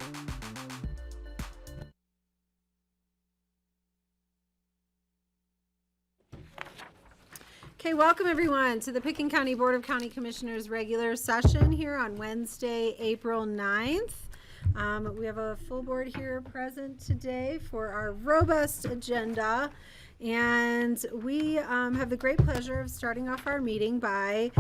Okay, welcome everyone to the Pickens County Board of County Commissioners regular session here on Wednesday, April 9th. We have a full board here present today for our robust agenda, and we have the great pleasure of starting off our meeting by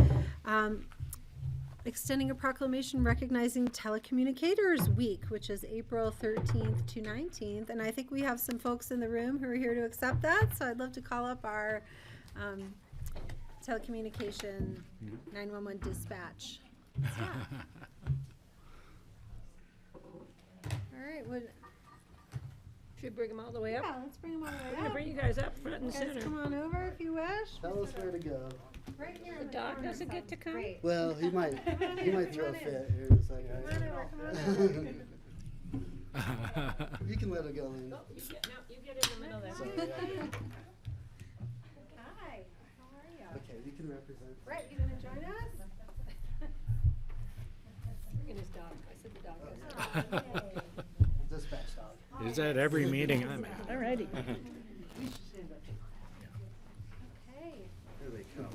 extending a proclamation recognizing Telecommunicators Week, which is April 13th to 19th, and I think we have some folks in the room who are here to accept that, so I'd love to call up our telecommunication 911 dispatch. Yeah. All right. Should we bring them all the way up? Yeah, let's bring them all the way We're gonna up. bring you guys up front and Guys, center. come on over if you wish. Tell us where to go. Right here. The dog doesn't get to come? Great. Well, he might throw a fit here in a second. Come on over. Come on over. You can let it go in. Oh, you get in the middle there. Sorry, Hi. How are you? Okay, you can represent. Right. You gonna join us? Bring in his dog. I said the dog goes. Oh, yay. Dispatch dog. Is that every meeting I'm at? Alrighty. Okay. Here they come.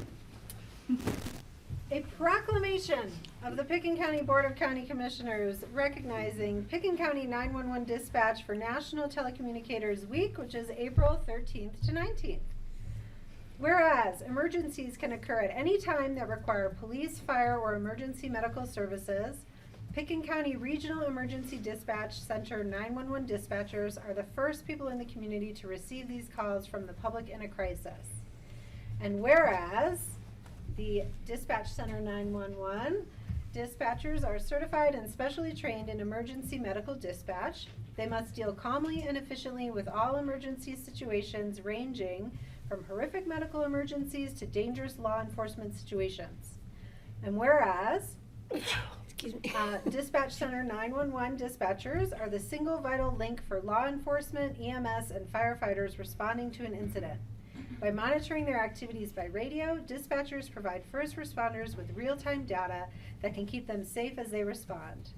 A proclamation of the Pickens County Board of County Commissioners recognizing Pickens County 911 dispatch for National Telecommunicators Week, which is April 13th to 19th. Whereas emergencies can occur at any time that require police, fire, or emergency medical services, Pickens County Regional Emergency Dispatch Center 911 dispatchers are the first people in the community to receive these calls from the public in a crisis. And whereas the Dispatch Center 911 dispatchers are certified and specially trained in emergency medical dispatch, they must deal calmly and efficiently with all emergency situations ranging from horrific medical emergencies to dangerous law enforcement situations. And whereas Dispatch Center 911 dispatchers are the single vital link for law enforcement, EMS, and firefighters responding to an incident. By monitoring their activities by radio, dispatchers provide first responders with real-time data that can keep them safe as they respond.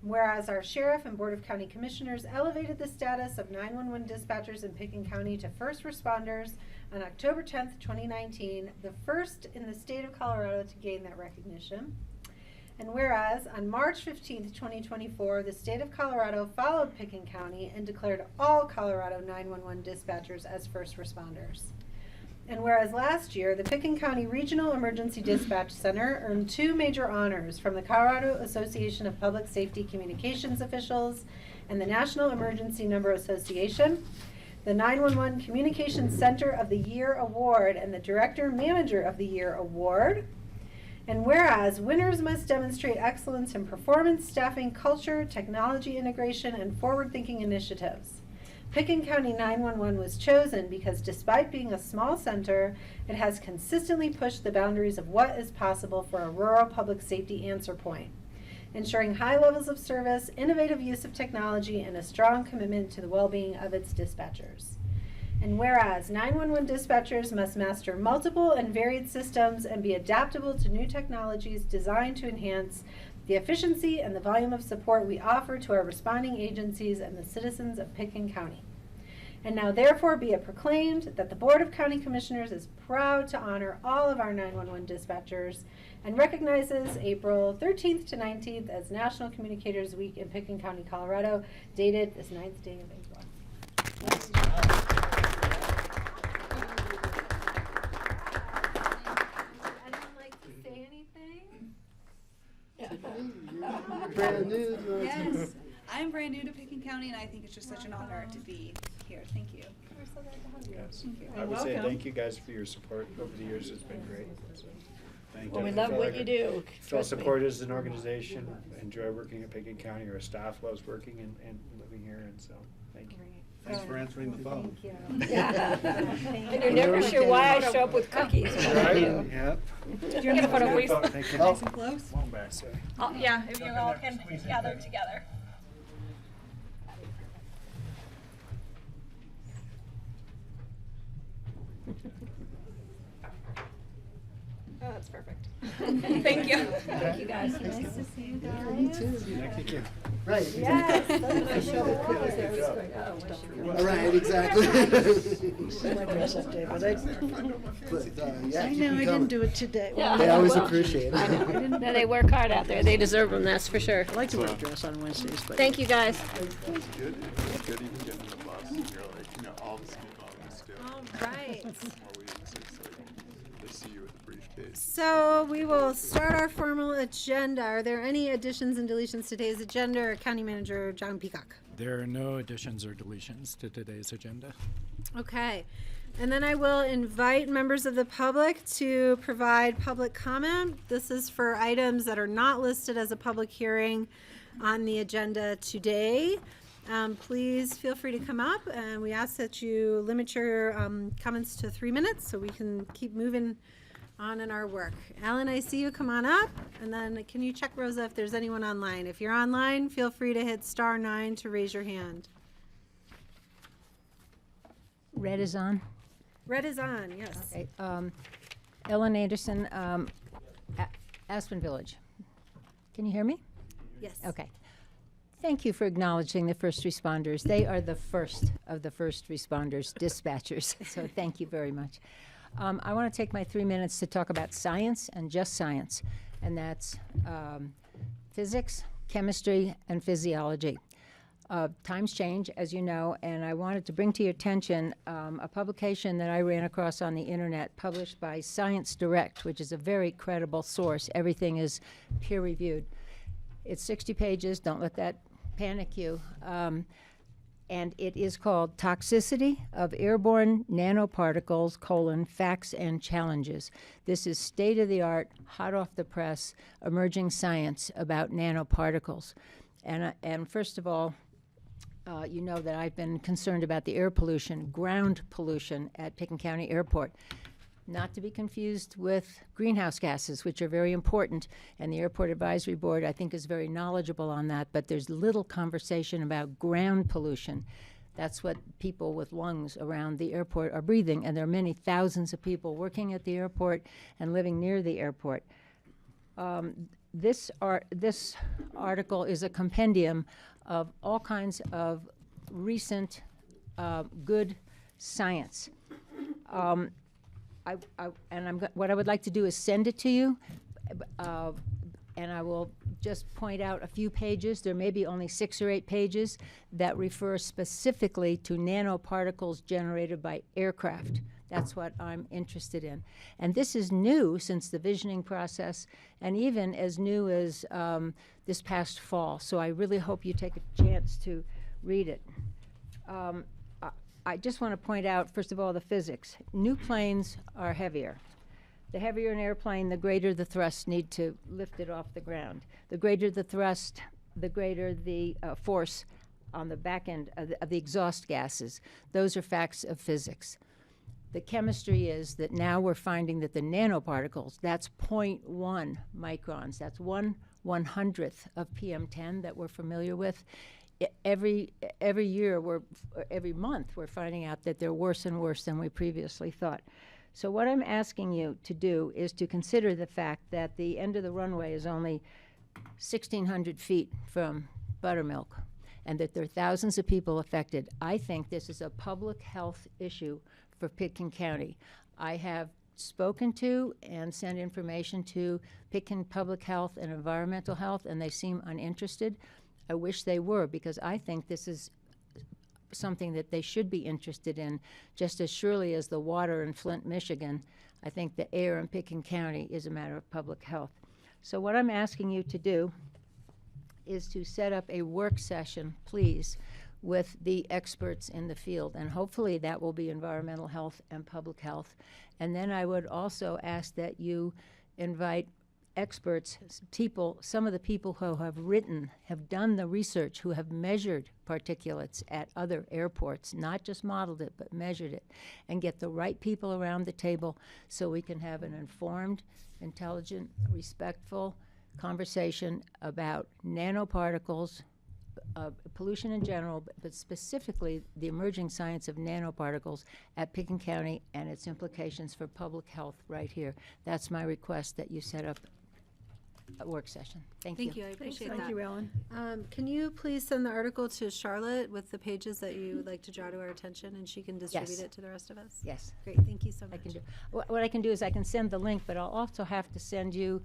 Whereas our Sheriff and Board of County Commissioners elevated the status of 911 dispatchers in Pickens County to first responders on October 10th, 2019, the first in the state of Colorado to gain that recognition. And whereas on March 15th, 2024, the state of Colorado followed Pickens County and declared all Colorado 911 dispatchers as first responders. And whereas last year, the Pickens County Regional Emergency Dispatch Center earned 2 major honors from the Colorado Association of Public Safety Communications Officials and the National Emergency Number Association, the 911 Communications Center of the Year Award and the Director Manager of the Year Award. And whereas winners must demonstrate excellence in performance, staffing, culture, technology integration, and forward-thinking initiatives. Pickens County 911 was chosen because despite being a small center, it has consistently pushed the boundaries of what is possible for a rural public safety answer point, ensuring high levels of service, innovative use of technology, and a strong commitment to the well-being of its dispatchers. And whereas 911 dispatchers must master multiple and varied systems and be adaptable to new technologies designed to enhance the efficiency and the volume of support we offer to our responding agencies and the citizens of Pickens County. And now therefore be it proclaimed that the Board of County Commissioners is proud to honor all of our 911 dispatchers and recognizes April 13th to 19th as National Communicators Week in Pickens County, Colorado, dated this 9th day of April. You're brand new. Yes, I'm brand new to Pickens County, and I think it's just such an honor to be here. Thank you. We're so glad to have you. Yes. Thank you. I would say Welcome. thank you guys for your support over the years. It's been great. So, thank Well, you. we I love feel what like you I do. feel Trust me. supported as an organization. Enjoy working at Pickens County. Our staff loves working and living here, and so thank you. Great. Thanks for answering the phone. Thank you. Yeah. Thank And you. you're never sure why I show up with cookies. when I Right? do. Yep. You're gonna put a waste. Thank you. Nice and close. One back, sorry. Yeah, if you all can gather together. Oh, that's perfect. Thank you. Thank you, guys. Nice to see you You guys. too. Thank you. Right. Yes. I showed the cookies there, I was going, oh, when she comes. Right, exactly. My dress up day, but I Yeah, keep know them I coming. didn't do it today. Yeah. They always Well, appreciate it. I know. No, they work hard out there. They deserve them, that's for sure. I like to wear a dress on Wednesdays, but. Thank you, guys. It's good. It's good even getting on the bus and you're like, you know, all the ski moms do. All right. More weeks, it's like, they see you with a briefcase. So we will start our formal agenda. Are there any additions and deletions to today's agenda? County Manager John Peacock. There are no additions or deletions to today's agenda. Okay. And then I will invite members of the public to provide public comment. This is for items that are not listed as a public hearing on the agenda today. Please feel free to come up, and we ask that you limit your comments to 3 minutes so we can keep moving on in our work. Alan, I see you. Come on up, and then can you check, Rosa, if there's anyone online? If you're online, feel free to hit *9 to raise your hand. Red is on. Red is on, yes. Okay. Ellen Anderson, Aspen Village. Can you hear me? Yes. Okay. Thank you for acknowledging the first responders. They are the first of the first responders, dispatchers. So thank you very much. I want to take my 3 minutes to talk about science and just science, and that's physics, chemistry, and physiology. Times change, as you know, and I wanted to bring to your attention a publication that I ran across on the internet published by Science Direct, which is a very credible source. Everything is peer-reviewed. It's 60 pages. Don't let that panic you. And it is called Toxicity of Airborne Nanoparticles, Facts and Challenges. This is state-of-the-art, hot off the press, emerging science about nanoparticles. And first of all, you know that I've been concerned about the air pollution, ground pollution at Picken County Airport. Not to be confused with greenhouse gases, which are very important, and the Airport Advisory Board, I think, is very knowledgeable on that, but there's little conversation about ground pollution. That's what people with lungs around the airport are breathing, and there are many thousands of people working at the airport and living near the airport. This article is a compendium of all kinds of recent good science. What I would like to do is send it to you, and I will just point out a few pages. There may be only 6 or 8 pages that refer specifically to nanoparticles generated by aircraft. That's what I'm interested in. And this is new since the visioning process, and even as new as this past fall. So I really hope you take a chance to read it. I just want to point out, first of all, the physics. New planes are heavier. The heavier an airplane, the greater the thrust need to lift it off the ground. The greater the thrust, the greater the force on the back end of the exhaust gases. Those are facts of physics. The chemistry is that now we're finding that the nanoparticles, that's 0.1 microns, that's 1/100th of PM10 that we're familiar with. Every year, every month, we're finding out that they're worse and worse than we previously thought. So what I'm asking you to do is to consider the fact that the end of the runway is only 1,600 feet from Buttermilk, and that there are thousands of people affected. I think this is a public health issue for Pitkin County. I have spoken to and sent information to Pitkin Public Health and Environmental Health, and they seem uninterested. I wish they were, because I think this is something that they should be interested in just as surely as the water in Flint, Michigan. I think the air in Pitkin County is a matter of public health. So what I'm asking you to do is to set up a work session, please, with the experts in the field, and hopefully that will be environmental health and public health. And then I would also ask that you invite experts, people, some of the people who have done the research, who have measured particulates at other airports, not just modeled it, but measured it, and get the right people around the table so we can have an informed, intelligent, respectful conversation about nanoparticles pollution in general, but specifically the emerging science of nanoparticles at Pickens County and its implications for public health right here. That's my request, that you set up a work session. Thank you. Thank you, I appreciate that. Thank you, Ellen. Can you please send the article to Charlotte with the pages that you would like to draw to our attention, and she can distribute Yes. it to the rest of us? Yes. Great, thank you so I much. can do. What I can do is I can send the link, but I'll also have to send you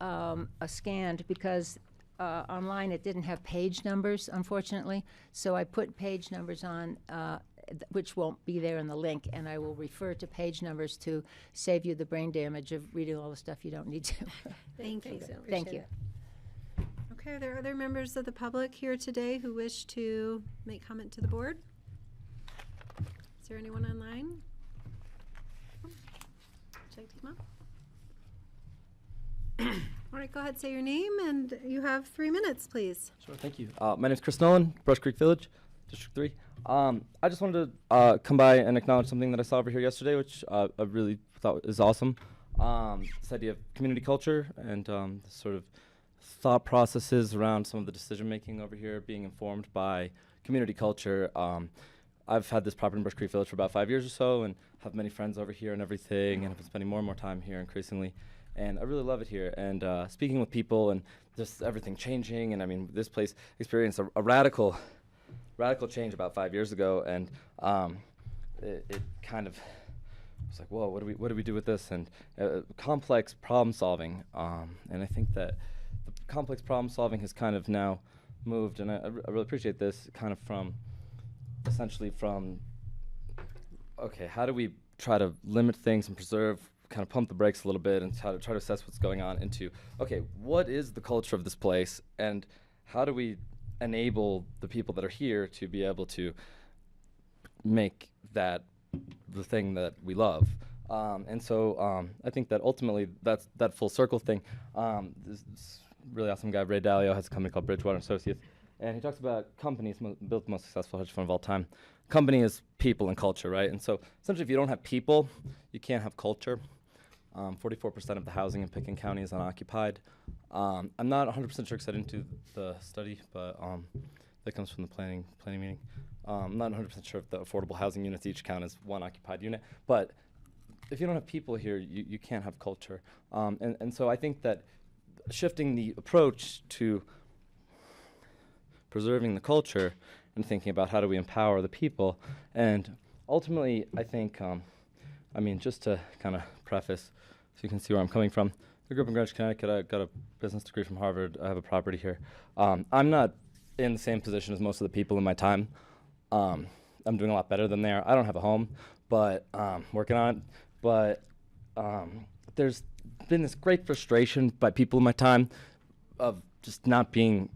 a scanned, because online it didn't have page numbers, unfortunately. So I put page numbers on, which won't be there in the link, and I will refer to page numbers to save you the brain damage of reading all the stuff you don't need to. Thank you. Thank Appreciate you. it. Okay, are there other members of the public here today who wish to make comment to the board? Is there anyone online? Would you like to come up? All right, go ahead, say your name, and you have 3 minutes, please. Sure, thank you. My name's Chris Nolan, Brush Creek Village, District 3. I just wanted to come by and acknowledge something that I saw over here yesterday, which I really thought is awesome. This idea of community culture and the sort of thought processes around some of the decision-making over here being informed by community culture. I've had this property in Brush Creek Village for about 5 years or so, and have many friends over here and everything, and have been spending more and more time here increasingly. And I really love it here. And speaking with people and just everything changing, and I mean, this place experienced a radical change about 5 years ago, and it kind of was like, whoa, what do we do with this? And complex problem solving, and I think that the complex problem solving has kind of now moved, and I really appreciate this, kind of essentially from, okay, how do we try to limit things and preserve, kind of pump the brakes a little bit and try to assess what's going on, into, okay, what is the culture of this place, and how do we enable the people that are here to be able to make that the thing that we love. And so I think that ultimately that's that full circle thing. This really awesome guy, Ray Dalio, has a company called Bridgewater Associates, and he talks about companies built the most successful hedge fund of all time. Company is people and culture, right? And so essentially if you don't have people, you can't have culture. 44% of the housing in Pickens County is unoccupied. I'm not 100% sure because I didn't do the study, but that comes from the planning meeting. I'm not 100% sure if the affordable housing units each count as one occupied unit, but if you don't have people here, you can't have culture. And so I think that shifting the approach to preserving the culture and thinking about how do we empower the people, and ultimately I think, I mean, just to kind of preface so you can see where I'm coming from, I grew up in Greenwich, Connecticut. I got a business degree from Harvard. I have a property here. I'm not in the same position as most of the people in my time. I'm doing a lot better than they are. I don't have a home, but working on it. But there's been this great frustration by people in my time of just not being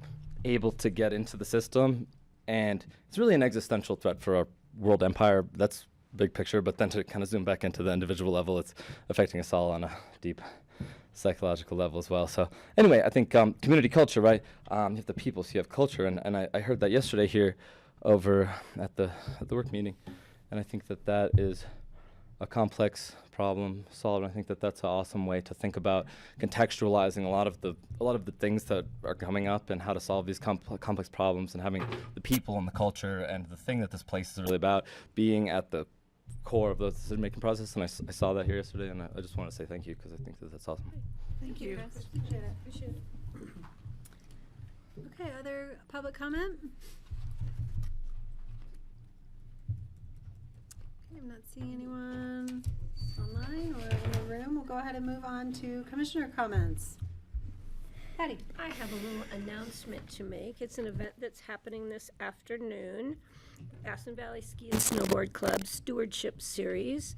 able to get into the system. And it's really an existential threat for our world empire. That's big picture, but then to kind of zoom back into the individual level, it's affecting us all on a deep psychological level as well. So anyway, I think community culture, right? You have the people, so you have culture, and I heard that yesterday here over at the work meeting, and I think that is a complex problem solved. I think that's an awesome way to think about contextualizing a lot of the things that are coming up and how to solve these complex problems, and having the people and the culture and the thing that this place is really about being at the core of the decision-making process. And I saw that here yesterday, and I just want to say thank you because I think that's awesome. Thank you, Chris. Appreciate it. Okay, other public comment? Okay, I'm not seeing anyone online or in the room. We'll go ahead and move on to commissioner comments. Patty. I have a little announcement to make. It's an event that's happening this afternoon. Aspen Valley Ski and Snowboard Club Stewardship Series.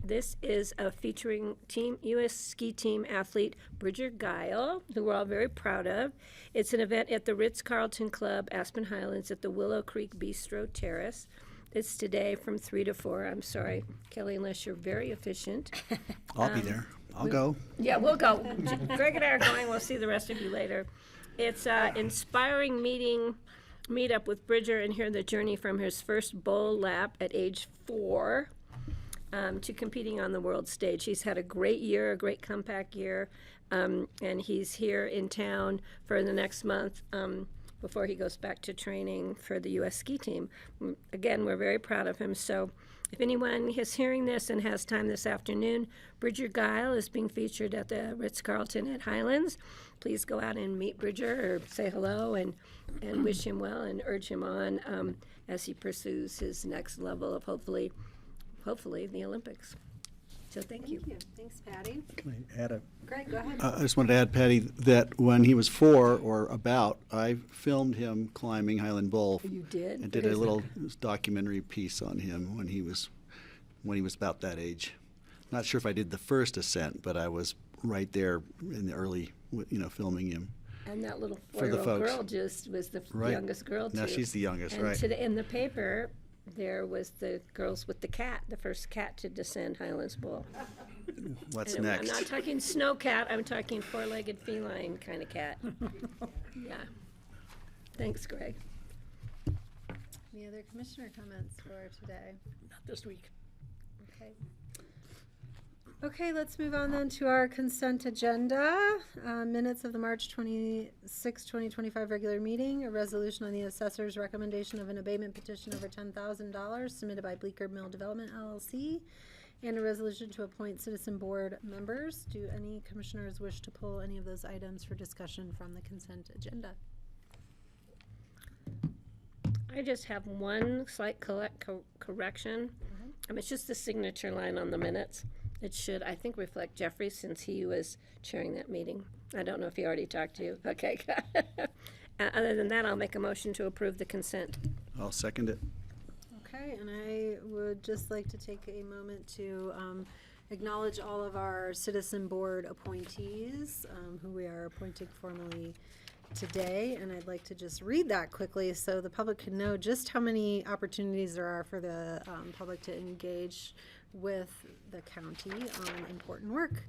This is featuring U.S. ski team athlete Bridger Guile, who we're all very proud of. It's an event at the Ritz-Carlton Club, Aspen Highlands, at the Willow Creek Bistro Terrace. It's today from 3 to 4. I'm sorry, Kelly, unless you're very efficient. I'll be there. I'll go. Yeah, we'll go. Greg and I are going. We'll see the rest of you later. It's an inspiring meetup with Bridger and hear the journey from his first bowl lap at age 4 to competing on the world stage. He's had a great year, a great comeback year, and he's here in town for the next month before he goes back to training for the U.S. ski team. Again, we're very proud of him. So if anyone is hearing this and has time this afternoon, Bridger Guile is being featured at the Ritz-Carlton at Highlands. Please go out and meet Bridger or say hello and wish him well and urge him on as he pursues his next level of hopefully the Olympics. So thank you. Thanks, Patty. Can I add a? Greg, go ahead. I just wanted to add, Patty, that when he was 4 or about, I filmed him climbing Highland Bowl. You did? And did a little documentary piece on him when he was about that age. Not sure if I did the first ascent, but I was right there in the early, filming him. And that little For the 4-year-old folks. girl just was the Right. youngest girl, too. Now she's the youngest, And right? today in the paper, there was the girls with the cat, the first cat to descend Highlands Bowl. What's And next? I'm not talking snow cat, I'm talking 4-legged feline kind of cat. Yeah. Thanks, Greg. Any other commissioner comments for today? Not this week. Okay. Okay, let's move on then to our consent agenda. Minutes of the March 26, 2025 regular meeting, a resolution on the assessor's recommendation of an abatement petition over $10,000 submitted by Bleecker Mill Development LLC, and a resolution to appoint citizen board members. Do any commissioners wish to pull any of those items for discussion from the consent agenda? I just have one slight correction. It's just the signature line on the minutes. It should, I think, reflect Jeffrey since he was chairing that meeting. I don't know if he already talked to you. Okay. Other than that, I'll make a motion to approve the consent. I'll second it. Okay, and I would just like to take a moment to acknowledge all of our citizen board appointees who we are appointing formally today, and I'd like to just read that quickly so the public can know just how many opportunities there are for the public to engage with the county on important work.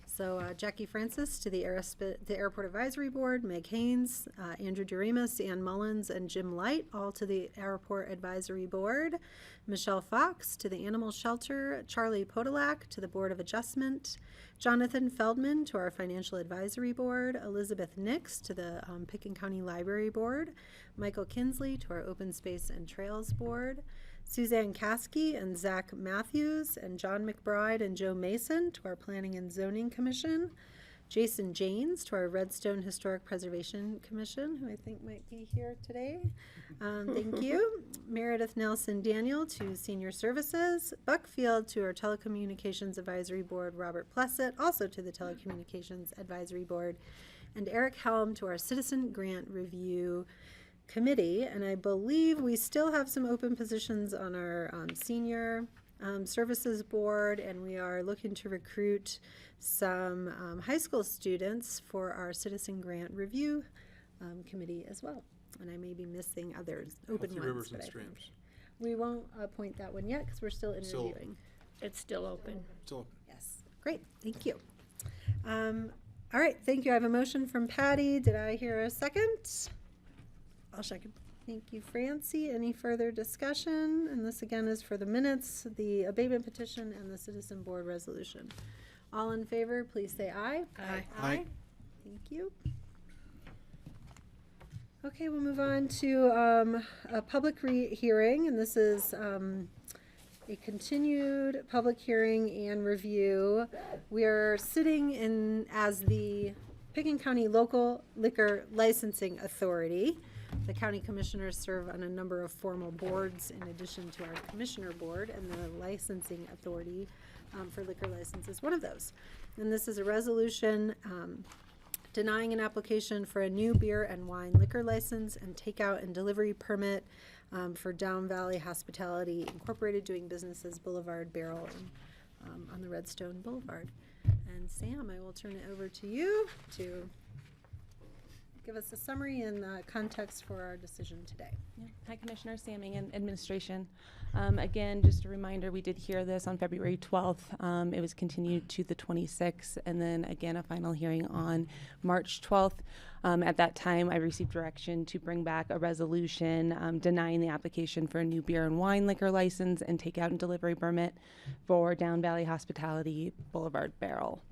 So Jackie Francis to the Airport Advisory Board, Meg Haynes, Andrew Duramus, Ann Mullins, and Jim Light, all to the Airport Advisory Board. Michelle Fox to the Animal Shelter, Charlie Podolak to the Board of Adjustment, Jonathan Feldman to our Financial Advisory Board, Elizabeth Nix to the Picken County Library Board, Michael Kinsley to our Open Space and Trails Board, Suzanne Caskey and Zach Matthews, and John McBride and Joe Mason to our Planning and Zoning Commission, Jason Janes to our Redstone Historic Preservation Commission, who I think might be here today. Thank you. Meredith Nelson Daniel to Senior Services, Buck Field to our Telecommunications Advisory Board, Robert Plessett also to the Telecommunications Advisory Board, and Eric Helm to our Citizen Grant Review Committee. And I believe we still have some open positions on our Senior Services Board, and we are looking to recruit some high school students for our Citizen Grant Review Committee as well. And I may be missing others, open ones. Rivers and but I think Streams. we won't appoint that one yet because we're still interviewing. It's still open. So Yes, great, thank you. All right, thank you. I have a motion from Patty. Did I hear a second? I'll second. Thank you, Francie. Any further discussion? And this again is for the minutes, the abatement petition, and the citizen board resolution. All in favor, please say aye. Aye. Aye. Thank you. Okay, we'll move on to a public hearing, and this is a continued public hearing and review. We are sitting in as the Picken County Local Liquor Licensing Authority. The county commissioners serve on a number of formal boards in addition to our commissioner board, and the licensing authority for liquor license is one of those. And this is a resolution denying an application for a new beer and wine liquor license and takeout and delivery permit for Down Valley Hospitality Incorporated, doing business as Boulevard Barrel on the Redstone Boulevard. And Sam, I will turn it over to you to give us a summary and context for our decision today. Yeah. Hi, Commissioner Samming and Administration. Again, just a reminder, we did hear this on February 12th. It was continued to the 26th, and then again a final hearing on March 12th. At that time, I received direction to bring back a resolution denying the application for a new beer and wine liquor license and takeout and delivery permit for Down Valley Hospitality Boulevard Barrel.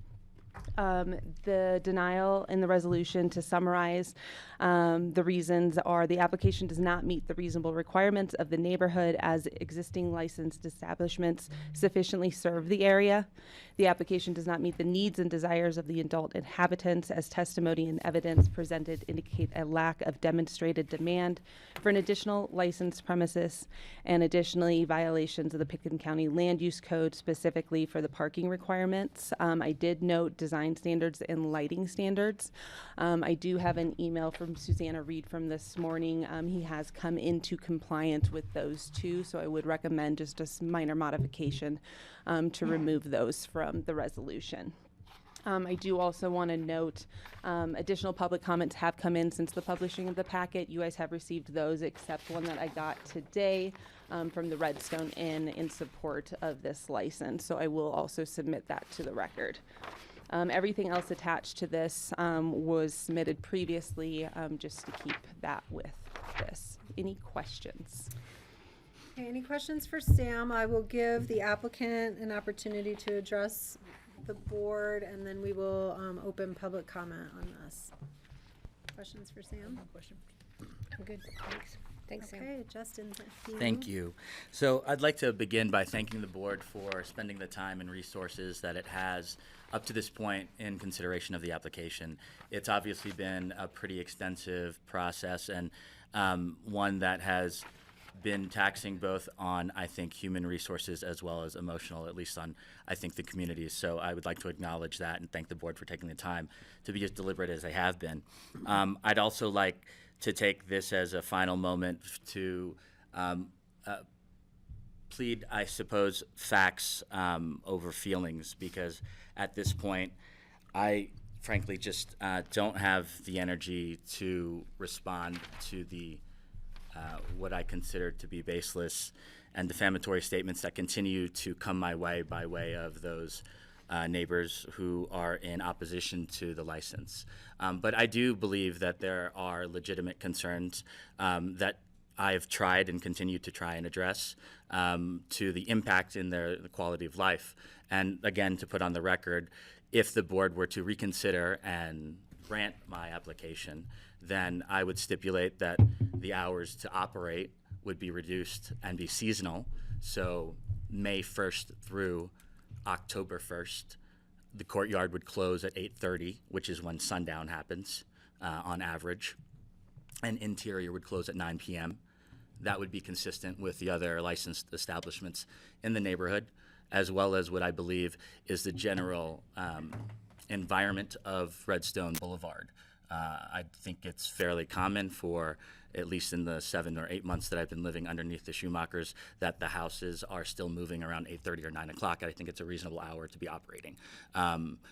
The denial in the resolution, to summarize, the reasons are: the application does not meet the reasonable requirements of the neighborhood as existing licensed establishments sufficiently serve the area. The application does not meet the needs and desires of the adult inhabitants, as testimony and evidence presented indicate a lack of demonstrated demand for an additional licensed premises, and additionally violations of the Pickens County Land Use Code, specifically for the parking requirements. I did note design standards and lighting standards. I do have an email from Susanna Reed from this morning. He has come into compliance with those two, so I would recommend just a minor modification to remove those from the resolution. I do also want to note additional public comments have come in since the publishing of the packet. You guys have received those, except one that I got today from the Redstone Inn in support of this license. So I will also submit that to the record. Everything else attached to this was submitted previously, just to keep that with this. Any questions? Okay, any questions for Sam? I will give the applicant an opportunity to address the board, and then we will open public comment on this. Questions for Sam? I'm good, thanks. Thanks, Sam. Okay, Justin. Thank you. So I'd like to begin by thanking the board for spending the time and resources that it has up to this point in consideration of the application. It's obviously been a pretty extensive process, and one that has been taxing both on, I think, human resources as well as emotional, at least on, I think, the communities. So I would like to acknowledge that and thank the board for taking the time to be as deliberate as they have been. I'd also like to take this as a final moment to plead, I suppose, facts over feelings, because at this point, I frankly just don't have the energy to respond to the what I consider to be baseless and defamatory statements that continue to come my way by way of those neighbors who are in opposition to the license. But I do believe that there are legitimate concerns that I've tried and continue to try and address to the impact in the quality of life. And again, to put on the record, if the board were to reconsider and grant my application, then I would stipulate that the hours to operate would be reduced and be seasonal. So May 1st through October 1st, the courtyard would close at 8:30, which is when sundown happens on average, and interior would close at 9 p.m. That would be consistent with the other licensed establishments in the neighborhood, as well as what I believe is the general environment of Redstone Boulevard. I think it's fairly common for, at least in the 7 or 8 months that I've been living underneath the Schumachers, that the houses are still moving around 8:30 or 9 o'clock. I think it's a reasonable hour to be operating.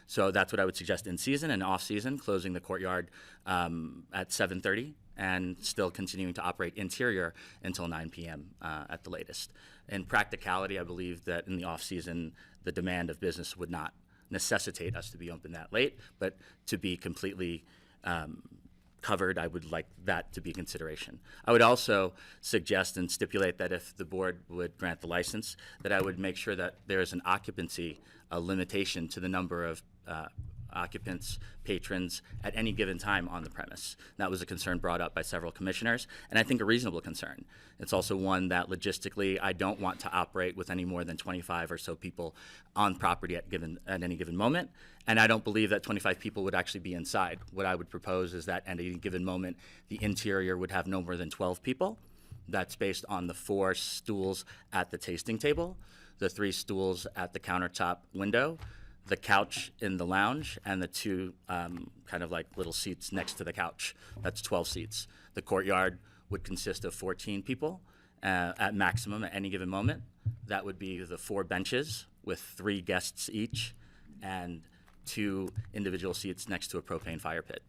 So that's what I would suggest in season, and off season, closing the courtyard at 7:30 and still continuing to operate interior until 9 p.m. At the latest. In practicality, I believe that in the off season, the demand of business would not necessitate us to be open that late, but to be completely covered, I would like that to be a consideration. I would also suggest and stipulate that if the board would grant the license, that I would make sure that there is an occupancy limitation to the number of occupants, patrons at any given time on the premise. That was a concern brought up by several commissioners, and I think a reasonable concern. It's also one that logistically I don't want to operate with any more than 25 or so people on property at any given moment, and I don't believe that 25 people would actually be inside. What I would propose is that at any given moment, the interior would have no more than 12 people. That's based on the 4 stools at the tasting table, the 3 stools at the countertop window, the couch in the lounge, and the 2 kind of like little seats next to the couch. That's 12 seats. The courtyard would consist of 14 people at maximum at any given moment. That would be the 4 benches with 3 guests each and 2 individual seats next to a propane fire pit.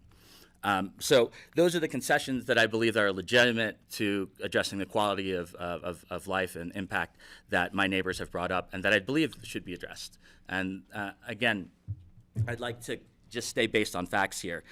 So those are the concessions that I believe are legitimate to addressing the quality of life and impact that my neighbors have brought up and that I believe should be addressed. And again, I'd like to just stay based on facts here.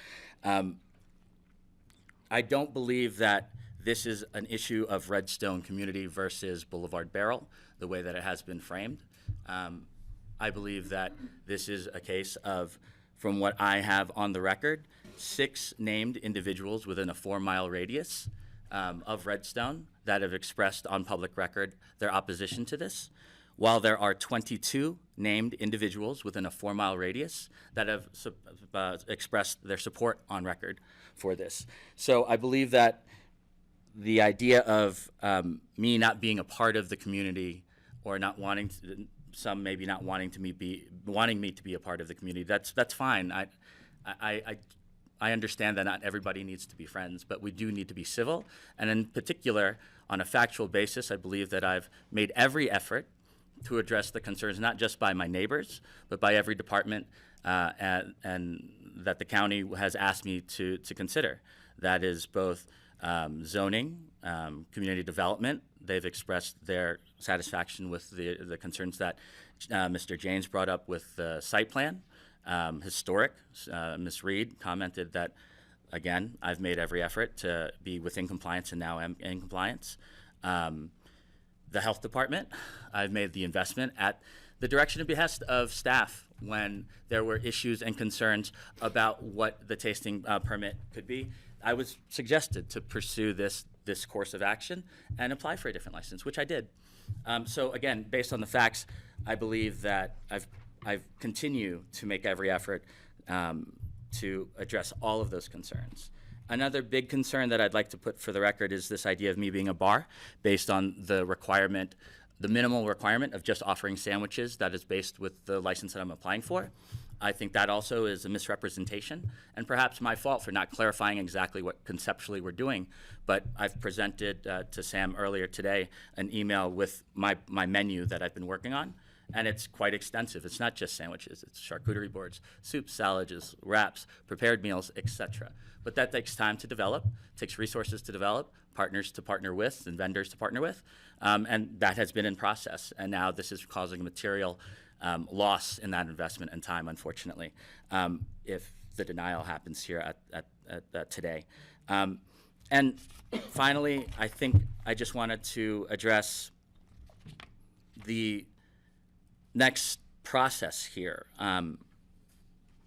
I don't believe that this is an issue of Redstone community versus Boulevard Barrel, the way that it has been framed. I believe that this is a case of from what I have on the record, 6 named individuals within a 4-mile radius of Redstone that have expressed on public record their opposition to this, while there are 22 named individuals within a 4-mile radius that have expressed their support on record for this. So I believe that the idea of me not being a part of the community, or not wanting to, some maybe not wanting to wanting me to be a part of the community, that's fine. I understand that not everybody needs to be friends, but we do need to be civil. And in particular, on a factual basis, I believe that I've made every effort to address the concerns, not just by my neighbors, but by every department and that the county has asked me to consider. That is both zoning, community development. They've expressed their satisfaction with the concerns that Mr. James brought up with the site plan. Historic, Ms. Reed commented that, again, I've made every effort to be within compliance and now am in compliance. The health department, I've made the investment at the direction and behest of staff when there were issues and concerns about what the tasting permit could be. I was suggested to pursue this course of action and apply for a different license, which I did. So again, based on the facts, I believe that I've continued to make every effort to address all of those concerns. Another big concern that I'd like to put for the record is this idea of me being a bar based on the requirement, the minimal requirement of just offering sandwiches that is based with the license that I'm applying for. I think that also is a misrepresentation, and perhaps my fault for not clarifying exactly what conceptually we're doing. But I've presented to Sam earlier today an email with my menu that I've been working on, and it's quite extensive. It's not just sandwiches, it's charcuterie boards, soups, salads, wraps, prepared meals, etc. But that takes time to develop, takes resources to develop, partners to partner with, and vendors to partner with, and that has been in process. And now this is causing material loss in that investment and time, unfortunately, if the denial happens here at today. And finally, I think I just wanted to address the next process here.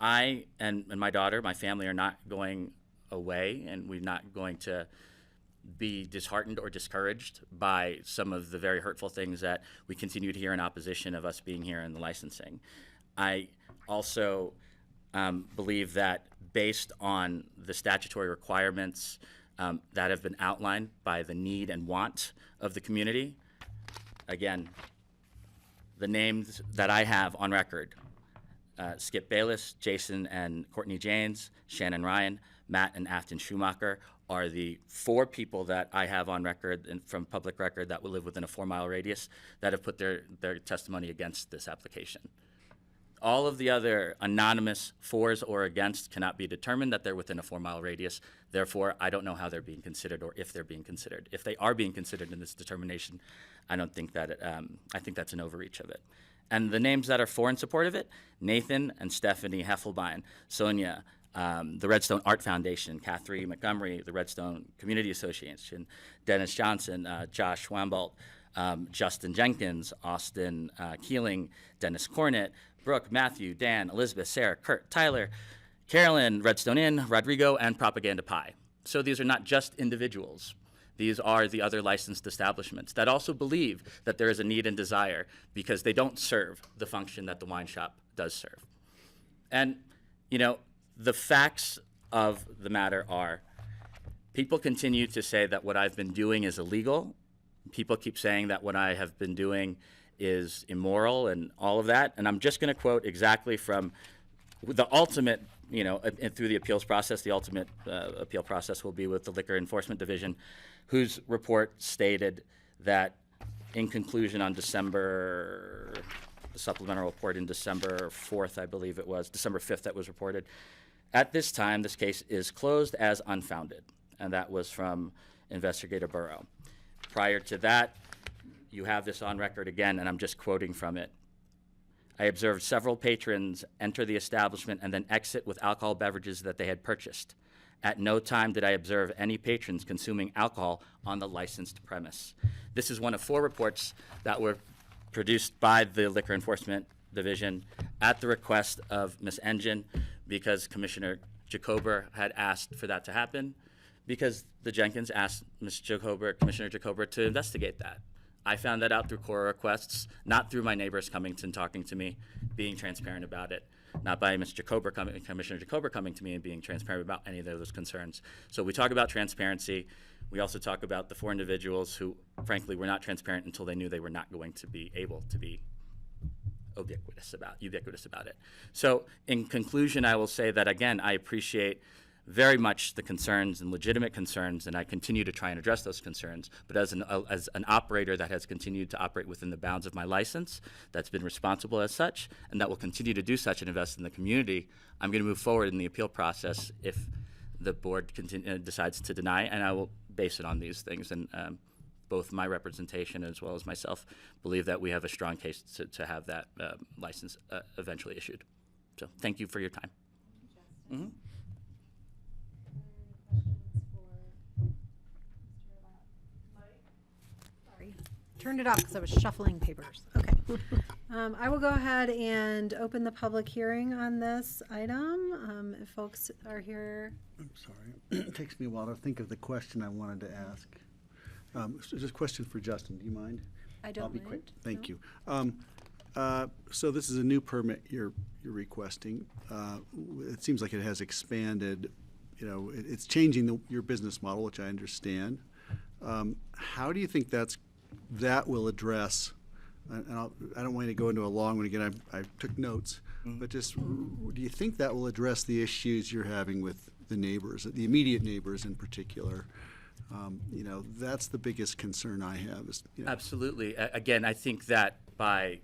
I and my daughter, my family, are not going away, and we're not going to be disheartened or discouraged by some of the very hurtful things that we continue to hear in opposition of us being here in the licensing. I also believe that based on the statutory requirements that have been outlined by the need and want of the community, again, the names that I have on record, Skip Bayless, Jason and Courtney Janes, Shannon Ryan, Matt and Afton Schumacher, are the 4 people that I have on record and from public record that will live within a 4-mile radius that have put their testimony against this application. All of the other anonymous fors or against cannot be determined that they're within a 4-mile radius. Therefore, I don't know how they're being considered or if they're being considered. If they are being considered in this determination, I don't think that I think that's an overreach of it. And the names that are for and support of it: Nathan and Stephanie Heffelbein, Sonia, the Redstone Art Foundation, Catherine Montgomery, the Redstone Community Association, Dennis Johnson, Josh Wambolt, Justin Jenkins, Austin Keeling, Dennis Cornett, Brooke, Matthew, Dan, Elizabeth, Sarah, Kurt, Tyler, Carolyn, Redstone Inn, Rodrigo, and Propaganda Pie. So these are not just individuals. These are the other licensed establishments that also believe that there is a need and desire because they don't serve the function that the wine shop does serve. And, you know, the facts of the matter are people continue to say that what I've been doing is illegal. People keep saying that what I have been doing is immoral and all of that. And I'm just going to quote exactly from the ultimate, you know, through the appeals process. The ultimate appeal process will be with the Liquor Enforcement Division, whose report stated that in conclusion on December, the supplemental report in December 4th, I believe it was, December 5th that was reported. At this time, this case is closed as unfounded, and that was from Investigator Burrow. Prior to that, you have this on record again, and I'm just quoting from it. I observed several patrons enter the establishment and then exit with alcohol beverages that they had purchased. At no time did I observe any patrons consuming alcohol on the licensed premise. This is one of 4 reports that were produced by the Liquor Enforcement Division at the request of Ms. Engine, because Commissioner Jacober had asked for that to happen, because the Jenkins asked Commissioner Jacober to investigate that. I found that out through Cora requests, not through my neighbors coming to and talking to me, being transparent about it, not by Commissioner Jacober coming to me and being transparent about any of those concerns. So we talk about transparency. We also talk about the 4 individuals who, frankly, were not transparent until they knew they were not going to be able to be ubiquitous about it. So in conclusion, I will say that, again, I appreciate very much the concerns and legitimate concerns, and I continue to try and address those concerns. But as an operator that has continued to operate within the bounds of my license, that's been responsible as such, and that will continue to do such and invest in the community, I'm going to move forward in the appeal process if the board decides to deny, and I will base it on these things. And both my representation as well as myself believe that we have a strong case to have that license eventually issued. So thank you for your time. Mm-hmm. Sorry. Turned it off because I was shuffling papers. Okay. I will go ahead and open the public hearing on this item. If folks are here. I'm sorry. It takes me a while to think of the question I wanted to ask. So just a question for Justin. Do you mind? I don't I'll be mind. quick. Thank No. you. So this is a new permit you're requesting. It seems like it has expanded. You know, it's changing your business model, which I understand. How do you think that will address? And I don't want to go into a long one again. I took notes, but just do you think that will address the issues you're having with the neighbors, the immediate neighbors in particular? You know, that's the biggest concern I have. Is, you know. Absolutely. Again, I think that I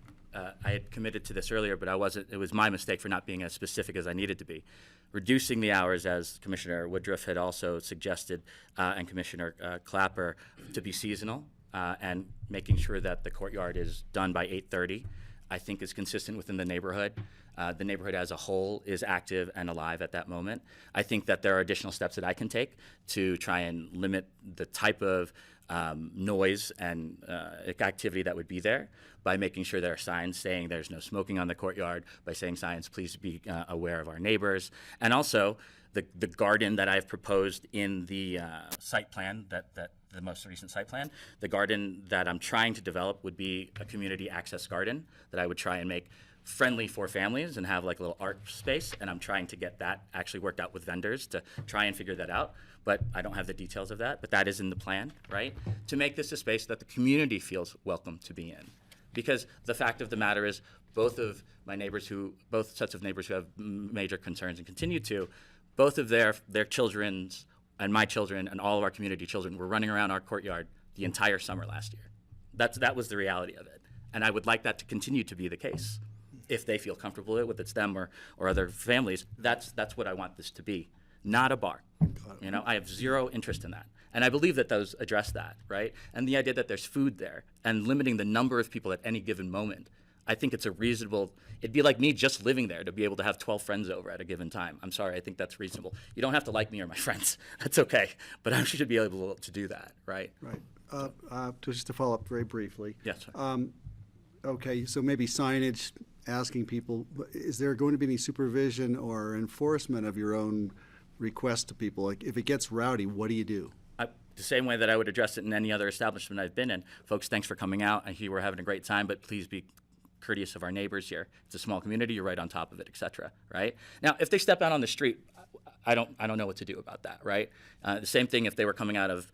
had committed to this earlier, but I wasn't. It was my mistake for not being as specific as I needed to be. Reducing the hours, as Commissioner Woodruff had also suggested, and Commissioner Clapper, to be seasonal, and making sure that the courtyard is done by 8:30, I think is consistent within the neighborhood. The neighborhood as a whole is active and alive at that moment. I think that there are additional steps that I can take to try and limit the type of noise and activity that would be there by making sure there are signs saying there's no smoking on the courtyard, by saying signs, please be aware of our neighbors. And also the garden that I've proposed in the site plan, that the most recent site plan, the garden that I'm trying to develop would be a community access garden that I would try and make friendly for families and have like a little art space, and I'm trying to get that actually worked out with vendors to try and figure that out, but I don't have the details of that, but that is in the plan, right? To make this a space that the community feels welcome to be in. Because the fact of the matter is, both sets of neighbors who have major concerns and continue to, both of their children's and my children and all of our community children were running around our courtyard the entire summer last year. That was the reality of it. And I would like that to continue to be the case. If they feel comfortable with it's them or other families, that's what I want this to be, not a bar. You know, I have zero interest in that. And I believe that those address that, right? And the idea that there's food there and limiting the number of people at any given moment, I think it's it'd be like me just living there to be able to have 12 friends over at a given time. I'm sorry, I think that's reasonable. You don't have to like me or my friends. That's okay. But I should be able to do that, right? Right. Just to follow up very briefly. Yes, sir. Okay, so maybe signage, asking people, is there going to be any supervision or enforcement of your own request to people? Like, if it gets rowdy, what do you do? The same way that I would address it in any other establishment I've been in. Folks, thanks for coming out. I hear we're having a great time, but please be courteous of our neighbors here. It's a small community. You're right on top of it, et cetera, right? Now, if they step out on the street, I don't know what to do about that, right? The same thing if they were coming out of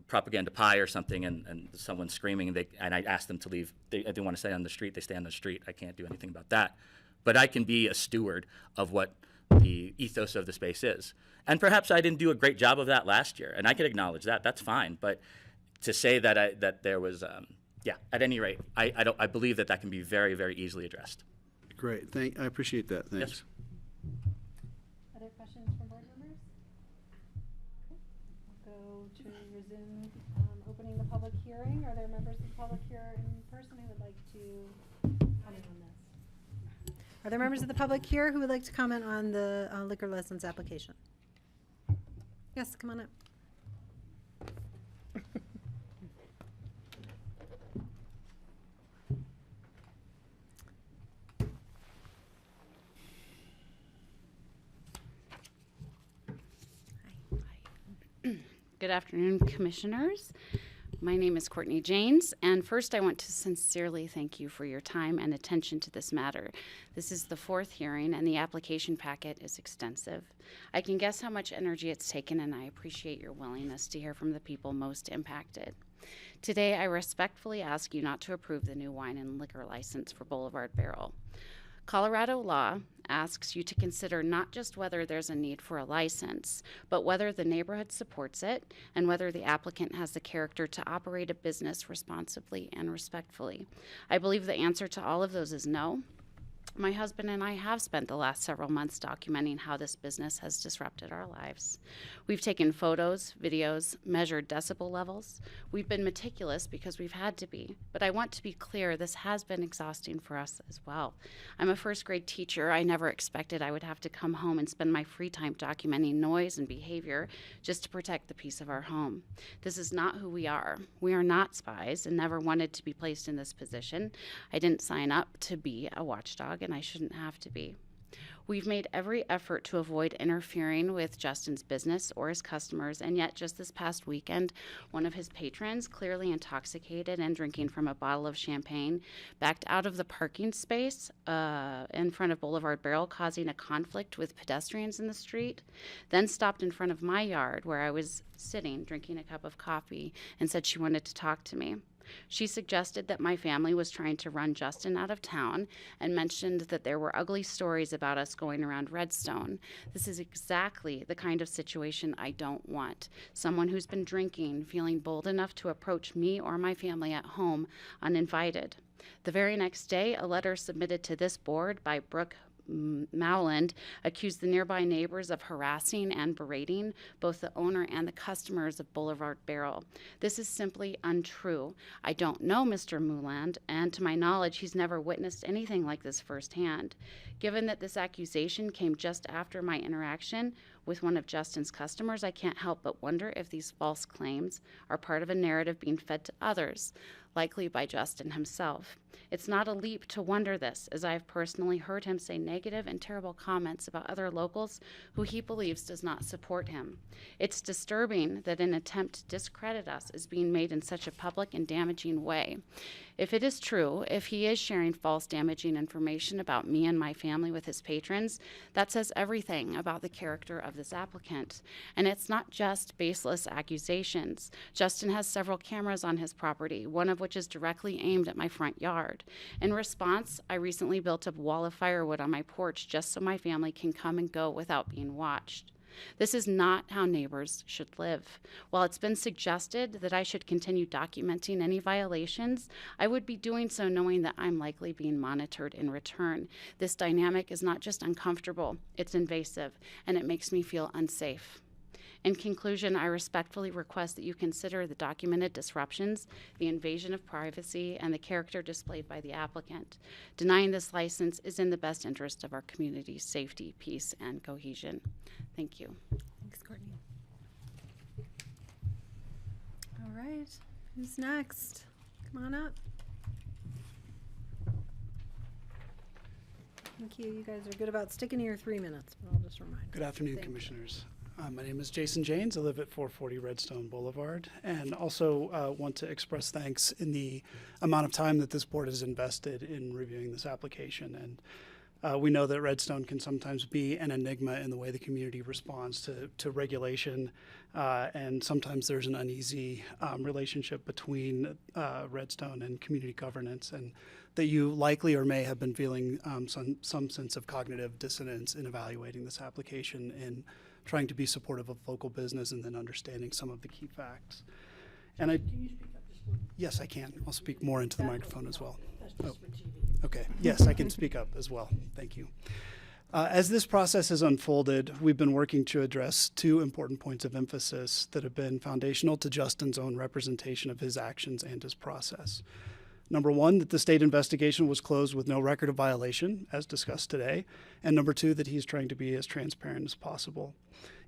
Propaganda Pie or something and someone's screaming and I ask them to leave. They want to stay on the street. They stay on the street. I can't do anything about that. But I can be a steward of what the ethos of the space is. And perhaps I didn't do a great job of that last year, and I can acknowledge that. That's fine. But to say that there was, at any rate, I believe that can be very, very easily addressed. Great. I appreciate that. Thanks. Yes. Other questions from board members? Okay. We'll go to resume opening the public hearing. Are there members of the public here in person who would like to comment on this? Are there members of the public here who would like to comment on the liquor license application? Yes, come on up. Good afternoon, commissioners. My name is Courtney Janes, and first I want to sincerely thank you for your time and attention to this matter. This is the 4th hearing, and the application packet is extensive. I can guess how much energy it's taken, and I appreciate your willingness to hear from the people most impacted. Today, I respectfully ask you not to approve the new wine and liquor license for Boulevard Barrel. Colorado law asks you to consider not just whether there's a need for a license, but whether the neighborhood supports it and whether the applicant has the character to operate a business responsibly and respectfully. I believe the answer to all of those is no. My husband and I have spent the last several months documenting how this business has disrupted our lives. We've taken photos, videos, measured decibel levels. We've been meticulous because we've had to be. But I want to be clear, this has been exhausting for us as well. I'm a first grade teacher. I never expected I would have to come home and spend my free time documenting noise and behavior just to protect the peace of our home. This is not who we are. We are not spies and never wanted to be placed in this position. I didn't sign up to be a watchdog, and I shouldn't have to be. We've made every effort to avoid interfering with Justin's business or his customers, and yet just this past weekend, one of his patrons, clearly intoxicated and drinking from a bottle of champagne, backed out of the parking space in front of Boulevard Barrel, causing a conflict with pedestrians in the street, then stopped in front of my yard where I was sitting drinking a cup of coffee and said she wanted to talk to me. She suggested that my family was trying to run Justin out of town and mentioned that there were ugly stories about us going around Redstone. This is exactly the kind of situation I don't want. Someone who's been drinking, feeling bold enough to approach me or my family at home uninvited. The very next day, a letter submitted to this board by Brooke Mowland accused the nearby neighbors of harassing and berating both the owner and the customers of Boulevard Barrel. This is simply untrue. I don't know Mr. Mowland, and to my knowledge, he's never witnessed anything like this firsthand. Given that this accusation came just after my interaction with one of Justin's customers, I can't help but wonder if these false claims are part of a narrative being fed to others, likely by Justin himself. It's not a leap to wonder this, as I have personally heard him say negative and terrible comments about other locals who he believes does not support him. It's disturbing that an attempt to discredit us is being made in such a public and damaging way. If it is true, if he is sharing false, damaging information about me and my family with his patrons, that says everything about the character of this applicant. And it's not just baseless accusations. Justin has several cameras on his property, one of which is directly aimed at my front yard. In response, I recently built a wall of firewood on my porch just so my family can come and go without being watched. This is not how neighbors should live. While it's been suggested that I should continue documenting any violations, I would be doing so knowing that I'm likely being monitored in return. This dynamic is not just uncomfortable, it's invasive, and it makes me feel unsafe. In conclusion, I respectfully request that you consider the documented disruptions, the invasion of privacy, and the character displayed by the applicant. Denying this license is in the best interest of our community's safety, peace, and cohesion. Thank you. Thanks, Courtney. All right, who's next? Come on up. Thank you. You guys are good about sticking to your 3 minutes, but I'll just remind you. Good afternoon, Commissioners. My name is Jason Janes. I live at 440 Redstone Boulevard, and also want to express thanks in the amount of time that this board has invested in reviewing this application. And we know that Redstone can sometimes be an enigma in the way the community responds to regulation, and sometimes there's an uneasy relationship between Redstone and community governance, and that you likely or may have been feeling some sense of cognitive dissonance in evaluating this application and trying to be supportive of local business and then understanding some of the key facts. And Can you speak up just a little? yes, I can. I'll speak more into the microphone as well. That's just for TV. Okay, yes, I can speak up as well. Thank you. As this process has unfolded, we've been working to address two important points of emphasis that have been foundational to Justin's own representation of his actions and his process. Number one, that the state investigation was closed with no record of violation, as discussed today. And number two, that he's trying to be as transparent as possible.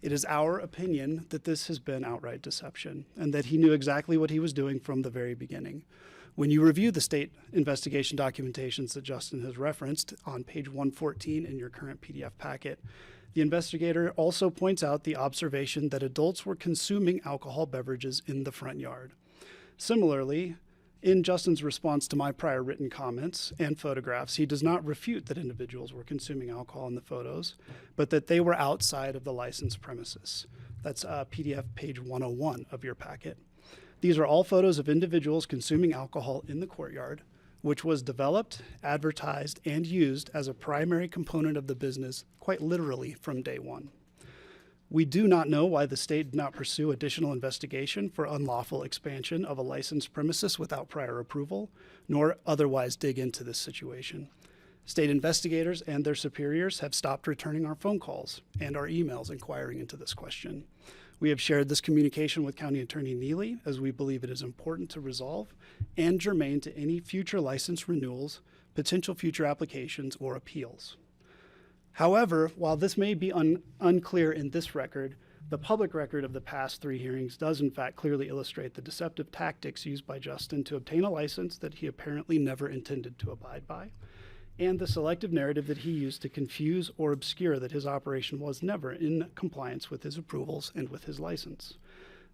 It is our opinion that this has been outright deception and that he knew exactly what he was doing from the very beginning. When you review the state investigation documentations that Justin has referenced on page 114 in your current PDF packet, The investigator also points out the observation that adults were consuming alcohol beverages in the front yard. Similarly, in Justin's response to my prior written comments and photographs, he does not refute that individuals were consuming alcohol in the photos, but that they were outside of the licensed premises. That's PDF page 101 of your packet. These are all photos of individuals consuming alcohol in the courtyard, which was developed, advertised, and used as a primary component of the business, quite literally from day one. We do not know why the state did not pursue additional investigation for unlawful expansion of a licensed premises without prior approval, nor otherwise dig into this situation. State investigators and their superiors have stopped returning our phone calls and our emails inquiring into this question. We have shared this communication with County Attorney Neely, as we believe it is important to resolve and germane to any future license renewals, potential future applications, or appeals. However, while this may be unclear in this record, the public record of the past 3 hearings does in fact clearly illustrate the deceptive tactics used by Justin to obtain a license that he apparently never intended to abide by, and the selective narrative that he used to confuse or obscure that his operation was never in compliance with his approvals and with his license.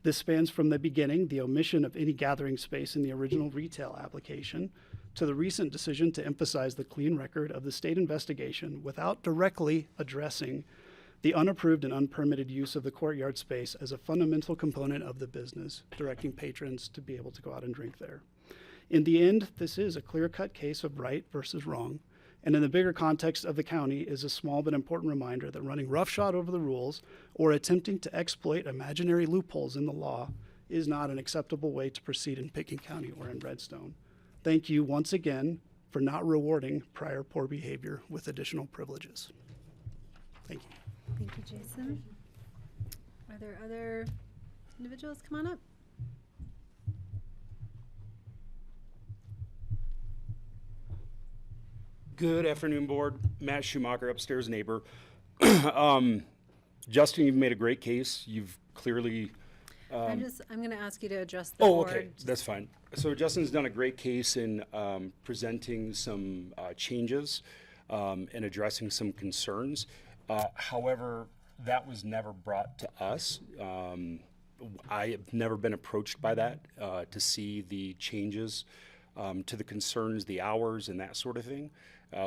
This spans from the beginning, the omission of any gathering space in the original retail application, to the recent decision to emphasize the clean record of the state investigation without directly addressing the unapproved and unpermitted use of the courtyard space as a fundamental component of the business, directing patrons to be able to go out and drink there. In the end, this is a clear-cut case of right versus wrong, and in the bigger context of the county is a small but important reminder that running roughshod over the rules or attempting to exploit imaginary loopholes in the law is not an acceptable way to proceed in Pickens County or in Redstone. Thank you once again for not rewarding prior poor behavior with additional privileges. Thank you. Thank you, Jason. Are there other individuals? Come on up. Good afternoon, board. Matt Schumacher, upstairs neighbor. Justin, you've made a great case. You've clearly I'm going to ask you to address the Oh, board. okay, that's fine. So Justin's done a great case in presenting some changes and addressing some concerns. However, that was never brought to us. I have never been approached by that to see the changes to the concerns, the hours, and that sort of thing,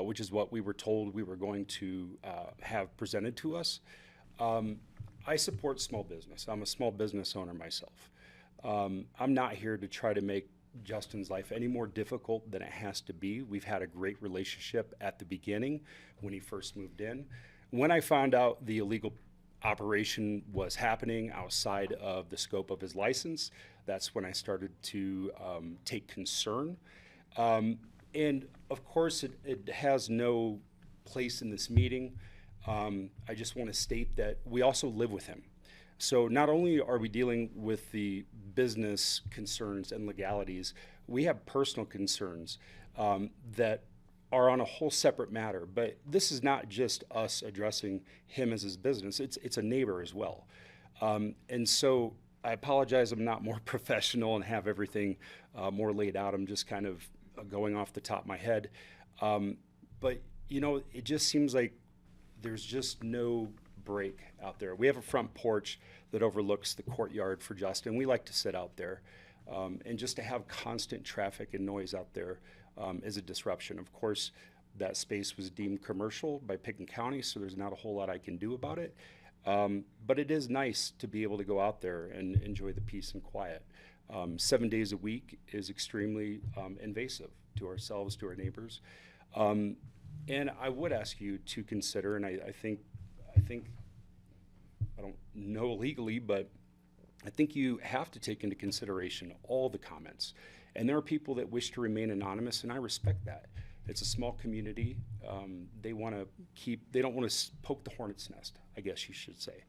which is what we were told we were going to have presented to us. I support small business. I'm a small business owner myself. I'm not here to try to make Justin's life any more difficult than it has to be. We've had a great relationship at the beginning when he first moved in. When I found out the illegal operation was happening outside of the scope of his license, that's when I started to take concern. And of course, it has no place in this meeting. I just want to state that we also live with him. So not only are we dealing with the business concerns and legalities, we have personal concerns that are on a whole separate matter. But this is not just us addressing him as his business, it's a neighbor as well. And so I apologize I'm not more professional and have everything more laid out. I'm just kind of going off the top of my head. But you know, it just seems like there's just no break out there. We have a front porch that overlooks the courtyard for Justin. We like to sit out there. And just to have constant traffic and noise out there is a disruption. Of course, that space was deemed commercial by Pickens County, so there's not a whole lot I can do about it. But it is nice to be able to go out there and enjoy the peace and quiet. 7 days a week is extremely invasive to ourselves, to our neighbors. And I would ask you to consider, and I think, I don't know legally, but I think you have to take into consideration all the comments. And there are people that wish to remain anonymous, and I respect that. It's a small community. They don't want to poke the hornet's nest, I guess you should say,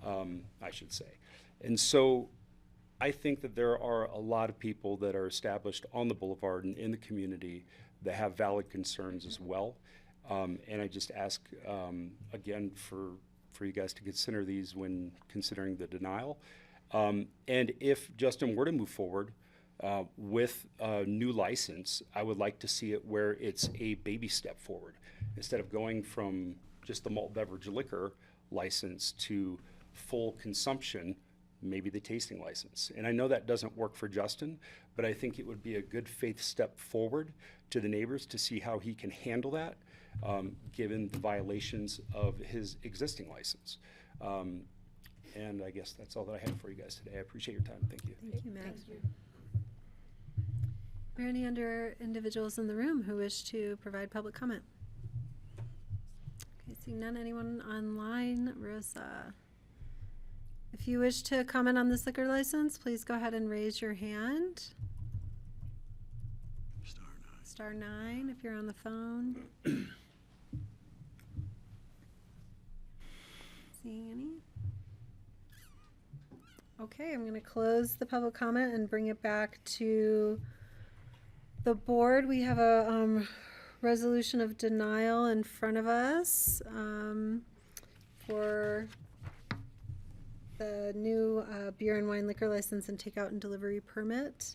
I should say. And so I think that there are a lot of people that are established on the boulevard and in the community that have valid concerns as well. And I just ask, again, for you guys to consider these when considering the denial. And if Justin were to move forward with a new license, I would like to see it where it's a baby step forward. Instead of going from just the malt beverage liquor license to full consumption, maybe the tasting license. And I know that doesn't work for Justin, but I think it would be a good faith step forward to the neighbors to see how he can handle that, given the violations of his existing license. And I guess that's all that I have for you guys today. I appreciate your time. Thank you. Thank you, Matt. Are there any other individuals in the room who wish to provide public comment? Okay, seeing none. Anyone online? Rosa. If you wish to comment on this liquor license, please go ahead and raise your hand. Star 9 if you're on the phone. Seeing any? Okay, I'm going to close the public comment and bring it back to the board. We have a resolution of denial in front of us for the new beer and wine liquor license and takeout and delivery permit.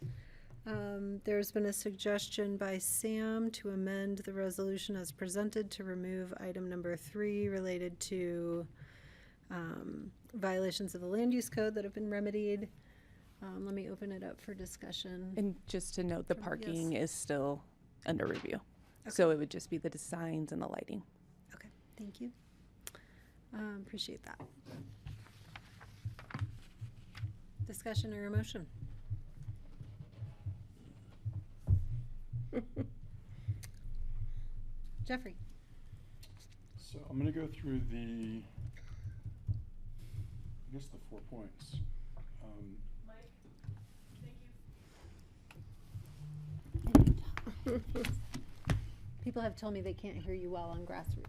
There's been a suggestion by Sam to amend the resolution as presented to remove item number 3 related to violations of the land use code that have been remedied. Let me open it up for discussion. And just to note, the parking is still under review. Okay. So it would just be the signs and the lighting. Okay, thank you. Appreciate that. Discussion or a motion? Jeffrey. So I'm going to go through the 4 points. Mike, thank you. People have told me they can't hear you well on grassroots.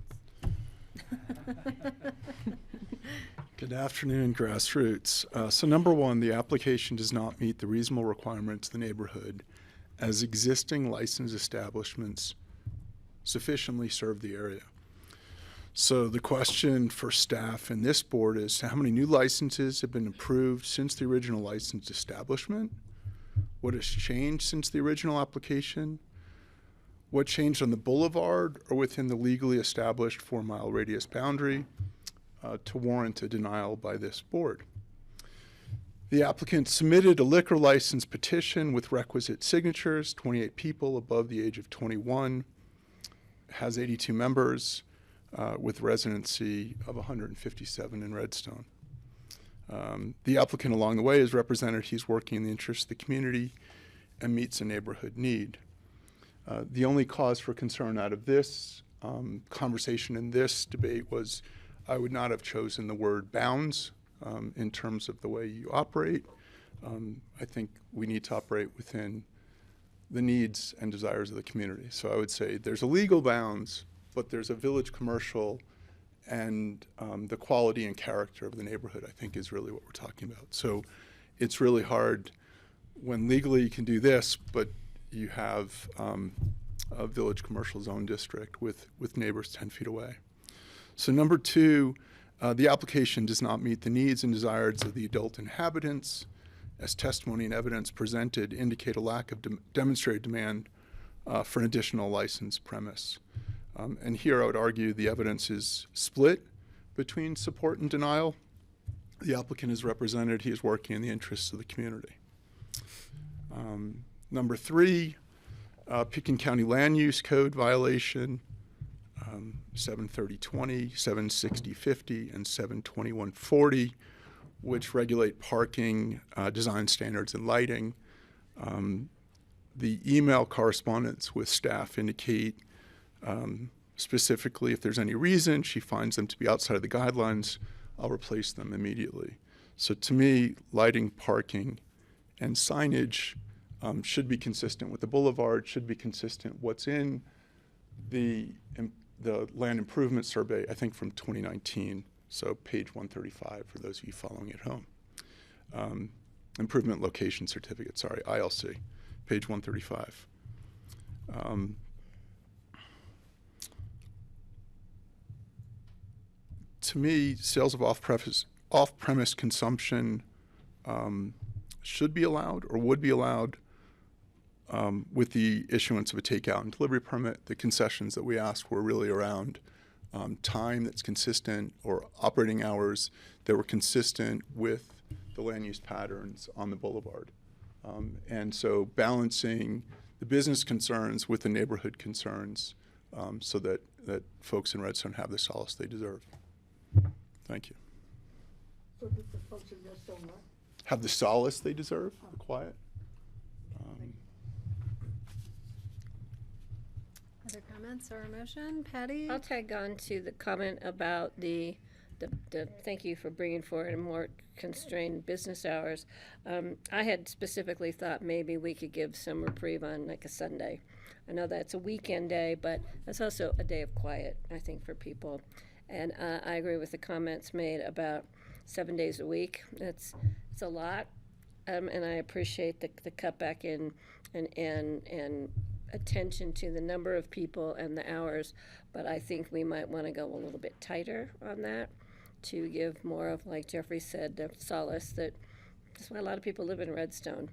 Good afternoon, Grassroots. So number 1, the application does not meet the reasonable requirements of the neighborhood as existing licensed establishments sufficiently serve the area. So the question for staff and this board is how many new licenses have been approved since the original licensed establishment? What has changed since the original application? What changed on the boulevard or within the legally established 4-mile radius boundary to warrant a denial by this board? The applicant submitted a liquor license petition with requisite signatures, 28 people above the age of 21, has 82 members, with residency of 157 in Redstone. The applicant along the way has represented he's working in the interest of the community and meets a neighborhood need. The only cause for concern out of this conversation in this debate was I would not have chosen the word bounds in terms of the way you operate. I think we need to operate within the needs and desires of the community. So I would say there's a legal bounds, but there's a village commercial, and the quality and character of the neighborhood, I think, is really what we're talking about. So it's really hard when legally you can do this, but you have a village commercial zone district with neighbors 10 feet away. So number 2, the application does not meet the needs and desires of the adult inhabitants, as testimony and evidence presented indicate a lack of demonstrated demand for an additional licensed premise. And here I would argue the evidence is split between support and denial. The applicant is represented, he is working in the interests of the community. Number 3, Pickens County Land Use Code violation, 73020, 76050, and 72140, which regulate parking, design standards, and lighting. The email correspondence with staff indicate specifically if there's any reason she finds them to be outside of the guidelines, I'll replace them immediately. So to me, lighting, parking, and signage should be consistent with the boulevard, should be consistent what's in the land improvement survey, I think from 2019, so page 135 for those of you following at home. Improvement location certificate, sorry, ILC, page 135. To me, sales of off-premise consumption should be allowed or would be allowed with the issuance of a takeout and delivery permit. The concessions that we asked were really around time that's consistent or operating hours that were consistent with the land use patterns on the boulevard. And so balancing the business concerns with the neighborhood concerns so that folks in Redstone have the solace they deserve. Thank you. So that the folks in Redstone what? Have the solace they deserve, the quiet. Other comments or a motion? Patty? I'll tag on to the comment about the thank you for bringing forward a more constrained business hours. I had specifically thought maybe we could give some reprieve on like a Sunday. I know that's a weekend day, but that's also a day of quiet, I think, for people. And I agree with the comments made about 7 days a week. It's a lot, and I appreciate the cutback in and attention to the number of people and the hours, but I think we might want to go a little bit tighter on that to give more of, like Jeffrey said, the solace that that's why a lot of people live in Redstone.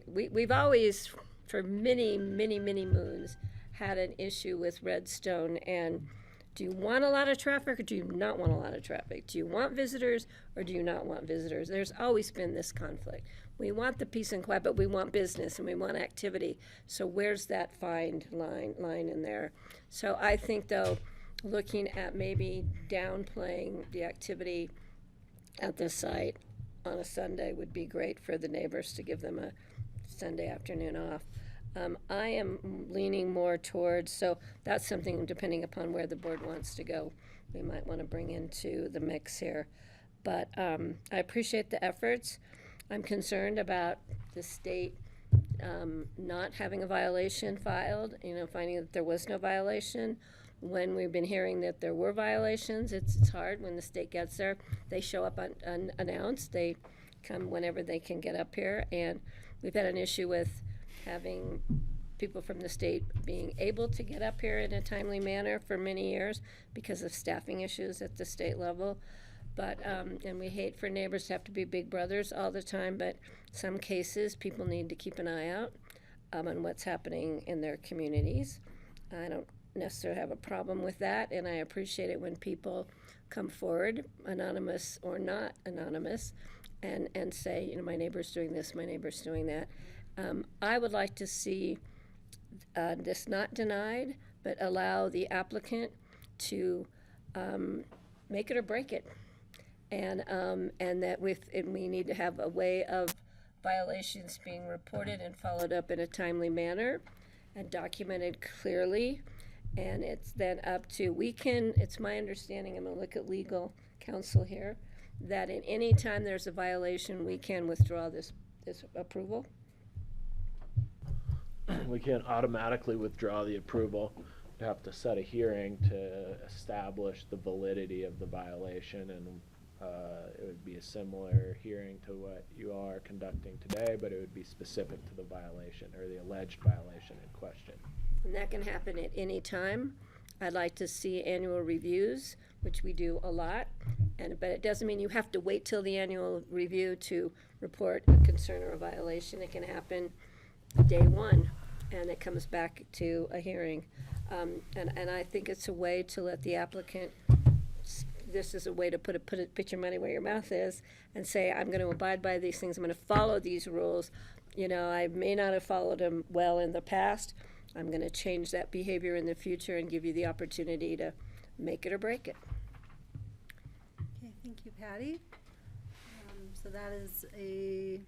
We've always, for many moons, had an issue with Redstone. And do you want a lot of traffic or do you not want a lot of traffic? Do you want visitors or do you not want visitors? There's always been this conflict. We want the peace and quiet, but we want business and we want activity. So where's that fine line in there? So I think, though, looking at maybe downplaying the activity at the site on a Sunday would be great for the neighbors to give them a Sunday afternoon off. I am leaning more towards, so that's something depending upon where the board wants to go, we might want to bring into the mix here. But I appreciate the efforts. I'm concerned about the state not having a violation filed, finding that there was no violation. When we've been hearing that there were violations, it's hard when the state gets there. They show up unannounced. They come whenever they can get up here. And we've had an issue with having people from the state being able to get up here in a timely manner for many years because of staffing issues at the state level. But, and we hate for neighbors to have to be big brothers all the time, but some cases people need to keep an eye out on what's happening in their communities. I don't necessarily have a problem with that, and I appreciate it when people come forward, anonymous or not anonymous, and say, my neighbor's doing this, my neighbor's doing that. I would like to see this not denied, but allow the applicant to make it or break it. And that we need to have a way of violations being reported and followed up in a timely manner and documented clearly. And it's then up to, it's my understanding, I'm gonna look at legal counsel here, that in any time there's a violation, we can withdraw this approval. We can't automatically withdraw the approval. You have to set a hearing to establish the validity of the violation, and it would be a similar hearing to what you are conducting today, but it would be specific to the violation or the alleged violation in question. And that can happen at any time. I'd like to see annual reviews, which we do a lot, but it doesn't mean you have to wait till the annual review to report a concern or a violation. It can happen day one, and it comes back to a hearing. And I think it's a way to let the applicant, this is a way to put your money where your mouth is and say, I'm going to abide by these things. I'm going to follow these rules. I may not have followed them well in the past. I'm going to change that behavior in the future and give you the opportunity to make it or break it. Okay, thank you, Patty. So that is a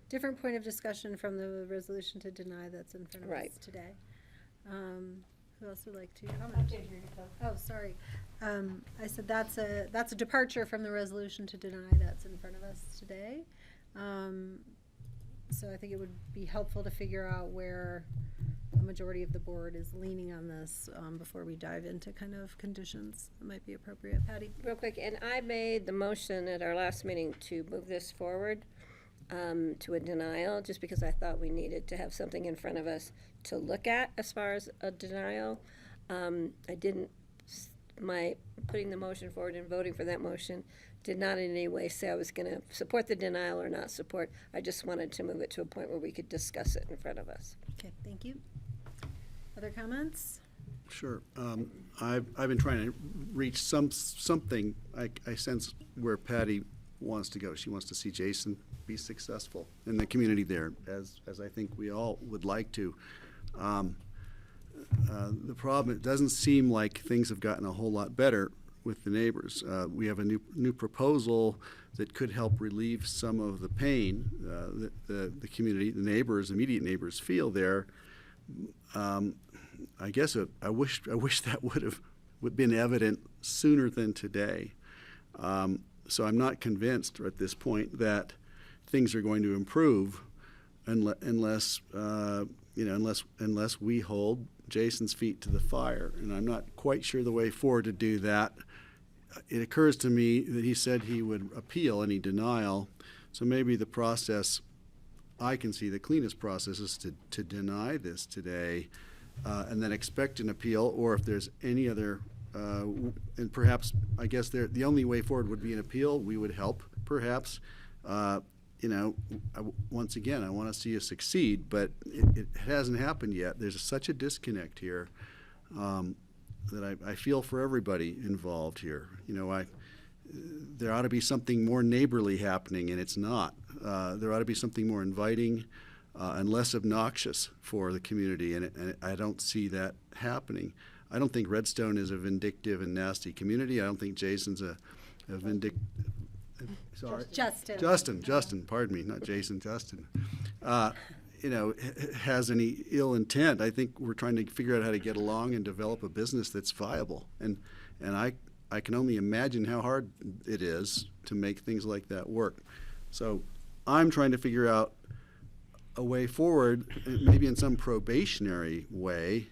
different point of discussion from the resolution to deny that's in front of us today. Who else would like to comment? Oh, sorry. I said that's a departure from the resolution to deny that's in front of us today. So I think it would be helpful to figure out where the majority of the board is leaning on this before we dive into kind of conditions that might be appropriate. Patty? Real quick, and I made the motion at our last meeting to move this forward to a denial, just because I thought we needed to have something in front of us to look at as far as a denial. I didn't, my putting the motion forward and voting for that motion did not in any way say I was going to support the denial or not support. I just wanted to move it to a point where we could discuss it in front of us. Okay, thank you. Other comments? Sure. I've been trying to reach something. I sense where Patty wants to go. She wants to see Jason be successful in the community there, as I think we all would like to. The problem, it doesn't seem like things have gotten a whole lot better with the neighbors. We have a new proposal that could help relieve some of the pain that the community, the neighbors, immediate neighbors feel there. I guess I wish that would have been evident sooner than today. So I'm not convinced at this point that things are going to improve unless we hold Jason's feet to the fire. And I'm not quite sure the way forward to do that. It occurs to me that he said he would appeal any denial. So maybe the process, I can see the cleanest process is to deny this today and then expect an appeal, or if there's any other, and perhaps, I guess the only way forward would be an appeal. We would help, perhaps. Once again, I want to see you succeed, but it hasn't happened yet. There's such a disconnect here that I feel for everybody involved here. There ought to be something more neighborly happening, and it's not. There ought to be something more inviting and less obnoxious for the community, and I don't see that happening. I don't think Redstone is a vindictive and nasty community. I don't think Jason's a vindictive. Sorry. Justin, pardon me, not Jason, Justin. Has any ill intent. I think we're trying to figure out how to get along and develop a business that's viable. And I can only imagine how hard it is to make things like that work. So I'm trying to figure out a way forward, maybe in some probationary way,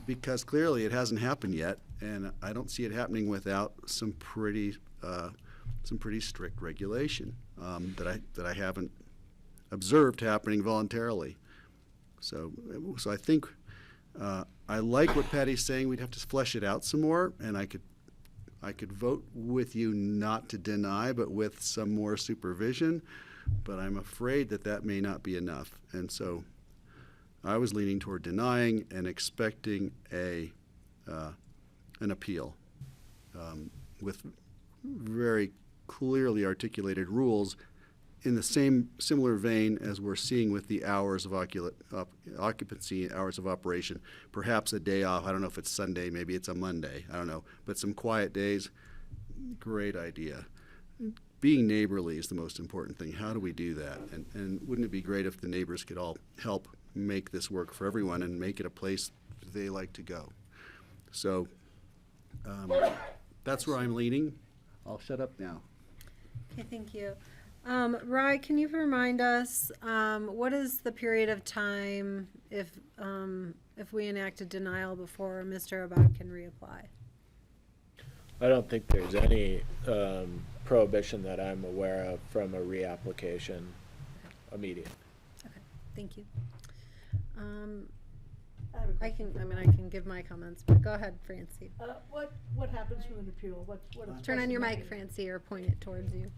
because clearly it hasn't happened yet, and I don't see it happening without some pretty strict regulation that I haven't observed happening voluntarily. So I think I like what Patty's saying. We'd have to flesh it out some more, and I could vote with you not to deny, but with some more supervision. But I'm afraid that may not be enough, and so I was leaning toward denying and expecting an appeal with very clearly articulated rules in the similar vein as we're seeing with the hours of occupancy, hours of operation. Perhaps a day off. I don't know if it's Sunday, maybe it's a Monday. I don't know. But some quiet days, great idea. Being neighborly is the most important thing. How do we do that? And wouldn't it be great if the neighbors could all help make this work for everyone and make it a place they like to go? So that's where I'm leaning. I'll shut up now. Okay, thank you. Rye, can you remind us what is the period of time if we enact a denial before Mr. Abad can reapply? I don't think there's any prohibition that I'm aware of from a reapplication immediate. Okay, thank you. I can give my comments, but go ahead, Francie. What happens with an appeal? Turn on your mic, Francie, or point it towards you.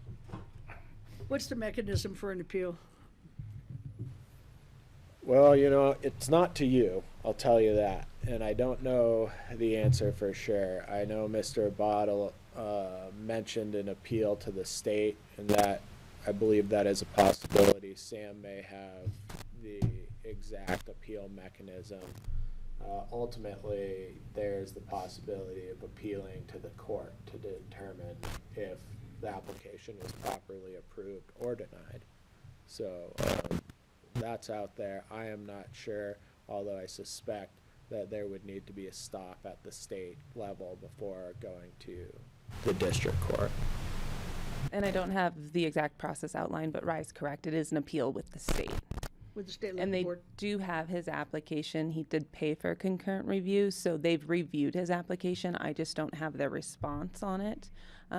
What's the mechanism for an appeal? Well, it's not to you, I'll tell you that. And I don't know the answer for sure. I know Mr. Bottle mentioned an appeal to the state, and that I believe that is a possibility. Sam may have the exact appeal mechanism. Ultimately, there's the possibility of appealing to the court to determine if the application was properly approved or denied. So that's out there. I am not sure, although I suspect that there would need to be a stop at the state level before going to the district court. And I don't have the exact process outlined, but Rye's correct. It is an appeal with the state. With the state And they board? do have his application. He did pay for concurrent review, so they've reviewed his application. I just don't have their response on it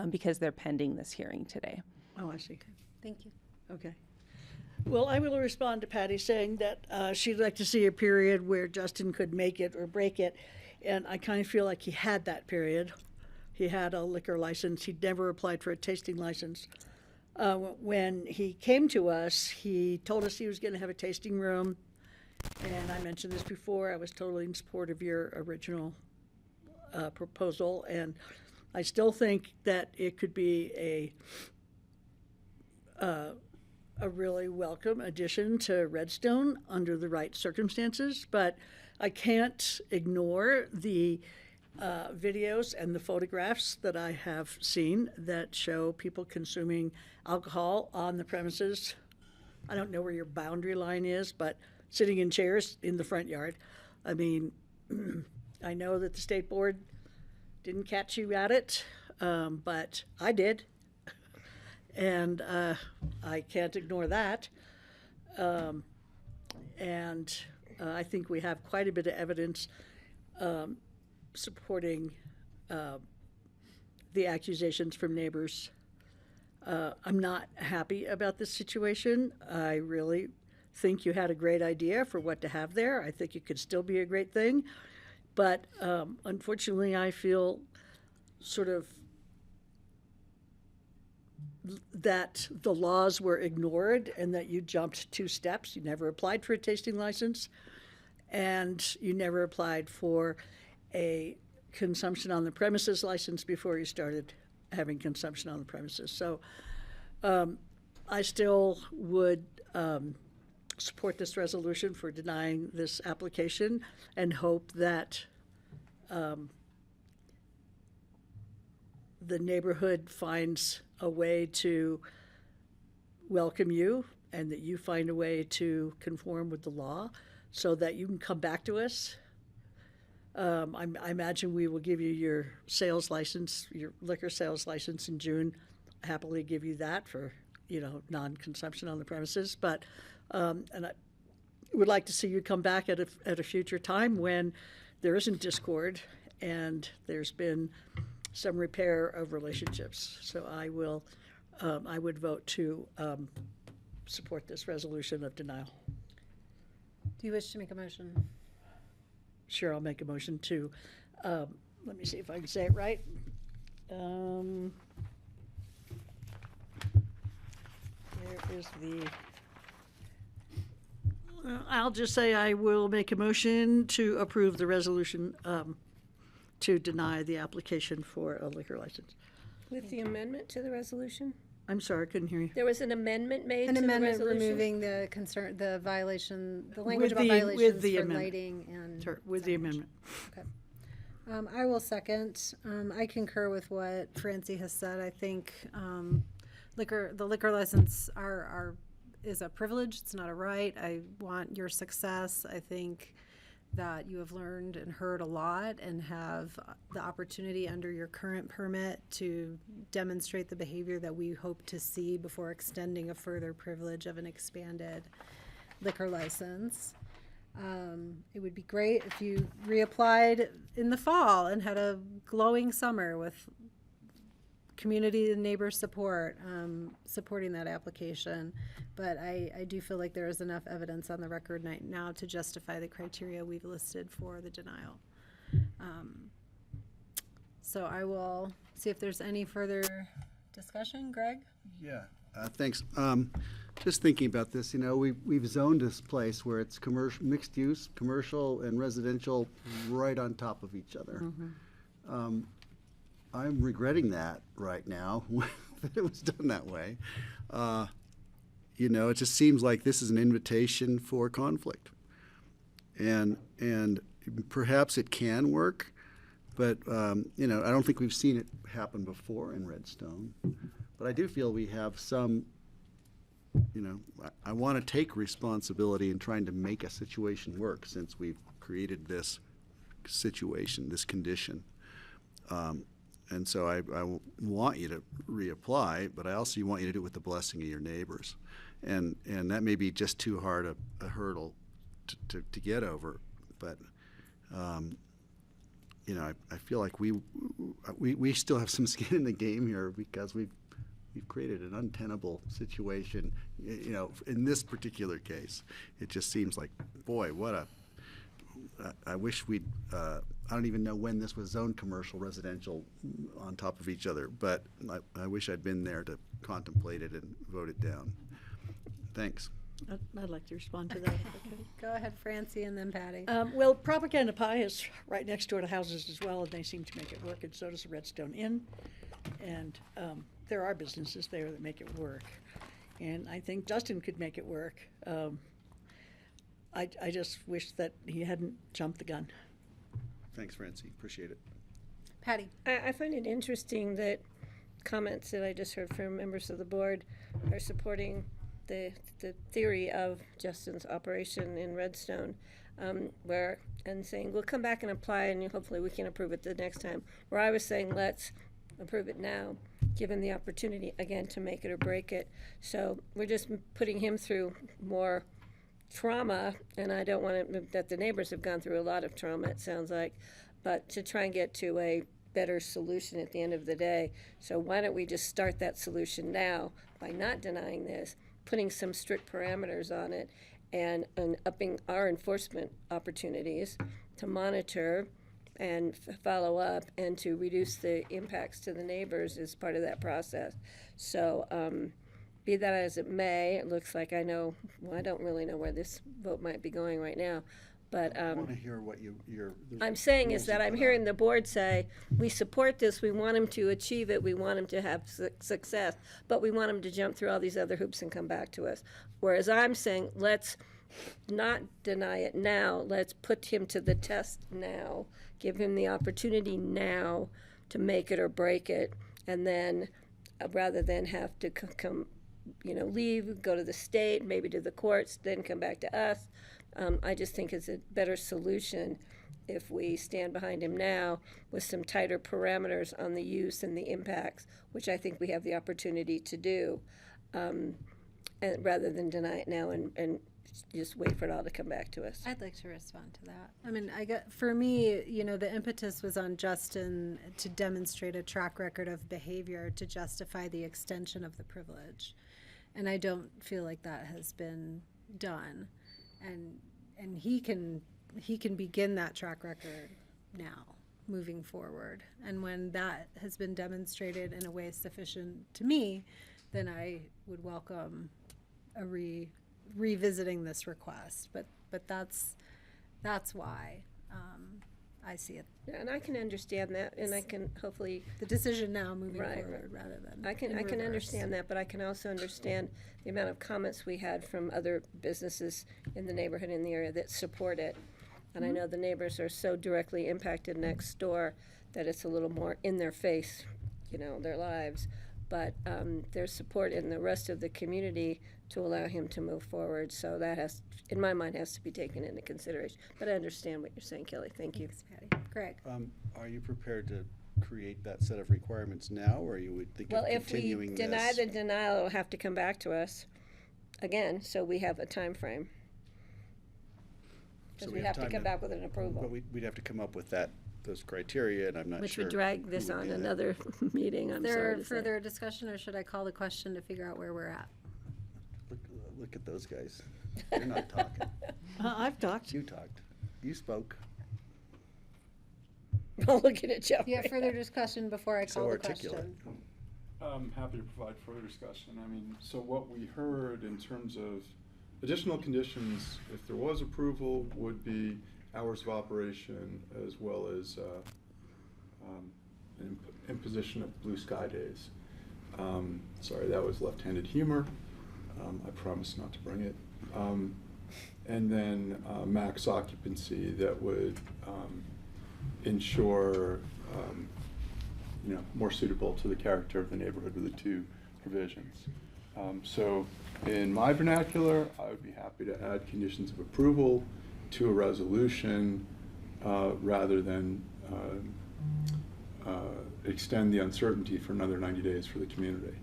because they're pending this hearing today. Oh, I see. Thank you. Okay. Well, I will respond to Patty saying that she'd like to see a period where Justin could make it or break it. And I kind of feel like he had that period. He had a liquor license. He'd never applied for a tasting license. When he came to us, he told us he was going to have a tasting room. And I mentioned this before, I was totally in support of your original proposal, and I still think that it could be a really welcome addition to Redstone under the right circumstances, but I can't ignore the videos and the photographs that I have seen that show people consuming alcohol on the premises. I don't know where your boundary line is, but sitting in chairs in the front yard. I mean, I know that the state board didn't catch you at it, but I did. And I can't ignore that. I think we have quite a bit of evidence supporting the accusations from neighbors. I'm not happy about this situation. I really think you had a great idea for what to have there. I think it could still be a great thing. But unfortunately, I feel sort of that the laws were ignored and that you jumped 2 steps. You never applied for a tasting license, and you never applied for a consumption on the premises license before you started having consumption on the premises. So I still would support this resolution for denying this application and hope that the neighborhood finds a way to welcome you and that you find a way to conform with the law so that you can come back to us. I imagine we will give you your sales license, your liquor sales license in June. Happily give you that for, non-consumption on the premises. But, and I would like to see you come back at a future time when there isn't discord and there's been some repair of relationships. So I would vote to support this resolution of denial. Do you wish to make a motion? Sure, I'll make a motion to, let me see if I can say it right. There is I'll just say I will make a motion to approve the resolution to deny the application for a liquor license. With the amendment to the resolution? I'm sorry, I couldn't hear you. There was an amendment made An to amendment the resolution? removing the violation, the language about With violations the for amendment. lighting and. Sure, with the amendment. Okay. I will second. I concur with what Francie has said. I think the liquor license is a privilege. It's not a right. I want your success. I think that you have learned and heard a lot and have the opportunity under your current permit to demonstrate the behavior that we hope to see before extending a further privilege of an expanded liquor license. It would be great if you reapplied in the fall and had a glowing summer with community and neighbor support, supporting that application. But I do feel like there is enough evidence on the record now to justify the criteria we've listed for the denial. So I will see if there's any further discussion. Greg? Yeah, thanks. Just thinking about this, we've zoned this place where it's commercial, mixed use, commercial and residential right on top of each other. Mm-hmm. I'm regretting that right now, that it was done that way. It just seems like this is an invitation for conflict. And perhaps it can work, but, I don't think we've seen it happen before in Redstone. But I do feel we have some, I want to take responsibility in trying to make a situation work since we've created this situation, this condition. And so I want you to reapply, but I also want you to do it with the blessing of your neighbors. And that may be just too hard a hurdle to get over. But, I feel like we still have some skin in the game here because we've created an untenable situation, in this particular case. It just seems like, boy, I wish we'd, I don't even know when this was zoned commercial, residential on top of each other, but I wish I'd been there to contemplate it and vote it down. Thanks. I'd like to respond to that. Go ahead, Francie, and then Patty. Well, Propaganda Pie is right next door to houses as well, and they seem to make it work, and so does the Redstone Inn. And there are businesses there that make it work. And I think Justin could make it work. I just wish that he hadn't jumped the gun. Thanks, Francie. Appreciate it. Patty. I find it interesting that comments that I just heard from members of the board are supporting the theory of Justin's operation in Redstone, and saying we'll come back and apply and hopefully we can approve it the next time. Where I was saying let's approve it now, given the opportunity again to make it or break it. So we're just putting him through more trauma, and I don't want that the neighbors have gone through a lot of trauma, it sounds like, but to try and get to a better solution at the end of the day. So why don't we just start that solution now by not denying this, putting some strict parameters on it, and upping our enforcement opportunities to monitor and follow up and to reduce the impacts to the neighbors as part of that process. So be that as it may, it looks like I don't really know where this vote might be going right now, but I want to hear what I'm saying is that I'm hearing the board say, we support this, we want him to achieve it, we want him to have success, but we want him to jump through all these other hoops and come back to us. Whereas I'm saying, let's not deny it now, let's put him to the test now, give him the opportunity now to make it or break it, and then rather than have to come, leave, go to the state, maybe to the courts, then come back to us. I just think it's a better solution if we stand behind him now with some tighter parameters on the use and the impacts, which I think we have the opportunity to do, and rather than deny it now and just wait for it all to come back to us. I'd like to respond to that. I mean, for me, the impetus was on Justin to demonstrate a track record of behavior to justify the extension of the privilege. And I don't feel like that has been done. And he can begin that track record now, moving forward. And when that has been demonstrated in a way sufficient to me, then I would welcome a revisiting this request. But that's why I see it. Yeah, and I can understand that, and I can hopefully the decision now moving right, forward rather than I can reverse. understand that, but I can also understand the amount of comments we had from other businesses in the neighborhood in the area that support it. And I know the neighbors are so directly impacted next door that it's a little more in their face, their lives. But there's support in the rest of the community to allow him to move forward. So that has, in my mind, has to be taken into consideration. But I understand what you're saying, Kelly. Thank you. Thanks, Patty. Greg. Are you prepared to create that set of requirements now, or you would think of continuing if we deny the denial, it'll have to come back to us again, so we have a time frame. Because we have to come back with an approval. But we'd have to come up with those criteria, and I'm not Which sure. would drag this on another meeting, I'm Is there sorry to say. further discussion, or should I call the question to figure out where we're at? Look at those guys. They're not talking. I've talked. You talked. You spoke. I'm looking at Joe. Do you have further discussion before I call the question? I'm happy to provide further discussion. So what we heard in terms of additional conditions, if there was approval, would be hours of operation as well as an imposition of blue sky days. Sorry, that was left-handed humor. I promise not to bring it. And then max occupancy that would ensure more suitable to the character of the neighborhood with the two provisions. So in my vernacular, I would be happy to add conditions of approval to a resolution rather than extend the uncertainty for another 90 days for the community.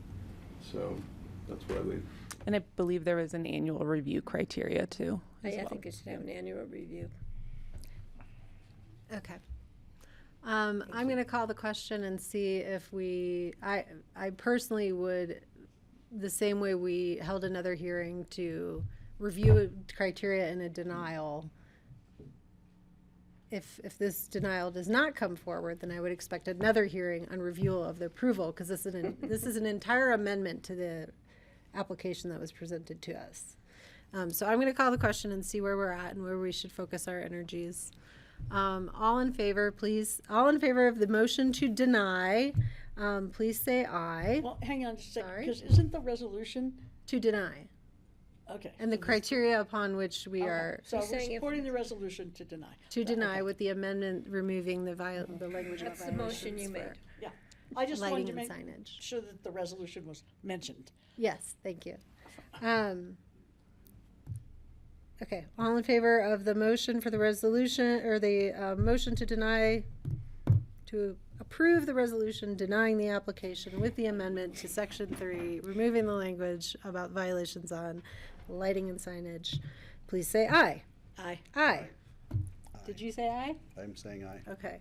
So that's where I leave. And I believe there is an annual review criteria too. I think it should have an annual review. Okay. I'm going to call the question and see if I personally would, the same way we held another hearing to review criteria in a denial. If this denial does not come forward, then I would expect another hearing on review of the approval, because this is an entire amendment to the application that was presented to us. So I'm going to call the question and see where we're at and where we should focus our energies. All in favor, please. All in favor of the motion to deny, please say aye. Well, hang on just a second, Sorry. because isn't the resolution? To deny. Okay. And the so this- criteria upon which we okay, are So we're saying if- supporting the resolution to deny. to deny Okay. with the amendment removing the language That's about the motion violations you for made. Yeah, I just wanted to lighting make and signage. sure that the resolution was mentioned. Yes, thank you. Okay, all in favor of the motion for the resolution, or the motion to deny, to approve the resolution denying the application with the amendment to section 3, removing the language about violations on lighting and signage, please say aye. Aye. Aye. Did you say aye? I'm saying aye. Okay.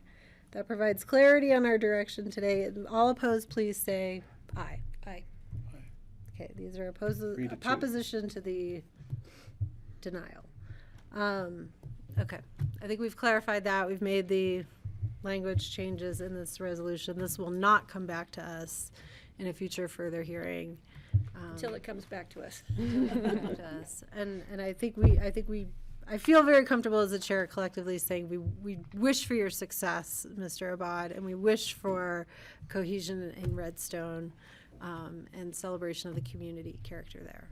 That provides clarity on our direction today. All opposed, please say aye. Aye. Okay, these are 3 to 2. opposition to the denial. Okay, I think we've clarified that. We've made the language changes in this resolution. This will not come back to us in a future further hearing. Until it comes back to us. To us. And I feel very comfortable as a chair collectively saying we wish for your success, Mr. Abad, and we wish for cohesion in Redstone, and celebration of the community character there.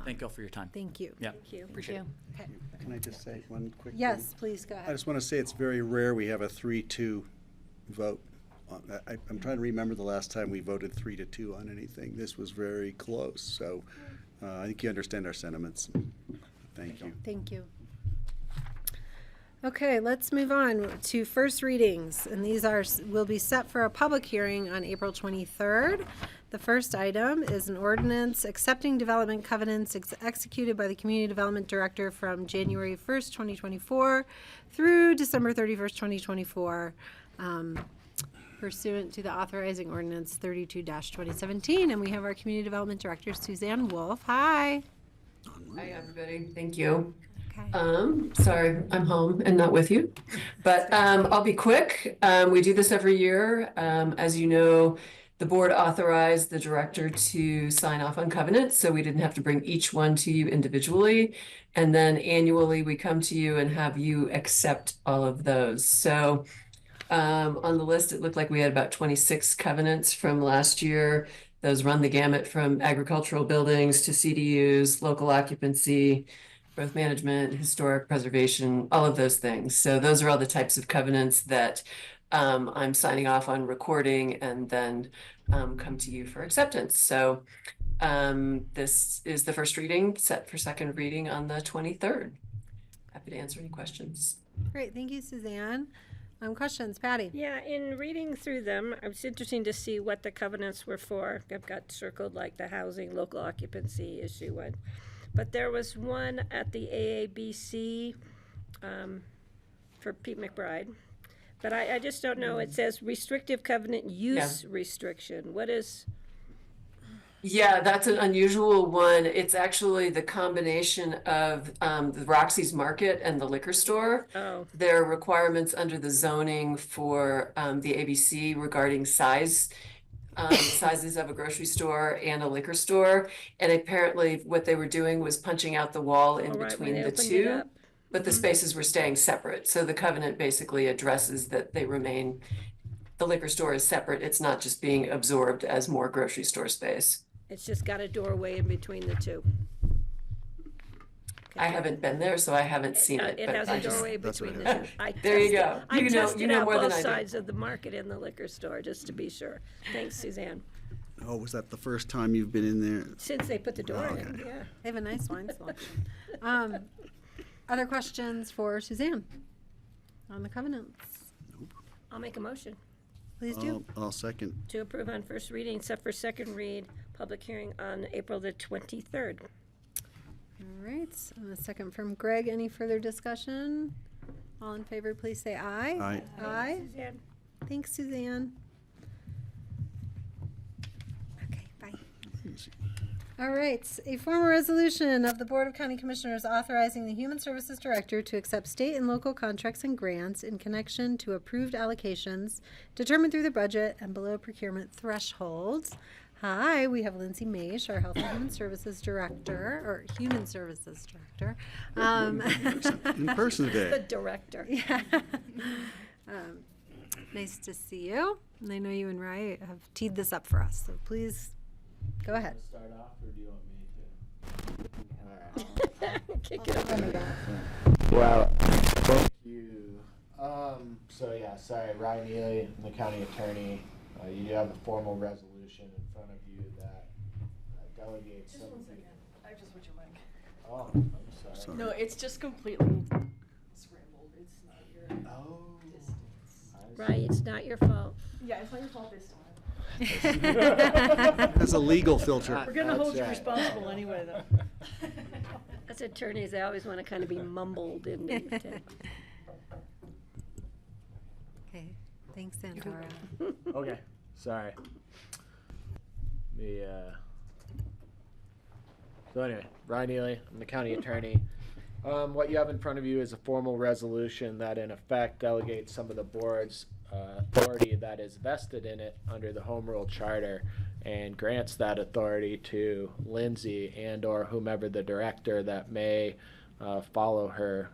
Thank you all for your time. Thank you. Yeah, Thank you. appreciate it. Okay. Can I just say one quick thing? Yes, please go I ahead. just want to say it's very rare we have a 3-2 vote. I'm trying to remember the last time we voted 3-2 on anything. This was very close, so I think you understand our sentiments. Thank you. Thank you. Okay, let's move on to first readings, and these will be set for a public hearing on April 23rd. The first item is an ordinance accepting development covenants executed by the Community Development Director from January 1st, 2024 through December 31st, 2024, pursuant to the authorizing ordinance 32-2017. And we have our Community Development Director, Suzanne Wolf. Hi. Hi, everybody. Thank you. Okay. Sorry, I'm home and not with you, but I'll be quick. We do this every year. As you know, the board authorized the director to sign off on covenants, so we didn't have to bring each one to you individually. And then annually, we come to you and have you accept all of those. So on the list, it looked like we had about 26 covenants from last year. Those run the gamut from agricultural buildings to CDUs, local occupancy, growth management, historic preservation, all of those things. So those are all the types of covenants that I'm signing off on recording and then come to you for acceptance. So this is the first reading set for second reading on the 23rd. Happy to answer any questions. Great, thank you, Suzanne. Questions, Patty? Yeah, in reading through them, it was interesting to see what the covenants were for. I've got circled like the housing, local occupancy issue one. But there was one at the AABC for Pete McBride. But I just don't know. It says restrictive covenant use restriction. What is? Yeah, that's an unusual one. It's actually the combination of the Roxy's Market and the liquor store. Oh. There are requirements under the zoning for the ABC regarding sizes of a grocery store and a liquor store. And apparently what they were doing was punching out the wall in between the two, but the spaces were staying separate. So the covenant basically addresses that they remain, the liquor store is separate. It's not just being absorbed as more grocery store space. It's just got a doorway in between the two. I haven't been there, so I haven't seen it. It but has I a just- doorway between the two. There you go. I tested know out more than both I do. sides of the market and the liquor store, just to be sure. Thanks, Suzanne. Oh, was that the first time you've been in there? Since they put the door in, Okay. yeah. They have a nice wine selection. Other questions for Suzanne on the covenants? I'll make a motion Please do. I'll second. to approve on first reading, set for second read, public hearing on April the 23rd. All right, a second from Greg. Any further discussion? All in favor, please say aye. Aye. Aye. Suzanne? Thanks, Suzanne. Okay, bye. All right, a formal resolution of the Board of County Commissioners authorizing the Human Services Director to accept state and local contracts and grants in connection to approved allocations determined through the budget and below procurement thresholds. Hi, we have Lindsay Maish, our Health and Human Services Director, or Human Services Director. In person today. The director. Yeah. Nice to see you. And I know you and Rye have teed this up for us, so please go ahead. Start off, or do you want me Kick it up. Well, thank you. So yeah, sorry, Ryan Neely, I'm the county attorney. You do have a formal resolution in front of you that delegates some. I just switched your mic. Oh, I'm sorry. No, it's just completely scrambled. It's not your distance. Right, it's not your fault. Yeah, it's not your fault this time. That's a legal filter. We're gonna hold you right. responsible anyway, though. As attorneys, they always want to kind of be mumbled into text. Okay, thanks, Santara. Okay, sorry. So anyway, Ryan Neely, I'm the county attorney. What you have in front of you is a formal resolution that in effect delegates some of the board's authority that is vested in it under the Home Rule Charter and grants that authority to Lindsay and or whomever the director that may follow her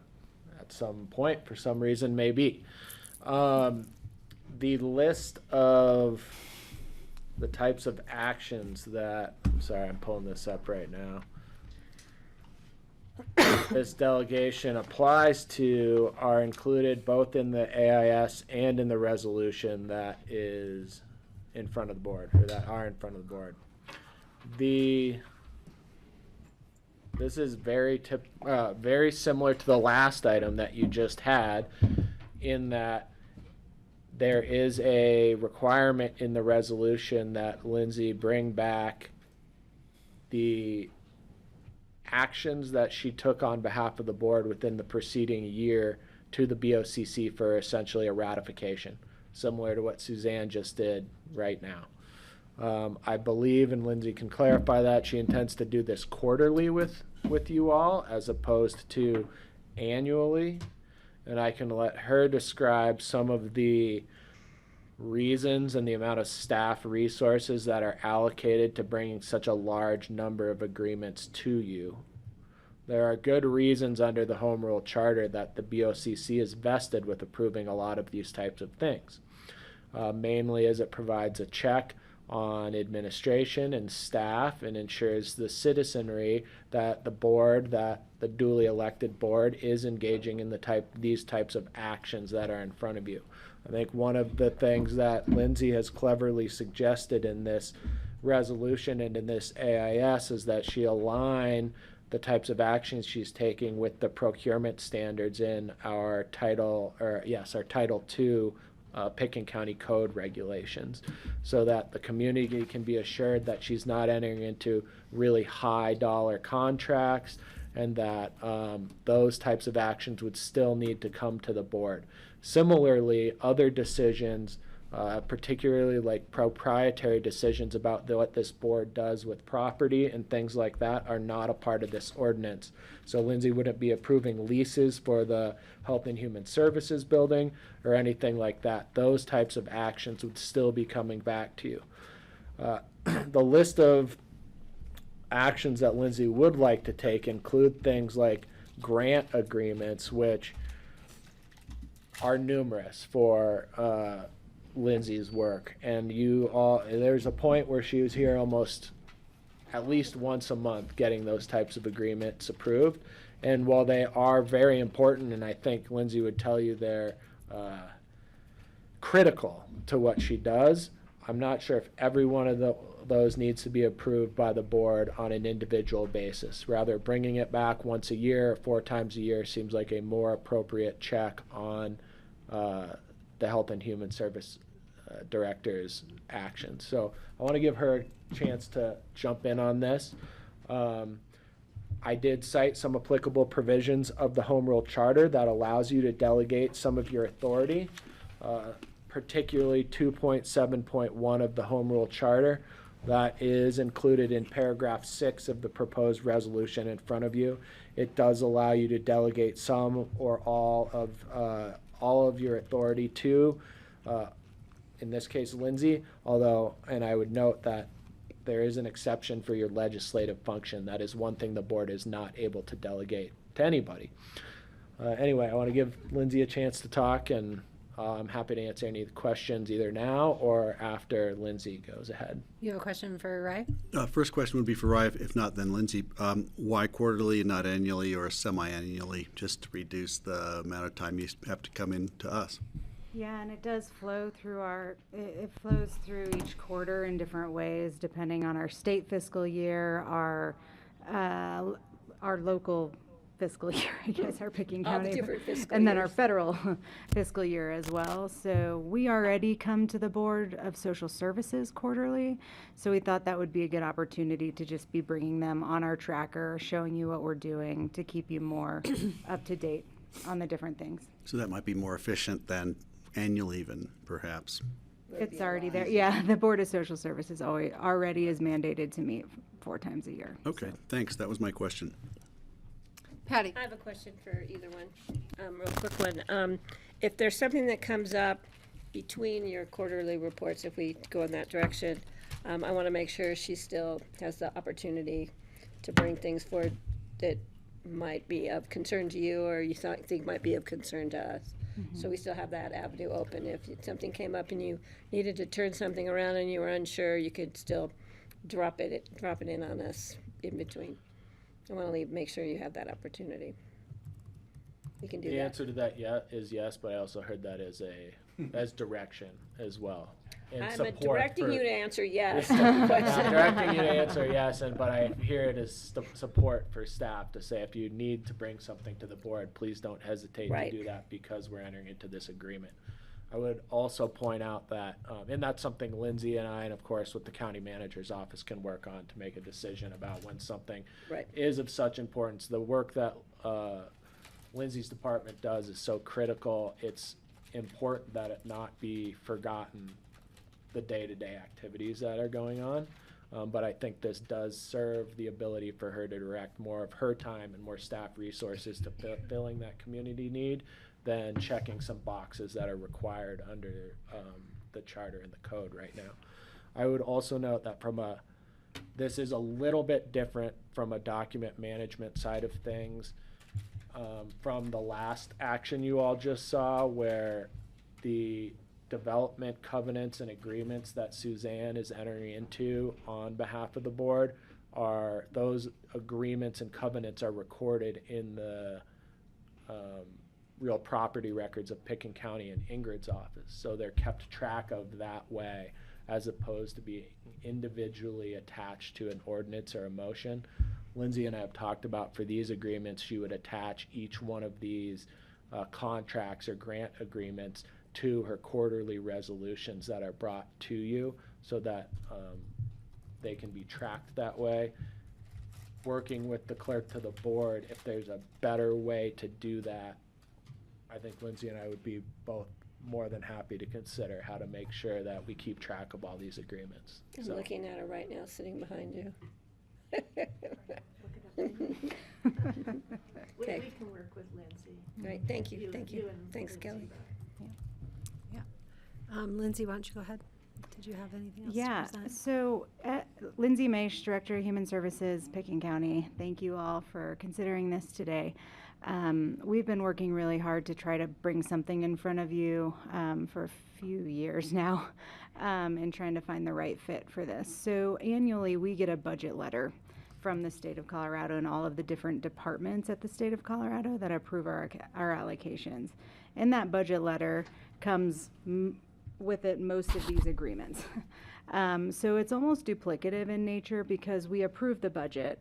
at some point for some reason may be. The list of the types of actions that, I'm sorry, I'm pulling this up right now. This delegation applies to are included both in the AIS and in the resolution that is in front of the board, or that are in front of the board. This is very similar to the last item that you just had, in that there is a requirement in the resolution that Lindsay bring back the actions that she took on behalf of the board within the preceding year to the BoCC for essentially a ratification, similar to what Suzanne just did right now. I believe, and Lindsay can clarify that, she intends to do this quarterly with you all as opposed to annually. And I can let her describe some of the reasons and the amount of staff resources that are allocated to bringing such a large number of agreements to you. There are good reasons under the Home Rule Charter that the BoCC is vested with approving a lot of these types of things. Mainly as it provides a check on administration and staff and ensures the citizenry that the board, that the duly elected board, is engaging in these types of actions that are in front of you. I think one of the things that Lindsay has cleverly suggested in this resolution and in this AIS is that she align the types of actions she's taking with the procurement standards in our Title II Pickens County Code regulations, so that the community can be assured that she's not entering into really high dollar contracts, and that those types of actions would still need to come to the board. Similarly, other decisions, particularly like proprietary decisions about what this board does with property and things like that, are not a part of this ordinance. So Lindsay wouldn't be approving leases for the Health and Human Services building or anything like that. Those types of actions would still be coming back to you. The list of actions that Lindsay would like to take include things like grant agreements, which are numerous for Lindsay's work. And there's a point where she was here almost at least once a month getting those types of agreements approved. And while they are very important, and I think Lindsay would tell you they're critical to what she does, I'm not sure if every one of those needs to be approved by the board on an individual basis. Rather, bringing it back once a year or 4 times a year seems like a more appropriate check on the Health and Human Service Director's actions. So I want to give her a chance to jump in on this. I did cite some applicable provisions of the Home Rule Charter that allows you to delegate some of your authority, particularly 2.7.1 of the Home Rule Charter. That is included in paragraph 6 of the proposed resolution in front of you. It does allow you to delegate some or all of your authority to, in this case, Lindsay, although, and I would note that there is an exception for your legislative function. That is one thing the board is not able to delegate to anybody. Anyway, I want to give Lindsay a chance to talk, and I'm happy to answer any questions either now or after Lindsay goes ahead. You have a question for Rye? First question would be for Rye, if not, then Lindsay. Why quarterly and not annually or semi-annually, just to reduce the amount of time you have to come in to us? Yeah, and it does flow through it flows through each quarter in different ways, depending on our state fiscal year, our local fiscal year, I guess, our Picking All the County, different fiscal and then our years. federal fiscal year as well. So we already come to the Board of Social Services quarterly, so we thought that would be a good opportunity to just be bringing them on our tracker, showing you what we're doing to keep you more up to date on the different things. So that might be more efficient than annual even, perhaps. It's already there. Yeah, the Board of Social Services already is mandated to meet 4 times a year. Okay, thanks. That was my question. Patty. I have a question for either one, real quick one. If there's something that comes up between your quarterly reports, if we go in that direction, I want to make sure she still has the opportunity to bring things forward that might be of concern to you or you think might be of concern to us. So we still have that avenue open. If something came up and you needed to turn something around and you were unsure, you could still drop it in on us in between. I want to make sure you have that opportunity. You can do The that. answer to that is yes, but I also heard that as direction as well. And I'm support directing for- you to answer yes. I'm directing you to answer yes, but I hear it as support for staff to say if you need to bring something to the board, please don't hesitate Right. to do that because we're entering into this agreement. I would also point out that, and that's something Lindsay and I, and of course with the county manager's office, can work on to make a decision about when something Right. is of such importance. The work that Lindsay's department does is so critical. It's important that it not be forgotten, the day-to-day activities that are going on. But I think this does serve the ability for her to direct more of her time and more staff resources to filling that community need than checking some boxes that are required under the charter and the code right now. I would also note that this is a little bit different from a document management side of things from the last action you all just saw, where the development covenants and agreements that Suzanne is entering into on behalf of the board those agreements and covenants are recorded in the real property records of Picken County and Ingrid's office. So they're kept track of that way, as opposed to being individually attached to an ordinance or a motion. Lindsay and I have talked about for these agreements, she would attach each one of these contracts or grant agreements to her quarterly resolutions that are brought to you so that they can be tracked that way. Working with the clerk to the board, if there's a better way to do that, I think Lindsay and I would be both more than happy to consider how to make sure that we keep track of all these agreements. I'm looking at her right now, sitting behind you. We Okay. can work with Lindsay. Right, thank you, thank you. and Thanks, Lindsay Kelly. Lindsay, why don't you go ahead? Did you have anything else Yeah, to present? so Lindsay Maish, Director of Human Services, Picken County. Thank you all for considering this today. We've been working really hard to try to bring something in front of you for a few years now and trying to find the right fit for this. So annually, we get a budget letter from the state of Colorado and all of the different departments at the state of Colorado that approve our allocations. In that budget letter comes with it most of these agreements. So it's almost duplicative in nature because we approve the budget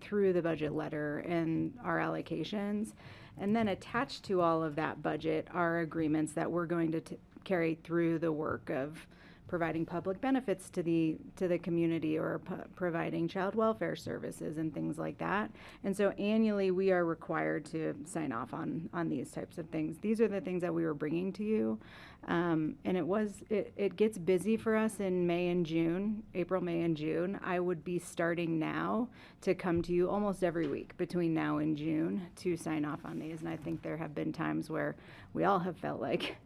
through the budget letter and our allocations. And then attached to all of that budget are agreements that we're going to carry through the work of providing public benefits to the community or providing child welfare services and things like that. And so annually we are required to sign off on these types of things. These are the things that we were bringing to you. And it gets busy for us in May and June, April, May and June. I would be starting now to come to you almost every week between now and June to sign off on these. And I think there have been times where we all have felt like,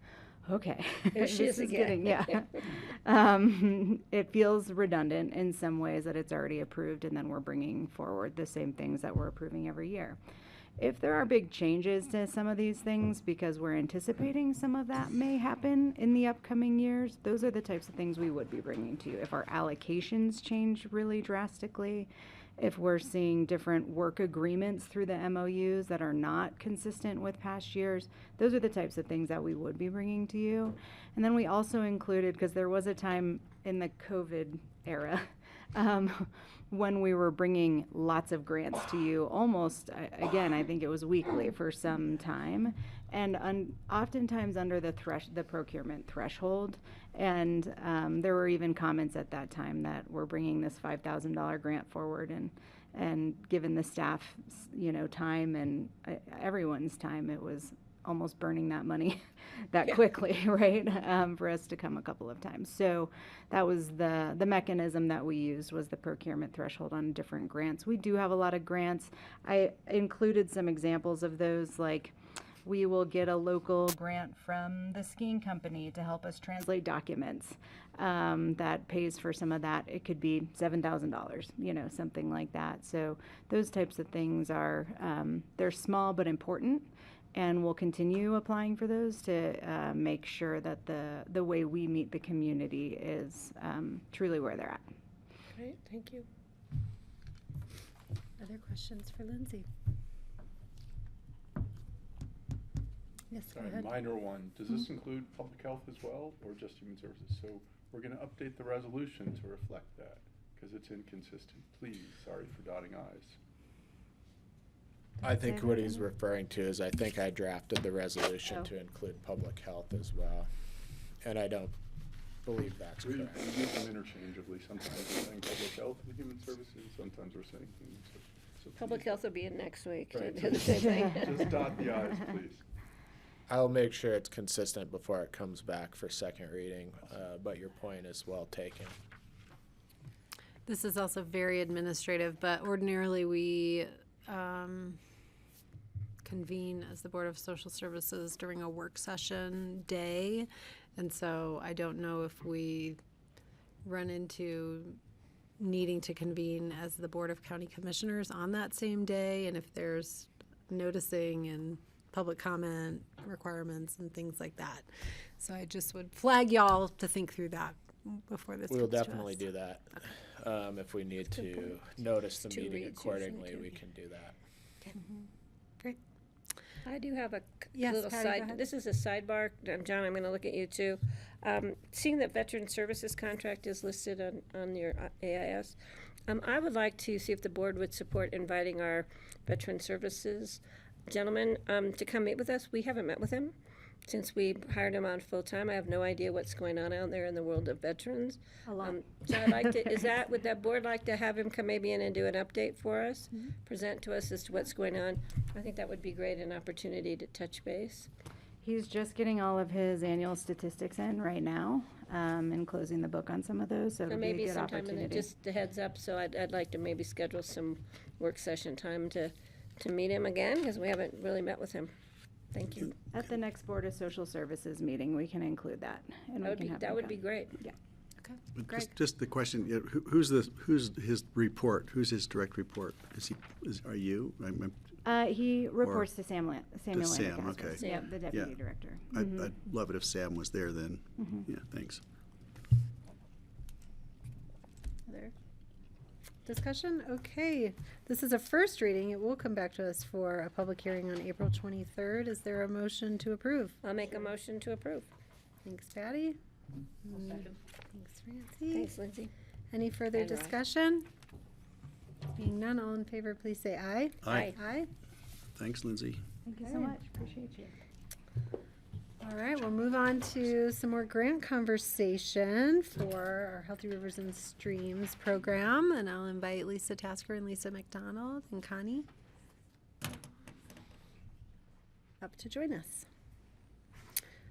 okay. There she This is getting, again. yeah. It feels redundant in some ways that it's already approved and then we're bringing forward the same things that we're approving every year. If there are big changes to some of these things because we're anticipating some of that may happen in the upcoming years, those are the types of things we would be bringing to you. If our allocations change really drastically, if we're seeing different work agreements through the MOUs that are not consistent with past years, those are the types of things that we would be bringing to you. And then we also included, because there was a time in the COVID era when we were bringing lots of grants to you almost, again, I think it was weekly for some time, and oftentimes under the procurement threshold. And there were even comments at that time that we're bringing this $5,000 grant forward, and given the staff, time and everyone's time, it was almost burning that money that quickly, right? For us to come a couple of times. So that was the mechanism that we used, was the procurement threshold on different grants. We do have a lot of grants. I included some examples of those, like we will get a local grant from the skiing company to help us translate documents. That pays for some of that. It could be $7,000, something like that. So those types of things are, they're small but important. And we'll continue applying for those to make sure that the way we meet the community is truly where they're at. Great, thank you. Other questions for Lindsay? Yes, go Sorry, ahead. minor one. Does this include public health as well, or just human services? So we're going to update the resolution to reflect that, because it's inconsistent. Please, sorry for dotting i's. I think what he's referring to is, I think I drafted the resolution to include public health as well, and I don't believe that's We correct. use them interchangeably. Sometimes we're saying public health and human services. Sometimes we're saying human services. So Public please- health will be in next week. Right, To do the same thing. just dot the i's, please. I'll make sure it's consistent before it comes back for second reading, but your point is well taken. This is also very administrative, but ordinarily we convene as the Board of Social Services during a work session day. And so I don't know if we run into needing to convene as the Board of County Commissioners on that same day, and if there's noticing and public comment requirements and things like that. So I just would flag y'all to think through that before this We'll comes to definitely us. do that. If we need Good to point. notice the Two meeting reads accordingly, usually we do. can do that. Great. I do have a Yes, little Patty, go side, ahead. this is a sidebar, John, I'm gonna look at you too. Seeing that Veteran Services contract is listed on your AIS, I would like to see if the board would support inviting our Veteran Services gentleman to come meet with us. We haven't met with him since we hired him on full-time. I have no idea what's going on out there in the world of veterans. A lot. So I'd like to, would that board like to have him come maybe in and do an update for us? Mm-hmm. Present to us as to what's going on? I think that would be great, an opportunity to touch base. He's just getting all of his annual statistics in right now, and closing the book on some of those, so Or it'll be a maybe good sometime in the, opportunity. just a heads up, so I'd like to maybe schedule some work session time to meet him again, because we haven't really met with him. Thank you. At the next Board of Social Services meeting, we can include that, and we can have That him would come. be great. Yeah. But just the question, who's his report? Who's his direct report? Are you? He reports to Samuel Sam, Landacasper. okay. Yeah, the deputy Yeah. director. I'd love it if Sam was there then. Mhm. Yeah, thanks. Other discussion? Okay. This is a first reading. It will come back to us for a public hearing on April 23rd. Is there a motion to approve? I'll make a motion to approve. Thanks, Patty. Thanks, Francie. Thanks, Lindsay. Any further And Ryan. discussion? Being none, all in favor, please say aye. Aye. Aye. Thanks, Lindsay. Thank you so Okay. much. Appreciate you. All right, we'll move on to some more grant conversation for our Healthy Rivers and Streams program. And I'll invite Lisa Tasker and Lisa McDonald and Connie up to join us.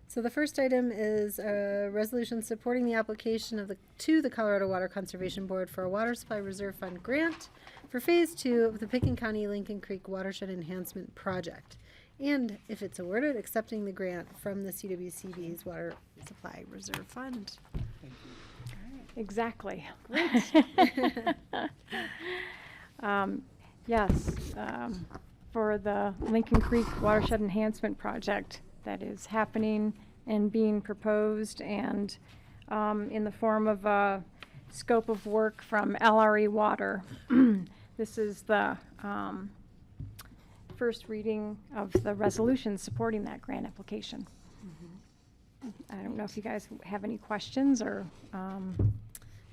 So the first item is a resolution supporting the application to the Colorado Water Conservation Board for a Water Supply Reserve Fund grant for Phase 2 of the Pickens County Lincoln Creek Watershed Enhancement Project. And if it's awarded, accepting the grant from the CWCB's Water Supply Reserve Fund. Exactly. Great. Yes, for the Lincoln Creek Watershed Enhancement Project that is happening and being proposed, and in the form of a scope of work from LRE Water. This is the first reading of the resolution supporting that grant application. I don't know if you guys have any questions or.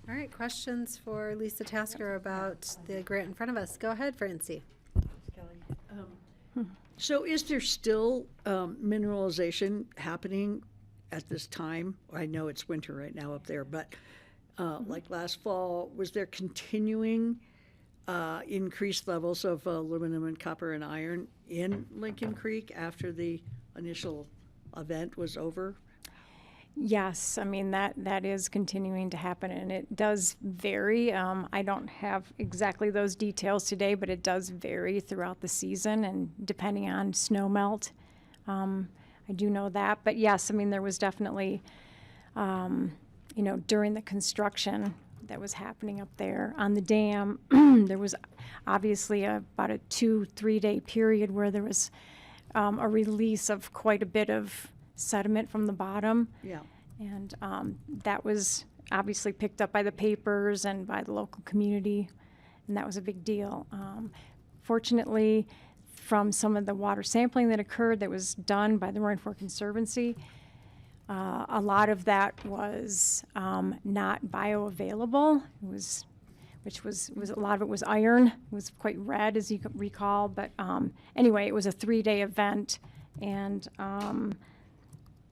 All right, questions for Lisa Tasker about the grant in front of us. Go ahead, Francie. So is there still mineralization happening at this time? I know it's winter right now up there, but like last fall, was there continuing increased levels of aluminum and copper and iron in Lincoln Creek after the initial event was over? Yes, I mean, that is continuing to happen, and it does vary. I don't have exactly those details today, but it does vary throughout the season and depending on snow melt. I do know that, but yes, I mean, there was definitely, during the construction that was happening up there on the dam, there was obviously about a 2-3 day period where there was a release of quite a bit of sediment from the bottom. Yeah. And that was obviously picked up by the papers and by the local community, and that was a big deal. Fortunately, from some of the water sampling that occurred that was done by the Roaring Fork Conservancy, a lot of that was not bioavailable. It was, which was a lot of it was iron. It was quite red, as you could recall. But anyway, it was a 3-day event, and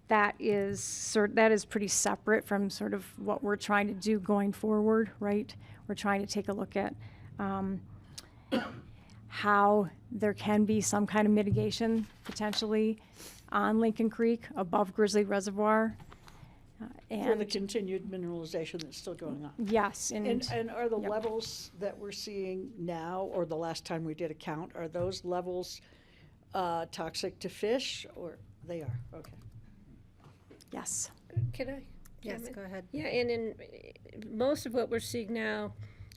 that is pretty separate from sort of what we're trying to do going forward, right? We're trying to take a look at how there can be some kind of mitigation potentially on Lincoln Creek above Grizzly Reservoir. For the continued mineralization that's still going on. Yes. And are the levels that we're seeing now, or the last time we did a count, are those levels toxic to fish, or they are? Okay. Yes. Can I? Yes, comment? go ahead. Yeah, and in most of what we're seeing now,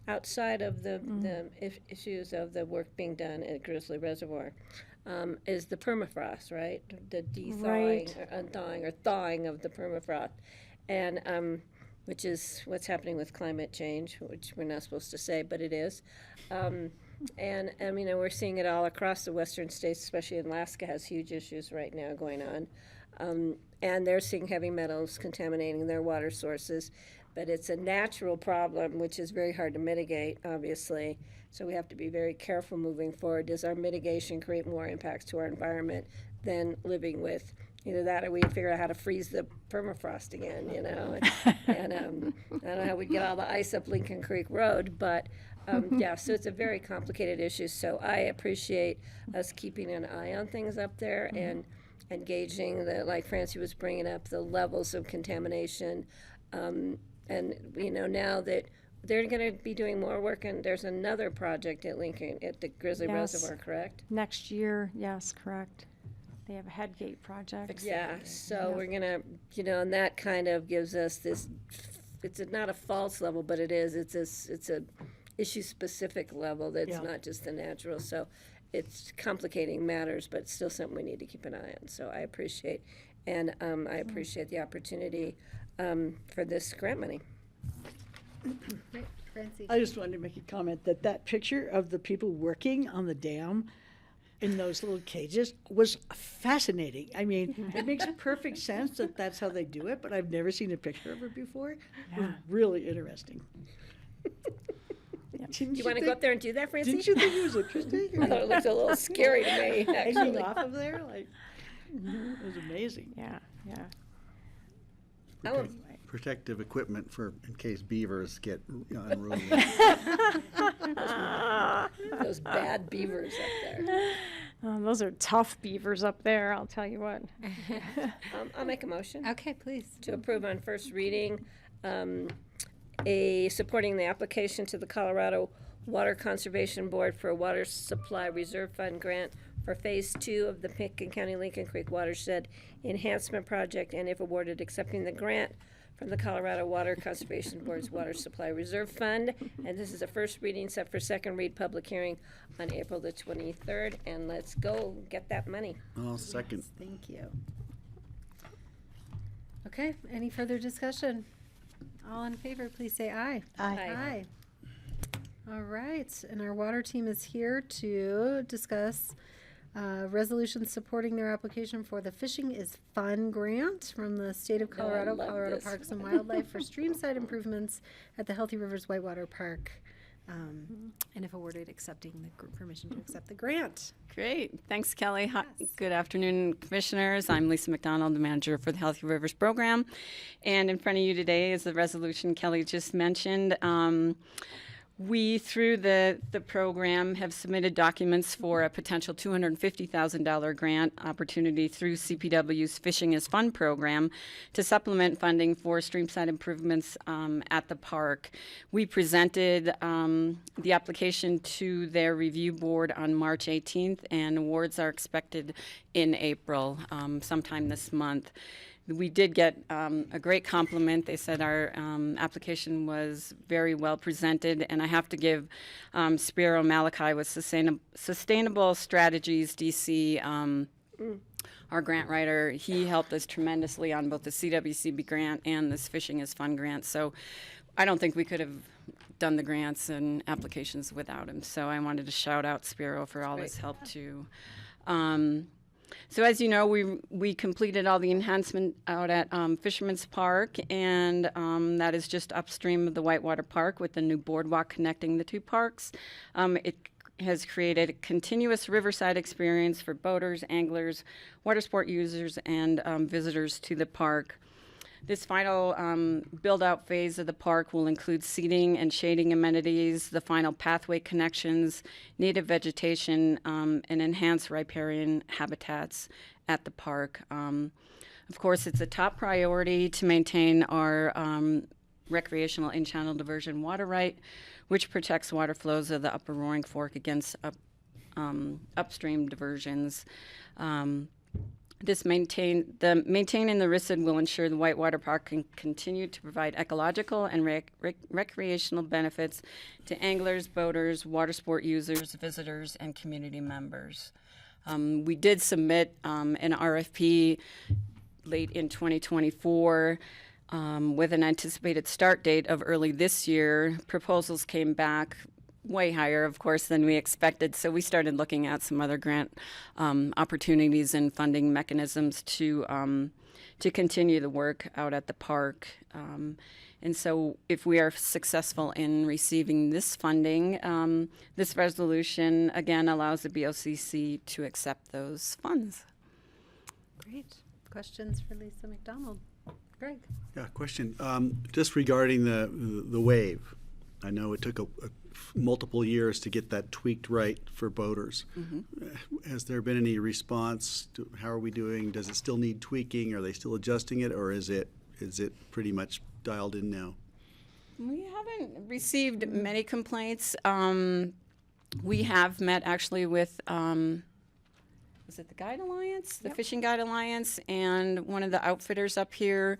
outside of the issues of the work being done at Grizzly Reservoir, is the permafrost, right? The de-thawing, Right. or unthawing, or thawing of the permafrost, and which is what's happening with climate change, which we're not supposed to say, but it is. And I mean, we're seeing it all across the western states, especially Alaska has huge issues right now going on. And they're seeing heavy metals contaminating their water sources. But it's a natural problem, which is very hard to mitigate, obviously. So we have to be very careful moving forward. Does our mitigation create more impacts to our environment than living with either that, or we figure out how to freeze the permafrost again, And I don't know how we get all the ice up Lincoln Creek Road, but yeah, so it's a very complicated issue. So I appreciate us keeping an eye on things up there and engaging like Francie was bringing up, the levels of contamination. And now that they're going to be doing more work, and there's another project at Lincoln, at the Grizzly Yes. Reservoir, correct? Next year, yes, correct. They have a Headgate project. Yeah, so we're going to, and that kind of gives us this, it's not a false level, but it is, it's a issue-specific level that's not just the natural. So it's complicating matters, but it's still something we need to keep an eye on. So I appreciate, and I appreciate the opportunity for this grant money. Great, Francie. I just wanted to make a comment that picture of the people working on the dam in those little cages was fascinating. I mean, it makes perfect sense that that's how they do it, but I've never seen a picture of it before. It was really interesting. You want to go up there and do that, Francie? Didn't you think it was interesting? I thought it looked a little scary to me, Hanging actually. off of there, like, it was amazing. Yeah, Protective equipment for in case beavers get unruly. Those bad beavers up there. Those are tough beavers up there, I'll tell you what. I'll make a motion. Okay, please. To approve on first reading, supporting the application to the Colorado Water Conservation Board for a Water Supply Reserve Fund grant for Phase 2 of the Pickens County Lincoln Creek Watershed Enhancement Project, and if awarded, accepting the grant from the Colorado Water Conservation Board's Water Supply Reserve Fund. And this is a first reading set for second read public hearing on April the 23rd. And let's go get that money. I'll second. Yes, thank you. Okay, any further discussion? All in favor, please say aye. Aye. All right, and our water team is here to discuss resolution supporting their application for the Fishing is Fun grant from the state of Colorado, love Colorado this. Parks and Wildlife for streamside improvements at the Healthy Rivers Whitewater Park. And if awarded, accepting the permission to accept the grant. Great. Thanks, Kelly. Hi. Good afternoon, commissioners. I'm Lisa McDonald, the manager for the Healthy Rivers program. And in front of you today is the resolution Kelly just mentioned. We, through the program, have submitted documents for a potential $250,000 grant opportunity through CPW's Fishing is Fun program to supplement funding for streamside improvements at the park. We presented the application to their review board on March 18th, and awards are expected in April, sometime this month. We did get a great compliment. They said our application was very well presented, and I have to give Spiro Malachi with Sustainable Strategies DC, our grant writer. He helped us tremendously on both the CWCB grant and this Fishing is Fun grant. So I don't think we could have done the grants and applications without him. So I wanted to shout out Spiro for all his help too. So as you know, we completed all the enhancement out at Fisherman's Park, and that is just upstream of the Whitewater Park with the new boardwalk connecting the two parks. It has created a continuous riverside experience for boaters, anglers, water sport users, and visitors to the park. This final build-out phase of the park will include seating and shading amenities, the final pathway connections, native vegetation, and enhanced riparian habitats at the park. Of course, it's a top priority to maintain our recreational in-channel diversion water right, which protects water flows of the upper Roaring Fork against upstream diversions. Maintaining the RISD will ensure the Whitewater Park can continue to provide ecological and recreational benefits to anglers, boaters, water sport users, visitors, and community members. We did submit an RFP late in 2024 with an anticipated start date of early this year. Proposals came back way higher, of course, than we expected. So we started looking at some other grant opportunities and funding mechanisms to continue the work out at the park. And so if we are successful in receiving this funding, this resolution, again, allows the BoCC to accept those funds. Great. Questions for Lisa McDonald? Greg? Yeah, question. Just regarding the wave. I know it took multiple years to get that tweaked right for boaters. Has there been any response? How are we doing? Does it still need tweaking? Are they still adjusting it, or is it pretty much dialed in now? We haven't received many complaints. We have met actually with, was it the Guide Alliance, the Fishing Guide Alliance, and one of the outfitters up here,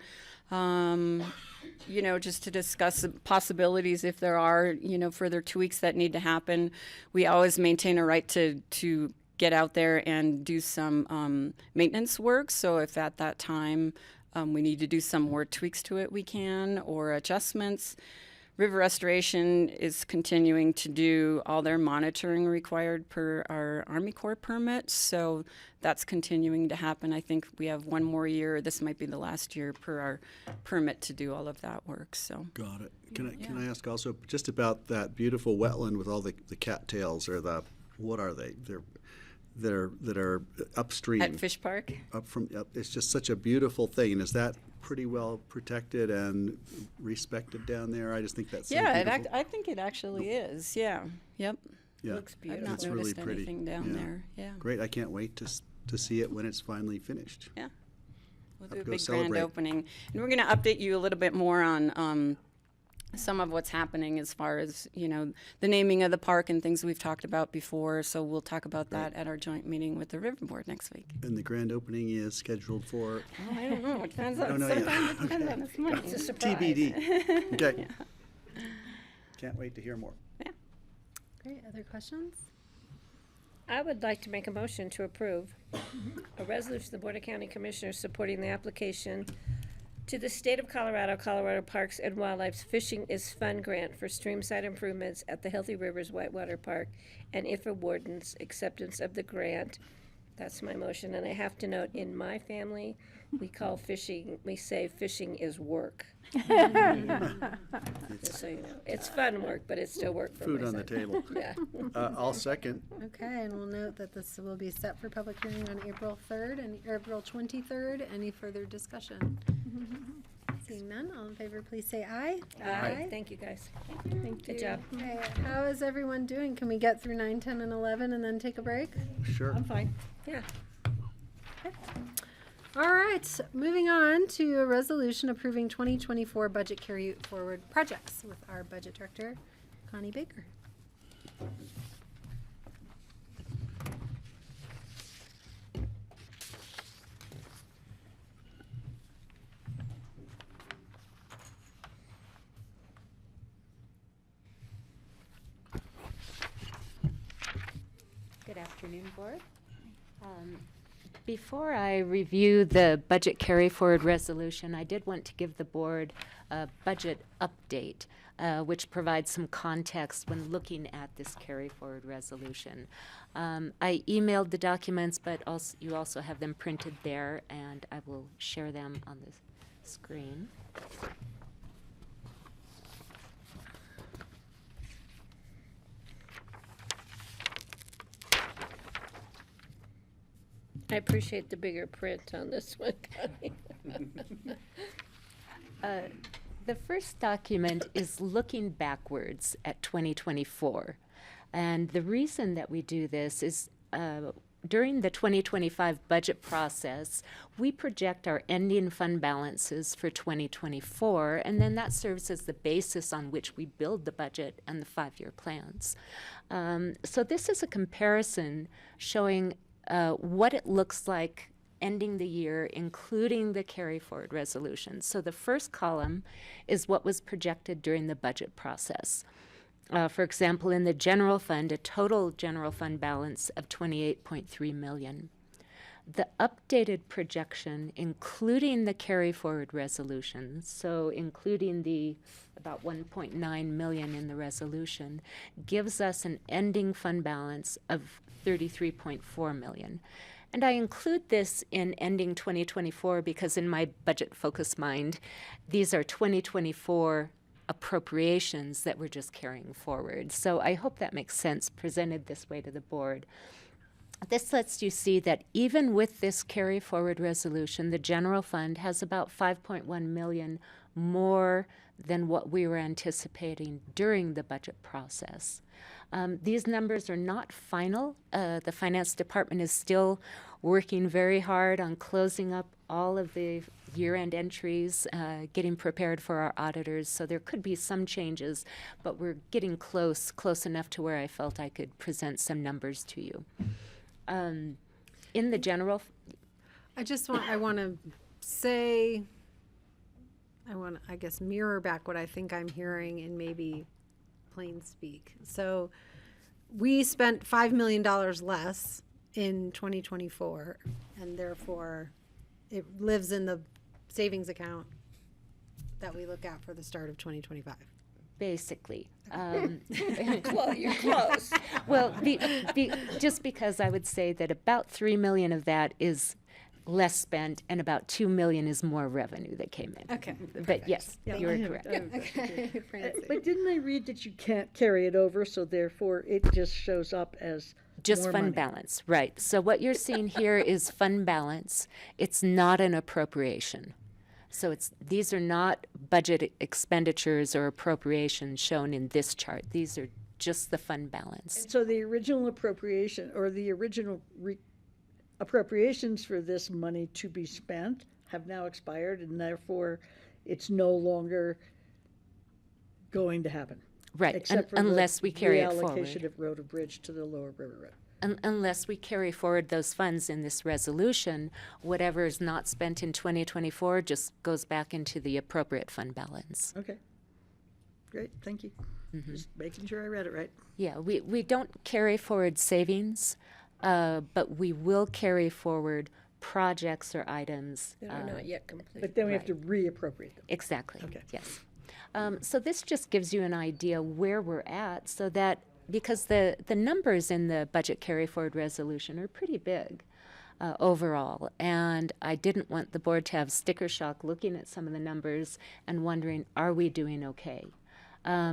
just to discuss the possibilities if there are, further tweaks that need to happen. We always maintain a right to get out there and do some maintenance work. So if at that time we need to do some more tweaks to it, we can, or adjustments. River Restoration is continuing to do all their monitoring required per our Army Corps permit, so that's continuing to happen. I think we have one more year. This might be the last year per our permit to do all of that work. So got it. Can I ask also just about that beautiful wetland with all the cattails, or what are they? That are upstream at Fish Park. It's just such a beautiful thing. And is that pretty well protected and respected down there? I just think that's so beautiful. I think it actually is. Yeah. Yep. Yeah. It looks beautiful. I've It's not really noticed pretty. anything down there. Yeah. Great. I can't wait to see it when it's finally finished. Yeah. We'll do Have a to go big celebrate. grand opening, and we're going to update you a little bit more on some of what's happening as far as, the naming of the park and things we've talked about before. So we'll talk about that at our joint meeting with the River Board next week. And the grand opening is scheduled for? Oh, I don't know. It depends I don't on, know yet. sometimes it depends Okay. on its money. It's a surprise. TBD. Okay. Yeah. Can't wait to hear more. Great. Other questions? I would like to make a motion to approve a resolution of the Board of County Commissioners supporting the application to the State of Colorado, Colorado Parks and Wildlife's Fishing is Fun grant for streamside improvements at the Healthy Rivers Whitewater Park, and if awardance acceptance of the grant. That's my motion, and I have to note, in my family, we say fishing is work. Just so you know, it's fun work, but it's still work for Food my on the son. table. Yeah. I'll second. Okay, and we'll note that this will be set for public hearing on April 3rd and April 23rd. Any further discussion? Seeing none, all in favor, please say aye. Aye. Thank you, guys. Thank Good you. job. Okay, how is everyone doing? Can we get through 9, 10, and 11 and then take a break? Sure. I'm fine. Yeah. All right, moving on to a resolution approving 2024 budget carry forward projects with our budget director, Connie Baker. Good afternoon, Board. Before I review the budget carry forward resolution, I did want to give the Board a budget update, which provides some context when looking at this carry forward resolution. I emailed the documents, but you also have them printed there, and I will share them on the screen. I appreciate the bigger print on this one, Connie. The first document is looking backwards at 2024. And the reason that we do this is during the 2025 budget process, we project our ending fund balances for 2024, and then that serves as the basis on which we build the budget and the 5-year plans. So this is a comparison showing what it looks like ending the year, including the carry forward resolution. So the first column is what was projected during the budget process. For example, in the general fund, a total general fund balance of $28.3 million. The updated projection, including the carry forward resolution, so including the about $1.9 million in the resolution, gives us an ending fund balance of $33.4 million. And I include this in ending 2024 because in my budget focus mind, these are 2024 appropriations that we're just carrying forward. So I hope that makes sense presented this way to the Board. This lets you see that even with this carry forward resolution, the general fund has about $5.1 million more than what we were anticipating during the budget process. These numbers are not final. The Finance Department is still working very hard on closing up all of the year-end entries, getting prepared for our auditors. So there could be some changes, but we're getting close enough to where I felt I could present some numbers to you. In the general, I want to say, I guess, mirror back what I think I'm hearing in maybe plain speak. So we spent $5 million less in 2024, and therefore it lives in the savings account that we look at for the start of 2025. basically. You're close. Well, just because I would say that about $3 million of that is less spent and about $2 million is more revenue that came in. Okay. But yes, Yeah, you're I have- correct. I have- Okay, Francie. But didn't I read that you can't carry it over, so therefore it just shows up as Just more fund money? balance, right. So what you're seeing here is fund balance. It's not an appropriation. So these are not budget expenditures or appropriations shown in this chart. These are just the fund balance. So the original appropriation, or the original appropriations for this money to be spent have now expired, and therefore it's no longer going to happen. Right, Except for unless we carry it reallocation forward. of road or bridge to the lower river road. Unless we carry forward those funds in this resolution, whatever is not spent in 2024 just goes back into the appropriate fund balance. Okay. Great, thank you. Mm-hmm. Just making sure I read it right. Yeah, we don't carry forward savings, but we will carry forward projects or items. That are not yet complete. But then we have Right. to reappropriate them. Exactly. Okay. Yes. So this just gives you an idea where we're at, so that because the numbers in the budget carry forward resolution are pretty big overall, and I didn't want the board to have sticker shock looking at some of the numbers and wondering, are we doing okay?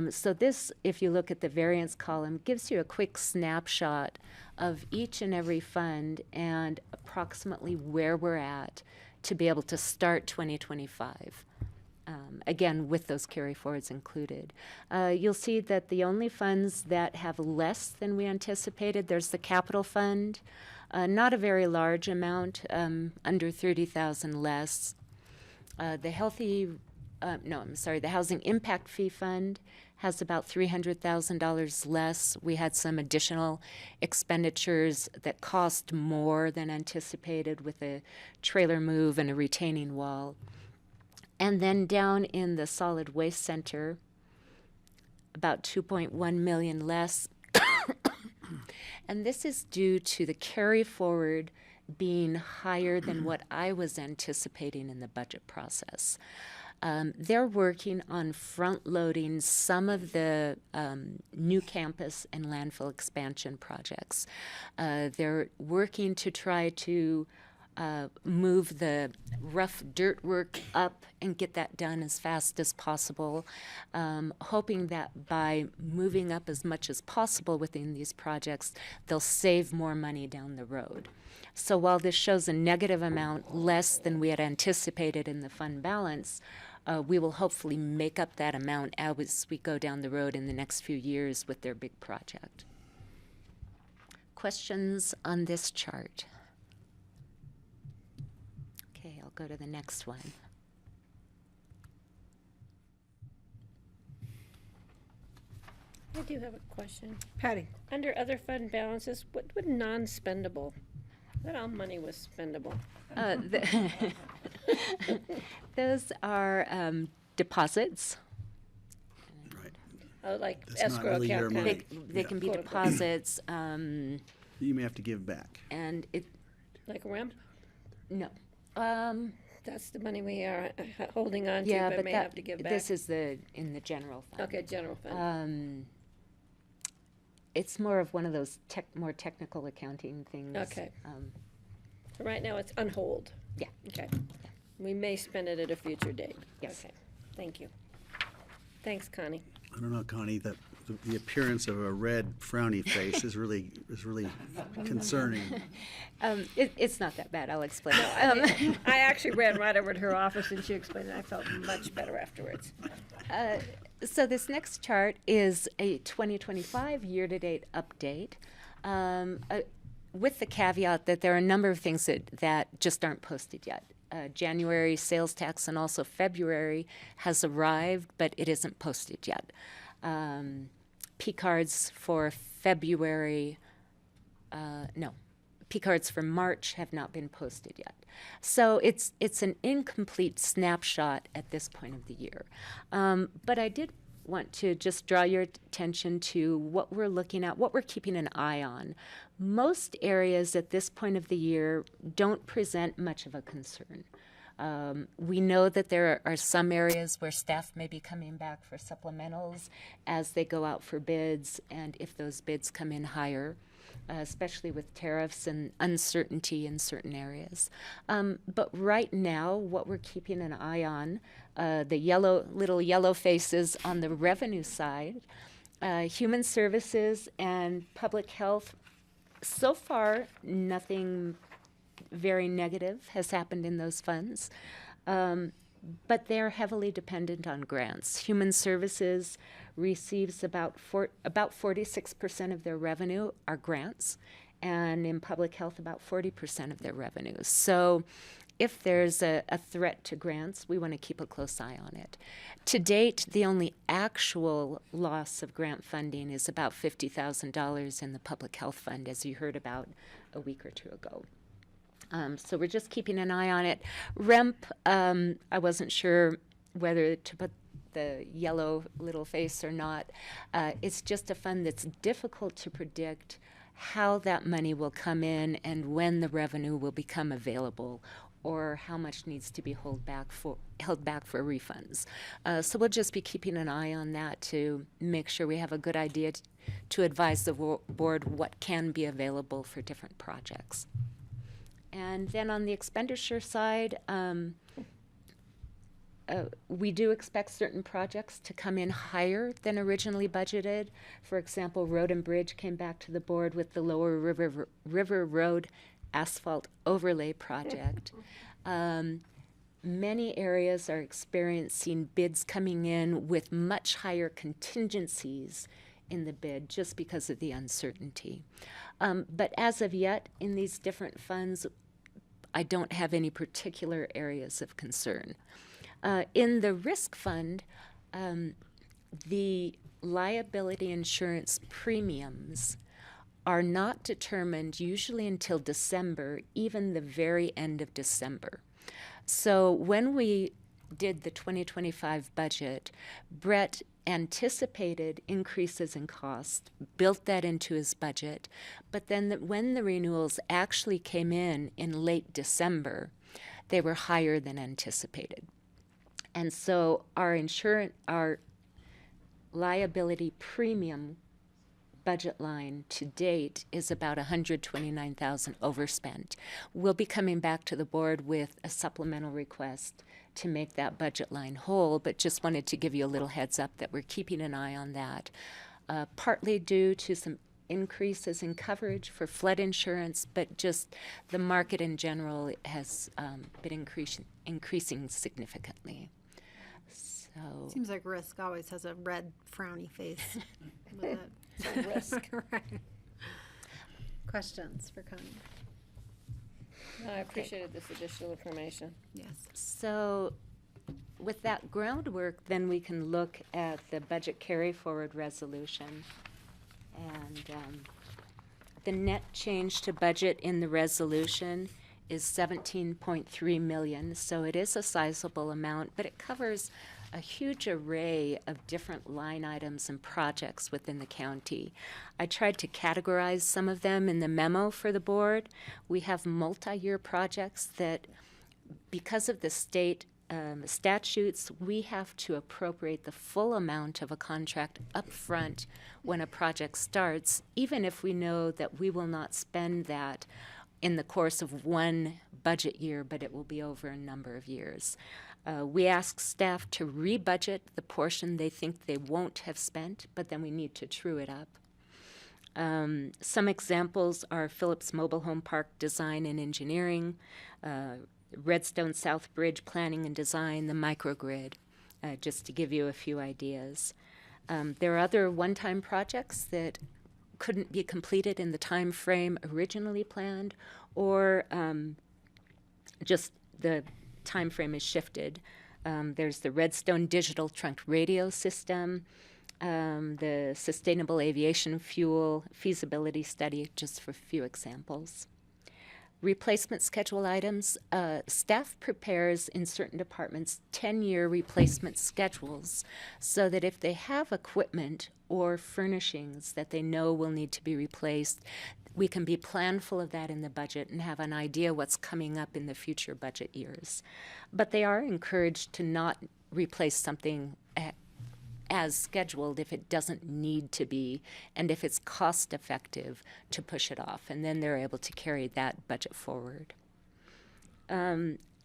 So this, if you look at the variance column, gives you a quick snapshot of each and every fund and approximately where we're at to be able to start 2025. Again, with those carry forwards included. You'll see that the only funds that have less than we anticipated, there's the capital fund, not a very large amount, under 30,000 less. The Housing Impact Fee Fund has about $300,000 less. We had some additional expenditures that cost more than anticipated with a trailer move and a retaining wall. And then down in the Solid Waste Center, about 2.1 million less. And this is due to the carry forward being higher than what I was anticipating in the budget process. They're working on front-loading some of the new campus and landfill expansion projects. They're working to try to move the rough dirt work up and get that done as fast as possible, hoping that by moving up as much as possible within these projects, they'll save more money down the road. So while this shows a negative amount less than we had anticipated in the fund balance, we will hopefully make up that amount as we go down the road in the next few years with their big project. Questions on this chart? Okay, I'll go to the next one. I do have a question. Patty. Under other fund balances, what would non-spendable? That all money was spendable. Those are deposits. Oh, like That's not escrow really your account. money. They can be Quote, unquote. deposits, You may have to give back. and it, Like REMP? no. That's the money we are holding on to, Yeah, but but may that, have to give back. this is in the general fund. Okay, general fund. It's more of one of those more technical accounting things. Okay. So right now, it's on hold. Yeah. Okay. We may spend it at a future date. Yes. Okay, thank you. Thanks, Connie. I don't know, Connie, the appearance of a red frowny face is really concerning. It's not that bad, I'll explain. I actually ran right over to her office and she explained it. I felt much better afterwards. So this next chart is a 2025 year-to-date update, with the caveat that there are a number of things that just aren't posted yet. January sales tax and also February has arrived, but it isn't posted yet. P-cards for February, P-cards for March have not been posted yet. So it's an incomplete snapshot at this point of the year. But I did want to just draw your attention to what we're looking at, what we're keeping an eye on. Most areas at this point of the year don't present much of a concern. We know that there are some areas where staff may be coming back for supplementals as they go out for bids, and if those bids come in higher, especially with tariffs and uncertainty in certain areas. But right now, what we're keeping an eye on, the little yellow faces on the revenue side, human services and public health, so far, nothing very negative has happened in those funds, but they're heavily dependent on grants. Human services receives about 46% of their revenue are grants, and in public health, about 40% of their revenues. So if there's a threat to grants, we want to keep a close eye on it. To date, the only actual loss of grant funding is about $50,000 in the public health fund, as you heard about a week or two ago. So we're just keeping an eye on it. REMP, I wasn't sure whether to put the yellow little face or not. It's just a fund that's difficult to predict how that money will come in and when the revenue will become available, or how much needs to be held back for refunds. So we'll just be keeping an eye on that to make sure we have a good idea to advise the board what can be available for different projects. And then on the expenditure side, we do expect certain projects to come in higher than originally budgeted. For example, Road and Bridge came back to the board with the Lower River Road asphalt overlay project. Many areas are experiencing bids coming in with much higher contingencies in the bid just because of the uncertainty. But as of yet, in these different funds, I don't have any particular areas of concern. In the risk fund, the liability insurance premiums are not determined usually until December, even the very end of December. So when we did the 2025 budget, Brett anticipated increases in cost, built that into his budget, but then when the renewals actually came in late December, they were higher than anticipated. And so our liability premium budget line to date is about $129,000 overspent. We'll be coming back to the board with a supplemental request to make that budget line whole, but just wanted to give you a little heads up that we're keeping an eye on that, partly due to some increases in coverage for flood insurance, but just the market in general has been increasing significantly. So Seems like risk always has a red frowny face with it. Risk. Right. Questions for Connie? No, I appreciated this additional information. Yes. So with that groundwork, then we can look at the budget carry forward resolution. And the net change to budget in the resolution is $17.3 million. So it is a sizable amount, but it covers a huge array of different line items and projects within the county. I tried to categorize some of them in the memo for the board. We have multi-year projects that, because of the state statutes, we have to appropriate the full amount of a contract up front when a project starts, even if we know that we will not spend that in the course of one budget year, but it will be over a number of years. We ask staff to rebudget the portion they think they won't have spent, but then we need to true it up. Some examples are Phillips Mobile Home Park design and engineering, Redstone South Bridge planning and design, the microgrid, just to give you a few ideas. There are other one-time projects that couldn't be completed in the time frame originally planned, or just the time frame is shifted. There's the Redstone Digital Trunked Radio System, the Sustainable Aviation Fuel Feasibility Study, just for a few examples. Replacement schedule items. Staff prepares in certain departments 10-year replacement schedules so that if they have equipment or furnishings that they know will need to be replaced, we can be planful of that in the budget and have an idea what's coming up in the future budget years. But they are encouraged to not replace something as scheduled if it doesn't need to be, and if it's cost effective to push it off, and then they're able to carry that budget forward.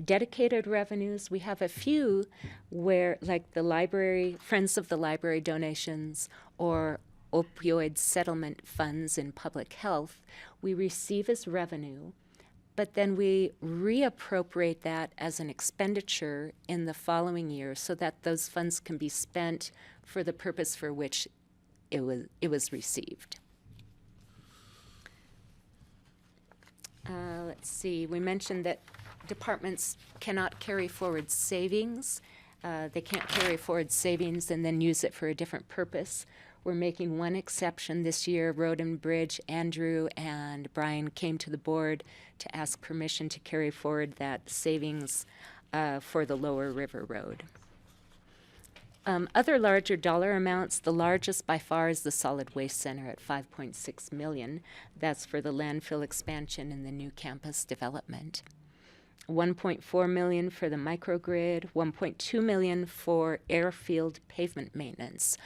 Dedicated revenues, we have a few where, like the library, Friends of the Library donations, or opioid settlement funds in public health, we receive as revenue, but then we reappropriate that as an expenditure in the following year so that those funds can be spent for the purpose for which it was received. Let's see, we mentioned that departments cannot carry forward savings. They can't carry forward savings and then use it for a different purpose. We're making one exception this year. Road and Bridge, Andrew and Brian came to the board to ask permission to carry forward that savings for the Lower River Road. Other larger dollar amounts, the largest by far is the Solid Waste Center at $5.6 million. That's for the landfill expansion and the new campus development. $1.4 million for the microgrid, $1.2 million for airfield pavement maintenance.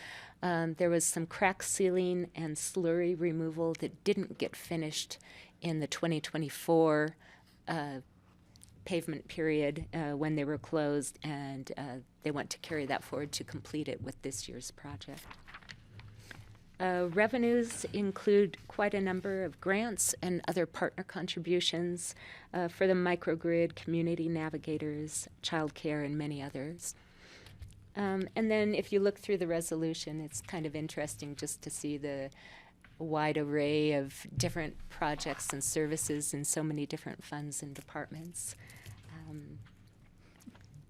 There was some crack sealing and slurry removal that didn't get finished in the 2024 pavement period when they were closed, and they want to carry that forward to complete it with this year's project. Revenues include quite a number of grants and other partner contributions for the microgrid, community navigators, childcare, and many others. And then if you look through the resolution, it's kind of interesting just to see the wide array of different projects and services in so many different funds and departments.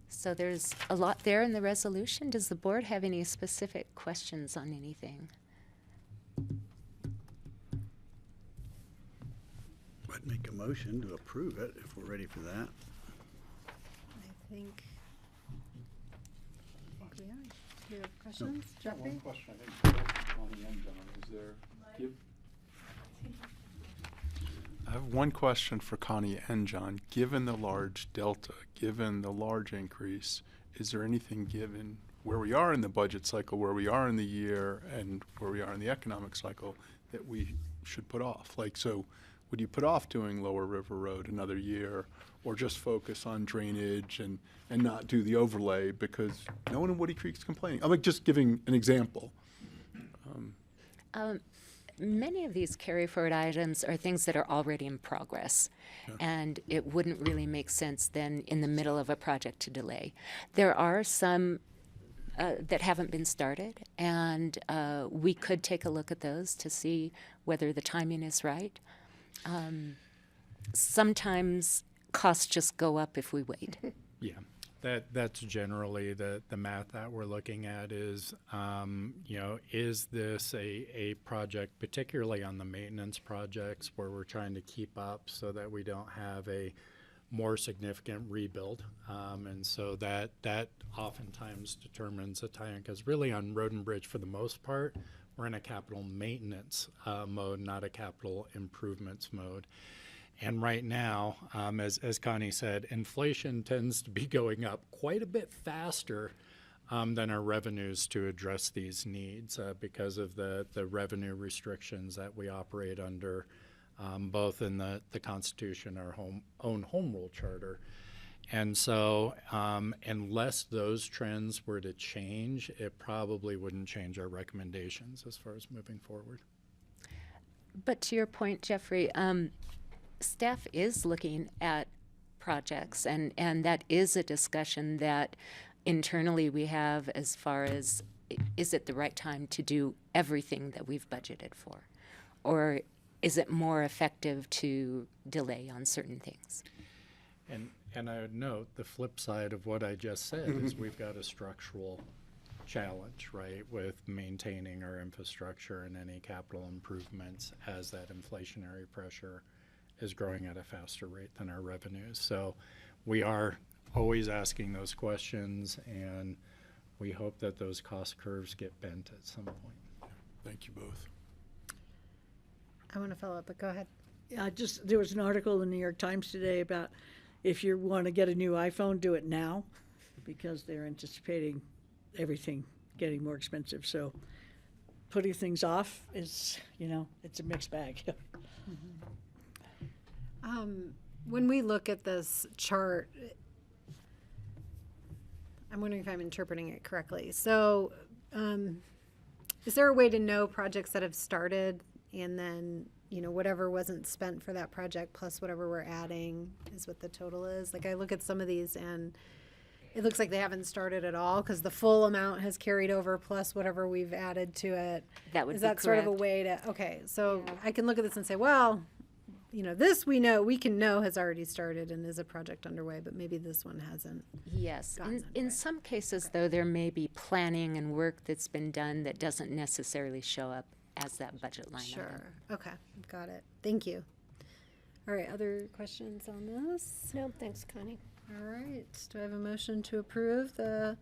So there's a lot there in the resolution. Does the board have any specific questions on anything? I'd make a motion to approve it if we're ready for that. I think we are. Do you have questions, Jeffrey? One question, I think, on the end, John, is there, I have one question for Connie and John. Given the large delta, given the large increase, is there anything given where we are in the budget cycle, where we are in the year, and where we are in the economic cycle that we should put off? Like, so would you put off doing Lower River Road another year, or just focus on drainage and not do the overlay because no one in Woody Creek's complaining? I'm like just giving an example. Many of these carry forward items are things that are already in progress, and it wouldn't really make sense then in the middle of a project to delay. There are some that haven't been started, and we could take a look at those to see whether the timing is right. Sometimes costs just go up if we wait. Yeah, that's generally the math that we're looking at is, is this a project, particularly on the maintenance projects where we're trying to keep up so that we don't have a more significant rebuild. And so that oftentimes determines a tie-in, because really on Road and Bridge, for the most part, we're in a capital maintenance mode, not a capital improvements mode. And right now, as Connie said, inflation tends to be going up quite a bit faster than our revenues to address these needs because of the revenue restrictions that we operate under, both in the Constitution, our own home rule charter. And so unless those trends were to change, it probably wouldn't change our recommendations as far as moving forward. But to your point, Jeffrey, staff is looking at projects, and that is a discussion that internally we have as far as, is it the right time to do everything that we've budgeted for? Or is it more effective to delay on certain things? And I would note the flip side of what I just said is we've got a structural challenge, right, with maintaining our infrastructure and any capital improvements as that inflationary pressure is growing at a faster rate than our revenues. So we are always asking those questions, and we hope that those cost curves get bent at some point. Thank you both. I want to follow up, but go ahead. Yeah, there was an article in the New York Times today about if you want to get a new iPhone, do it now, because they're anticipating everything getting more expensive. So putting things off is, it's a mixed bag. When we look at this chart, I'm wondering if I'm interpreting it correctly. So is there a way to know projects that have started and then, whatever wasn't spent for that project plus whatever we're adding is what the total is? Like, I look at some of these and it looks like they haven't started at all because the full amount has carried over plus whatever we've added to it. That would is be that sort of a correct. way to, okay, so I can look at this and say, well, this we can know has already started and is a project underway, but maybe this one hasn't. Yes. gotten In some cases, though, there may be planning and work that's been done that doesn't necessarily show up as that budget line item. Sure. Okay. Got it. Thank you. All right. Other questions on this? No, thanks, Connie. All right. Do I have a motion to approve the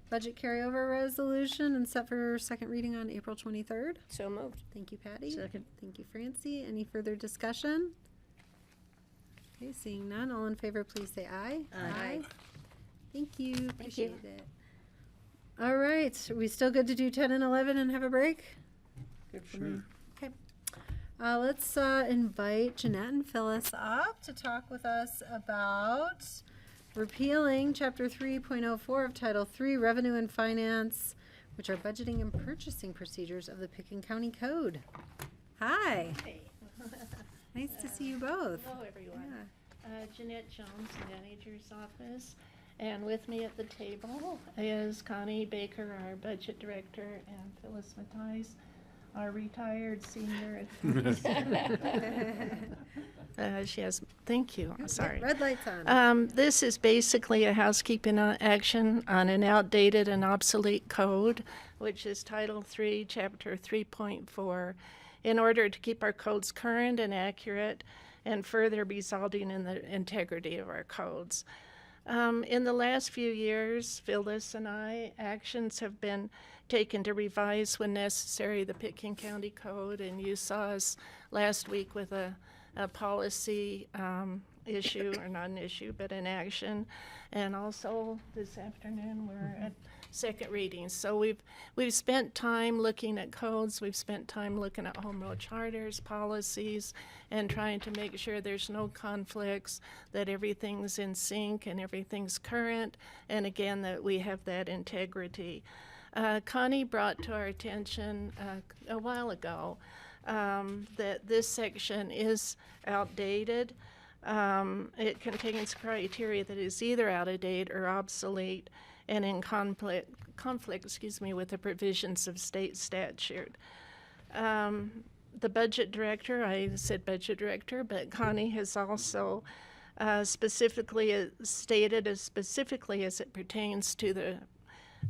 budget carryover resolution and set for second reading on April 23rd? So moved. Thank you, Patty. Second. Thank you, Francie. Any further discussion? Okay, seeing none. All in favor, please say aye. Aye. Thank you. you. Appreciate it. All right. Are we still good to do 10 and 11 and have a break? Good for me. Okay. Let's invite Jeanette and Phyllis up to talk with us about repealing Chapter 3.04 of Title III, Revenue and Finance, which are budgeting and purchasing procedures of the Picken County Code. Hi. Hey. Nice to see you both. Hello, everyone. Yeah. Jeanette Jones, Manager's Office. And with me at the table is Connie Baker, our Budget Director, and Phyllis Matthijs, our retired senior. She has, thank you, I'm sorry. Red lights on. This is basically a housekeeping action on an outdated and obsolete code, which is Title III, Chapter 3.4, in order to keep our codes current and accurate and further resulting in the integrity of our codes. In the last few years, Phyllis and I, actions have been taken to revise when necessary the Picken County Code, and you saw us last week with a policy issue, or not an issue, but an action. And also this afternoon we're at second reading. So we've spent time looking at codes, we've spent time looking at home rule charters, policies, and trying to make sure there's no conflicts, that everything's in sync and everything's current, and again, that we have that integrity. Connie brought to our attention a while ago that this section is outdated. It contains criteria that is either out of date or obsolete and in conflict, with the provisions of state statute. The budget director, I said budget director, but Connie has also specifically stated, as specifically as it pertains to the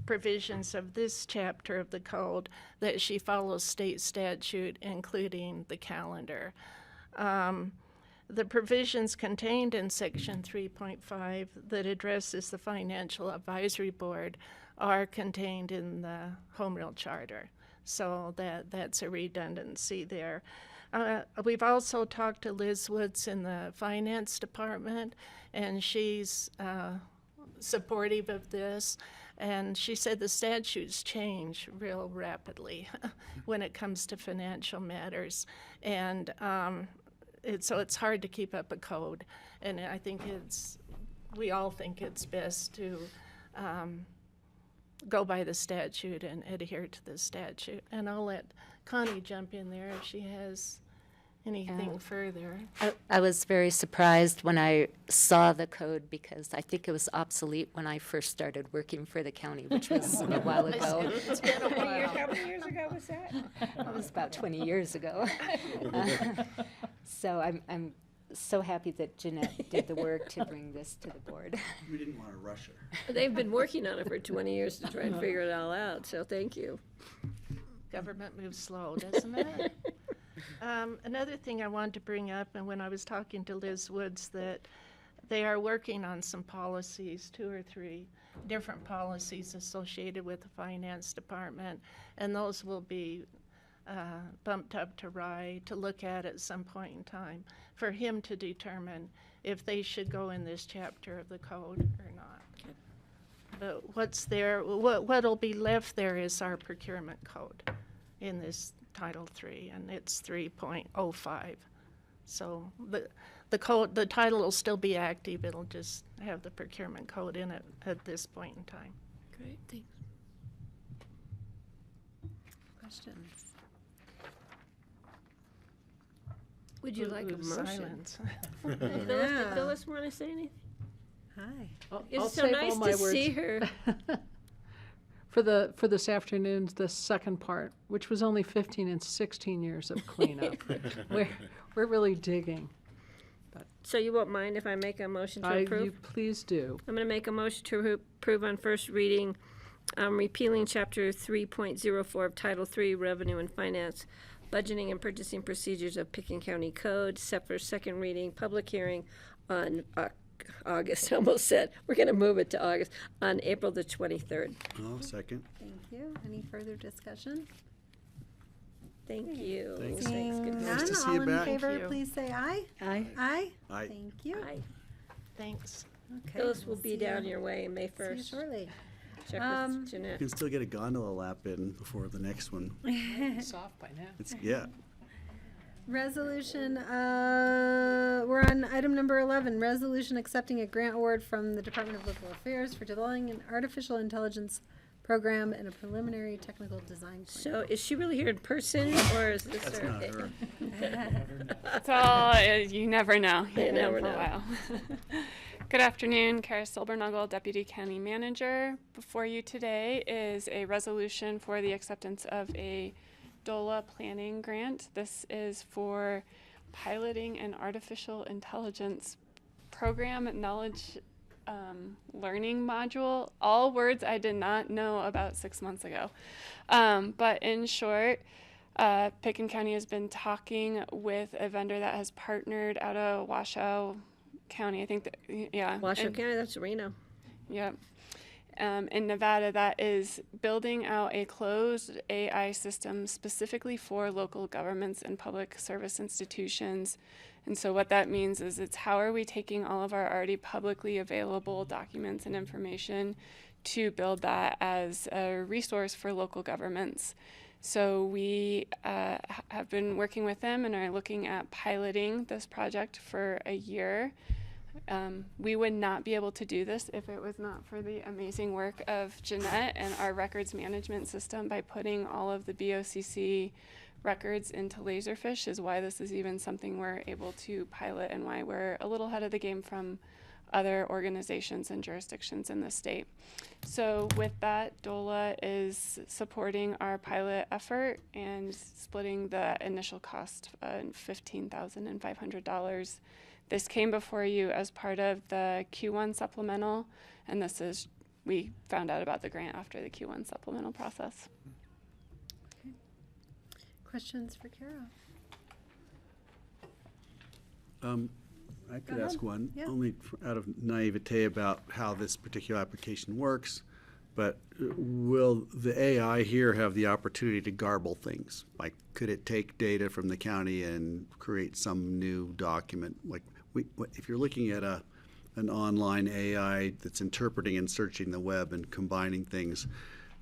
provisions of this chapter of the code, that she follows state statute, including the calendar. The provisions contained in Section 3.5 that addresses the Financial Advisory Board are contained in the Home Rule Charter. So that's a redundancy there. We've also talked to Liz Woods in the Finance Department, and she's supportive of this. And she said the statutes change real rapidly when it comes to financial matters. And so it's hard to keep up a code, and I think we all think it's best to go by the statute and adhere to the statute. And I'll let Connie jump in there if she has anything further. I was very surprised when I saw the code because I think it was obsolete when I first started working for the county, which was a while ago. It's been a while. How many years ago was that? It was about 20 years ago. So I'm so happy that Jeanette did the work to bring this to the board. We didn't want to rush her. They've been working on it for 20 years to try and figure it all out, so thank you. Government moves slow, doesn't it? Another thing I wanted to bring up, and when I was talking to Liz Woods, that they are working on some policies, 2 or 3 different policies associated with the Finance Department, and those will be bumped up to Rye to look at some point in time for him to determine if they should go in this chapter of the code or not. But what's there, what'll be left there is our procurement code in this Title III, and it's 3.05. So the code, the title will still be active. It'll just have the procurement code in it at this point in time. Great, thanks. Questions? Would you like a motion? Silence. Did Phyllis want to say anything? Hi. It's so nice to see her. for this afternoon's the second part, which was only 15 and 16 years of cleanup. we're really digging. So you won't mind if I make a motion to You approve? please do. I'm going to make a motion to approve on first reading, repealing Chapter 3.04 of Title III, Revenue and Finance, Budgeting and Purchasing Procedures of Pickens County Code, set for second reading, public hearing on August, I almost said. We're going to move it to August, on April the 23rd. Oh, second. Thank you. Any further discussion? Thank you. Thanks. Thanks. Good None, to see all you in back. favor, Thank you. please say aye. Aye. Aye. Aye. Thank you. Aye. Thanks. Okay. Phyllis will we'll be see down you- your way May See you 1st. shortly. Check with You Jeanette. can still get a gondola lap in before the next one. It's off by now. Yeah. Resolution, we're on item number 11, resolution accepting a grant award from the Department of Local Affairs for developing an artificial intelligence program and a preliminary technical design plan. So is she really here in person, or is this That's her? not her. That's all. You never know. You never for a know. while. Good afternoon, Kara Silbernuggle, Deputy County Manager. Before you today is a resolution for the acceptance of a DOLA planning grant. This is for piloting an artificial intelligence program knowledge learning module. All words I did not know about 6 months ago. But in short, Pickens County has been talking with a vendor that has partnered out of Washoe County. I think that, yeah. Washoe and- County, that's Reno. Yep. In Nevada, that is building out a closed AI system specifically for local governments and public service institutions. And so what that means is it's how are we taking all of our already publicly available documents and information to build that as a resource for local governments. So we have been working with them and are looking at piloting this project for a year. We would not be able to do this if it was not for the amazing work of Jeanette and our records management system by putting all of the BoCC records into Laserfish is why this is even something we're able to pilot and why we're a little ahead of the game from other organizations and jurisdictions in the state. So with that, DOLA is supporting our pilot effort and splitting the initial cost $15,500. This came before you as part of the Q1 supplemental, and this is, we found out about the grant after the Q1 supplemental process. Questions for Kara? I could Go ask ahead. one, Yeah. only out of naivete about how this particular application works. But will the AI here have the opportunity to garble things? Like, could it take data from the county and create some new document? Like, if you're looking at an online AI that's interpreting and searching the web and combining things,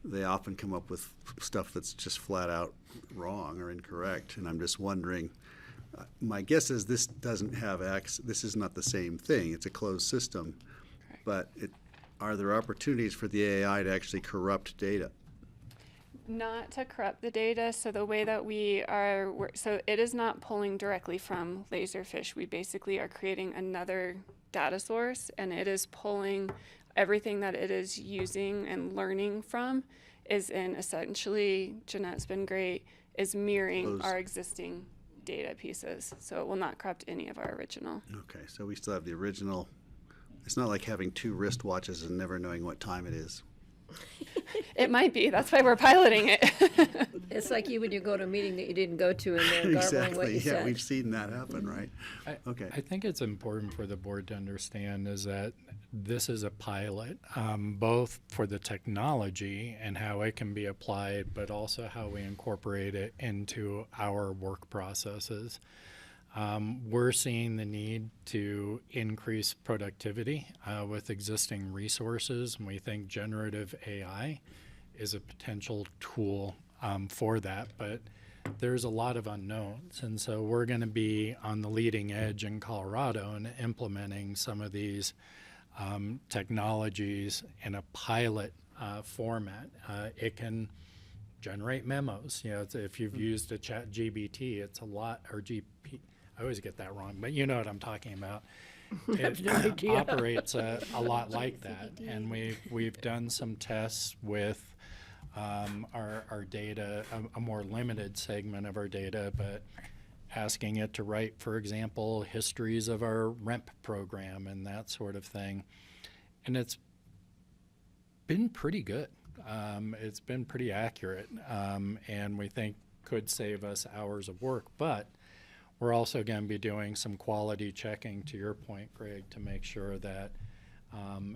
they often come up with stuff that's just flat out wrong or incorrect. And I'm just wondering, my guess is this doesn't have this is not the same thing. It's a closed system. Correct. But are there opportunities for the AI to actually corrupt data? Not to corrupt the data, so the way that we are, so it is not pulling directly from Laserfish. We basically are creating another data source, and it is pulling everything that it is using and learning from is in essentially, Jeanette's been great, is mirroring Close. our existing data pieces. So it will not corrupt any of our original. Okay, so we still have the original. It's not like having two wristwatches and never knowing what time it is. It might be. That's why we're piloting it. It's like you when you go to a meeting that you didn't go to and they're garbling what Exactly. you Yeah, said. we've seen that happen, right? Okay. I think it's important for the board to understand is that this is a pilot, both for the technology and how it can be applied, but also how we incorporate it into our work processes. We're seeing the need to increase productivity with existing resources, and we think generative AI is a potential tool for that, but there's a lot of unknowns, and so we're going to be on the leading edge in Colorado and implementing some of these technologies in a pilot format. It can generate memos. You know, if you've used a chat GBT, it's a lot, or GP, I always get that wrong, but you know what I'm talking about. It operates a lot like that, and we've done some tests with our data, a more limited segment of our data, but asking it to write, for example, histories of our REMP program and that sort of thing. And it's been pretty good. It's been pretty accurate, and we think could save us hours of work. But we're also going to be doing some quality checking, to your point, Greg, to make sure that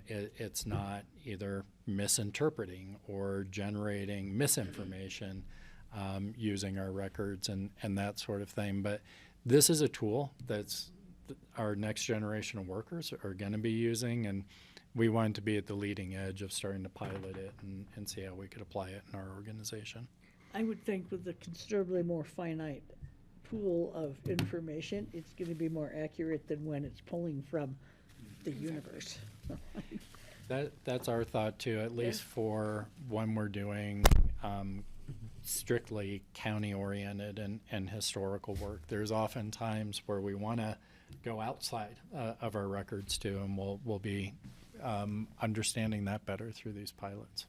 it's not either misinterpreting or generating misinformation using our records and that sort of thing. But this is a tool that's our next generation of workers are going to be using, and we wanted to be at the leading edge of starting to pilot it and see how we could apply it in our organization. I would think with a considerably more finite pool of information, it's going to be more accurate than when it's pulling from the universe. That's our thought too, at least for when we're doing strictly county-oriented and historical work. There's often times where we want to go outside of our records too, and we'll be understanding that better through these pilots.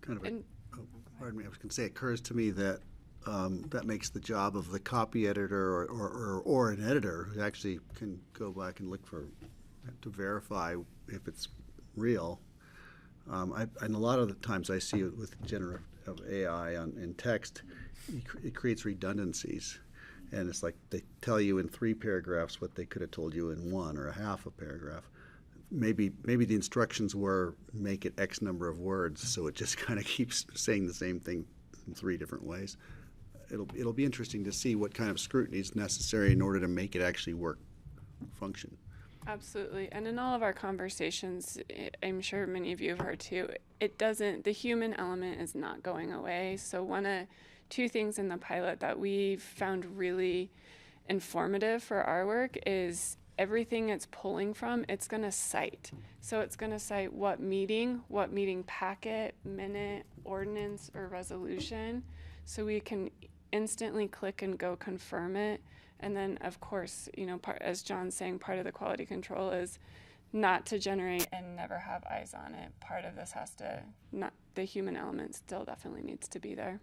Pardon me, I was going to say, it occurs to me that that makes the job of the copy editor or an editor who actually can go back and look to verify if it's real. And a lot of the times I see it with generative AI in text, it creates redundancies. And it's like they tell you in 3 paragraphs what they could have told you in 1 or a half a paragraph. Maybe the instructions were make it X number of words, so it just kind of keeps saying the same thing in 3 different ways. It'll be interesting to see what kind of scrutiny is necessary in order to make it actually function. Absolutely. And in all of our conversations, I'm sure many of you have heard too, the human element is not going away. So 2 things in the pilot that we found really informative for our work is everything it's pulling from, it's going to cite. So it's going to cite what meeting packet, minute, ordinance, or resolution. So we can instantly click and go confirm it. And then, of course, as John's saying, part of the quality control is not to generate and never have eyes on it. Part of this the human element still definitely needs to be there.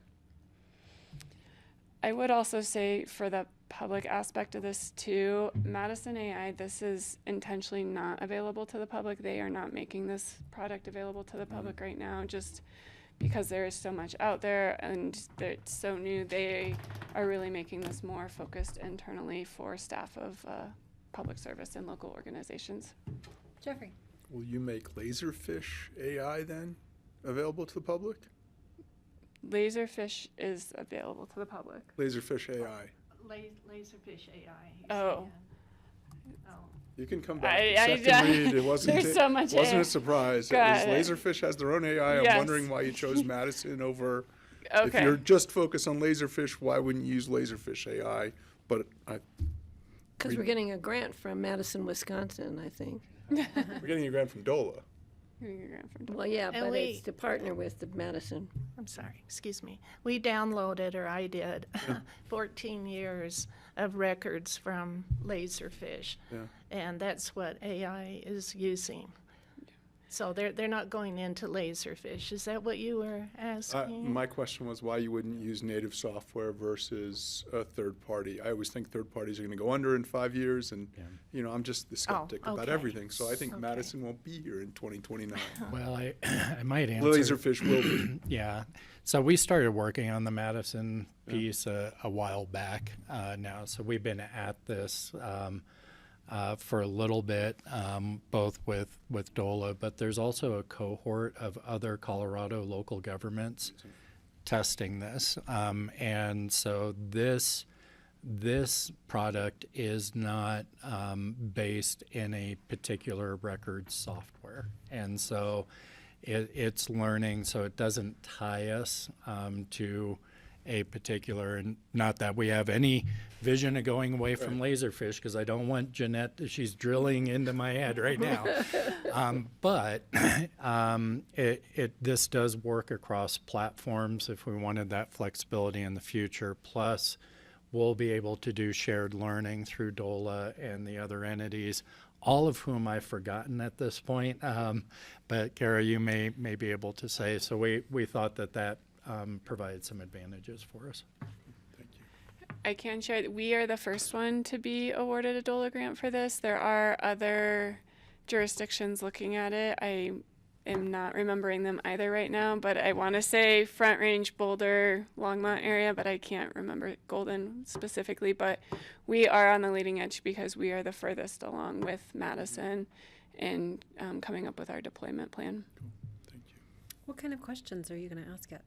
I would also say for the public aspect of this too, Madison AI, this is intentionally not available to the public. They are not making this product available to the public right now, just because there is so much out there and it's so new. They are really making this more focused internally for staff of public service and local organizations. Jeffrey. Will you make Laserfish AI then available to the public? Laserfish is available to the public. Laserfish AI. Laserfish AI. Oh. You can come back. There's so much. It wasn't a surprise. Laserfish has their own AI. Yes. I'm wondering why you chose Madison over. Okay. If you're just focused on Laserfish, why wouldn't you use Laserfish AI? But because we're getting a grant from Madison, Wisconsin, I think. We're getting a grant from DOLA. Well, yeah, And but it's to partner with the Madison. I'm sorry, excuse me. We downloaded, or I did, 14 years of records from Laserfish. Yeah. And that's what AI is using. So they're not going into Laserfish. Is that what you were asking? My question was why you wouldn't use native software versus a third party. I always think third parties are going to go under in 5 years, and I'm just the skeptic about everything. So I think Madison won't be here in 2029. Well, I might answer. Laserfish will be. Yeah. So we started working on the Madison piece a while back now. So we've been at this for a little bit, both with DOLA, but there's also a cohort of other Colorado local governments testing this. And so this product is not based in a particular record software. And so it's learning, so it doesn't tie us to a particular, and not that we have any vision of going away from Laserfish, because I don't want Jeanette, she's drilling into my head right now. But this does work across platforms if we wanted that flexibility in the future. Plus, we'll be able to do shared learning through DOLA and the other entities, all of whom I've forgotten at this point. But Kara, you may be able to say. So we thought that provided some advantages for us. I can share that we are the first one to be awarded a DOLA grant for this. There are other jurisdictions looking at it. I am not remembering them either right now, but I want to say Front Range, Boulder, Longmont area, but I can't remember Golden specifically. But we are on the leading edge because we are the furthest along with Madison in coming up with our deployment plan. What kind of questions are you going to ask it?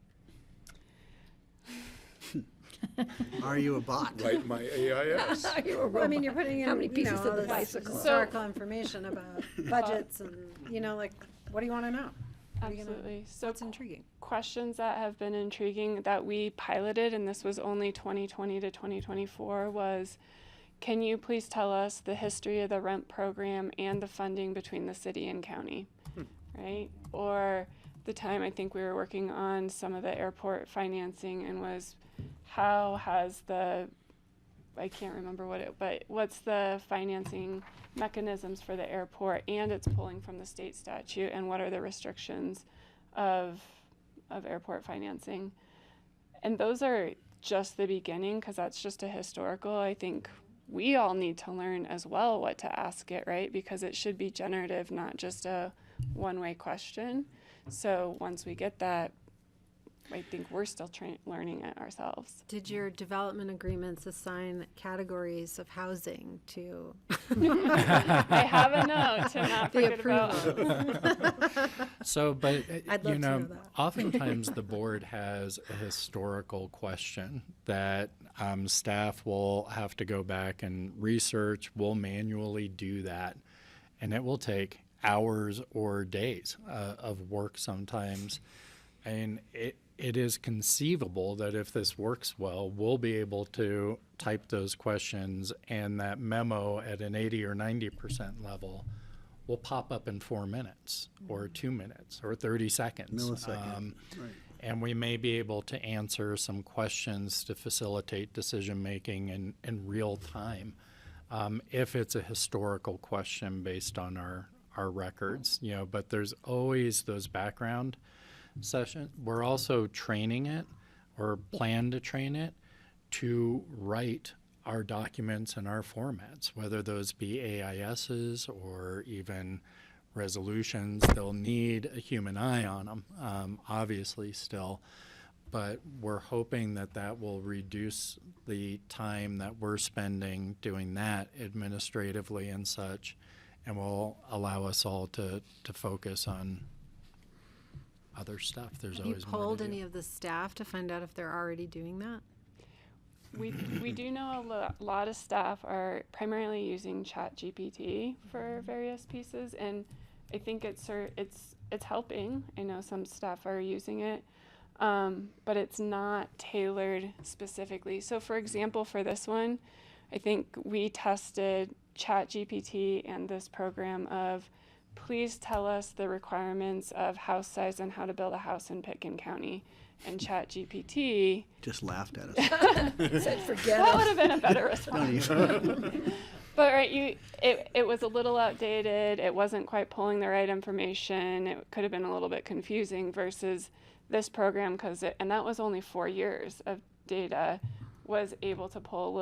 Are you a bot? Write my AIS. Are you a robot? Well, I mean, you're putting in How many pieces all of the this bicycle? historical information about budgets and, like, what do you want to know? Absolutely. So what's intriguing? Questions that have been intriguing that we piloted, and this was only 2020 to 2024, was, can you please tell us the history of the REMP program and the funding between the city and county, right? Or the time I think we were working on some of the airport financing and was, how has I can't remember but what's the financing mechanisms for the airport, and it's pulling from the state statute, and what are the restrictions of airport financing? And those are just the beginning, because that's just a historical. I think we all need to learn as well what to ask it, right? Because it should be generative, not just a one-way question. So once we get that, I think we're still learning it ourselves. Did your development agreements assign categories of housing to? I have a note to not forget about. So, but I'd love to know that. oftentimes the board has a historical question that staff will have to go back and research. We'll manually do that, and it will take hours or days of work sometimes. And it is conceivable that if this works well, we'll be able to type those questions, and that memo at an 80 or 90% level will pop up in 4 minutes or 2 minutes or 30 seconds. Millisecond, right. And we may be able to answer some questions to facilitate decision-making in real time if it's a historical question based on our records, but there's always those background session. We're also training it, or plan to train it, to write our documents in our formats, whether those be AISs or even resolutions. They'll need a human eye on them, obviously still, but we're hoping that will reduce the time that we're spending doing that administratively and such, and will allow us all to focus on other stuff. There's Have you always more polled to do. any of the staff to find out if they're already doing that? We do know a lot of staff are primarily using ChatGPT for various pieces, and I think it's helping. I know some staff are using it, but it's not tailored specifically. So, for example, for this one, I think we tested ChatGPT and this program of, please tell us the requirements of house size and how to build a house in Pitkin County. And ChatGPT just laughed at us. Said, forget that it. would have been a better response. But right, it was a little outdated. It wasn't quite pulling the right information. It could have been a little bit confusing versus this program, and that was only 4 years of data, was able to pull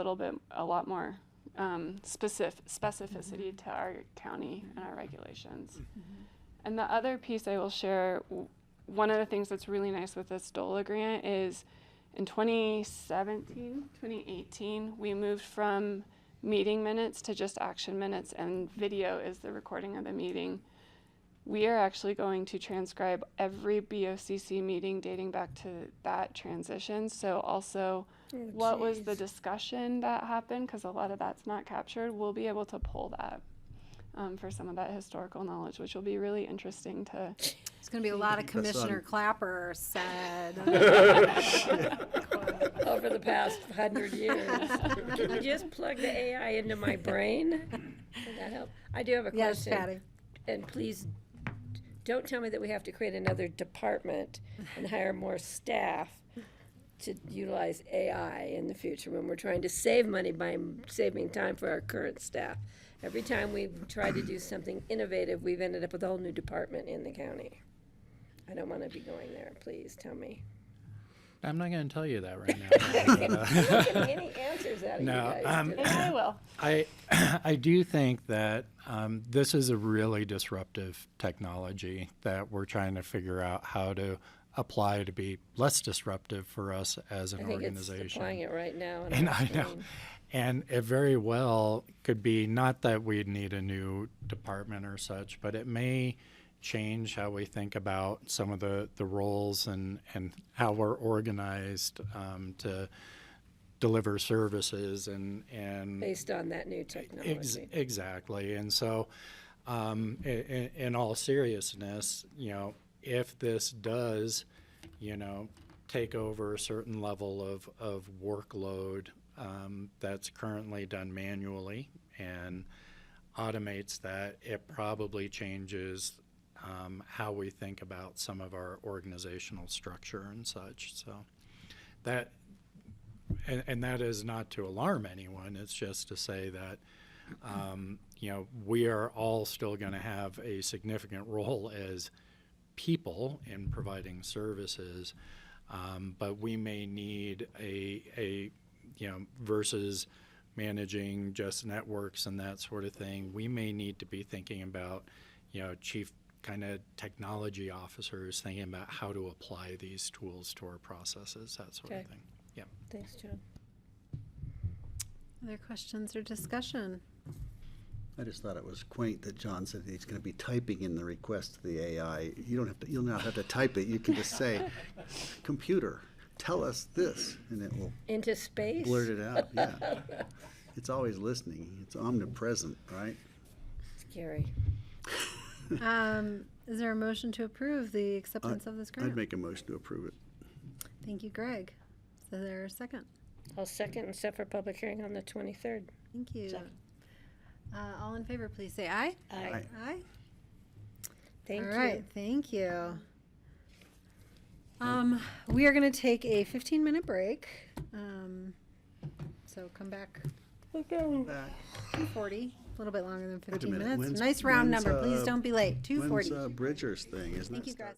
a lot more specificity to our county and our regulations. And the other piece I will share, one of the things that's really nice with this DOLA grant is in 2018, we moved from meeting minutes to just action minutes, and video is the recording of the meeting. We are actually going to transcribe every BoCC meeting dating back to that transition. So also what was the discussion that happened, because a lot of that's not captured. We'll be able to pull that for some of that historical knowledge, which will be really interesting to. There's going to be a lot of Commissioner Clapper said. Over the past 100 years. Can you just plug the AI into my brain? Would that help? I do have a question. Yes, Patty. And please don't tell me that we have to create another department and hire more staff. to utilize AI in the future when we're trying to save money by saving time for our current staff. Every time we've tried to do something innovative, we've ended up with a whole new department in the county. I don't want to be going there. Please tell me. I'm not going to tell you that right now. I'm not getting any answers out of you No, guys today. I will. I do think that this is a really disruptive technology that we're trying to figure out how to apply to be less disruptive for us as an I think organization. it's applying it right now. on And our I know. screen. And it very well could be not that we'd need a new department or such, but it may change how we think about some of the roles and how we're organized to deliver services and Based on that new technology. exactly. And so in all seriousness, if this does, take over a certain level of workload that's currently done manually and automates that, it probably changes how we think about some of our organizational structure and such. So that, and that is not to alarm anyone. It's just to say that, we are all still going to have a significant role as people in providing services, but we may need a versus managing just networks and that sort of thing, we may need to be thinking about, chief kind of technology officers thinking about how to apply these tools to our processes, that sort of thing. Yeah. Thanks, John. Other questions or discussion? I just thought it was quaint that John said he's going to be typing in the request to the AI. You'll not have to type it. You can just say, computer, tell us this, and it will Into space? blurt it out. Yeah. It's always listening. It's omnipresent, right? Scary. Is there a motion to approve the acceptance of this grant? I'd make a motion to approve it. Thank you, Greg. Is there a second? I'll second and set for public hearing on the 23rd. Thank you. All in favor, please say aye. Aye. Aye. Thank All you. right, thank you. We are going to take a 15-minute break. So come back. Back. 2:40, a little bit longer than Wait a 15 minute. minutes. When's- Nice round when's, number. Please don't be late. 2:40. When's Bridger's thing? Isn't Thank that you, start- guys.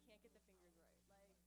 can't get the fingers right. Like,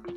so.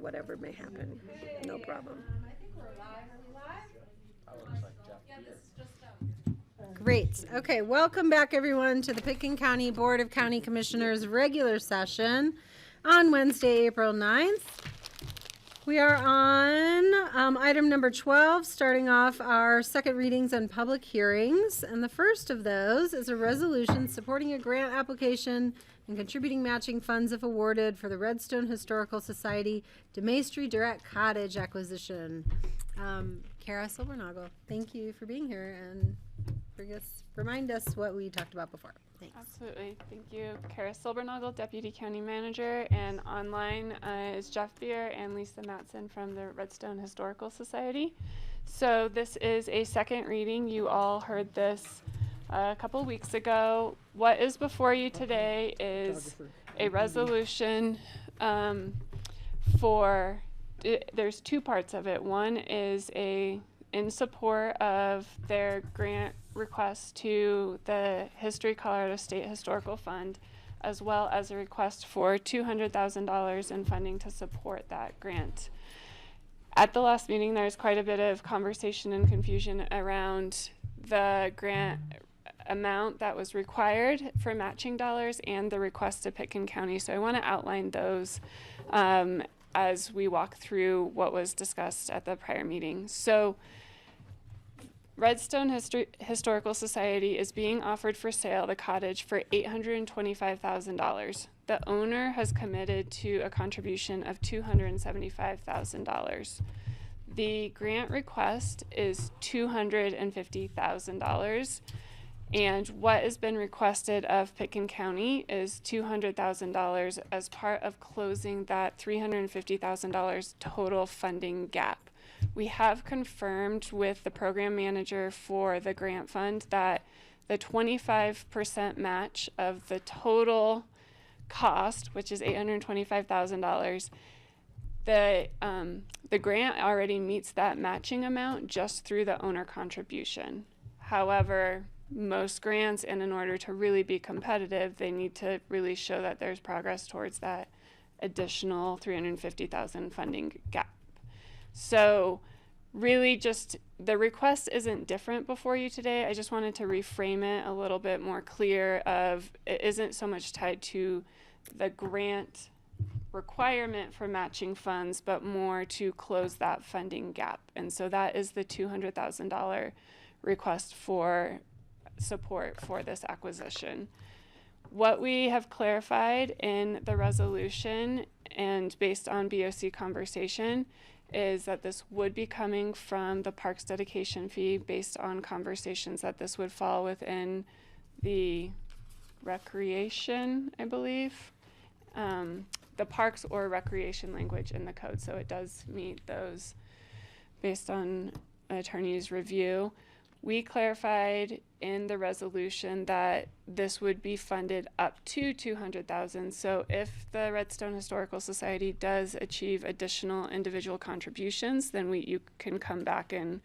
whatever may happen. No problem. I think we're live. Are we live? Yeah, this is just Great. Okay, welcome back everyone to the Pitkin County Board of County Commissioners regular session on Wednesday, April 9th. We are on item number 12, starting off our second readings and public hearings. And the first of those is a resolution supporting a grant application and contributing matching funds if awarded for the Redstone Historical Society DeMaestri Direct Cottage acquisition. Kara Silbernagel, thank you for being here and remind us what we talked about before. Thanks. Absolutely. Thank you. Kara Silbernagel, Deputy County Manager, and online is Jeff Beer and Lisa Matson from the Redstone Historical Society. So this is a second reading. You all heard this a couple weeks ago. What is before you today is a resolution there's two parts of it. One is in support of their grant request to the History Colorado State Historical Fund, as well as a request for $200,000 in funding to support that grant. At the last meeting, there was quite a bit of conversation and confusion around the grant amount that was required for matching dollars and the request to Pitkin County. So I want to outline those as we walk through what was discussed at the prior meeting. So Redstone Historical Society is being offered for sale the cottage for $825,000. The owner has committed to a contribution of $275,000. The grant request is $250,000, and what has been requested of Pitkin County is $200,000 as part of closing that $350,000 total funding gap. We have confirmed with the program manager for the grant fund that the 25% match of the total cost, which is $825,000, the grant already meets that matching amount just through the owner contribution. However, most grants, and in order to really be competitive, they need to really show that there's progress towards that additional $350,000 funding gap. So really just the request isn't different before you today. I just wanted to reframe it a little bit more clear of it isn't so much tied to the grant requirement for matching funds, but more to close that funding gap. And so that is the $200,000 request for support for this acquisition. What we have clarified in the resolution and based on BoC conversation is that this would be coming from the parks dedication fee based on conversations that this would fall within the recreation, I believe, the parks or recreation language in the code. So it does meet those based on attorney's review. We clarified in the resolution that this would be funded up to $200,000. So if the Redstone Historical Society does achieve additional individual contributions, then you can come back and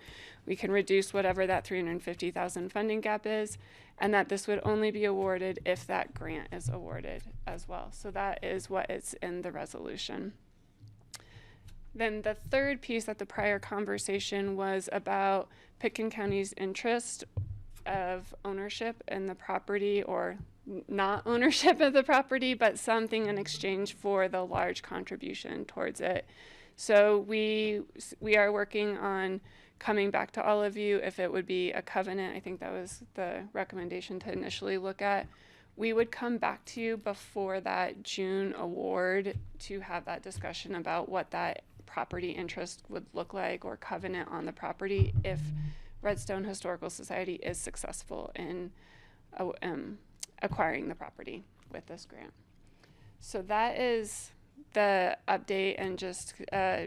we can reduce whatever that $350,000 funding gap is, and that this would only be awarded if that grant is awarded as well. So that is what is in the resolution. Then the third piece at the prior conversation was about Pitkin County's interest of ownership in the property, or not ownership of the property, but something in exchange for the large contribution towards it. So we are working on coming back to all of you if it would be a covenant. I think that was the recommendation to initially look at. We would come back to you before that June award to have that discussion about what that property interest would look like or covenant on the property if Redstone Historical Society is successful in acquiring the property with this grant. So that is the update and just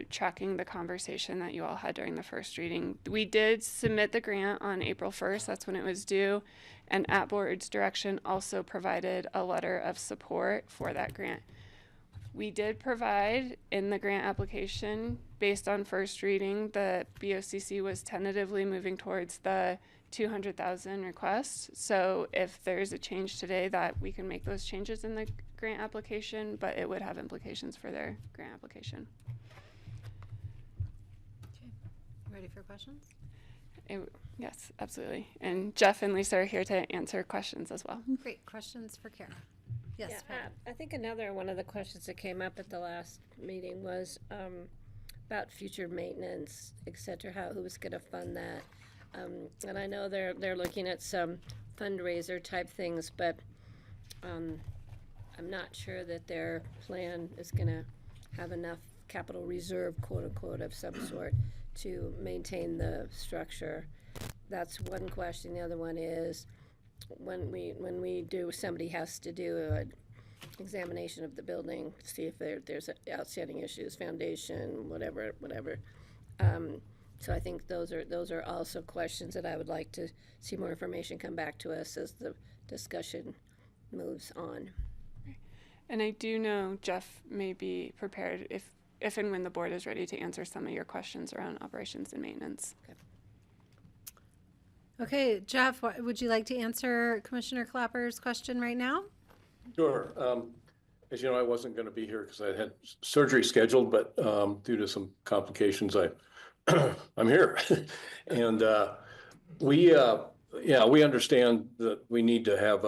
tracking the conversation that you all had during the first reading. We did submit the grant on April 1st, that's when it was due, and at board's direction also provided a letter of support for that grant. We did provide in the grant application, based on first reading, the BoCC was tentatively moving towards the $200,000 request. So if there's a change today, that we can make those changes in the grant application, but it would have implications for their grant application. Ready for questions? Yes, absolutely. And Jeff and Lisa are here to answer questions as well. Great. Questions for Kara? Yes, Yeah, Patty. I think another one of the questions that came up at the last meeting was about future maintenance, et cetera, who was going to fund that. And I know they're looking at some fundraiser type things, but I'm not sure that their plan is going to have enough capital reserve, quote unquote, of some sort to maintain the structure. That's one question. The other one is when we do, somebody has to do an examination of the building, see if there's outstanding issues, foundation, whatever. So I think those are also questions that I would like to see more information come back to us as the discussion moves on. And I do know Jeff may be prepared if and when the board is ready to answer some of your questions around operations and maintenance. Okay, Jeff, would you like to answer Commissioner Clapper's question right now? Sure. As you know, I wasn't going to be here because I had surgery scheduled, but due to some complications, I'm here. And we understand that we need to have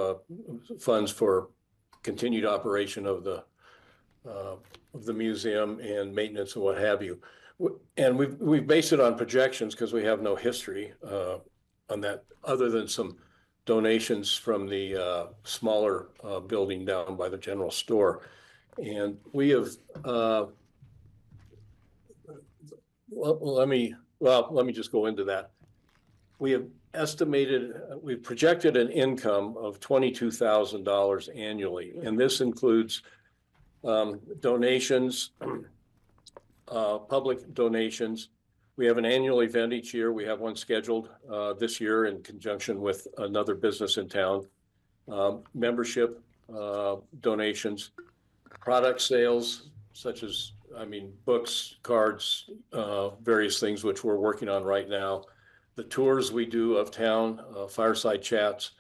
funds for continued operation of the museum and maintenance and what have you. And we've based it on projections because we have no history on that, other than some donations from the smaller building down by the general store. And we have, let me just go into that. We have we've projected an income of $22,000 annually, and this includes donations, public donations. We have an annual event each year. We have one scheduled this year in conjunction with another business in town. Membership donations, product sales, such as, books, cards, various things which we're working on right now. The tours we do of town, fireside chats,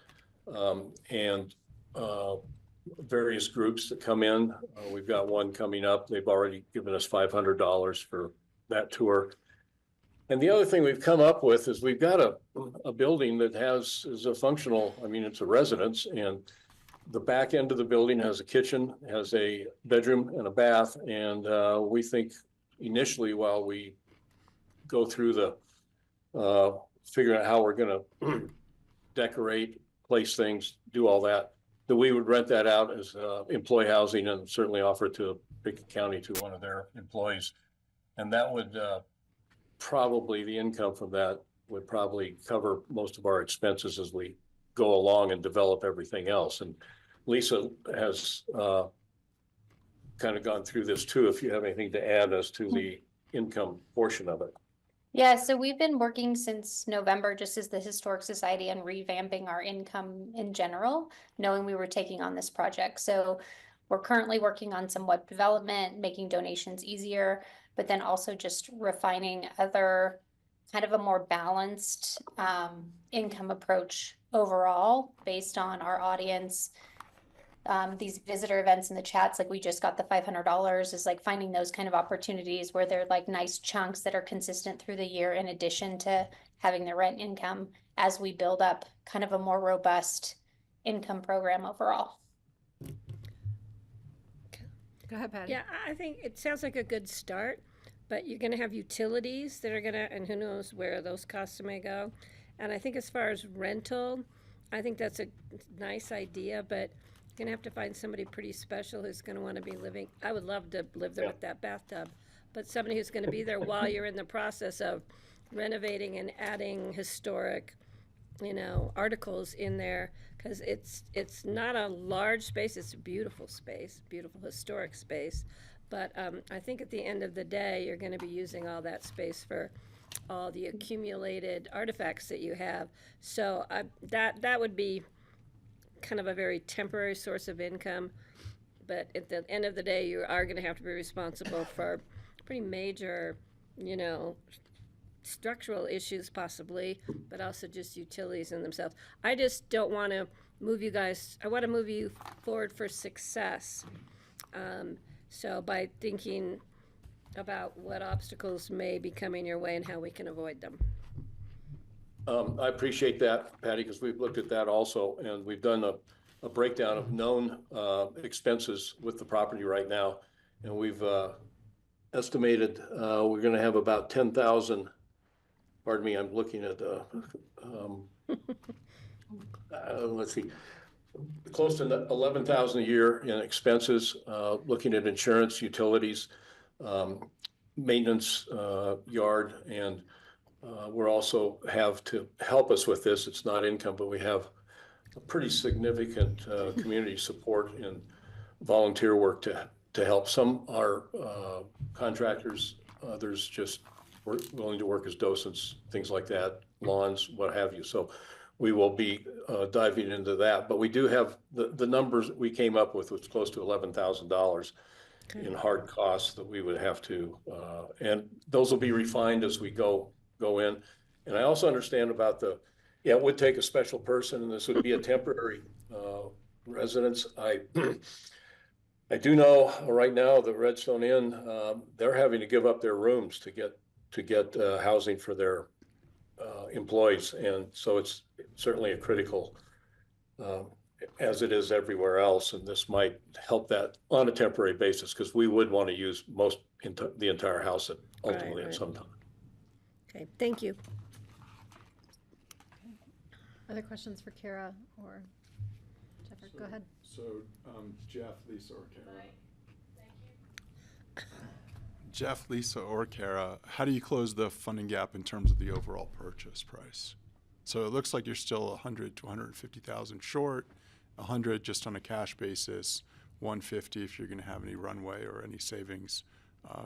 and various groups that come in. We've got one coming up. They've already given us $500 for that tour. And the other thing we've come up with is we've got a building that is a functional, it's a residence, and the back end of the building has a kitchen, has a bedroom and a bath. And we think initially, while we go through the figuring out how we're going to decorate, place things, do all that we would rent that out as employee housing and certainly offer it to Pickett County to one of their employees. And that would probably, the income from that would probably cover most of our expenses as we go along and develop everything else. And Lisa has kind of gone through this too, if you have anything to add as to the income portion of it. Yeah, so we've been working since November just as the Historic Society and revamping our income in general, knowing we were taking on this project. So we're currently working on some web development, making donations easier, but then also just refining other kind of a more balanced income approach overall based on our audience. These visitor events in the chats, like we just got the $500, is like finding those kind of opportunities where they're like nice chunks that are consistent through the year, in addition to having the rent income as we build up kind of a more robust income program overall. Go ahead, Patty. Yeah, I think it sounds like a good start, but you're going to have utilities that are going to, and who knows where those costs may go. And I think as far as rental, I think that's a nice idea, but you're going to have to find somebody pretty special who's going to want to be living. I would love to live there with that bathtub, but somebody who's going to be there while you're in the process of renovating and adding historic, articles in there, because it's not a large space. It's a beautiful space, beautiful historic space. But I think at the end of the day, you're going to be using all that space for all the accumulated artifacts that you have. So that would be kind of a very temporary source of income. But at the end of the day, you are going to have to be responsible for pretty major, structural issues possibly, but also just utilities in themselves. I just don't want to move you guys. I want to move you forward for success. So by thinking about what obstacles may be coming your way and how we can avoid them. I appreciate that, Patty, because we've looked at that also, and we've done a breakdown of known expenses with the property right now. And we've estimated we're going to have about 10,000, pardon me, I'm looking at, let's see, close to 11,000 a year in expenses, looking at insurance, utilities, maintenance, yard, and we're also have to help us with this. It's not income, but we have a pretty significant community support and volunteer work to help. Some are contractors, others just willing to work as docents, things like that, lawns, what have you. So we will be diving into that. But we do have the numbers we came up with was close to $11,000 in hard costs that we would have to, and those will be refined as we go in. And I also understand about it would take a special person, and this would be a temporary residence. I do know right now the Redstone Inn, they're having to give up their rooms to get housing for their employees, and so it's certainly a critical, as it is everywhere else, and this might help that on a temporary basis, because we would want to use the entire house ultimately at some time. Okay, thank you. Other questions for Kara or Jeffrey? Go ahead. So Jeff, Lisa, or Kara? Jeff, Lisa, or Kara, how do you close the funding gap in terms of the overall purchase price? So it looks like you're still 100 to 150,000 short, 100 just on a cash basis, 150 if you're going to have any runway or any savings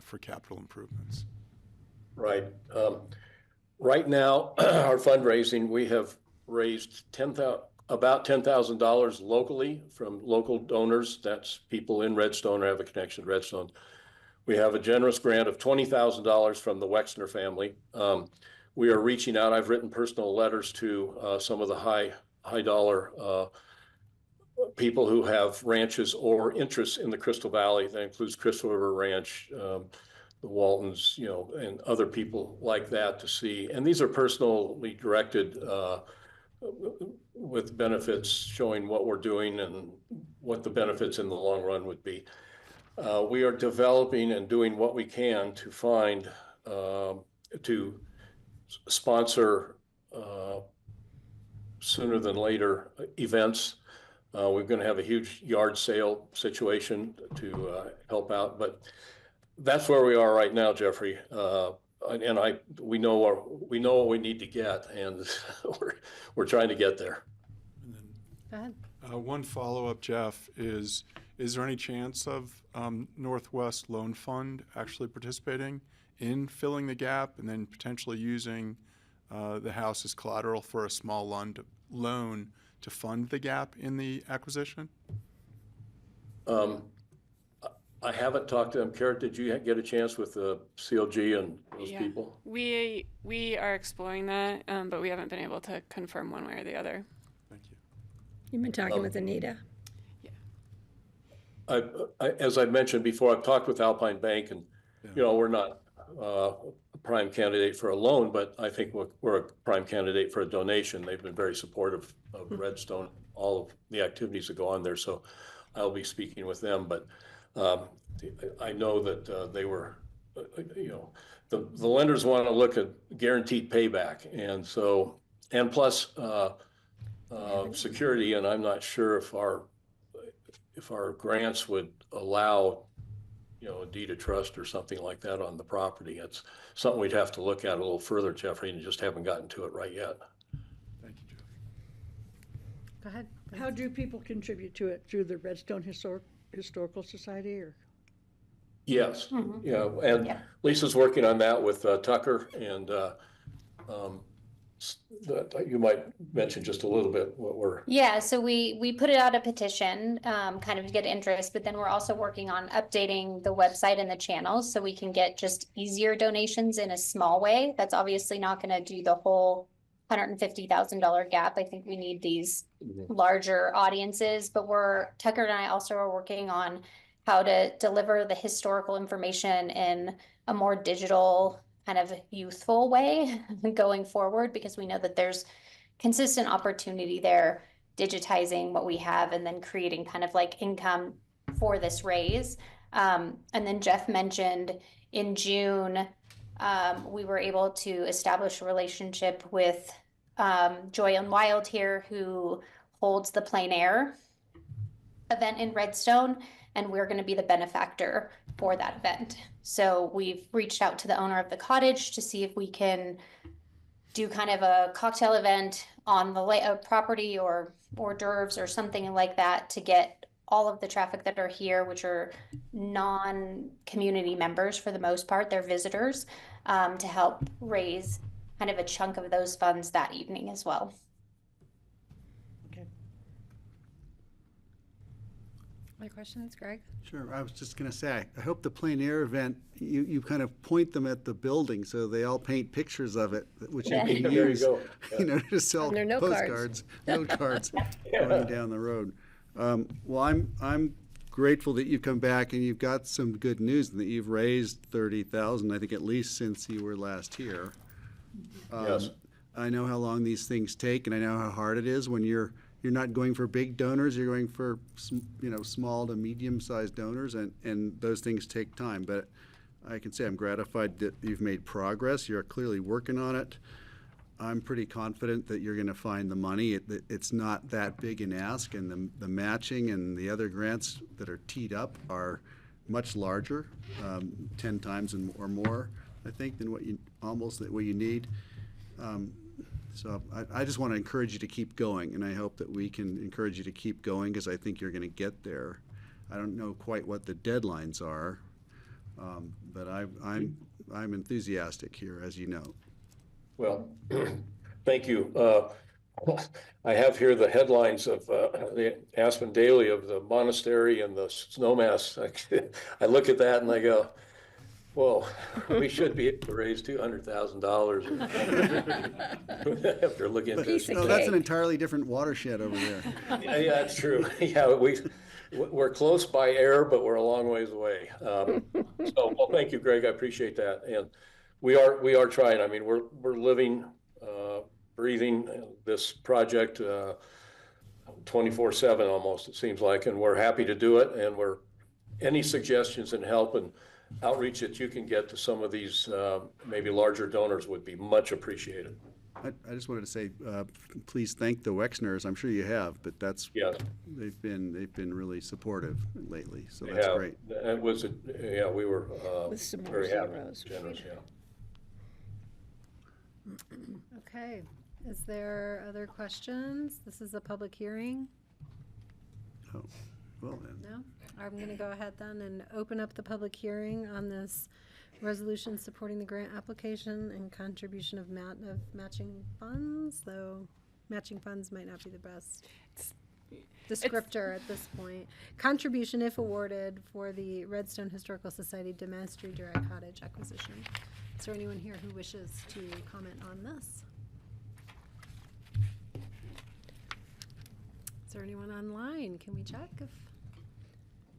for capital improvements. Right. Right now, our fundraising, we have raised about $10,000 locally from local donors. That's people in Redstone or have a connection to Redstone. We have a generous grant of $20,000 from the Wexner family. We are reaching out. I've written personal letters to some of the high dollar people who have ranches or interests in the Crystal Valley. That includes Crystal River Ranch, the Waltons, and other people like that to see. And these are personally directed with benefits showing what we're doing and what the benefits in the long run would be. We are developing and doing what we can to find, to sponsor sooner than later events. We're going to have a huge yard sale situation to help out, but that's where we are right now, Jeffrey. And we know what we need to get, and we're trying to get there. Go ahead. One follow-up, Jeff, is there any chance of Northwest Loan Fund actually participating in filling the gap and then potentially using the house as collateral for a small loan to fund the gap in the acquisition? I haven't talked to them. Kara, did you get a chance with the CLG and those people? We are exploring that, but we haven't been able to confirm one way or the other. Thank you. You've been talking with Anita. As I mentioned before, I've talked with Alpine Bank, and we're not a prime candidate for a loan, but I think we're a prime candidate for a donation. They've been very supportive of Redstone, all of the activities that go on there. So I'll be speaking with them, but I know that they were, the lenders want to look at guaranteed payback, and so, and plus security. And I'm not sure if our grants would allow, a deed of trust or something like that on the property. It's something we'd have to look at a little further, Jeffrey, and just haven't gotten to it right yet. Thank you, Jeff. Go ahead. How do people contribute to it? Through the Redstone Historical Society, or? Yes, and Lisa's working on that with Tucker, and you might mention just a little bit what we're. Yeah, so we put it out a petition, kind of to get interest, but then we're also working on updating the website and the channels so we can get just easier donations in a small way. That's obviously not going to do the whole $150,000 gap. I think we need these larger audiences, but Tucker and I also are working on how to deliver the historical information in a more digital, kind of youthful way going forward, because we know that there's consistent opportunity there, digitizing what we have and then creating kind of like income for this raise. And then Jeff mentioned in June, we were able to establish a relationship with Joy and Wild here, who holds the plein air event in Redstone, and we're going to be the benefactor for that event. So we've reached out to the owner of the cottage to see if we can do kind of a cocktail event on the property, or hors d'oeuvres or something like that, to get all of the traffic that are here, which are non-community members for the most part, they're visitors, to help raise kind of a chunk of those funds that evening as well. My questions, Greg? Sure, I was just gonna say, I hope the plein air event, you kind of point them at the building so they all paint pictures of it, which you can There you use, go. you know, to sell And they're note cards. postcards, note cards going down the road. Well, I'm grateful that you've come back and you've got some good news, and that you've raised 30,000, I think at least since you were last here. Yes. I know how long these things take, and I know how hard it is when you're not going for big donors, you're going for, you know, small to medium-sized donors, and those things take time. But I can say I'm gratified that you've made progress. You're clearly working on it. I'm pretty confident that you're going to find the money. It's not that big an ask, and the matching and the other grants that are teed up are much larger, 10 times or more, I think, than what you need. So I just want to encourage you to keep going, and I hope that we can encourage you to keep going, because I think you're going to get there. I don't know quite what the deadlines are, but I'm enthusiastic here, as you know. Well, thank you. I have here the headlines of the Aspen Daily of the monastery and the snowmass. I look at that and I go, whoa, we should be able to raise $200,000 after looking at this. No, that's an entirely different watershed over there. Yeah, that's true. Yeah, we're close by air, but we're a long ways away. Well, thank you, Greg. I appreciate that. And we are trying. I mean, we're living, breathing this project 24/7 almost, it seems like, and we're happy to do it. And any suggestions and help and outreach that you can get to some of these maybe larger donors would be much appreciated. I just wanted to say, please thank the Wexners. I'm sure you have, but yes. They've been really supportive lately, so that's great. It was we were With some more very happy, zeros. generous, yeah. Okay, is there other questions? This is a public hearing. Oh, well then. No? I'm going to go ahead then and open up the public hearing on this resolution supporting the grant application and contribution of matching funds, though matching funds might not be the best descriptor at this point. Contribution, if awarded, for the Redstone Historical Society Demonstry Dry Cottage acquisition. Is there anyone here who wishes to comment on this? Is there anyone online? Can we check if we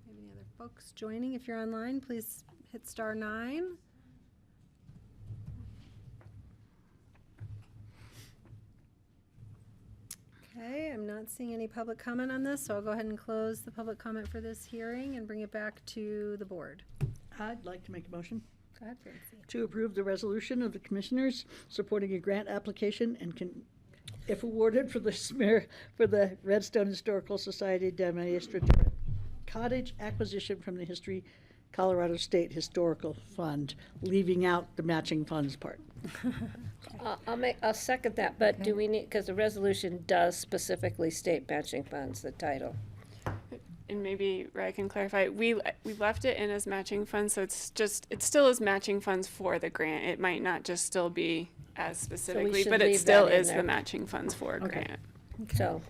have any other folks joining? If you're online, please hit *9. Okay, I'm not seeing any public comment on this, so I'll go ahead and close the public comment for this hearing and bring it back to the board. I'd like to make a motion Go ahead, Francie. to approve the resolution of the commissioners supporting a grant application and if awarded for the Redstone Historical Society Demonstration Cottage acquisition from the Colorado State Historical Fund, leaving out the matching funds part. I'll second that, but do we need, because the resolution does specifically state matching funds, the title. And maybe I can clarify, we left it in as matching funds, so it still is matching funds for the grant. It might not just still be as specifically, should but it leave still that in is there. the matching funds for a grant. So,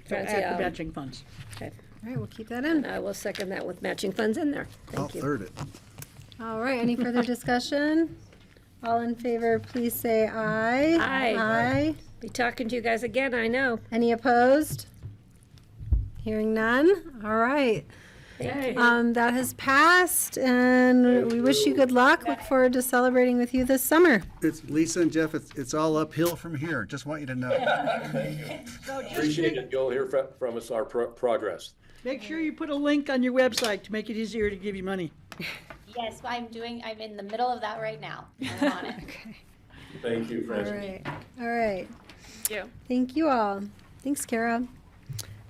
Francie, Add the matching funds. okay. All right, we'll keep that in. I will second that with matching funds in there. I'll Thank you. third it. All right, any further discussion? All in favor, please say aye. Aye. Aye. Be talking to you guys again, I know. Any opposed? Hearing none? All right. That has passed, and we wish you good luck. Look forward to celebrating with you this summer. It's Lisa and Jeff, it's all uphill from here. Just want you to know. Appreciate it. You'll hear from us our progress. Make sure you put a link on your website to make it easier to give you money. Yes, I'm in the middle of that right now. I'm on it. Okay. Thank you, Francis. All right. Thank you. Thank you all. Thanks, Kara.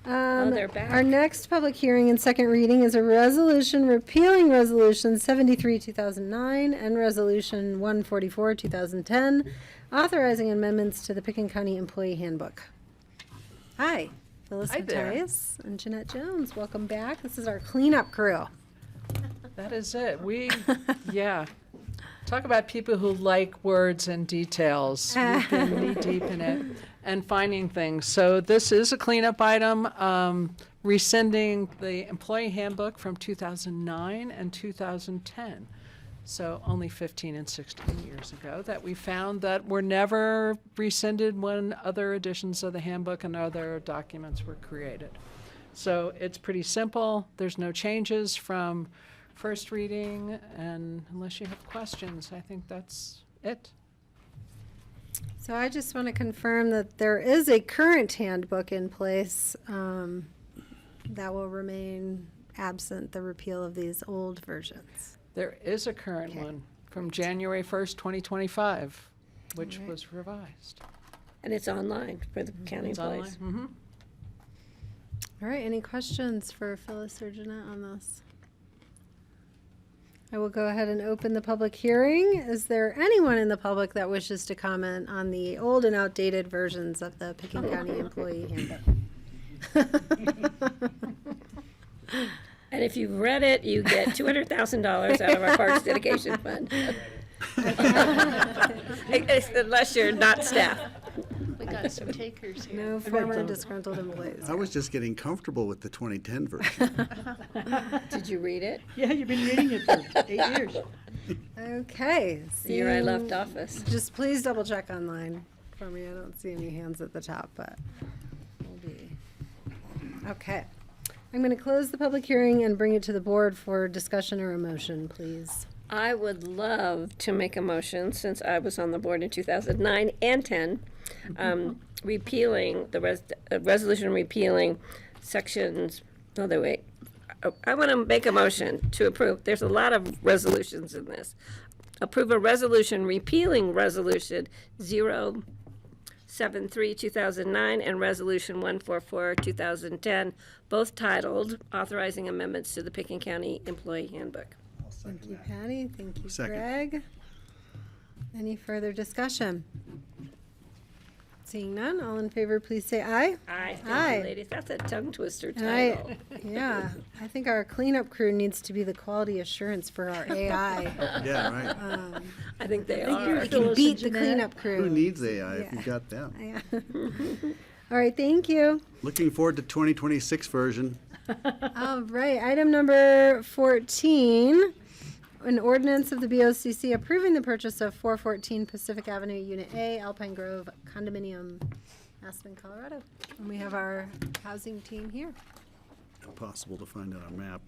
They're back. Our next public hearing and second reading is a resolution repealing Resolution 73, 2009 and Resolution 144, 2010, authorizing amendments to the Pickens County Employee Handbook. Hi, Phyllis Hi there. Mattias and Jeanette Jones. Welcome back. This is our cleanup crew. That is it. Yeah. Talk about people who like words and details. We've been knee deep in it and finding things. So this is a cleanup item, rescinding the employee handbook from 2009 and 2010. So only 15 and 16 years ago that we found that were never rescinded when other editions of the handbook and other documents were created. So it's pretty simple. There's no changes from first reading, and unless you have questions, I think that's it. So I just want to confirm that there is a current handbook in place that will remain absent the repeal of these old versions. There is a current one from January 1st, 2025, which was revised. And it's online for the county It's employees. online. Mm-hmm. All right, any questions for Phyllis or Jeanette on this? I will go ahead and open the public hearing. Is there anyone in the public that wishes to comment on the old and outdated versions of the Pickens County Employee Handbook? And if you've read it, you get $200,000 out of our Parks Dedication Fund. Unless you're not staff. We got some takers here. No former disgruntled employees. I was just getting comfortable with the 2010 version. Did you read it? Yeah, you've been reading it for 8 years. Okay. The year I left seeing- office. Just please double check online for me. I don't see any hands at the top, but we'll be. Okay. I'm going to close the public hearing and bring it to the board for discussion or a motion, please. I would love to make a motion, since I was on the board in 2009 and 10, repealing the resolution repealing sections. Oh, wait. I want to make a motion to approve. There's a lot of resolutions in this. Approve a resolution repealing Resolution 073, 2009 and Resolution 144, 2010, both titled Authorizing Amendments to the Pickens County Employee Handbook. Thank you, Patty. Thank you, Second. Greg. Any further discussion? Seeing none, all in favor, please say aye. Aye. Thank Aye. you, ladies. That's a tongue twister And I, title. yeah, I think our cleanup crew needs to be the quality assurance for our AI. Yeah, right. I think they I think are. we can beat the cleanup crew. Who needs AI if Yeah. you got them? Yeah. All right, thank you. Looking forward to 2026 version. All right, item number 14, an ordinance of the BoCC approving the purchase of 414 Pacific Avenue, Unit A, Alpine Grove Condominium, Aspen, Colorado. And we have our housing team here. Impossible to find on a map.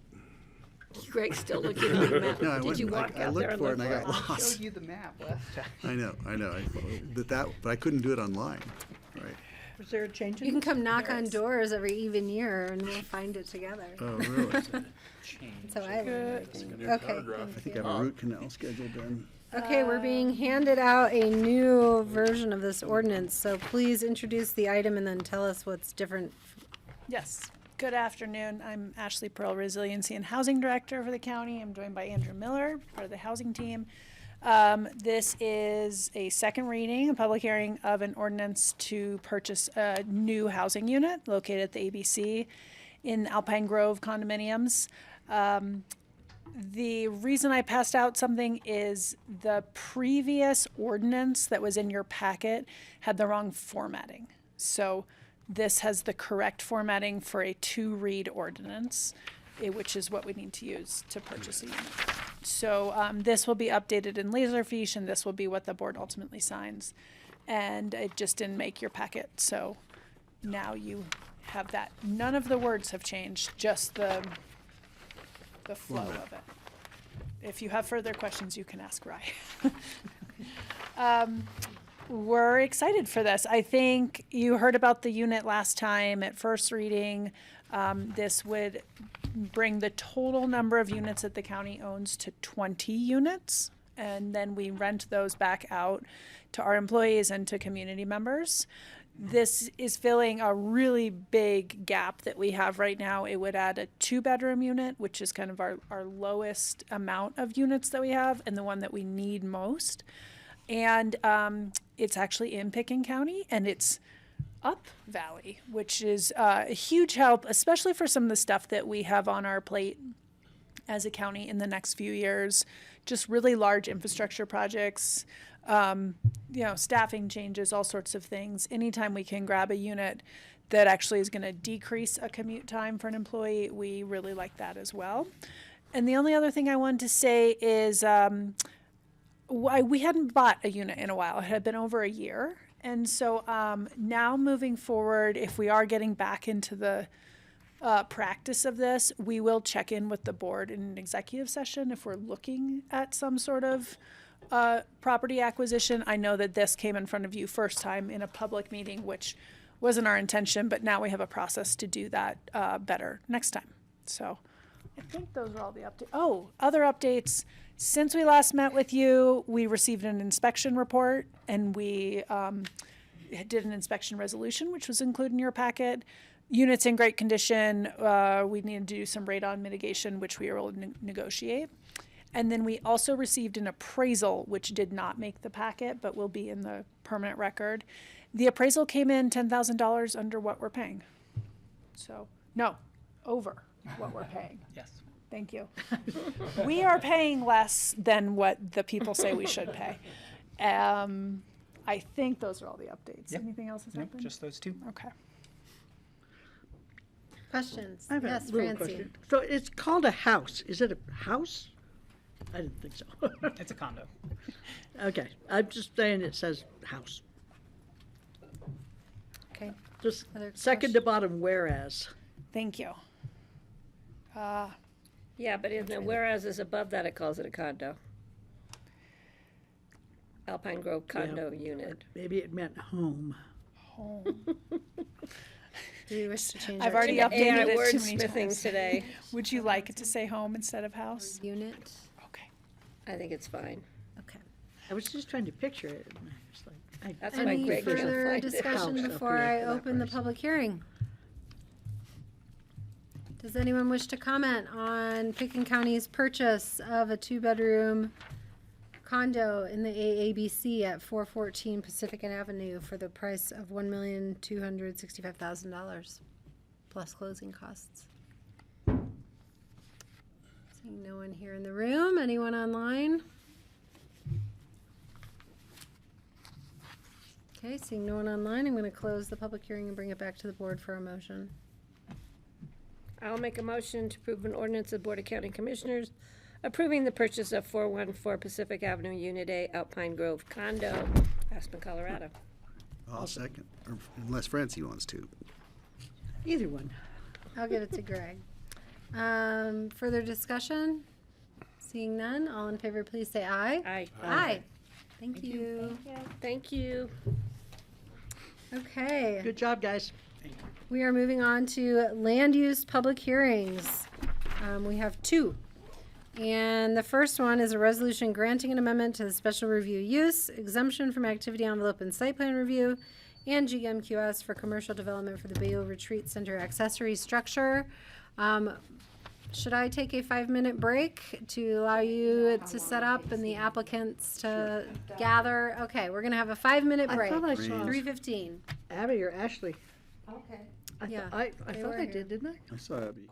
Greg's still looking at the map. No, I Did went you and walk I out there looked and for it look and I got for it? lost. Showed you the map last time. I know. But I couldn't do it online. Right. Was there a change in You can this? come knock on doors every even year and we'll find it together. Oh, really? So I learned everything. Okay, I thank think you. I have a root canal scheduled in. Okay, we're being handed out a new version of this ordinance, so please introduce the item and then tell us what's different. Yes. Good afternoon. I'm Ashley Pearl, Resiliency and Housing Director for the county. I'm joined by Andrew Miller for the housing team. This is a second reading, a public hearing of an ordinance to purchase a new housing unit located at the ABC in Alpine Grove condominiums. The reason I passed out something is the previous ordinance that was in your packet had the wrong formatting. So this has the correct formatting for a two-read ordinance, which is what we need to use to purchase a unit. So this will be updated in Laserfiche, and this will be what the board ultimately signs. And it just didn't make your packet, so now you have that. None of the words have changed, just the the flow of it. If you have further questions, you can ask Rye. We're excited for this. I think you heard about the unit last time at first reading. This would bring the total number of units that the county owns to 20 units. And then we rent those back out to our employees and to community members. This is filling a really big gap that we have right now. It would add a 2-bedroom unit, which is kind of our lowest amount of units that we have and the one that we need most. And it's actually in Pickens County, and it's up Valley, which is a huge help, especially for some of the stuff that we have on our plate as a county in the next few years. Just really large infrastructure projects, staffing changes, all sorts of things. Anytime we can grab a unit that actually is going to decrease a commute time for an employee, we really like that as well. And the only other thing I wanted to say is we hadn't bought a unit in a while. It had been over a year. And so now moving forward, if we are getting back into the practice of this, we will check in with the board in an executive session if we're looking at some sort of property acquisition. I know that this came in front of you first time in a public meeting, which wasn't our intention, but now we have a process to do that better next time. So I think those are all the updates. Oh, other updates. Since we last met with you, we received an inspection report, and we did an inspection resolution, which was included in your packet. Units in great condition. We needed to do some radon mitigation, which we were able to negotiate. And then we also received an appraisal, which did not make the packet, but will be in the permanent record. The appraisal came in $10,000 under what we're paying. So, no, over what we're paying. Yes. Thank you. We are paying less than what the people say we should pay. I think those are all the updates. Yep. Anything else has Nope, happened? just those two. Okay. Questions? I have Yes, a little Francie. question. So it's called a house. Is it a house? I didn't think so. It's a condo. Okay, I'm just saying it says house. Okay. Just Other second to bottom, whereas. Thank you. Yeah, but in the whereas above that, it calls it a condo. Alpine Grove condo unit. Maybe it meant home. Home. Do you wish to change I've that already to updated it too wordsmithing many times. today. Would you like it to say home instead of house? unit? Okay. I think it's fine. Okay. I was just trying to picture it. And I was like, That's why Any Greg can't further find it. discussion House up before here I for that open the person. public hearing? Does anyone wish to comment on Pickens County's purchase of a 2-bedroom condo in the AABC at 414 Pacific Avenue for the price of $1,265,000 plus closing costs? Seeing no one here in the room. Anyone online? Okay, seeing no one online, I'm going to close the public hearing and bring it back to the board for a motion. I'll make a motion to approve an ordinance of the Board of County Commissioners approving the purchase of 414 Pacific Avenue, Unit A, Alpine Grove condo, Aspen, Colorado. I'll second, or unless Francie wants to. either one. I'll give it to Greg. Further discussion? Seeing none, all in favor, please say aye. Aye. Aye. Thank you. Thank you. Okay. Good job, guys. We are moving on to land use public hearings. We have 2. And the first one is a resolution granting an amendment to the special review use, exemption from activity envelope and site plan review, and GMQS for commercial development for the Bayou Retreat Center accessory structure. Should I take a 5-minute break to allow you to set up and the applicants to gather? Okay, we're gonna have a 5-minute break. I thought I saw 3:15. Abby or Ashley. Okay. I Yeah, I they thought were I here. did, didn't I? I saw Abby.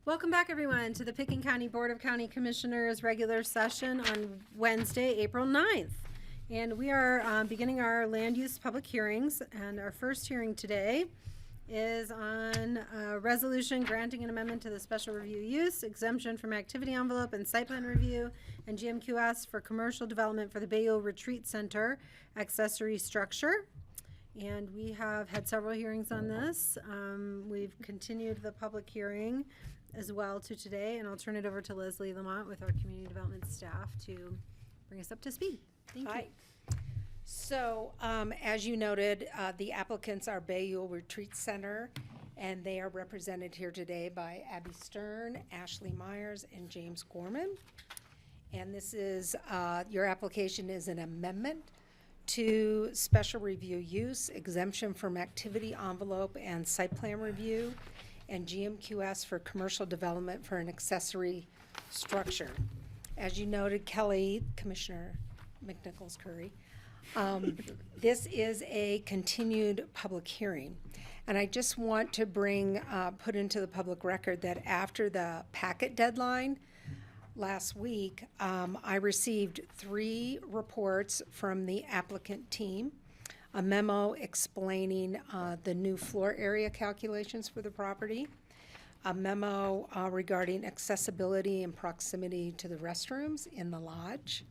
Welcome back, everyone, to the Pickens County Board of County Commissioners regular session on Wednesday, April 9th. And we are beginning our land use public hearings. And our first hearing today is on a resolution granting an amendment to the special review use exemption from activity envelope and site plan review and GMQS for commercial development for the Bayou Retreat Center accessory structure. And we have had several hearings on this. We've continued the public hearing as well to today, and I'll turn it over to Leslie Lamont with our community development staff to bring us up to speed. Thank you. Hi. So, as you noted, the applicants are Bayou Retreat Center, and they are represented here today by Abby Stern, Ashley Myers, and James Gorman. And this is, your application is an amendment to special review use, exemption from activity envelope and site plan review, and GMQS for commercial development for an accessory structure. As you noted, Kelly, Commissioner McNichols Curry, this is a continued public hearing. And I just want to put into the public record that after the packet deadline last week, I received 3 reports from the applicant team, a memo explaining the new floor area calculations for the property, a memo regarding accessibility and proximity to the restrooms in the lodge.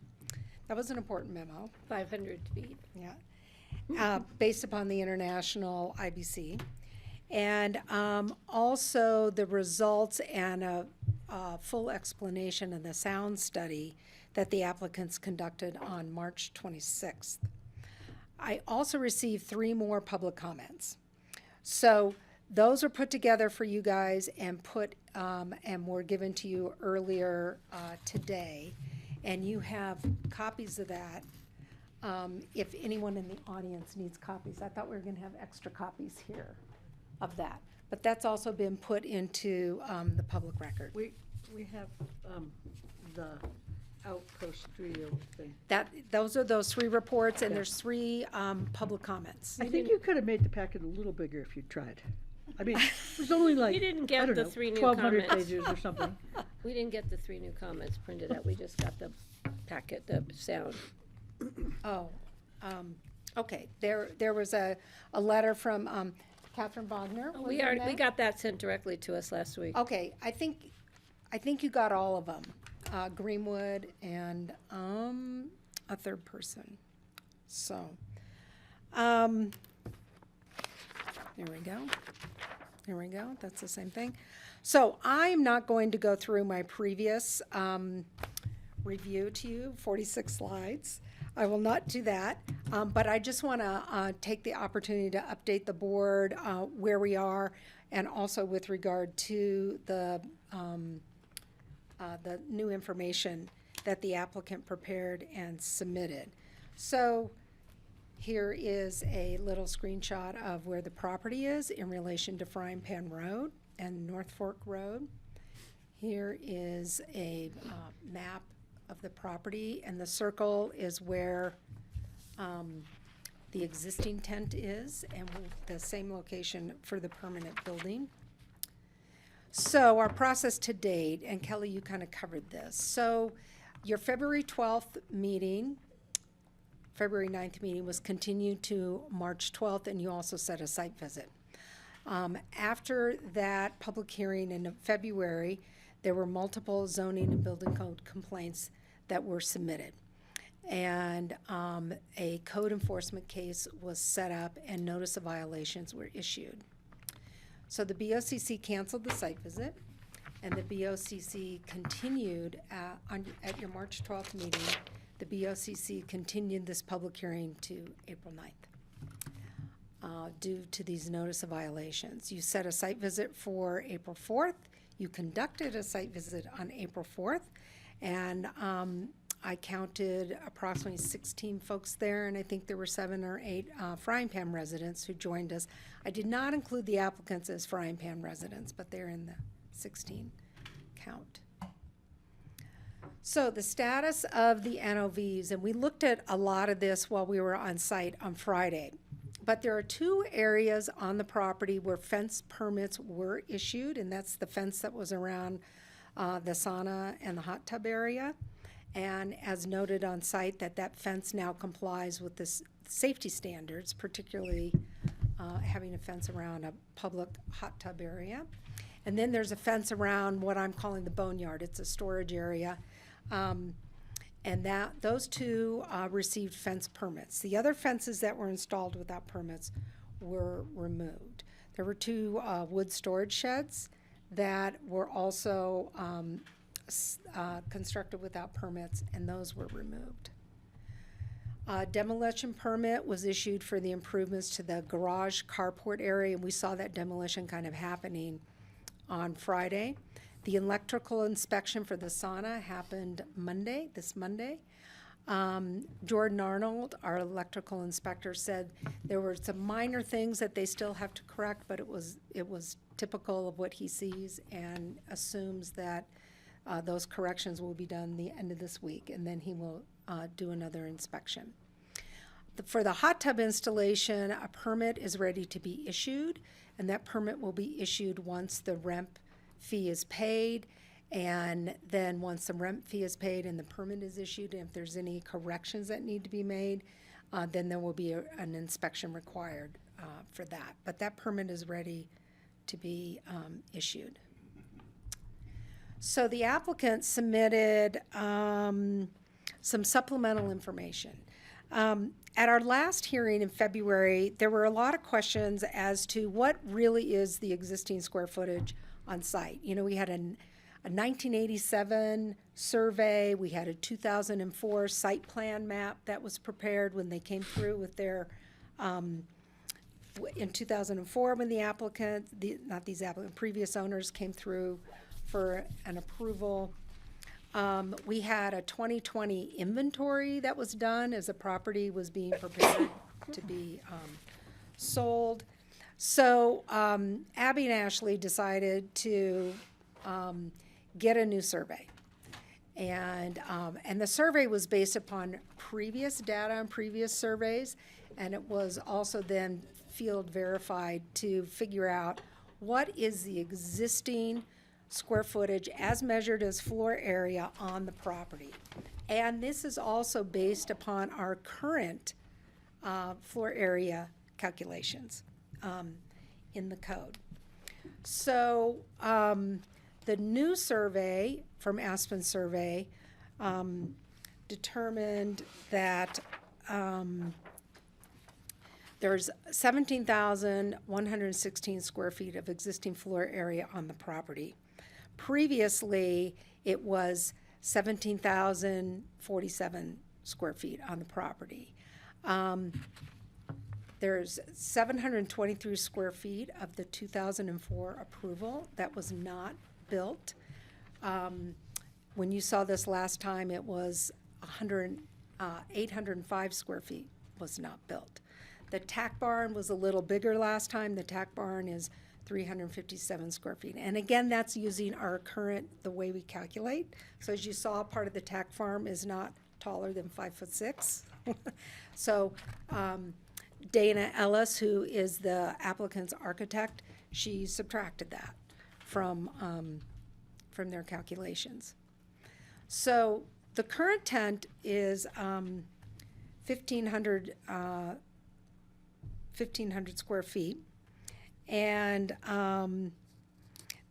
That was an important memo. 500 feet. Yeah. Based upon the international IBC. And also the results and a full explanation of the sound study that the applicants conducted on March 26th. I also received 3 more public comments. So those are put together for you guys and and were given to you earlier today. And you have copies of that. If anyone in the audience needs copies, I thought we were going to have extra copies here of that. But that's also been put into the public record. We have the Outpost Studio thing. Those are those 3 reports, and there's 3 public comments. I think you could have made the packet a little bigger if you tried. I mean, it was only like, You didn't I get don't the know, 3 new 1,200 comments. pages or something. We didn't get the 3 new comments printed out. We just got the packet, the sound. Oh, okay. There was a letter from Catherine Bogner. Was We in we that? got that sent directly to us last week. Okay, I think you got all of them. Greenwood and a third person. So, there we go. Here we go. That's the same thing. So I'm not going to go through my previous review to you, 46 slides. I will not do that, but I just want to take the opportunity to update the board where we are, and also with regard to the new information that the applicant prepared and submitted. So here is a little screenshot of where the property is in relation to Frying Pan Road and North Fork Road. Here is a map of the property, and the circle is where the existing tent is, and the same location for the permanent building. So our process to date, and Kelly, you kind of covered this. So your February 12th meeting, February 9th meeting was continued to March 12th, and you also set a site visit. After that public hearing in February, there were multiple zoning and building code complaints that were submitted. And a code enforcement case was set up and notice of violations were issued. So the BoCC canceled the site visit, and the BoCC continued at your March 12th meeting. The BoCC continued this public hearing to April 9th due to these notice of violations. You set a site visit for April 4th. You conducted a site visit on April 4th, and I counted approximately 16 folks there, and I think there were 7 or 8 Frying Pan residents who joined us. I did not include the applicants as Frying Pan residents, but they're in the 16 count. So the status of the NOVs, and we looked at a lot of this while we were on site on Friday, But there are two areas on the property where fence permits were issued, and that's the fence that was around the sauna and the hot tub area. And as noted on site, that fence now complies with the safety standards, particularly having a fence around a public hot tub area. And then there's a fence around what I'm calling the boneyard. It's a storage area. And those two received fence permits. The other fences that were installed without permits were removed. There were two wood storage sheds that were also constructed without permits, and those were removed. Demolition permit was issued for the improvements to the garage carport area, and we saw that demolition kind of happening on Friday. The electrical inspection for the sauna happened this Monday. Jordan Arnold, our electrical inspector, said there were some minor things that they still have to correct, but it was typical of what he sees, and assumes that those corrections will be done the end of this week, and then he will do another inspection. For the hot tub installation, a permit is ready to be issued, and that permit will be issued once the rent fee is paid, and then once the rent fee is paid and the permit is issued, and if there's any corrections that need to be made, then there will be an inspection required for that. But that permit is ready to be issued. So the applicant submitted some supplemental information. At our last hearing in February, there were a lot of questions as to what really is the existing square footage on site. You know, we had a 1987 survey, we had a 2004 site plan map that was prepared when they came through with their, in 2004 when previous owners came through for an approval. We had a 2020 inventory that was done as the property was being prepared to be sold. So Abby and Ashley decided to get a new survey. And the survey was based upon previous data and previous surveys, and it was also then field verified to figure out what is the existing square footage as measured as floor area on the property. And this is also based upon our current floor area calculations in the code. So the new survey from Aspen Survey determined that there's 17,116 square feet of existing floor area on the property. Previously, it was 17,047 square feet on the property. There's 723 square feet of the 2004 approval that was not built. When you saw this last time, it was 805 square feet was not built. The tack barn was a little bigger last time. The tack barn is 357 square feet. And again, that's using our current, the way we calculate. So as you saw, part of the tack farm is not taller than 5'6". So Dana Ellis, who is the applicant's architect, she subtracted that from their calculations. So the current tent is 1,500 square feet. And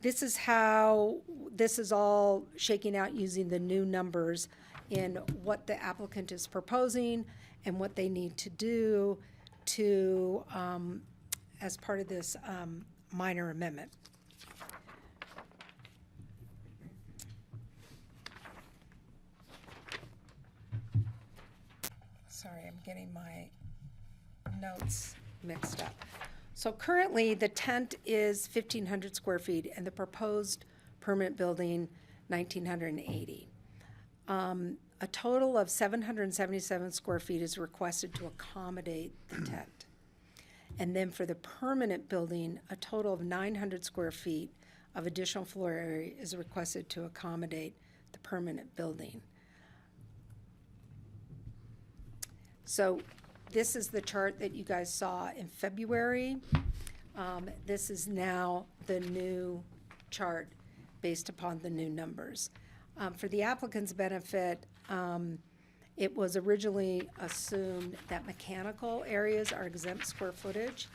this is how this is all shaking out using the new numbers in what the applicant is proposing and what they need to do to, as part of this minor amendment. Sorry, I'm getting my notes mixed up. So currently, the tent is 1,500 square feet, and the proposed permanent building, 1,980. A total of 777 square feet is requested to accommodate the tent. And then for the permanent building, a total of 900 square feet of additional floor area is requested to accommodate the permanent building. So this is the chart that you guys saw in February. This is now the new chart based upon the new numbers. For the applicant's benefit, it was originally assumed that mechanical areas are exempt square footage,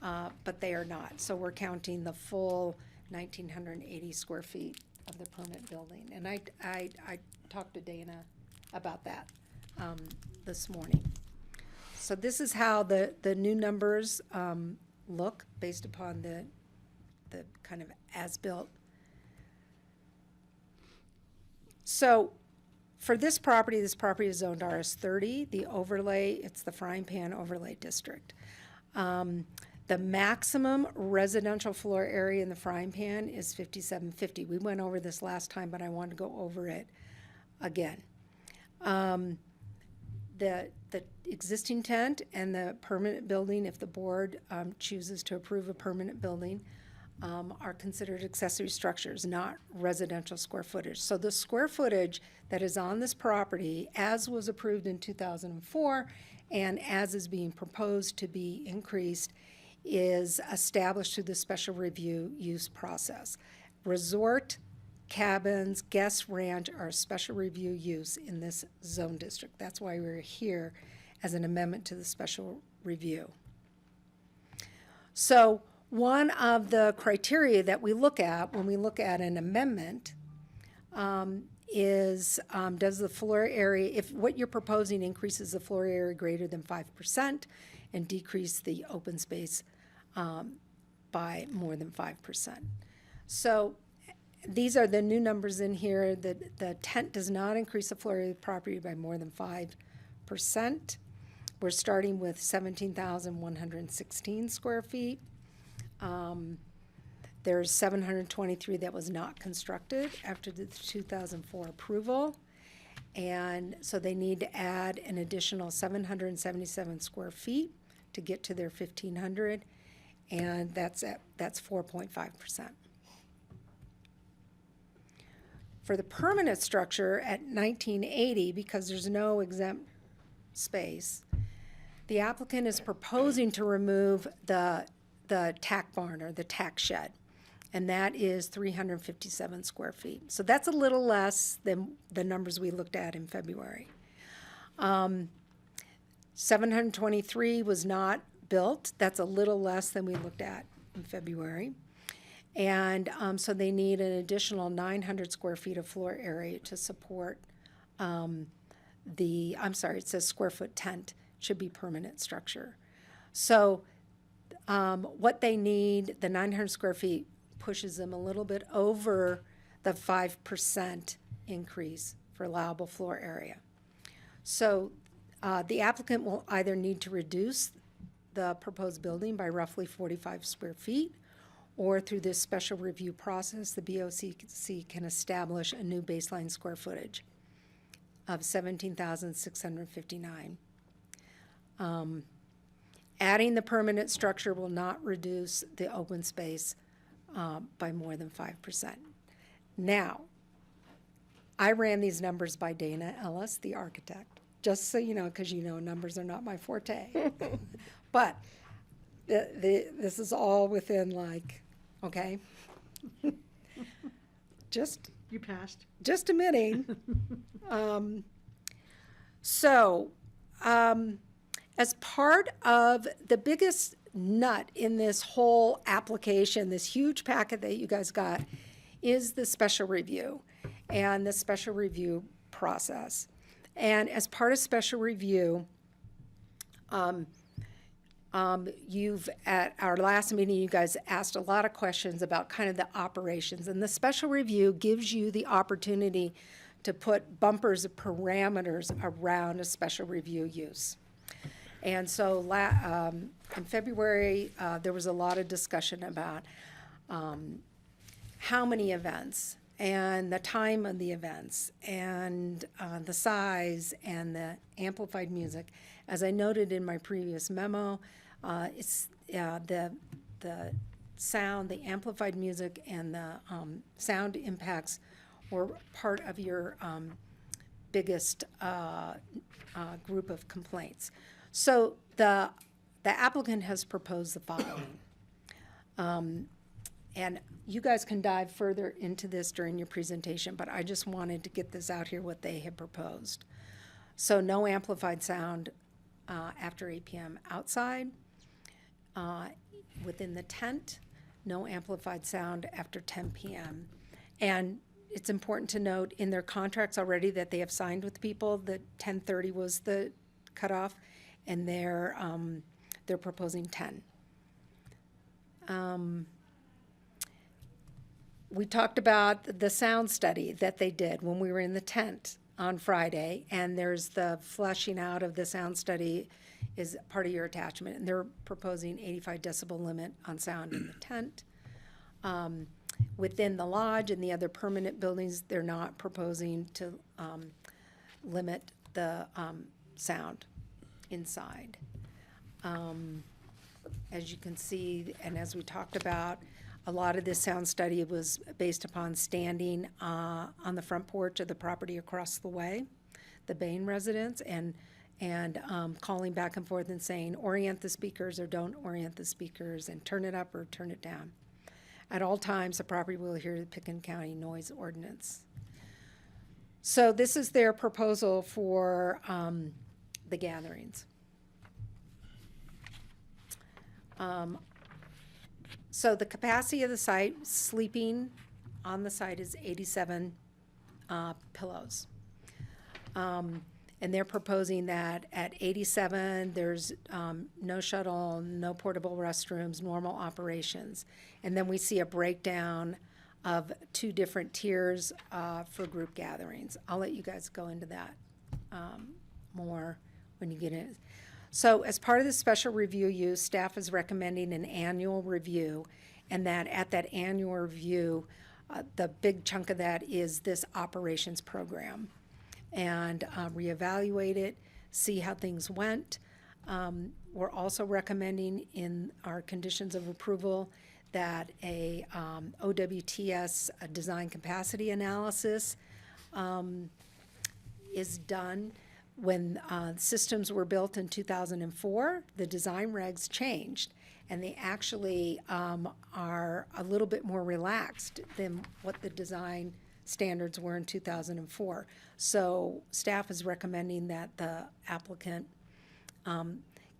but they are not. So we're counting the full 1,980 square feet of the permanent building. And I talked to Dana about that this morning. So this is how the new numbers look based upon the kind of as-built. So for this property is zoned RS30. The overlay, it's the frying pan overlay district. The maximum residential floor area in the frying pan is 5,750. We went over this last time, but I wanted to go over it again. The existing tent and the permanent building, if the board chooses to approve a permanent building, are considered accessory structures, not residential square footage. So the square footage that is on this property, as was approved in 2004, and as is being proposed to be increased, is established through the special review use process. Resort, cabins, guest ranch are a special review use in this zone district. That's why we're here as an amendment to the special review. So one of the criteria that we look at when we look at an amendment is does the floor area, if what you're proposing increases the floor area greater than 5% and decrease the open space by more than 5%. So these are the new numbers in here. The tent does not increase the floor area of the property by more than 5%. We're starting with 17,116 square feet. There's 723 that was not constructed after the 2004 approval. And so they need to add an additional 777 square feet to get to their 1,500. And that's 4.5%. For the permanent structure at 1980, because there's no exempt space, the applicant is proposing to remove the tack barn or the tack shed, and that is 357 square feet. So that's a little less than the numbers we looked at in February. 723 was not built. That's a little less than we looked at in February. And so they need an additional 900 square feet of floor area to support it says square foot tent, should be permanent structure. So what they need, the 900 square feet pushes them a little bit over the 5% increase for allowable floor area. So the applicant will either need to reduce the proposed building by roughly 45 square feet, or through this special review process, the BoCC can establish a new baseline square footage of 17,659. Adding the permanent structure will not reduce the open space by more than 5%. Now, I ran these numbers by Dana Ellis, the architect, just so you know, because you know numbers are not my forte. But this is all within okay. You passed. Just a minute. As part of the biggest nut in this whole application, this huge packet that you guys got, is the special review and the special review process. And as part of special review, at our last meeting, you guys asked a lot of questions about kind of the operations, and the special review gives you the opportunity to put bumpers of parameters around a special review use. And so in February, there was a lot of discussion about how many events and the time of the events and the size and the amplified music. As I noted in my previous memo, it's the sound, the amplified music, and the sound impacts were part of your biggest group of complaints. So the applicant has proposed the following. And you guys can dive further into this during your presentation, but I just wanted to get this out here, what they have proposed. So no amplified sound after 8 p.m. outside. Within the tent, no amplified sound after 10 p.m. And it's important to note in their contracts already that they have signed with people that 10:30 was the cutoff, and they're proposing 10. We talked about the sound study that they did when we were in the tent on Friday, and there's the fleshing out of the sound study is part of your attachment, and they're proposing 85 decibel limit on sound in the tent. Within the lodge and the other permanent buildings, they're not proposing to limit the sound inside. As you can see, and as we talked about, a lot of this sound study was based upon standing on the front porch of the property across the way, the Bain residence, and calling back and forth and saying, orient the speakers or don't orient the speakers, and turn it up or turn it down. At all times, the property will adhere to the Pickens County noise ordinance. So this is their proposal for the gatherings. So the capacity of the site, sleeping on the site, is 87 pillows. And they're proposing that at 87, there's no shuttle, no portable restrooms, normal operations. And then we see a breakdown of 2 different tiers for group gatherings. I'll let you guys go into that more when you get in. So as part of the special review use, staff is recommending an annual review, and that at that annual review, the big chunk of that is this operations program. And reevaluate it, see how things went. We're also recommending in our conditions of approval that a OWTS a design capacity analysis is done. When systems were built in 2004, the design regs changed, and they actually are a little bit more relaxed than what the design standards were in 2004. So staff is recommending that the applicant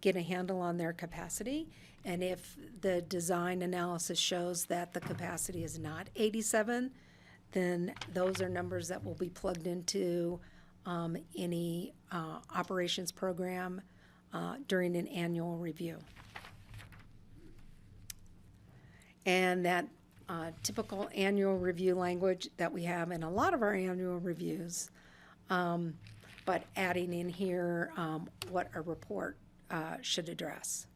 get a handle on their capacity, and if the design analysis shows that the capacity is not 87, then those are numbers that will be plugged into any operations program during an annual review. And that typical annual review language that we have in a lot of our annual reviews, but adding in here what a report should address.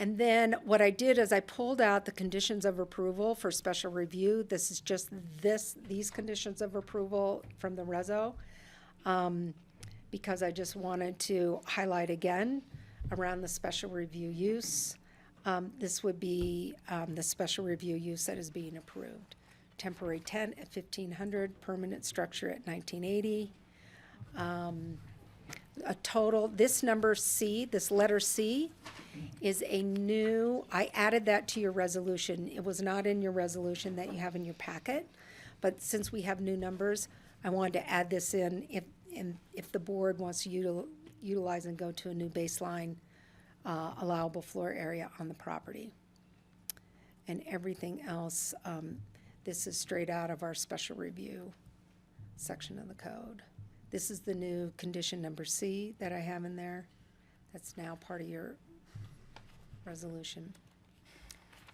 And then what I did is I pulled out the conditions of approval for special review. This is just these conditions of approval from the reso, because I just wanted to highlight again around the special review use. This would be the special review use that is being approved. Temporary tent at 1,500, permanent structure at 1980. A total, this number C, this letter C, is a new, I added that to your resolution. It was not in your resolution that you have in your packet, but since we have new numbers, I wanted to add this in if the board wants to utilize and go to a new baseline allowable floor area on the property. And everything else, this is straight out of our special review section of the code. This is the new condition number C that I have in there. That's now part of your resolution.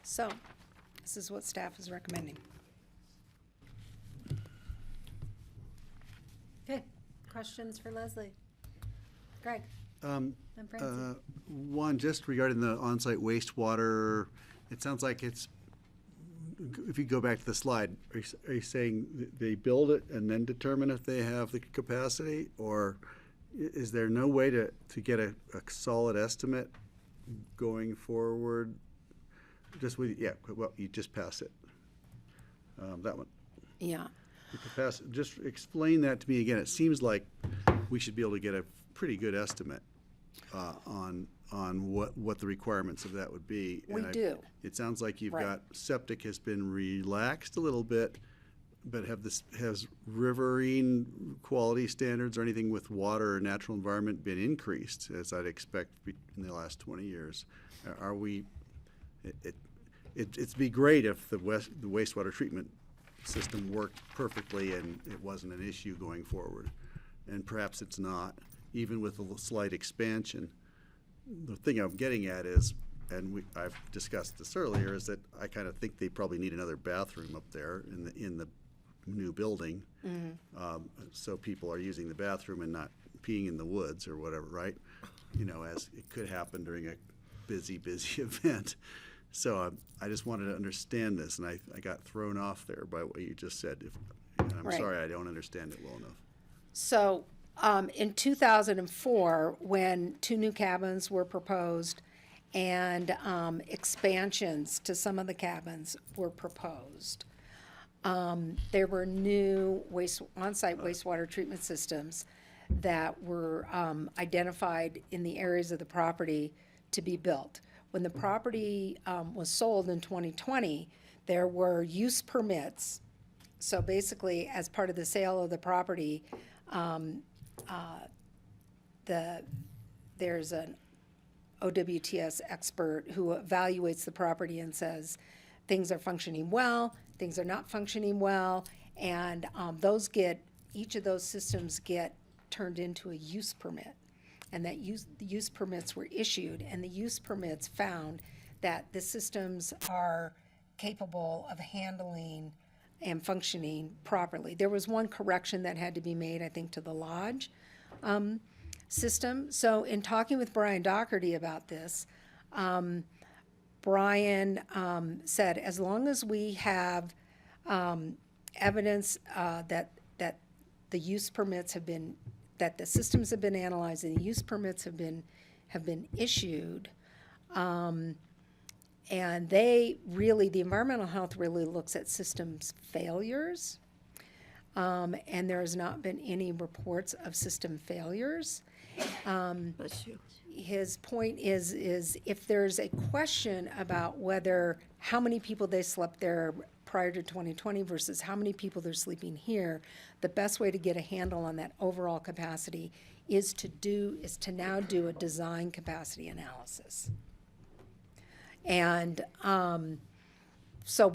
So, this is what staff is recommending. Okay, questions for Leslie? Greg? Um, And Francie? One, just regarding the on-site wastewater, it sounds like it's, if you go back to the slide, are you saying they build it and then determine if they have the capacity? Or is there no way to get a solid estimate going forward? Just with, yeah, well, you just pass it. That one. Yeah. The capacity, just explain that to me again. It seems like we should be able to get a pretty good estimate on what the requirements of that would be. We And do. It sounds like you've Right. got septic has been relaxed a little bit, but has riverine quality standards or anything with water or natural environment been increased, as I'd expect in the last 20 years? Are we? It'd be great if the wastewater treatment system worked perfectly and it wasn't an issue going forward, and perhaps it's not, even with a slight expansion. The thing I'm getting at is, and I've discussed this earlier, is that I kind of think they probably need another bathroom up there in the new building. So people are using the bathroom and not peeing in the woods or whatever, right? You know, as it could happen during a busy event. So I just wanted to understand this, and I got thrown off there by what you just said. And I'm Right. sorry I don't understand it well enough. So, in 2004, when 2 new cabins were proposed and expansions to some of the cabins were proposed, there were new on-site wastewater treatment systems that were identified in the areas of the property to be built. When the property was sold in 2020, there were use permits. So basically, as part of the sale of the property, there's an OWTS expert who evaluates the property and says things are functioning well, things are not functioning well, and each of those systems get turned into a use permit. And the use permits were issued, and the use permits found that the systems are capable of handling and functioning properly. There was one correction that had to be made, I think, to the lodge system. So in talking with Brian Doherty about this, Brian said, as long as we have evidence that the use permits have been, that the systems have been analyzed and the use permits have been issued, and the environmental health really looks at systems failures, and there has not been any reports of system failures. Bless you. His point is if there's a question about how many people they slept there prior to 2020 versus how many people they're sleeping here, the best way to get a handle on that overall capacity is to now do a design capacity analysis. And so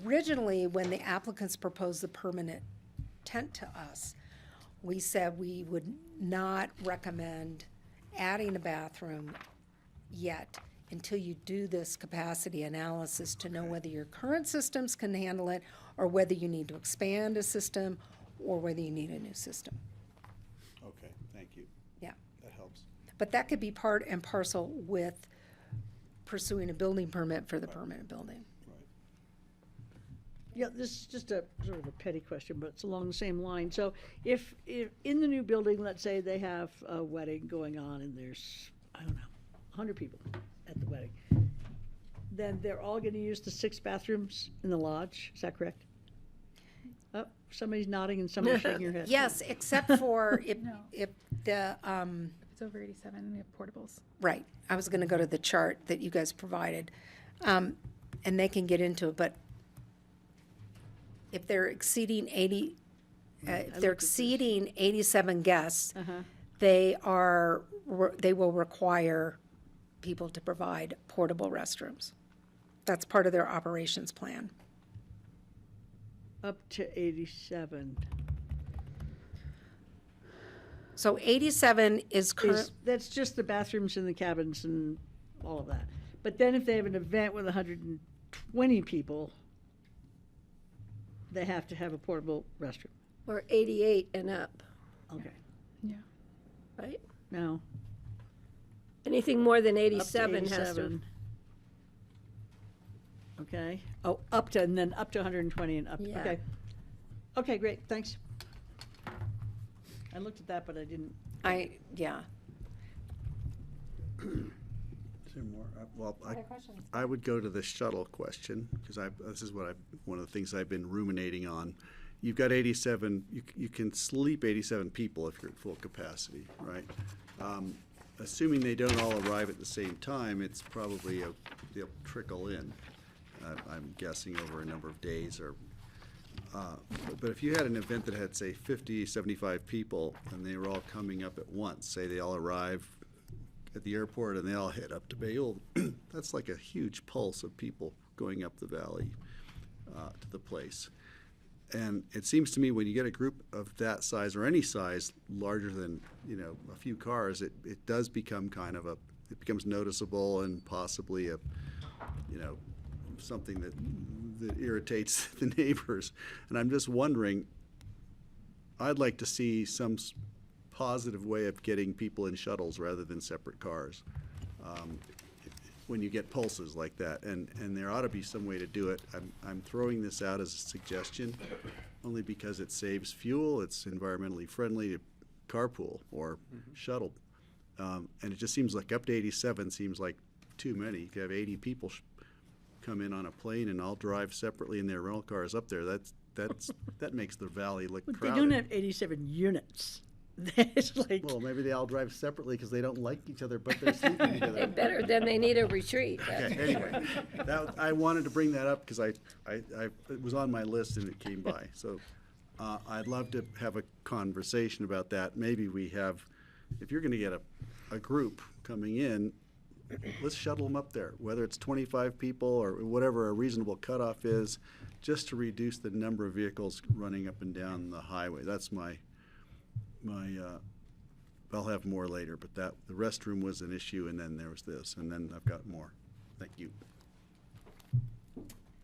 originally, when the applicants proposed the permanent tent to us, we said we would not recommend adding a bathroom yet until you do this capacity analysis to know whether your current systems can handle it, or whether you need to expand a system, or whether you need a new system. Okay, thank you. Yeah. That helps. But that could be part and parcel with pursuing a building permit for the permanent building. Yeah, this is just a sort of a petty question, but it's along the same line. So if in the new building, let's say they have a wedding going on and there's, 100 people at the wedding, then they're all going to use the 6 bathrooms in the lodge, is that correct? Oh, somebody's nodding and somebody's shaking your head. Yes, except for if the, It's over 87, we have portables. right, I was gonna go to the chart that you guys provided, and they can get into it, but if they're exceeding 87 guests, they will require people to provide portable restrooms. That's part of their operations plan. Up to 87. So 87 is current. That's just the bathrooms in the cabins and all of that. But then if they have an event with 120 people, they have to have a portable restroom. Or 88 and up, Okay. Yeah. right? No. Anything more than Up to 87 has to. 87. Okay. Oh, and then up to 120 and up. Yeah. Okay. Okay, great. Thanks. I looked at that, but I didn't. Yeah. Is there more? Well, Other questions? I would go to the shuttle question, because this is one of the things I've been ruminating on, you've got 87, you can sleep 87 people if you're at full capacity, right? Assuming they don't all arrive at the same time, it's probably they'll trickle in. I'm guessing over a number of days or, but if you had an event that had, say, 50, 75 people and they were all coming up at once, say they all arrive at the airport and they all head up to Bayul, that's like a huge pulse of people going up the valley to the place. And it seems to me when you get a group of that size or any size larger than, a few cars, it does become kind of it becomes noticeable and possibly something that irritates the neighbors. And I'm just wondering, I'd like to see some positive way of getting people in shuttles rather than separate cars. When you get pulses like that, and there ought to be some way to do it. I'm throwing this out as a suggestion, only because it saves fuel, it's environmentally friendly to carpool or shuttle, and it just seems like up to 87 seems like too many. You could have 80 people come in on a plane and all drive separately in their rental cars up there. That makes the valley look But crowded. they don't have 87 units. It's like, well, maybe they all drive separately because they don't like each other, but they're sleeping together. They better, then they need a retreat. Okay, anyway, I wanted to bring that up because it was on my list and it came by. So I'd love to have a conversation about that. Maybe we have, if you're going to get a group coming in, let's shuttle them up there, whether it's 25 people or whatever a reasonable cutoff is, just to reduce the number of vehicles running up and down the highway. That's my I'll have more later, but the restroom was an issue, and then there was this, and then I've got more. Thank you.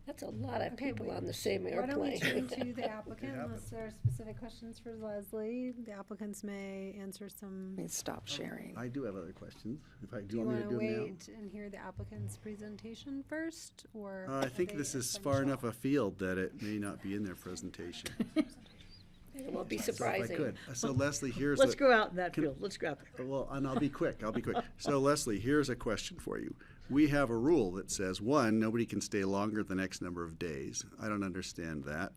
That's a lot of people on the same Why don't we airplane. turn to the applicant unless there are specific questions for Leslie? The applicants may answer some. Let me stop sharing. I do have other questions. Do you want to do them now? wait and hear the applicant's presentation first, or? I are think they this is far enough afield that it may not be in their presentation. It won't be So surprising. if I could. So Leslie, here's let's go out in that field. Let's go out there. Well, and I'll be quick. So Leslie, here's a question for you. We have a rule that says, one, nobody can stay longer than X number of days. I don't understand that.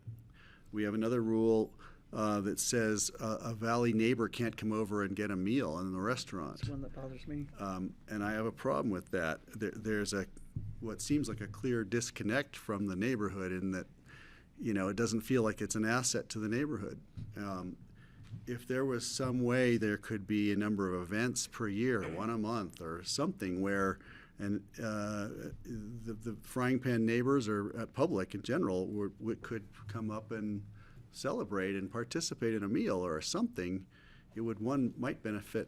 We have another rule that says a valley neighbor can't come over and get a meal in the restaurant. That's one that bothers me. And I have a problem with that. There's what seems like a clear disconnect from the neighborhood in that, it doesn't feel like it's an asset to the neighborhood. If there was some way there could be a number of events per year, one a month or something where, and the frying pan neighbors or public in general could come up and celebrate and participate in a meal or something, might benefit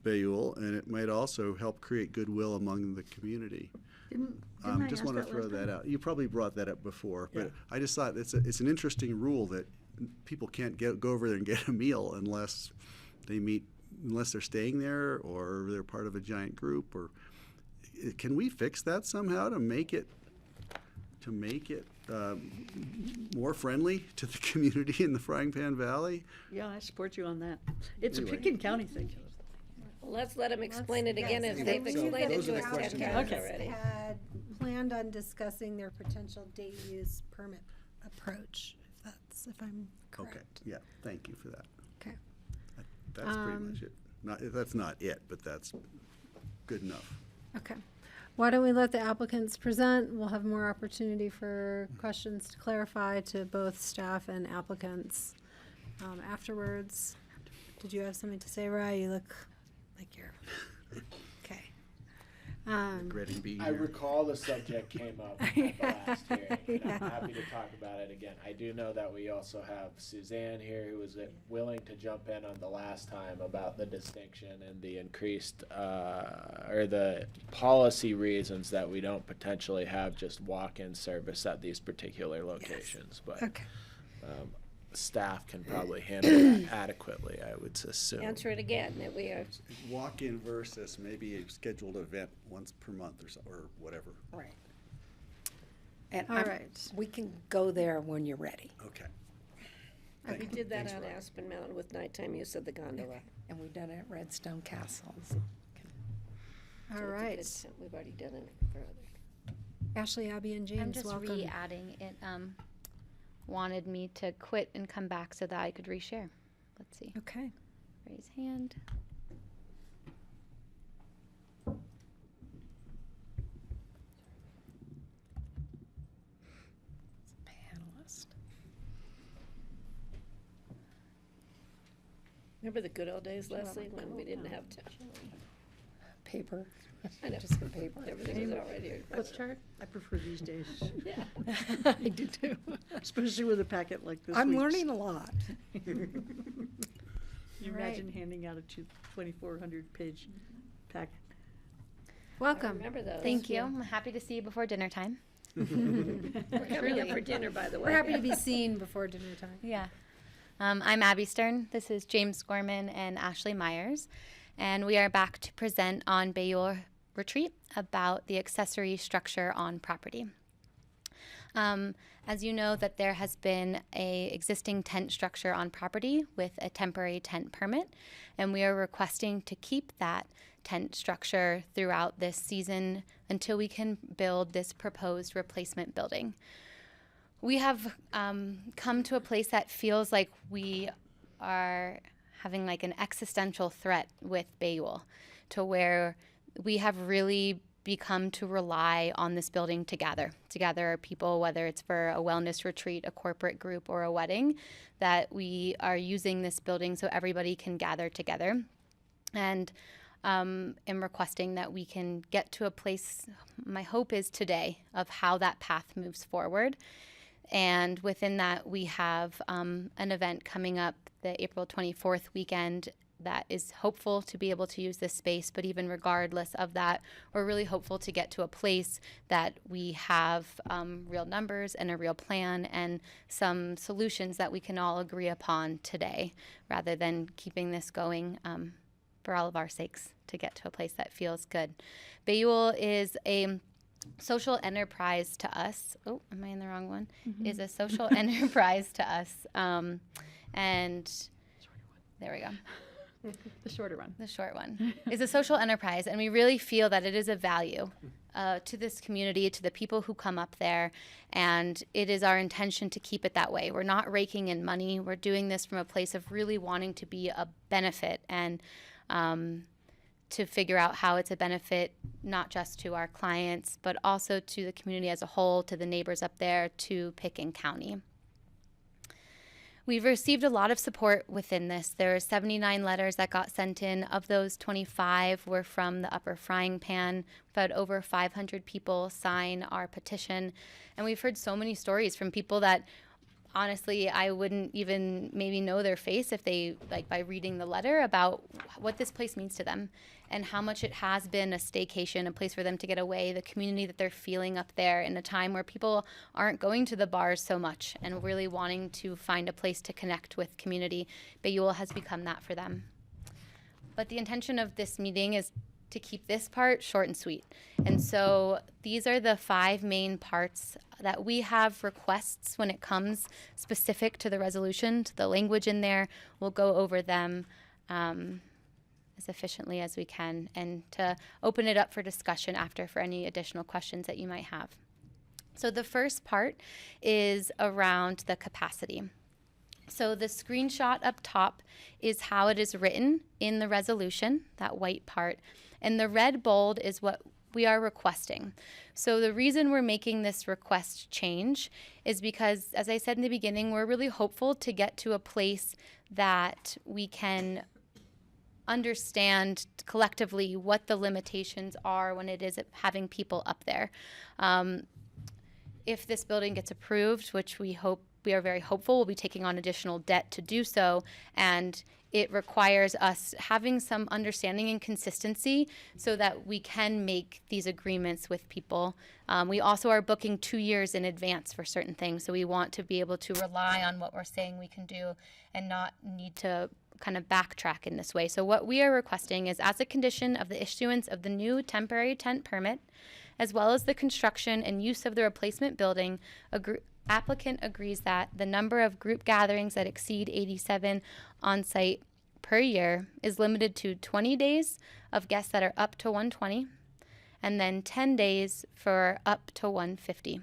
Bayul, and it might also help create goodwill among the community. Didn't I Just ask want to that throw last that time? out. You probably brought that up before, but Yeah. I just thought it's an interesting rule that people can't go over there and get a meal unless they're staying there or they're part of a giant group. Or can we fix that somehow to make it more friendly to the community in the Frying Pan Valley? Yeah, I support you on that. It's Anyway. a Pitkin County thing. Let's let them explain it again Yes, if I they've believe explained it that to the us 10 applicants times already. had planned on discussing their potential date use permit approach, if I'm correct. Okay, yeah, thank you for that. Okay. That's pretty much it. That's not it, but that's good enough. Okay. Why don't we let the applicants present? We'll have more opportunity for questions to clarify to both staff and applicants afterwards. Did you have something to say, Rye? You look like you're okay. Regretting being I here. recall the subject came up at the last hearing, and I'm happy to talk about it again. I do know that we also have Suzanne here, who was willing to jump in on the last time about the distinction and the increased, or the policy reasons that we don't potentially have just walk-in service at these particular locations. But staff can probably handle that adequately, I would assume. Answer it again, that we are. Walk-in versus maybe a scheduled event once per month or whatever. Right. And All right. we can go there when you're ready. Okay. We did that on Aspen Mountain with nighttime use of the gondola. And we've done it at Redstone Castle. All So right. it's a good- we've already done it for others. Ashley, Abby, and James, I'm just welcome. re-adding it. wanted me to quit and come back so that I could reshare. Let's see. Okay. Raise hand. Panelist. Remember the good old days, Leslie, when we didn't have to. Paper. I know. Just some paper. Everything was already here. Flip chart? I prefer these days. Yeah. I do too, especially with a packet like this I'm week's. learning a lot. You All right. imagine handing out a 2,400-page packet. Welcome. Remember those. Thank you. I'm happy to see you before dinner time. We're coming up for dinner, by the way. We're happy to be seen before dinner time. Yeah. I'm Abby Stern. This is James Gorman and Ashley Myers. And we are back to present on Bayou Retreat about the accessory structure on property. As you know, that there has been a existing tent structure on property with a temporary tent permit, and we are requesting to keep that tent structure throughout this season until we can build this proposed replacement building. We have come to a place that feels like we are having like an existential threat with Bayou, to where we have really become to rely on this building to gather people, whether it's for a wellness retreat, a corporate group, or a wedding, that we are using this building so everybody can gather together. And am requesting that we can get to a place, my hope is today, of how that path moves forward. And within that, we have an event coming up the April 24th weekend that is hopeful to be able to use this space. But even regardless of that, we're really hopeful to get to a place that we have real numbers and a real plan and some solutions that we can all agree upon today, rather than keeping this going for all of our sakes to get to a place that feels good. Bayou is a social enterprise to us. Oh, am I in the wrong one? Is a social enterprise to us. And there we go. The shorter one. The short one is a social enterprise, and we really feel that it is a value to this community, to the people who come up there, and it is our intention to keep it that way. We're not raking in money. We're doing this from a place of really wanting to be a benefit and to figure out how it's a benefit not just to our clients, but also to the community as a whole, to the neighbors up there, to Pickens County. We've received a lot of support within this. There are 79 letters that got sent in. Of those, 25 were from the Upper Frying Pan. We've had over 500 people sign our petition. And we've heard so many stories from people that honestly, I wouldn't even maybe know their face if they, like, by reading the letter, about what this place means to them and how much it has been a staycation, a place for them to get away, the community that they're feeling up there in a time where people aren't going to the bars so much and really wanting to find a place to connect with community. Bayou has become that for them. But the intention of this meeting is to keep this part short and sweet. And so these are the 5 main parts that we have requests when it comes specific to the resolution, to the language in there. We'll go over them as efficiently as we can, and to open it up for discussion after for any additional questions that you might have. So the first part is around the capacity. So the screenshot up top is how it is written in the resolution, that white part, and the red bold is what we are requesting. So the reason we're making this request change is because, as I said in the beginning, we're really hopeful to get to a place that we can understand collectively what the limitations are when it is having people up there. If this building gets approved, which we are very hopeful, we'll be taking on additional debt to do so, and it requires us having some understanding and consistency so that we can make these agreements with people. We also are booking 2 years in advance for certain things, so we want to be able to rely on what we're saying we can do and not need to kind of backtrack in this way. So what we are requesting is, as a condition of the issuance of the new temporary tent permit, as well as the construction and use of the replacement building, applicant agrees that the number of group gatherings that exceed 87 on site per year is limited to 20 days of guests that are up to 120, and then 10 days for up to 150.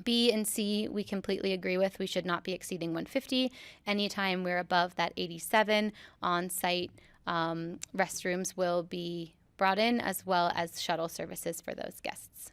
B and C, we completely agree with. We should not be exceeding 150. Anytime we're above that 87 on-site, restrooms will be brought in, as well as shuttle services for those guests.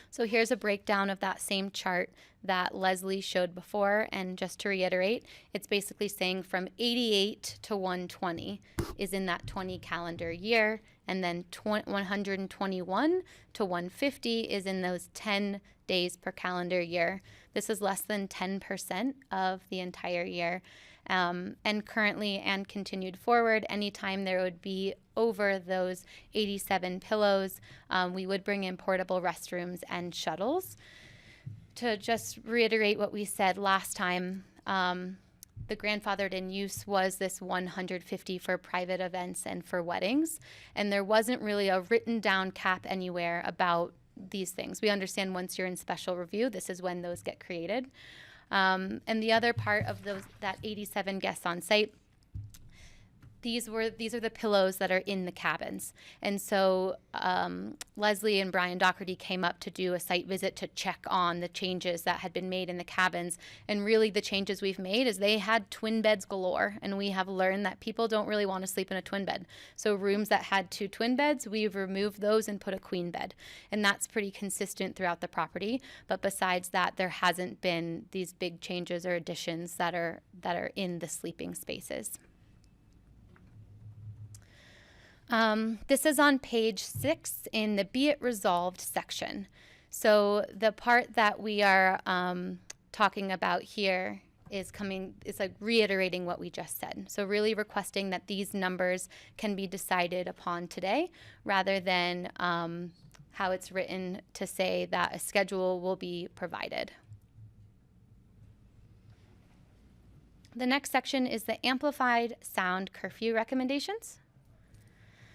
So here's a breakdown of that same chart that Leslie showed before. And just to reiterate, it's basically saying from 88 to 120 is in that 20 calendar year. And then 121 to 150 is in those 10 days per calendar year. This is less than 10% of the entire year. And currently and continued forward, anytime there would be over those 87 pillows, we would bring in portable restrooms and shuttles. To just reiterate what we said last time, the grandfathered in use was this 150 for private events and for weddings. And there wasn't really a written down cap anywhere about these things. We understand once you're in special review, this is when those get created. And the other part of that 87 guests on site, these are the pillows that are in the cabins. And so Leslie and Brian Doherty came up to do a site visit to check on the changes that had been made in the cabins. And really the changes we've made is they had twin beds galore. And we have learned that people don't really want to sleep in a twin bed. So rooms that had 2 twin beds, we've removed those and put a queen bed. And that's pretty consistent throughout the property. But besides that, there hasn't been these big changes or additions that are in the sleeping spaces. This is on page 6 in the Be It Resolved section. So the part that we are talking about here is like reiterating what we just said. So really requesting that these numbers can be decided upon today rather than how it's written to say that a schedule will be provided. The next section is the amplified sound curfew recommendations.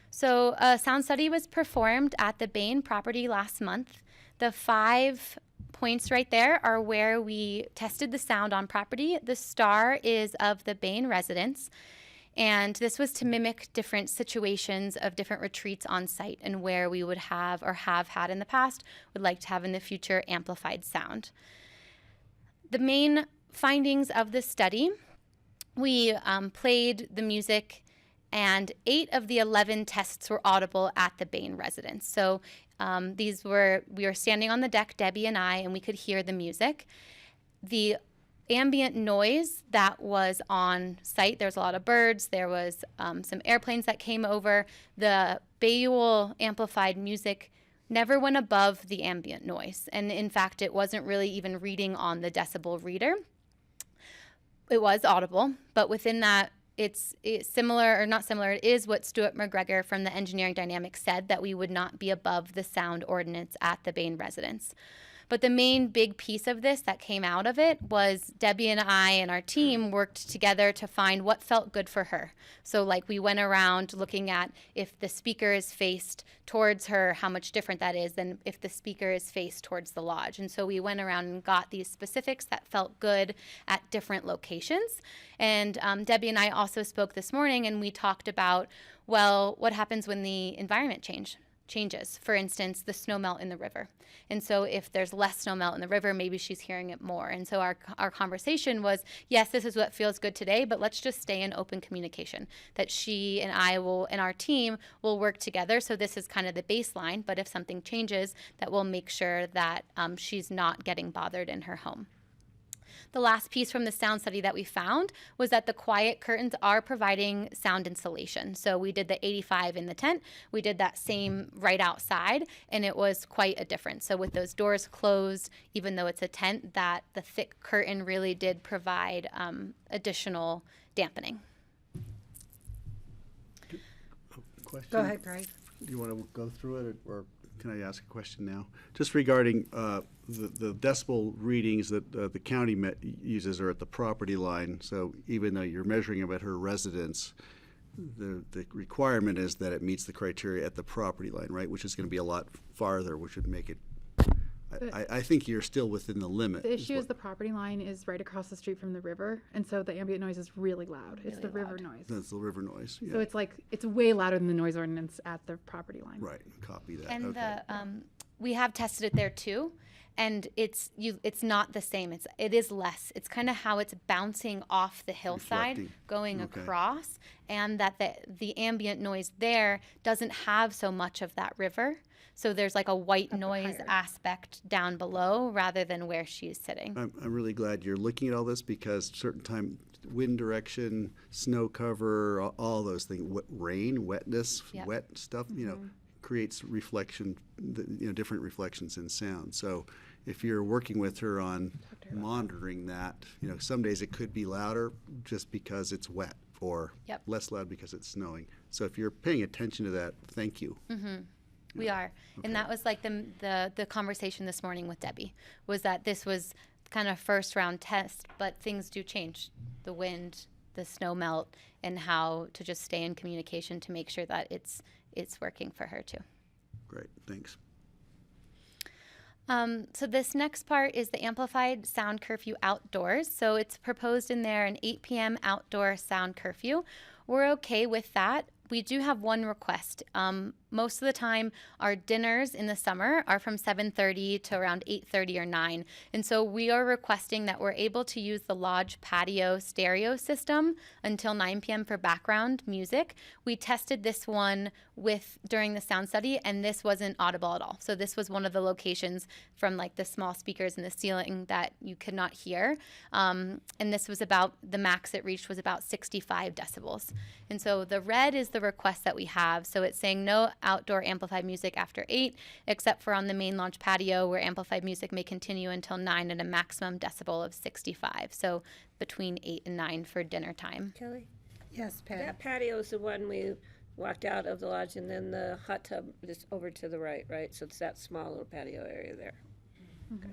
So a sound study was performed at the Bain property last month. The 5 points right there are where we tested the sound on property. The star is of the Bain residence. And this was to mimic different situations of different retreats on site and where we would have or have had in the past, would like to have in the future amplified sound. The main findings of this study, we played the music, and 8 of the 11 tests were audible at the Bain residence. So we were standing on the deck, Debbie and I, and we could hear the music. The ambient noise that was on site, there was a lot of birds, there was some airplanes that came over. The Bayou amplified music never went above the ambient noise. And in fact, it wasn't really even reading on the decibel reader. It was audible, but within that, it's similar, or not similar, it is what Stuart McGregor from the Engineering Dynamics said, that we would not be above the sound ordinance at the Bain residence. But the main big piece of this that came out of it was Debbie and I and our team worked together to find what felt good for her. So like we went around looking at if the speaker is faced towards her, how much different that is than if the speaker is faced towards the lodge. And so we went around and got these specifics that felt good at different locations. And Debbie and I also spoke this morning and we talked about, well, what happens when the environment changes. For instance, the snowmelt in the river. And so if there's less snowmelt in the river, maybe she's hearing it more. And so our conversation was, yes, this is what feels good today, but let's just stay in open communication, that she and I will, and our team will work together. So this is kind of the baseline, but if something changes, that we'll make sure that she's not getting bothered in her home. The last piece from the sound study that we found was that the quiet curtains are providing sound insulation. So we did the 85 in the tent, we did that same right outside, and it was quite a difference. So with those doors closed, even though it's a tent, that the thick curtain really did provide additional dampening. Question? Go ahead, Greg. Do you want to go through it, or can I ask a question now? Just regarding the decibel readings that the county uses are at the property line. So even though you're measuring them at her residence, the requirement is that it meets the criteria at the property line, right? Which is going to be a lot farther, which would make it. I think you're still within the limit. The issue is the property line is right across the street from the river, and so the ambient noise is really loud. It's the river noise. That's the river noise. Yeah. So it's way louder than the noise ordinance at the property line. Right. Copy that. And okay. we have tested it there too. and it's not the same. It is less. It's kind of how it's bouncing off the hillside, Reflecting. going Okay. across, and that the ambient noise there doesn't have so much of that river. So there's like a white noise aspect down below rather than where she's sitting. I'm really glad you're looking at all this, because certain time, wind direction, snow cover, all those things, rain, wetness, Yep. wet stuff, creates reflection, different reflections in sound. So if you're working with her on monitoring that, some days it could be louder just because it's wet, or Yep. less loud because it's snowing. So if you're paying attention to that, thank you. We are. And that was like the conversation this morning with Debbie, was that this was kind of first round test, but things do change. The wind, the snow melt, and how to just stay in communication to make sure that it's working for her too. Great, thanks. So this next part is the amplified sound curfew outdoors. So it's proposed in there an 8 p.m. outdoor sound curfew. We're okay with that. We do have one request. Most of the time, our dinners in the summer are from 7:30 to around 8:30 or 9. And so we are requesting that we're able to use the lodge patio stereo system until 9 p.m. for background music. We tested this one during the sound study, and this wasn't audible at all. So this was one of the locations from like the small speakers in the ceiling that you could not hear. And this was the max it reached was about 65 decibels. And so the red is the request that we have. So it's saying no outdoor amplified music after 8, except for on the main lodge patio, where amplified music may continue until 9 at a maximum decibel of 65. So between 8 and 9 for dinner time. Kelly? Yes, Patty. That patio is the one we walked out of the lodge, and then the hot tub is over to the right, right? So it's that small little patio area there. Okay.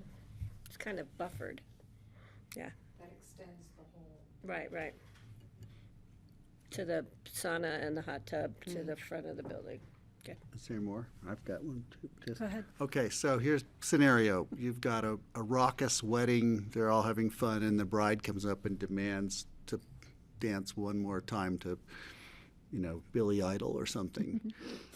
It's kind of buffered. Yeah. That extends the whole. Right. To the sauna and the hot tub to the front of the building. Okay. Is there more? I've got one too. Go ahead. Okay, so here's scenario. You've got a raucous wedding. They're all having fun, and the bride comes up and demands to dance one more time to, Billy Idol or something.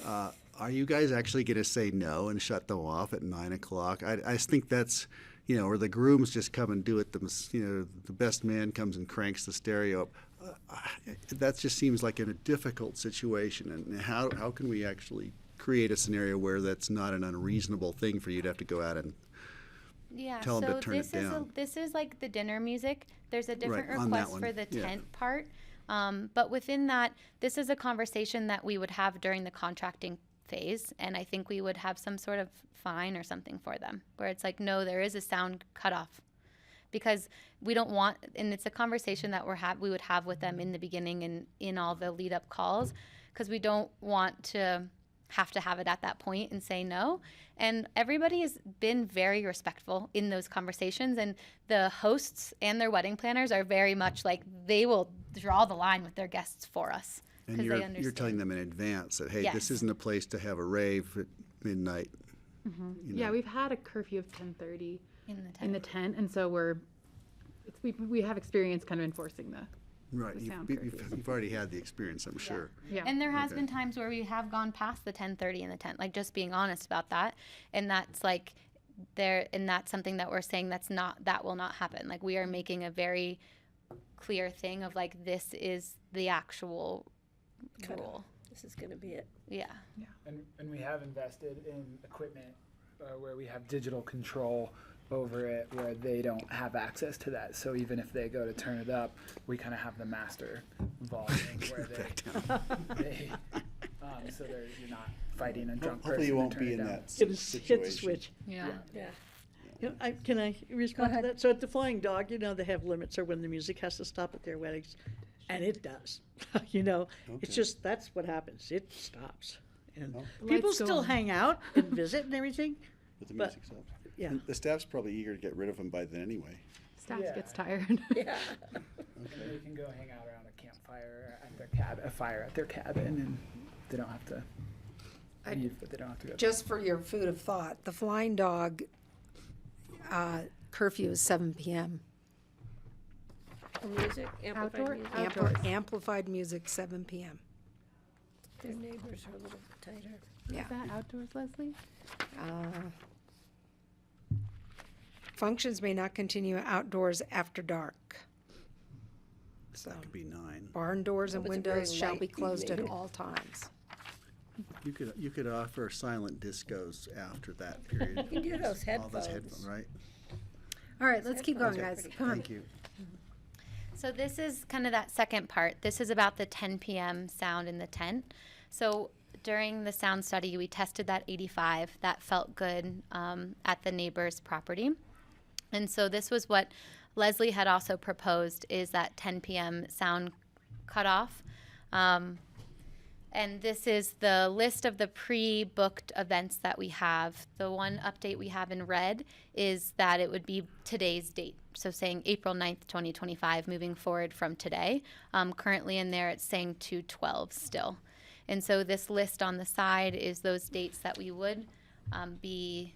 Are you guys actually going to say no and shut them off at 9 o'clock? I think that's, or the grooms just come and do it. The best man comes and cranks the stereo up. That just seems like in a difficult situation. And how can we actually create a scenario where that's not an unreasonable thing for you to have to go out and tell them to turn it down? This is like the dinner music. There's a different Right, on that request one, for the yeah. tent part. But within that, this is a conversation that we would have during the contracting phase. And I think we would have some sort of fine or something for them, where it's like, no, there is a sound cutoff. Because we don't want, and it's a conversation that we would have with them in the beginning and in all the lead up calls, because we don't want to have it at that point and say no. And everybody has been very respectful in those conversations, and the hosts and their wedding planners are very much like they will draw the line with their guests for us. And they you're understand. telling them in advance that, hey, Yes. this isn't a place to have a rave at midnight. Yeah, we've had a curfew of 10:30 in the tent. and so we have experience kind of enforcing the Right, the sound you've already had the experience, I'm sure. Yeah. And there has Okay. been times where we have gone past the 10:30 in the tent, like just being honest about that. And that's like and that's something that we're saying that will not happen. Like we are making a very clear thing of like, this is the actual rule. This is going to be it. Yeah. And we have invested in equipment where we have digital control over it, where they don't have access to that. So even if they go to turn it up, we kind of have the master volume where they so you're not fighting a drunk person. Hopefully you won't to turn be it in down. that Hit the situation. switch. Yeah. Can I respond to that? So at the Flying Dog, they have limits or when the music has to stop at their weddings, and it does. It's just, that's what happens. It stops. And people Lights go still on. hang out and visit and everything. But the But- music stops. yeah. And the staff's probably eager to get rid of them by then anyway. Staff Yeah. gets tired. Yeah. And they can go hang out around a campfire at their fire at their cabin, and they don't have to leave, but they don't have to go. Just for your food of thought, the Flying Dog curfew is 7 p.m. Music, amplified Outdoor? music. Outdoors. Amplified music, 7 p.m. Their neighbors are a little tighter. Yeah. Is that outdoors, Leslie? Functions may not continue outdoors after dark. So, That could be 9. barn doors and Well, it's a very windows shall light be closed at evening. all times. You could offer silent discos after that period. You can do those All those headphones. headphones, right? All right, let's keep going, Okay. guys. Come on. Thank you. So this is kind of that second part. This is about the 10 p.m. sound in the tent. So during the sound study, we tested that 85. That felt good at the neighbor's property. And so this was what Leslie had also proposed, is that 10 p.m. sound cutoff. And this is the list of the pre-booked events that we have. The one update we have in red is that it would be today's date. So saying April 9th, 2025, moving forward from today. Currently in there, it's saying 2/12 still. And so this list on the side is those dates that we would be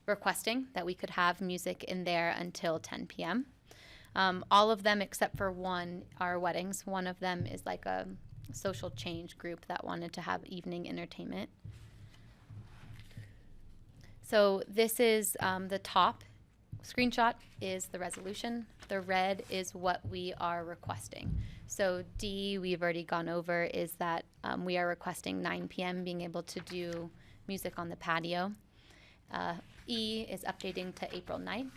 requesting that we could have music in there until 10 p.m. All of them except for one are weddings. One of them is like a social change group that wanted to have evening entertainment. So this is the top screenshot is the resolution. The red is what we are requesting. So D, we've already gone over, is that we are requesting 9 p.m. being able to do music on the patio. E is updating to April 9th.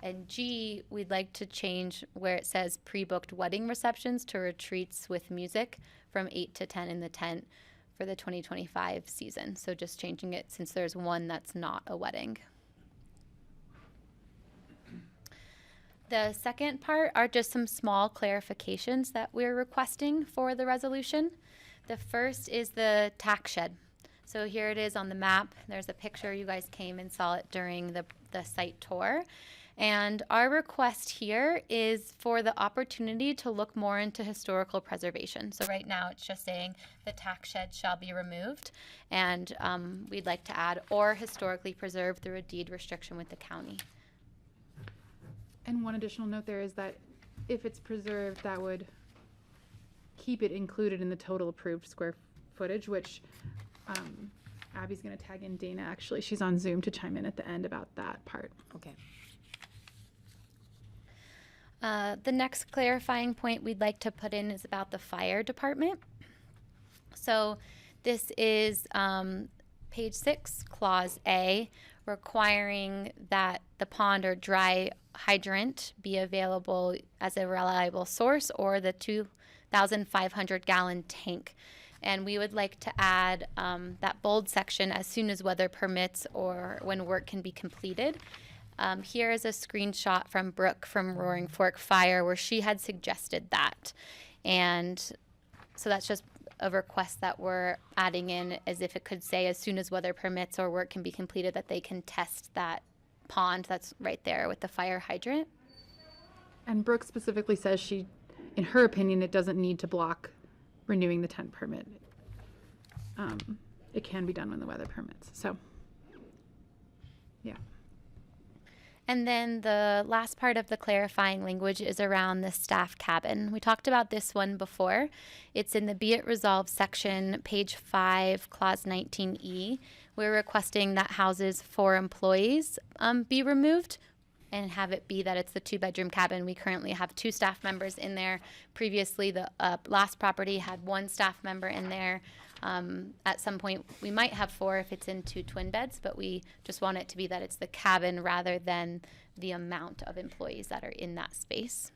And G, we'd like to change where it says pre-booked wedding receptions to retreats with music from 8 to 10 in the tent for the 2025 season. So just changing it since there's one that's not a wedding. The second part are just some small clarifications that we're requesting for the resolution. The first is the tax shed. So here it is on the map. There's a picture. You guys came and saw it during the site tour. And our request here is for the opportunity to look more into historical preservation. So right now it's just saying the tax shed shall be removed. And we'd like to add or historically preserved through a deed restriction with the county. And one additional note there is that if it's preserved, that would keep it included in the total approved square footage, which Abby's going to tag in Dana, actually. She's on Zoom to chime in at the end about that part. Okay. The next clarifying point we'd like to put in is about the fire department. So this is page 6, clause A, requiring that the pond or dry hydrant be available as a reliable source or the 2,500 gallon tank. And we would like to add that bold section as soon as weather permits or when work can be completed. Here is a screenshot from Brooke from Roaring Fork Fire where she had suggested that. And so that's just a request that we're adding in, as if it could say as soon as weather permits or work can be completed that they can test that pond that's right there with the fire hydrant. And Brooke specifically says she, in her opinion, it doesn't need to block renewing the tent permit. It can be done when the weather permits. So, yeah. And then the last part of the clarifying language is around the staff cabin. We talked about this one before. It's in the Be It Resolved section, page 5, clause 19E. We're requesting that houses for employees be removed and have it be that it's the 2-bedroom cabin. We currently have 2 staff members in there. Previously, the last property had 1 staff member in there. At some point, we might have 4 if it's in 2 twin beds, but we just want it to be that it's the cabin rather than the amount of employees that are in that space.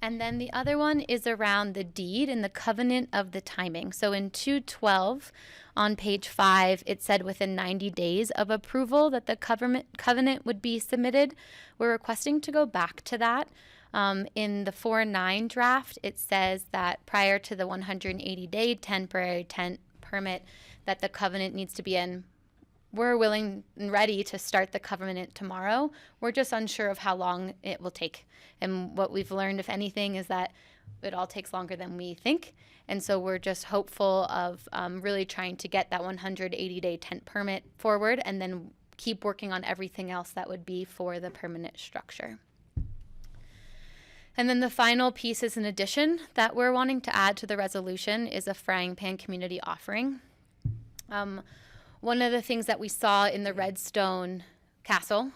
And then the other one is around the deed and the covenant of the timing. So in 212 on page 5, it said within 90 days of approval that the covenant would be submitted. We're requesting to go back to that. In the 4.9 draft, it says that prior to the 180-day temporary tent permit that the covenant needs to be in. We're willing and ready to start the covenant tomorrow. We're just unsure of how long it will take. And what we've learned, if anything, is that it all takes longer than we think. And so we're just hopeful of really trying to get that 180-day tent permit forward and then keep working on everything else that would be for the permanent structure. And then the final piece is an addition that we're wanting to add to the resolution is a frying pan community offering. One of the things that we saw in the Redstone Castle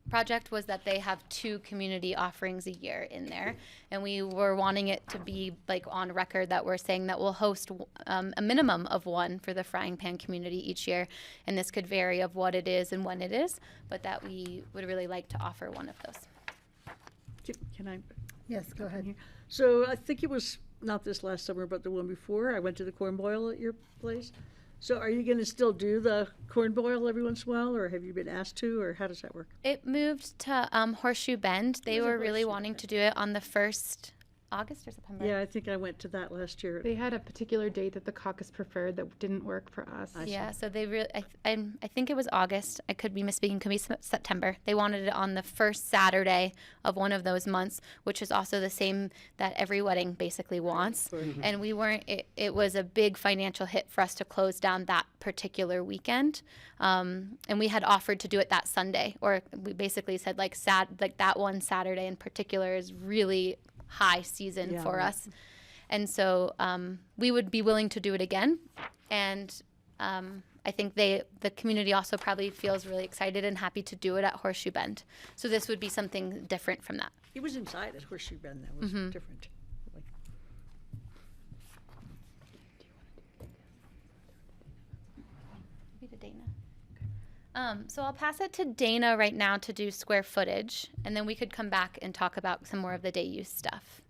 project was that they have 2 community offerings a year in there, and we were wanting it to be like on record that we're saying that we'll host a minimum of 1 for the frying pan community each year, and this could vary of what it is and when it is, but that we would really like to offer one of those. Can I? Yes, go ahead. So I think it was not this last summer, but the one before, I went to the corn boil at your place. So are you going to still do the corn boil every once in a while, or have you been asked to, or how does that work? It moved to Horseshoe Bend. They were really wanting to do it on the first August or September. Yeah, I think I went to that last year. They had a particular date that the caucus preferred that didn't work for us. Yeah, so they really, I think it was August. I could be misspeaking, could be September. They wanted it on the first Saturday of one of those months, which is also the same that every wedding basically wants. And we weren't, it was a big financial hit for us to close down that particular weekend. And we had offered to do it that Sunday, or we basically said like that one Saturday in particular is really high season for us. And so we would be willing to do it again. And I think the community also probably feels really excited and happy to do it at Horseshoe Bend. So this would be something different from that. It was inside at Horseshoe Bend. That was different. To Dana. So I'll pass it to Dana right now to do square footage, and then we could come back and talk about some more of the day use stuff.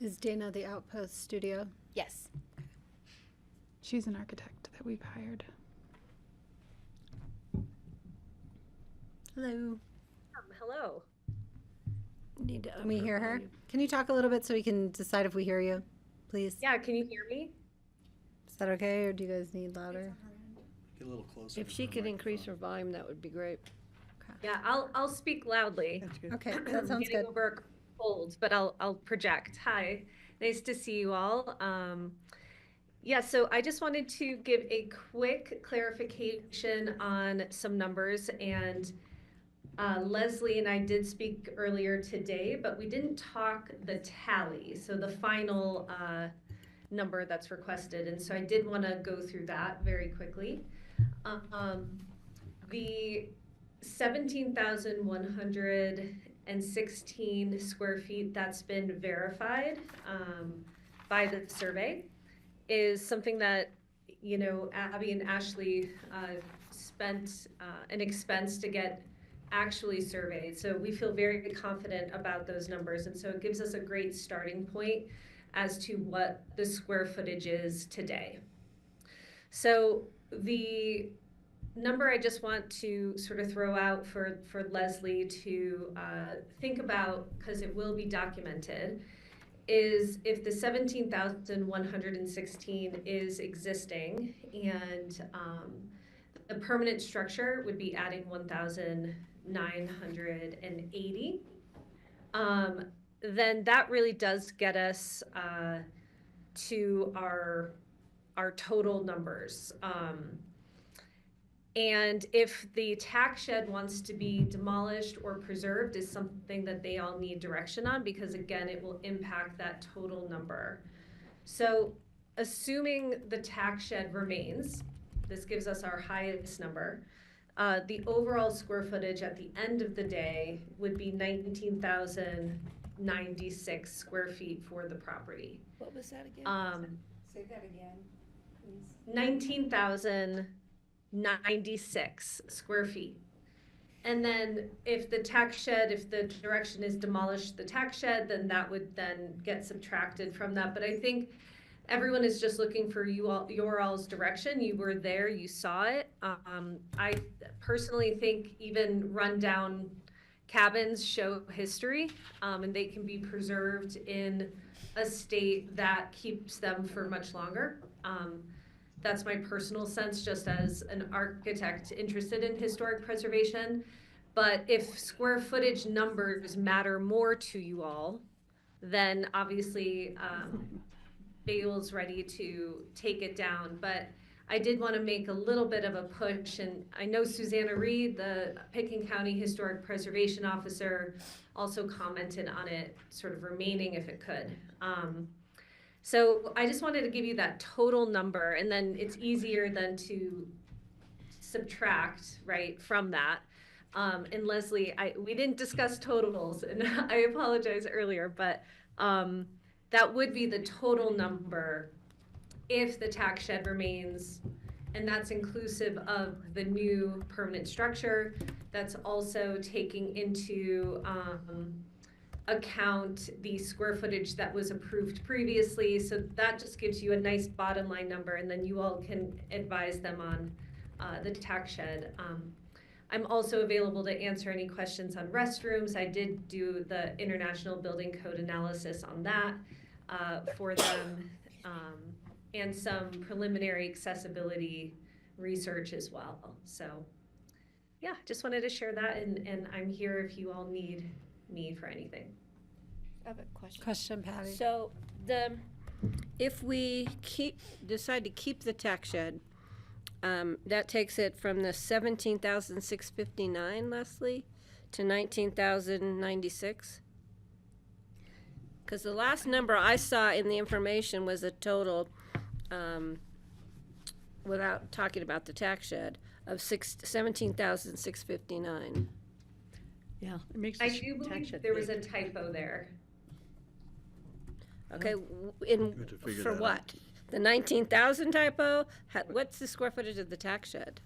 Is Dana the Outpost studio? Yes. She's an architect that we've hired. Hello. Hello. Can we hear her? Can you talk a little bit so we can decide if we hear you, please? Yeah, can you hear me? Is that okay, or do you guys need louder? Get a little closer. If she could increase her volume, that would be great. Yeah, I'll speak loudly. Okay, that sounds Getting good. over a cold, but I'll project. Hi, nice to see you all. Yeah, so I just wanted to give a quick clarification on some numbers, and Leslie and I did speak earlier today, but we didn't talk the tally, so the final number that's requested, and so I did want to go through that very quickly. The 17,116 square feet that's been verified by the survey is something that, you know, Abby and Ashley spent an expense to get actually surveyed. So we feel very confident about those numbers. And so it gives us a great starting point as to what the square footage is today. So the number I just want to sort of throw out for Leslie to think about, because it will be documented, is if the 17,116 is existing and the permanent structure would be adding 1,980, then that really does get us to our total numbers. And if the tax shed wants to be demolished or preserved is something that they all need direction on, because again, it will impact that total number. So assuming the tax shed remains, this gives us our highest number. The overall square footage at the end of the day would be 19,096 square feet for the property. What was that again? Say that again, please. 19,096 square feet. And then if the tax shed, if the direction is demolish the tax shed, then that would then get subtracted from that. But I think everyone is just looking for your all's direction. You were there, you saw it. I personally think even rundown cabins show history, and they can be preserved in a state that keeps them for much longer. That's my personal sense, just as an architect interested in historic preservation. But if square footage numbers matter more to you all, then obviously Bale's ready to take it down. But I did want to make a little bit of a push, and I know Susanna Reed, the Pickens County Historic Preservation Officer, also commented on it sort of remaining if it could. So I just wanted to give you that total number, and then it's easier than to subtract, right, from that. And Leslie, we didn't discuss totals, and I apologize earlier, but that would be the total number if the tax shed remains, and that's inclusive of the new permanent structure. That's also taking into account the square footage that was approved previously. So that just gives you a nice bottom line number, and then you all can advise them on the tax shed. I'm also available to answer any questions on restrooms. I did do the International Building Code analysis on that for them. And some preliminary accessibility research as well. So yeah, just wanted to share that, and I'm here if you all need me for anything. I have a question. Question, Patty. So if we decide to keep the tax shed, that takes it from the 17,659, Leslie, to 19,096. Because the last number I saw in the information was a total, without talking about the tax shed, of 17,659. Yeah, it makes I the do tax believe shed there was big. a typo there. Okay, have to figure for that what? The 19,000 typo? What's the square footage of the tax shed?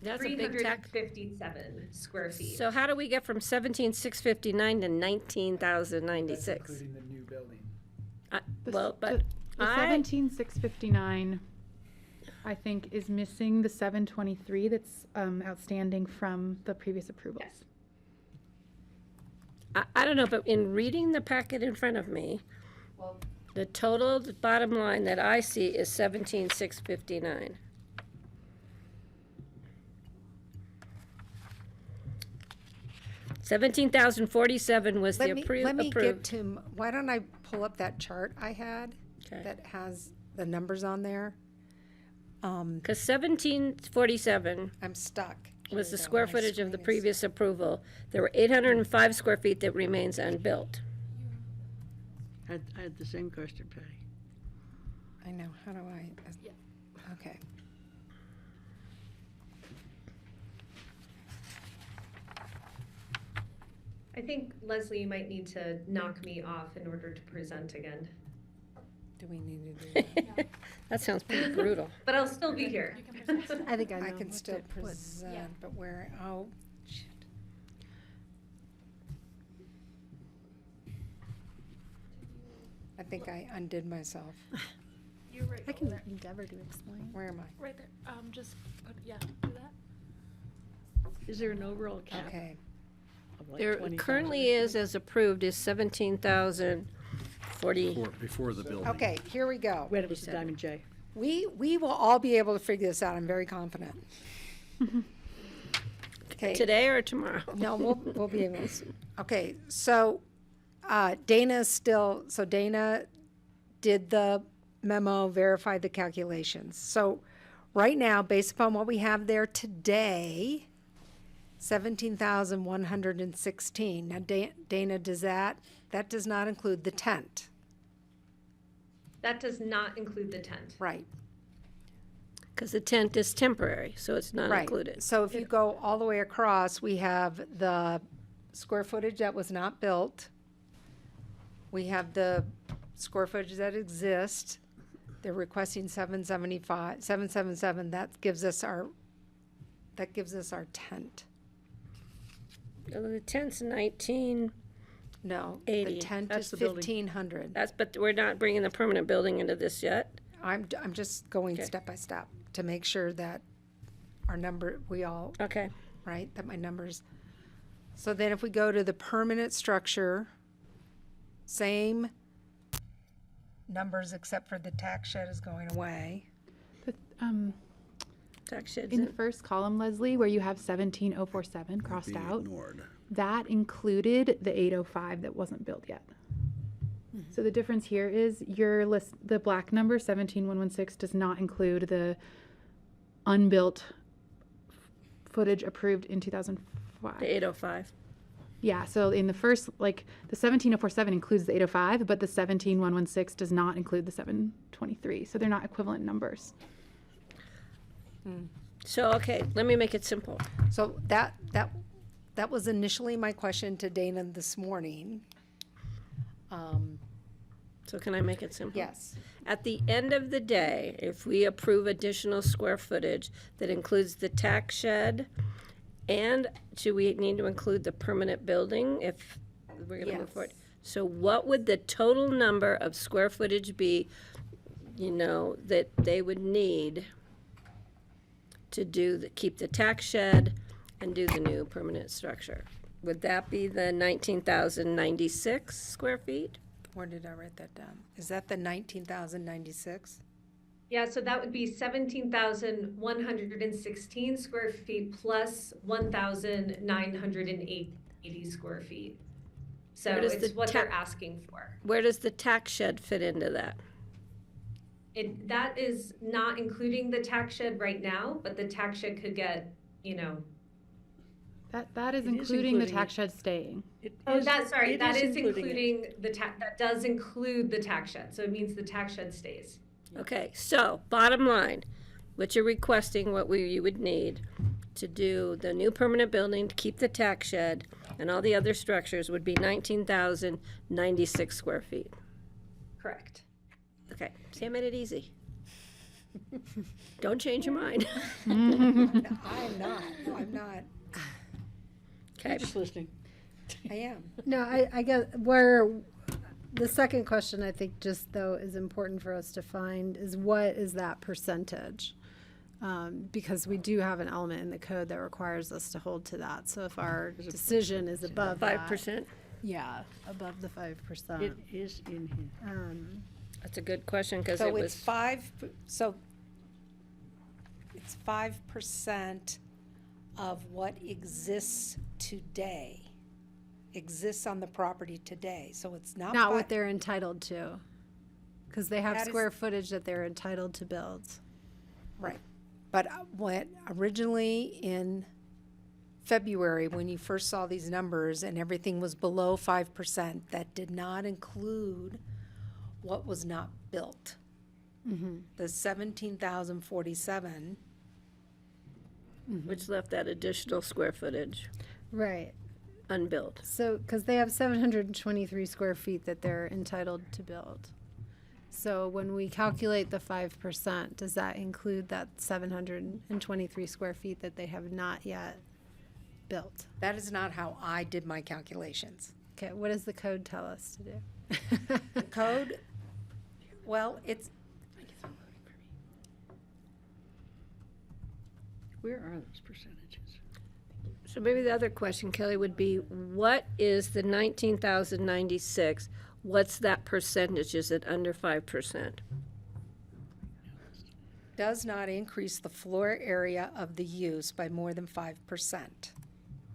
That's a big tax. 357 square feet. So how do we get from 17,659 to 19,096? That's including the new building. Well, but The 17,659, I think, is missing the 723 that's outstanding from the previous approvals. Yes. I don't know, but in reading the packet in front of me, the total, the bottom line that I see is 17,659. $17,047 was the approved. Let me get to, why don't I pull up that chart I had that has the numbers on there? Because 1747 I'm stuck. was Here the we go. square My footage of the screen is- previous approval. There were 805 square feet that remains unbuilt. I had the same question, Patty. I know, how do I? Okay. I think, Leslie, you might need to knock me off in order to present again. Do we need to do that? That sounds pretty brutal. But I'll still be here. I think I know. I can what still to put. present, but where, oh, shit. I think I undid myself. You're right. I can endeavor to explain. Where am I? Right there. Just put, do that. Is there an overall cap? Okay. of like There 20,000? currently is, as approved, is 17,040. Before the building. Okay, here we go. Wait, it was the Diamond J. We will all be able to figure this out, I'm very confident. Okay. Today or tomorrow? No, we'll be able to. Okay, so Dana did the memo, verified the calculations. So right now, based upon what we have there today, 17,116. Now, Dana, that does not include the tent. That does not include the tent. Right. Because the tent is temporary, so it's not Right. included. So if you go all the way across, we have the square footage that was not built. We have the square footage that exists. They're requesting 777. That gives us our tent. The tent's 1980. No, the tent That's is the building. 1,500. But we're not bringing the permanent building into this yet. I'm just going Okay. step by step to make sure that our number, Okay. right, that my numbers. So then if we go to the permanent structure, same numbers except for the tax shed is going away. The, Tax sheds in the first column, Leslie, where you have 17,047 crossed Be out, ignored. that included the 805 that wasn't built yet. So the difference here is your list, the black number 17116 does not include the unbuilt footage approved in 2005. The 805. Yeah, so in the first, like, the 17047 includes the 805, but the 17116 does not include the 723. So they're not equivalent numbers. So, okay, let me make it simple. So that was initially my question to Dana this morning. So can I make it simple? Yes. At the end of the day, if we approve additional square footage that includes the tax shed, and do we need to include the permanent building if we're gonna move Yes. forward? So what would the total number of square footage be, that they would need to keep the tax shed and do the new permanent structure? Would that be the 19,096 square feet? Where did I write that down? Is that the 19,096? Yeah, so that would be 17,116 square feet plus 1,980 square feet. So Where does it's the what they're asking for. Where does the tax shed fit into that? That is not including the tax shed right now, but the tax shed could get, That is It is including the including tax shed staying. That is including that does include the tax shed, so it means the tax shed stays. Okay, so bottom line, what you're requesting, you would need to do the new permanent building, to keep the tax shed, and all the other structures would be 19,096 square feet. Correct. Okay, see, I made it easy. Don't change your mind. I'm not. Okay. Just listening. I am. No, I guess where the second question I think just though is important for us to find is what is that percentage? Because we do have an element in the code that requires us to hold to that. So if our decision is above 5%? Yeah, above the 5%. It is in here. That's a good question, because So it it's was, 5% of what exists today, exists on the property today. So it's not. Not what they're entitled to. Because they have That is- square footage that they're entitled to build. Right. But what originally in February, when you first saw these numbers and everything was below 5%, that did not include what was not built. The 17,047. which left that additional square footage Right. unbuilt. So, because they have 723 square feet that they're entitled to build. So when we calculate the 5%, does that include that 723 square feet that they have not yet built? That is not how I did my calculations. Okay, what does the code tell us to do? The code, well, it's, Where are those percentages? So maybe the other question, Kelly, would be, what is the 19,096? What's that percentage? Is it under 5%? does not increase the floor area of the use by more than 5%.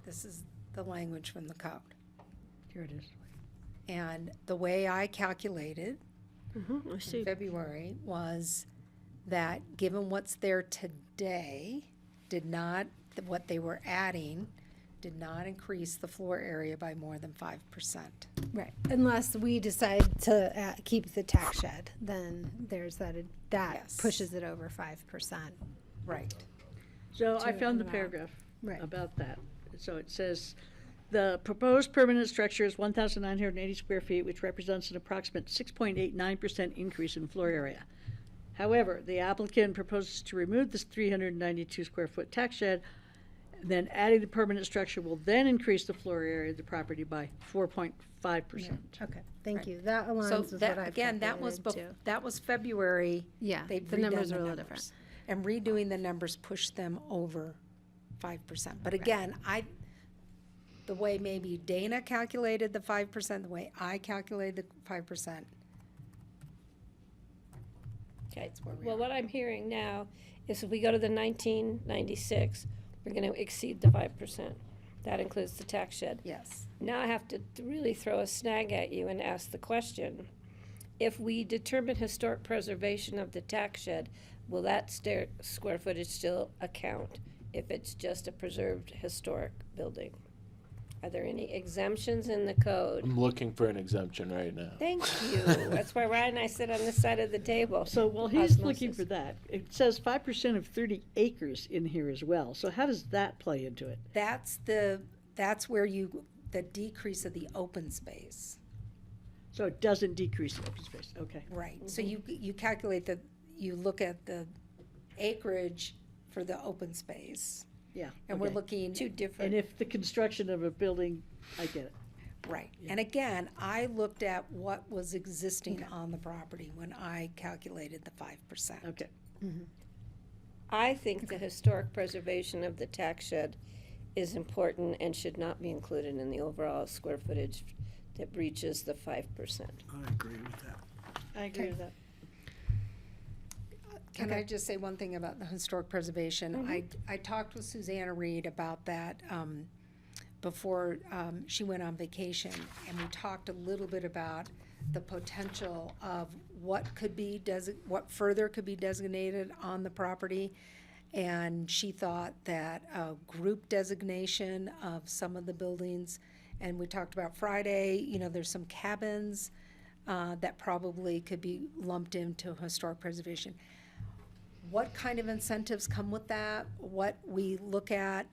This is the language from the code. Here it is. And the way I calculated I see. in February was that given what's there today, what they were adding did not increase the floor area by more than 5%. Right, unless we decide to keep the tax shed, then there's that Yes. pushes it over 5%. Right. So I To found the allow- paragraph Right. about that. So it says, the proposed permanent structure is 1,980 square feet, which represents an approximate 6.89% increase in floor area. However, the applicant proposes to remove this 392 square foot tax shed, then adding the permanent structure will then increase the floor area of the property by 4.5%. Okay, thank you. That aligns So with what that, I've again, that was, calculated, too. that was February. Yeah, They've the redone numbers the are a little numbers. And redoing the numbers pushed them over 5%. But again, the way maybe Dana calculated the 5%, the way I calculated the 5%. Okay, well, what I'm hearing now is if we go to the 1996, we're gonna exceed the 5%. That includes the tax shed. Yes. Now I have to really throw a snag at you and ask the question, if we determine historic preservation of the tax shed, will that square footage still account if it's just a preserved historic building? Are there any exemptions in the code? I'm looking for an exemption right now. Thank you. That's why Ryan and I sit on this side of the table. So while he's Osmosis. looking for that, it says 5% of 30 acres in here as well. So how does that play into it? That's where the decrease of the open space. So it doesn't decrease the open space, okay. Right, so you calculate you look at the acreage for the open space. Yeah. And we're looking. Two different. And if the construction of a building, I get it. Right, and again, I looked at what was existing on the property when I calculated the 5%. Okay. I think the historic preservation of the tax shed is important and should not be included in the overall square footage that breaches the 5%. I agree with that. I agree with that. Can I just say one thing about the historic preservation? I talked with Susanna Reed about that before she went on vacation, and we talked a little bit about the potential of what further could be designated on the property. And she thought that a group designation of some of the buildings, and we talked about Friday, there's some cabins that probably could be lumped into historic preservation. What kind of incentives come with that? What we look at?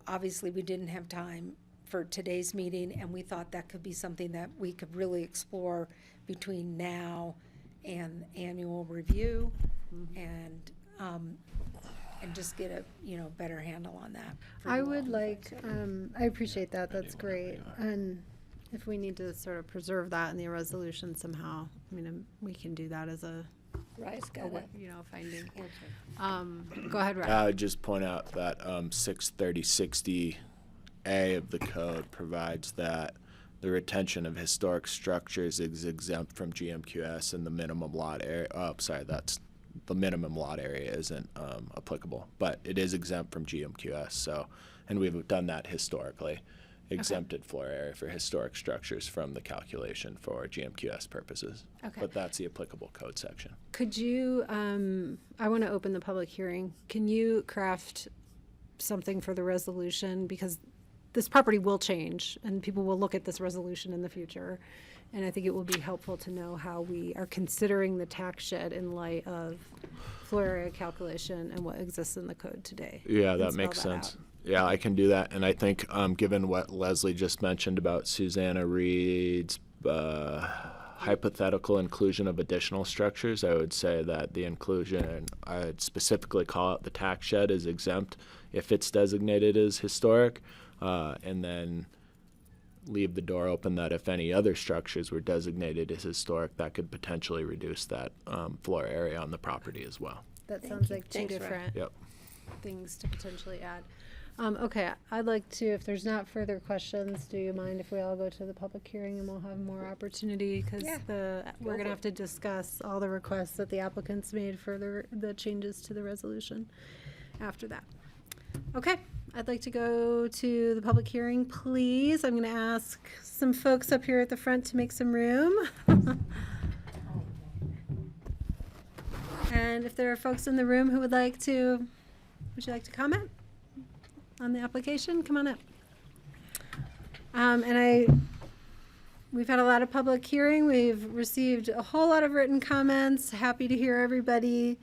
Obviously, we didn't have time for today's meeting, and we thought that could be something that we could really explore between now and annual review, and just get a better handle on that. I would like, I appreciate that, that's great. And if we need to sort of preserve that in the resolution somehow, we can do that as a finding. Go ahead, Ryan. I would just point out that 63060A of the code provides that the retention of historic structures is exempt from GMQS, and the minimum lot area. The minimum lot area isn't applicable, but it is exempt from GMQS. So, and we've done that historically. Exempted floor area for historic structures from the calculation for GMQS purposes. Okay. But that's the applicable code section. Could you, I want to open the public hearing. Can you craft something for the resolution? Because this property will change and people will look at this resolution in the future. And I think it will be helpful to know how we are considering the tax shed in light of floor area calculation and what exists in the code today. Yeah, that makes sense. Yeah, I can do that. And I think given what Leslie just mentioned about Susanna Reed's hypothetical inclusion of additional structures, I would say that the inclusion, I'd specifically call out the tax shed is exempt if it's designated as historic, and then leave the door open that if any other structures were designated as historic, that could potentially reduce that floor area on the property as well. That sounds like two different things to potentially add. Okay, I'd like to, if there's not further questions, do you mind if we all go to the public hearing and we'll have more opportunity? Because we're going to have to discuss all the requests that the applicants made for the changes to the resolution after that. Okay, I'd like to go to the public hearing, please. I'm going to ask some folks up here at the front to make some room. And if there are folks in the room who would you like to comment on the application? Come on up. We've had a lot of public hearing. We've received a whole lot of written comments. Happy to hear everybody.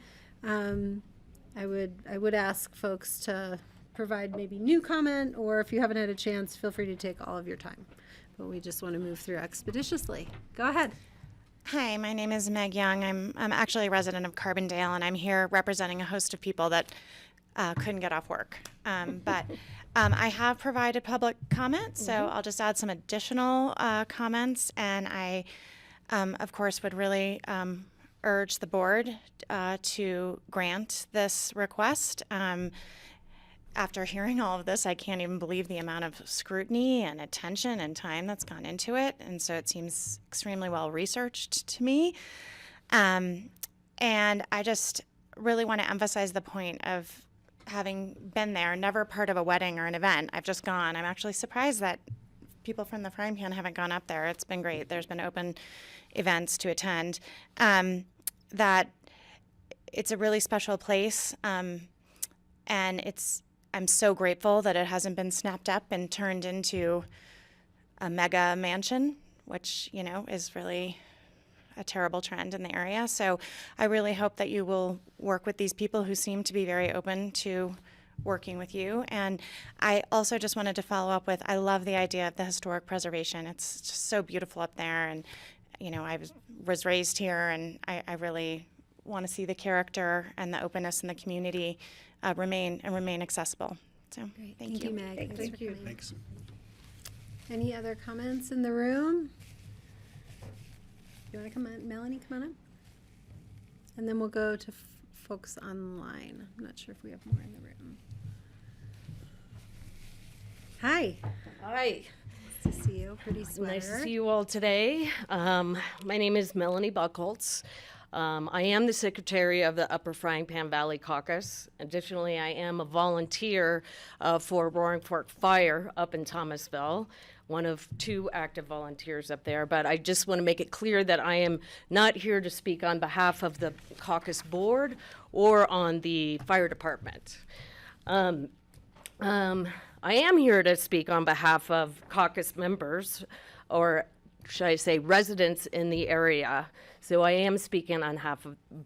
I would ask folks to provide maybe new comment, or if you haven't had a chance, feel free to take all of your time. But we just want to move through expeditiously. Go ahead. Hi, my name is Meg Young. I'm actually a resident of Carbondale, and I'm here representing a host of people that couldn't get off work. But I have provided public comment, so I'll just add some additional comments. And I, of course, would really urge the board to grant this request. After hearing all of this, I can't even believe the amount of scrutiny and attention and time that's gone into it. And so it seems extremely well researched to me. And I just really want to emphasize the point of having been there, never part of a wedding or an event. I've just gone. I'm actually surprised that people from the Frying Pan haven't gone up there. It's been great. There's been open events to attend. That it's a really special place, and I'm so grateful that it hasn't been snapped up and turned into a mega mansion, which, you know, is really a terrible trend in the area. So I really hope that you will work with these people who seem to be very open to working with you. And I also just wanted to follow up with, I love the idea of the historic preservation. It's just so beautiful up there. And, you know, I was raised here, and I really want to see the character and the openness in the community remain accessible. So Great. thank you, you. Meg. Thanks for coming. Thanks. Any other comments in the room? You want to come on, Melanie, come on up? And then we'll go to folks online. I'm not sure if we have more in the room. Hi. Hi. Nice to see you. Pretty sweater. Nice to see you all today. My name is Melanie Buchholz. I am the secretary of the Upper Frying Pan Valley Caucus. Additionally, I am a volunteer for Roaring Fork Fire up in Thomasville, one of 2 active volunteers up there. But I just want to make it clear that I am not here to speak on behalf of the caucus board or on the fire department. I am here to speak on behalf of caucus members, or should I say residents in the area. So I am speaking on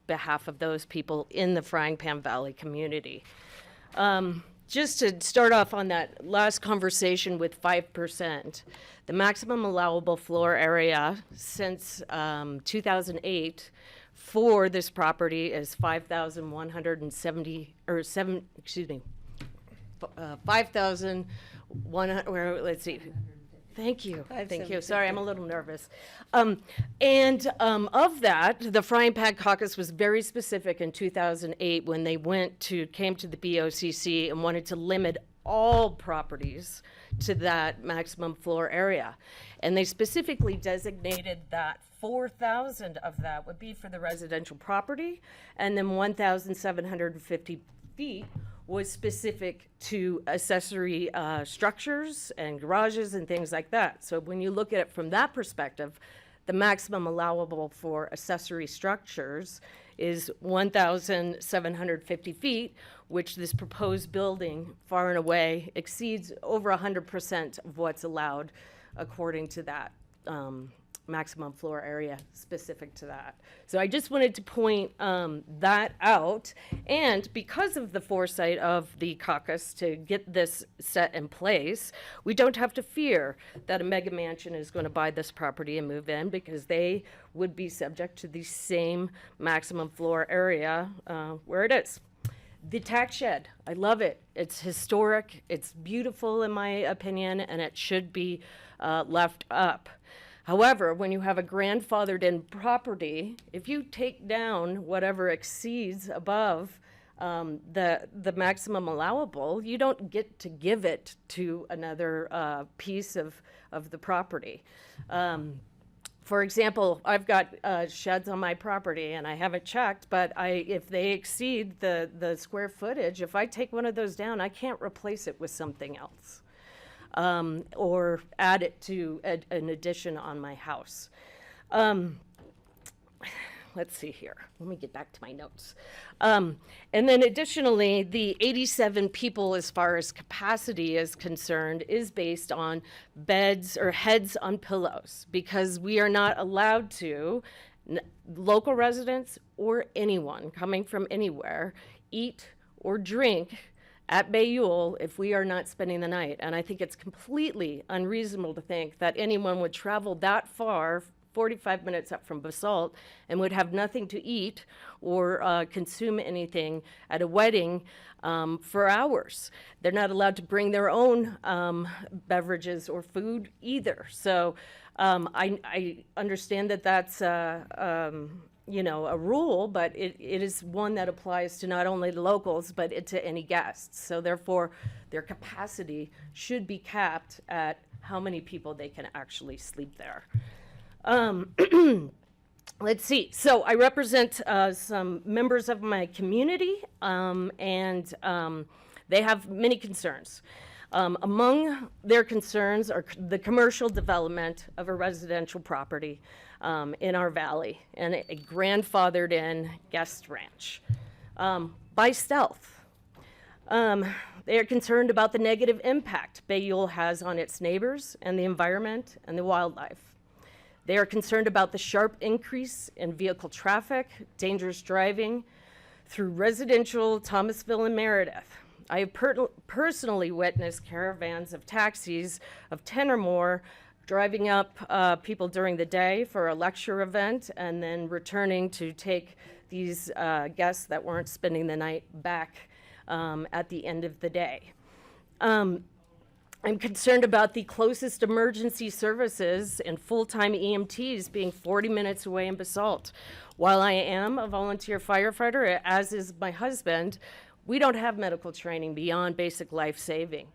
behalf of those people in the Frying Pan Valley community. Just to start off on that last conversation with 5%, the maximum allowable floor area since 2008 for this property is 5,170, or 5,100, let's see. Thank you. Thank you. Sorry, I'm a little nervous. Of that, the Frying Pan Caucus was very specific in 2008 when they came to the BoCC and wanted to limit all properties to that maximum floor area. And they specifically designated that 4,000 of that would be for the residential property, and then 1,750 feet was specific to accessory structures and garages and things like that. So when you look at it from that perspective, the maximum allowable for accessory structures is 1,750 feet, which this proposed building far and away exceeds over 100% of what's allowed according to that maximum floor area specific to that. So I just wanted to point that out. And because of the foresight of the caucus to get this set in place, we don't have to fear that a mega mansion is going to buy this property and move in, because they would be subject to the same maximum floor area where it is. The tax shed, I love it. It's historic, it's beautiful in my opinion, and it should be left up. However, when you have a grandfathered in property, if you take down whatever exceeds above the maximum allowable, you don't get to give it to another piece of the property. For example, I've got sheds on my property, and I haven't checked, but if they exceed the square footage, if I take one of those down, I can't replace it with something else. Or add it to an addition on my house. Let's see here. Let me get back to my notes. And then additionally, the 87 people as far as capacity is concerned is based on beds or heads on pillows, because we are not allowed to, local residents or anyone coming from anywhere, eat or drink at Bayul if we are not spending the night. And I think it's completely unreasonable to think that anyone would travel that far, 45 minutes up from Basalt, and would have nothing to eat or consume anything at a wedding for hours. They're not allowed to bring their own beverages or food either. So I understand that that's a rule, but it is one that applies to not only the locals, but to any guests. So therefore, their capacity should be capped at how many people they can actually sleep there. Let's see. So I represent some members of my community, and they have many concerns. Among their concerns are the commercial development of a residential property in our valley and a grandfathered in guest ranch by stealth. They are concerned about the negative impact Bayule has on its neighbors and the environment and the wildlife. They are concerned about the sharp increase in vehicle traffic, dangerous driving through residential Thomasville and Meredith. I have personally witnessed caravans of taxis of 10 or more driving up people during the day for a lecture event and then returning to take these guests that weren't spending the night back at the end of the day. I'm concerned about the closest emergency services and full-time EMTs being 40 minutes away in Basalt. While I am a volunteer firefighter, as is my husband, we don't have medical training beyond basic life saving.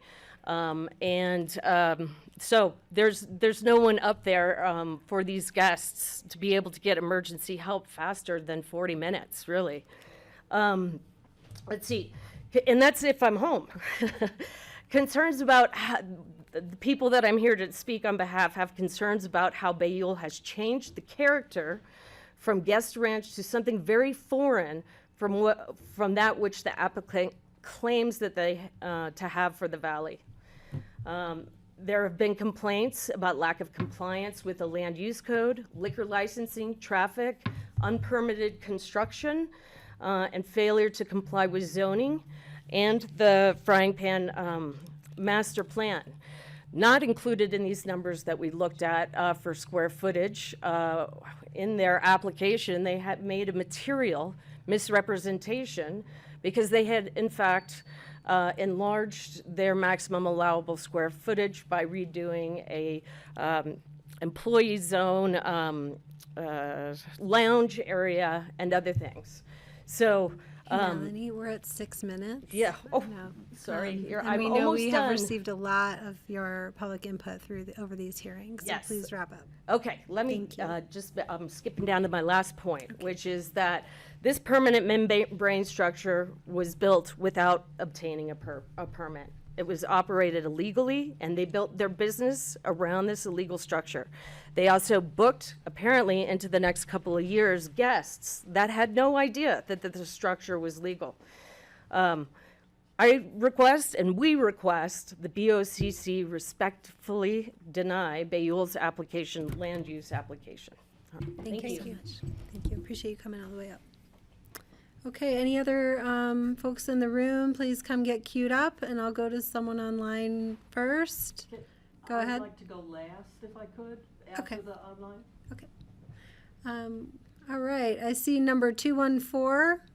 So there's no one up there for these guests to be able to get emergency help faster than 40 minutes, really. Let's see, and that's if I'm home. Concerns about the people that I'm here to speak on behalf have concerns about how Bayule has changed the character from guest ranch to something very foreign from that which the applicant claims that they to have for the valley. There have been complaints about lack of compliance with the land use code, liquor licensing, traffic, unpermitted construction, and failure to comply with zoning and the frying pan master plan. Not included in these numbers that we looked at for square footage. In their application, they had made a material misrepresentation because they had, in fact, enlarged their maximum allowable square footage by redoing a employee zone, lounge area, and other things. So, Melanie, we're at 6 minutes. Yeah. Oh, No. sorry. And I'm we know almost we have done. received a lot of your public input over these hearings. So Yes. please wrap up. Okay, let me I'm skipping down to my last point, which is that this permanent membrane structure was built without obtaining a permit. It was operated illegally, and they built their business around this illegal structure. They also booked, apparently into the next couple of years, guests that had no idea that the structure was legal. I request, and we request, the BoCC respectfully deny Bayule's land use application. Thank you so much. Thank you. Appreciate you coming all the way up. Okay, any other folks in the room, please come get queued up, and I'll go to someone online first. Go ahead. I'd like to go last if I could, Okay. after the online. Okay. All right, I see number 214.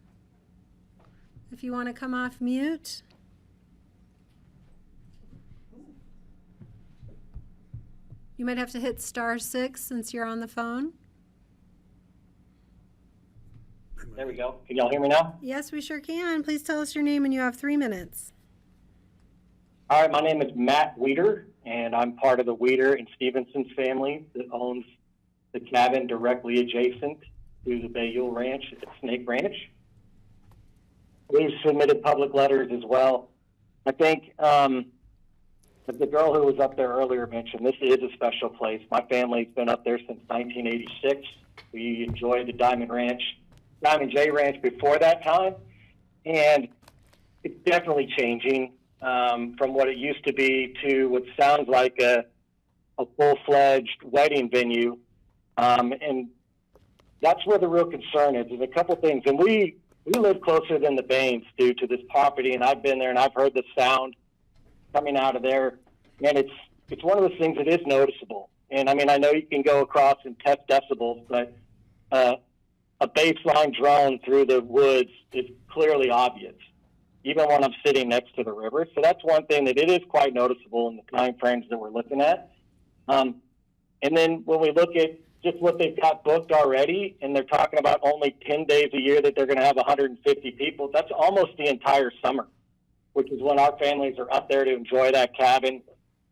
If you want to come off mute. You might have to hit *6 since you're on the phone. There we go. Can y'all hear me now? Yes, we sure can. Please tell us your name, and you have 3 minutes. All right, my name is Matt Weeder, and I'm part of the Weeder and Stevenson family that owns the cabin directly adjacent to the Bayule Ranch at Snake Ranch. We've submitted public letters as well. I think the girl who was up there earlier mentioned this is a special place. My family's been up there since 1986. We enjoyed the Diamond J Ranch before that time, and it's definitely changing from what it used to be to what sounds like a full-fledged wedding venue, and that's where the real concern is. There's a couple things, and we live closer than the Bains due to this property, and I've been there and I've heard the sound coming out of there, and it's one of those things that is noticeable. And I mean, I know you can go across and test decibels, but a baseline drone through the woods is clearly obvious, even when I'm sitting next to the river. So that's one thing that it is quite noticeable in the time frames that we're looking at. And then when we look at just what they've got booked already, and they're talking about only 10 days a year that they're going to have 150 people, that's almost the entire summer, which is when our families are up there to enjoy that cabin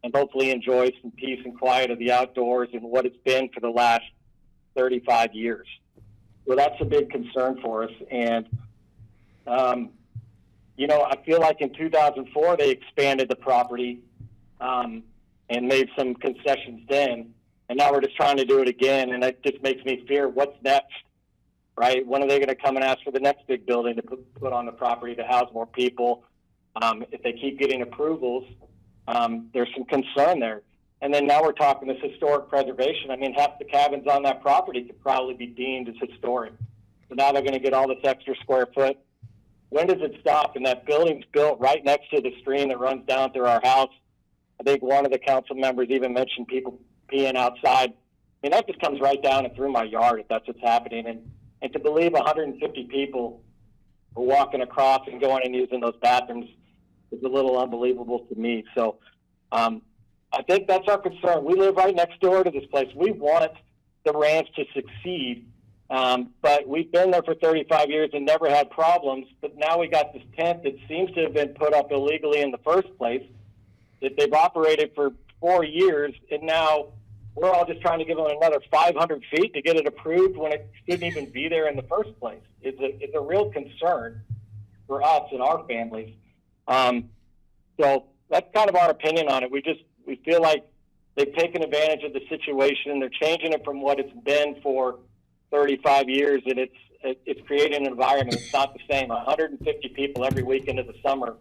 and hopefully enjoy some peace and quiet of the outdoors and what it's been for the last 35 years. So that's a big concern for us. And I feel like in 2004 they expanded the property and made some concessions then, and now we're just trying to do it again, and that just makes me fear what's next, right? When are they going to come and ask for the next big building to put on the property to house more people? If they keep getting approvals, there's some concern there. And then now we're talking this historic preservation. I mean, half the cabins on that property could probably be deemed as historic. So now they're going to get all this extra square foot. When does it stop? And that building's built right next to the stream that runs down through our house. I think one of the council members even mentioned people peeing outside. I mean, that just comes right down and through my yard if that's what's happening. And to believe 150 people are walking across and going and using those bathrooms is a little unbelievable to me. So I think that's our concern. We live right next door to this place. We want the ranch to succeed, but we've been there for 35 years and never had problems. But now we got this tent that seems to have been put up illegally in the first place, that they've operated for 4 years, and now we're all just trying to give them another 500 feet to get it approved when it shouldn't even be there in the first place. It's a real concern for us and our families. So that's kind of our opinion on it. We feel like they've taken advantage of the situation. They're changing it from what it's been for 35 years, and it's creating an environment. It's not the same. 150 people every weekend of the summer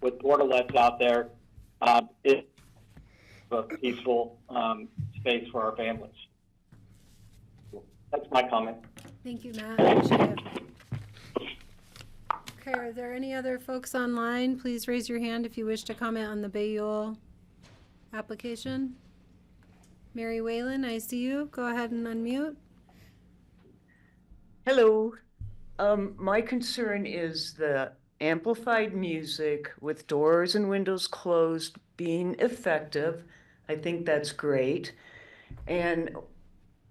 with portalets out there. It's a peaceful space for our families. That's my comment. Thank you, Matt. Appreciate it. Okay, are there any other folks online? Please raise your hand if you wish to comment on the Bayul application. Mary Whalen, I see you. Go ahead and unmute. Hello. My concern is the amplified music with doors and windows closed being effective. I think that's great. And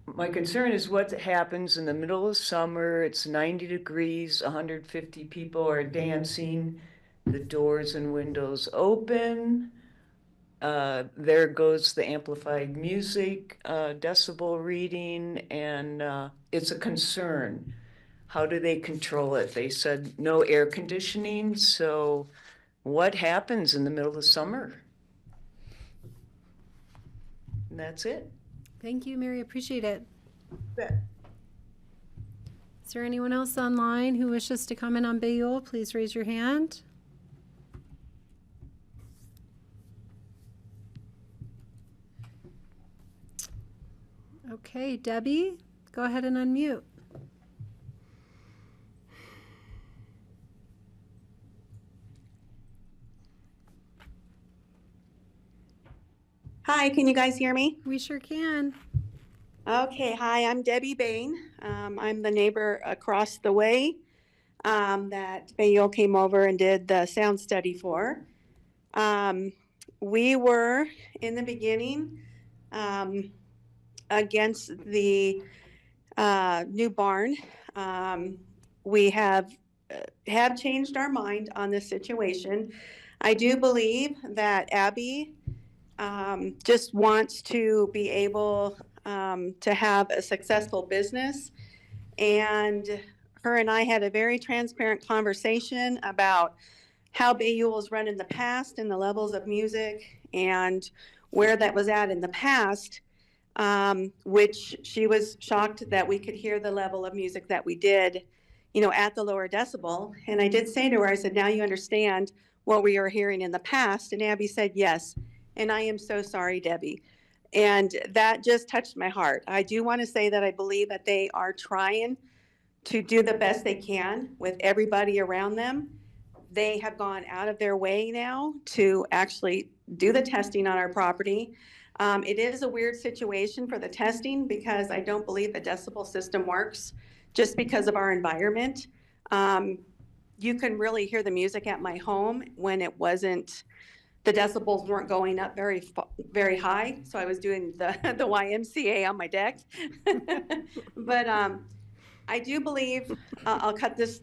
my concern is what happens in the middle of summer. It's 90 degrees, 150 people are dancing, the doors and windows open. There goes the amplified music, decibel reading, and it's a concern. How do they control it? They said no air conditioning, so what happens in the middle of summer? And that's it. Thank you, Mary. Appreciate it. Bet. Is there anyone else online who wishes to comment on Bayul? Please raise your hand. Okay, Debbie, go ahead and unmute. Hi, can you guys hear me? We sure can. Okay, hi, I'm Debbie Bain. I'm the neighbor across the way that Bayul came over and did the sound study for. We were, in the beginning, against the new barn. We have changed our mind on this situation. I do believe that Abby just wants to be able to have a successful business. And her and I had a very transparent conversation about how Bayul was run in the past and the levels of music and where that was at in the past, which she was shocked that we could hear the level of music that we did, at the lower decibel. And I did say to her, I said, now you understand what we were hearing in the past. And Abby said, yes. And I am so sorry, Debbie. And that just touched my heart. I do want to say that I believe that they are trying to do the best they can with everybody around them. They have gone out of their way now to actually do the testing on our property. It is a weird situation for the testing because I don't believe the decibel system works just because of our environment. You can really hear the music at my home when it wasn't, the decibels weren't going up very high. So I was doing the YMCA on my deck. But I do believe, I'll cut this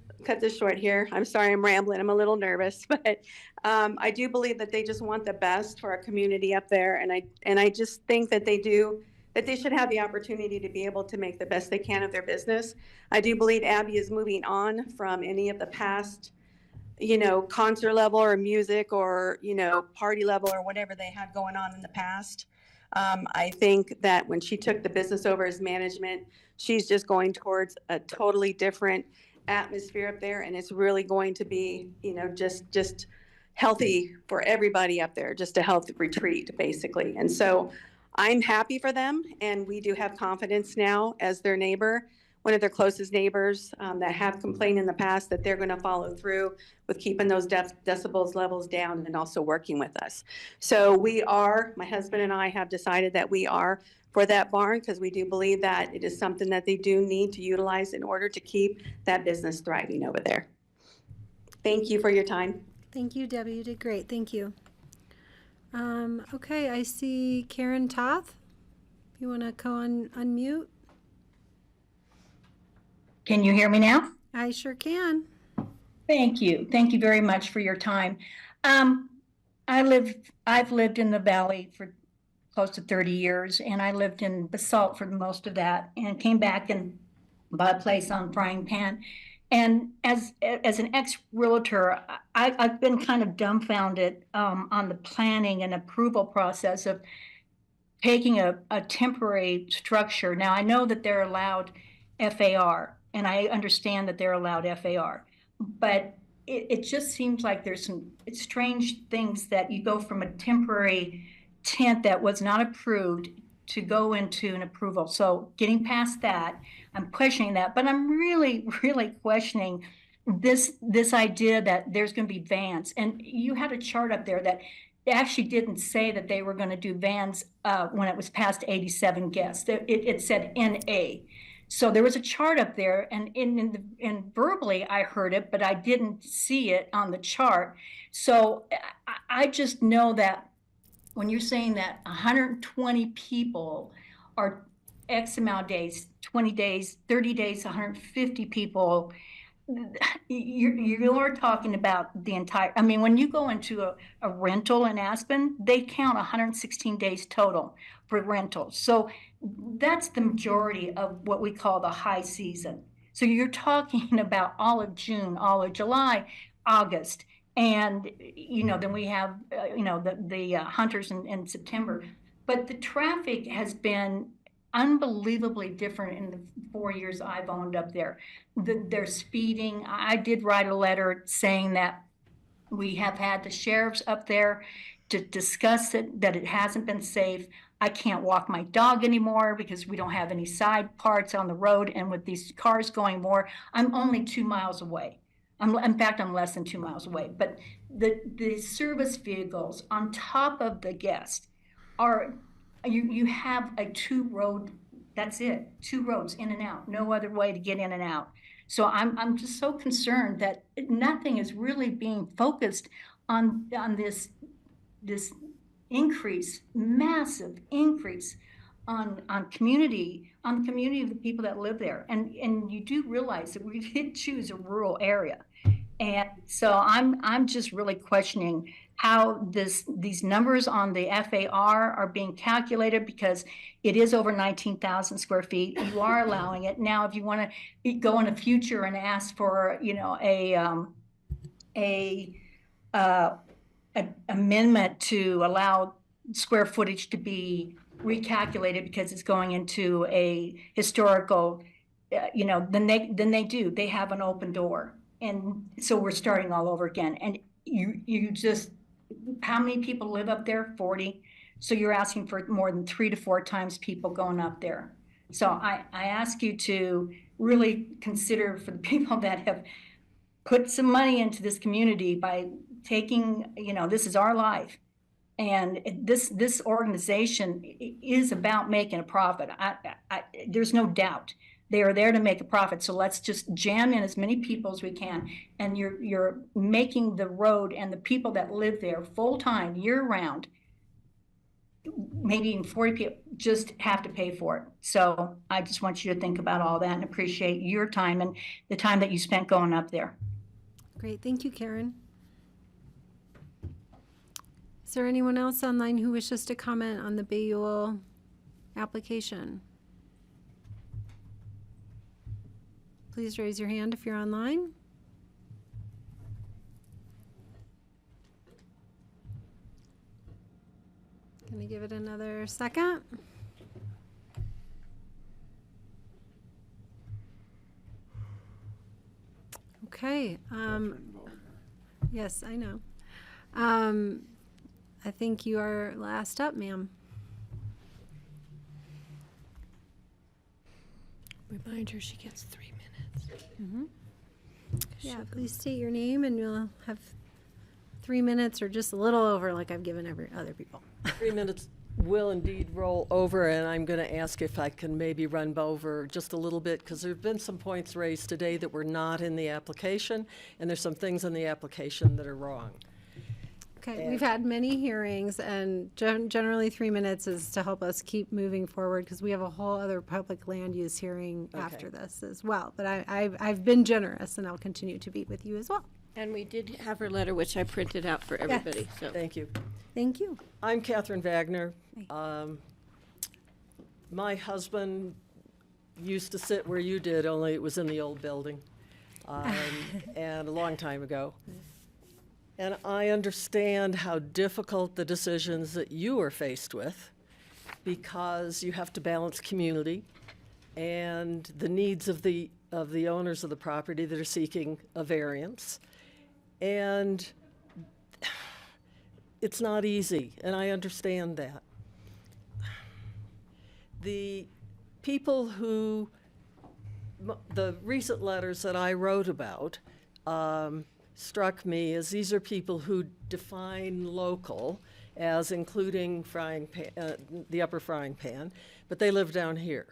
short here. I'm sorry, I'm rambling. I'm a little nervous, but I do believe that they just want the best for our community up there. And I just think that they should have the opportunity to be able to make the best they can of their business. I do believe Abby is moving on from any of the past concert level or music or, party level or whatever they had going on in the past. I think that when she took the business over as management, she's just going towards a totally different atmosphere up there, and it's really going to be, just healthy for everybody up there, just a health retreat, basically. And so I'm happy for them, and we do have confidence now as their neighbor, one of their closest neighbors that have complained in the past, that they're going to follow through with keeping those decibels levels down and also working with us. So my husband and I have decided that we are for that barn, because we do believe that it is something that they do need to utilize in order to keep that business thriving over there. Thank you for your time. Thank you, Debbie. You did great. Thank you. Okay, I see Karen Toth. You want to go on unmute? Can you hear me now? I sure can. Thank you. Thank you very much for your time. I've lived in the valley for close to 30 years, and I lived in Basalt for most of that, and came back and bought a place on Frying Pan. And as an ex-realtor, I've been kind of dumbfounded on the planning and approval process of taking a temporary structure. Now, I know that they're allowed FAR, and I understand that they're allowed FAR, but it just seems like there's some strange things that you go from a temporary tent that was not approved to go into an approval. So getting past that, I'm questioning that, but I'm really, really questioning this idea that there's going to be vans. And you had a chart up there that actually didn't say that they were going to do vans when it was past 87 guests. It said NA. So there was a chart up there, and verbally I heard it, but I didn't see it on the chart. So I just know that when you're saying that 120 people are X amount of days, 20 days, 30 days, 150 people, you're talking about the entire, I mean, when you go into a rental in Aspen, they count 116 days total for rental. So that's the majority of what we call the high season. So you're talking about all of June, all of July, August. And, then we have, the hunters in September. But the traffic has been unbelievably different in the 4 years I've owned up there. They're speeding. I did write a letter saying that we have had the sheriffs up there to discuss it, that it hasn't been safe. I can't walk my dog anymore because we don't have any side parts on the road. And with these cars going more, I'm only 2 miles away. In fact, I'm less than 2 miles away. But the service vehicles on top of the guests are, you have a 2-road, that's it, 2 roads in and out, no other way to get in and out. So I'm just so concerned that nothing is really being focused on this increase, massive increase on the community of the people that live there. And you do realize that we did choose a rural area. And so I'm just really questioning how these numbers on the FAR are being calculated, because it is over 19,000 square feet. You are allowing it. Now, if you want to go in the future and ask for, a amendment to allow square footage to be recalculated because it's going into a historical, then they do. They have an open door. And so we're starting all over again. And you just, how many people live up there? 40. So you're asking for more than 3 to 4 times people going up there. So I ask you to really consider, for the people that have put some money into this community by taking, this is our life. And this organization is about making a profit. There's no doubt. They are there to make a profit. So let's just jam in as many people as we can. And you're making the road and the people that live there full-time, year-round, maybe even 40 people, just have to pay for it. So I just want you to think about all that and appreciate your time and the time that you spent going up there. Great. Thank you, Karen. Is there anyone else online who wishes to comment on the Bayul application? Please raise your hand if you're online. me give it another second. Okay. Yes, I know. I think you are last up, ma'am. Remind her she gets 3 minutes. Mm-hmm. Yeah, please state your name and you'll have 3 minutes or just a little over like I've given every other people. 3 minutes will indeed roll over, and I'm going to ask if I can maybe run over just a little bit, because there have been some points raised today that were not in the application, and there's some things in the application that are wrong. Okay, we've had many hearings, and generally 3 minutes is to help us keep moving forward, because we have a whole other public land use hearing after this as well. But I've been generous, and I'll continue to be with you as well. And we did have her letter, which I printed out for everybody. Yes. So Thank you. Thank you. I'm Catherine Wagner. My husband used to sit where you did, only it was in the old building, and a long time ago. And I understand how difficult the decisions that you are faced with, because you have to balance community and the needs of the owners of the property that are seeking a variance. And it's not easy, and I understand that. The people who, the recent letters that I wrote about, struck me as these are people who define local as including the upper frying pan, but they live down here.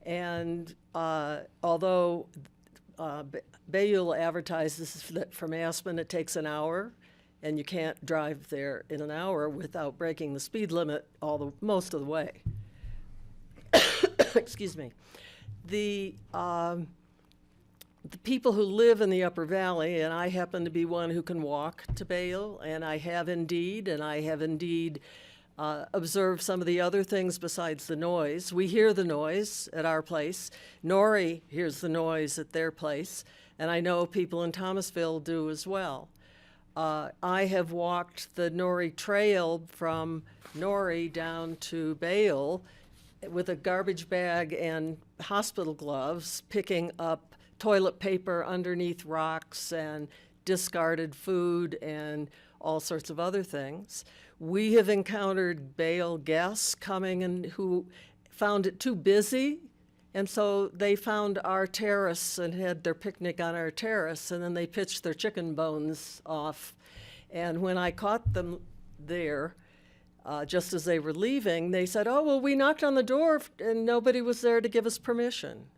And although Bayou advertises that from Aspen it takes an hour, and you can't drive there in an hour without breaking the speed limit most of the way. Excuse me. The people who live in the Upper Valley, and I happen to be one who can walk to Bayou, and I have indeed observed some of the other things besides the noise. We hear the noise at our place. Norrie hears the noise at their place, and I know people in Thomasville do as well. I have walked the Norrie Trail from Norrie down to Bayou with a garbage bag and hospital gloves, picking up toilet paper underneath rocks and discarded food and all sorts of other things. We have encountered Bayou guests coming and who found it too busy, and so they found our terrace and had their picnic on our terrace, and then they pitched their chicken bones off. And when I caught them there, just as they were leaving, they said, "Oh, well, we knocked on the door and nobody was there to give us permission."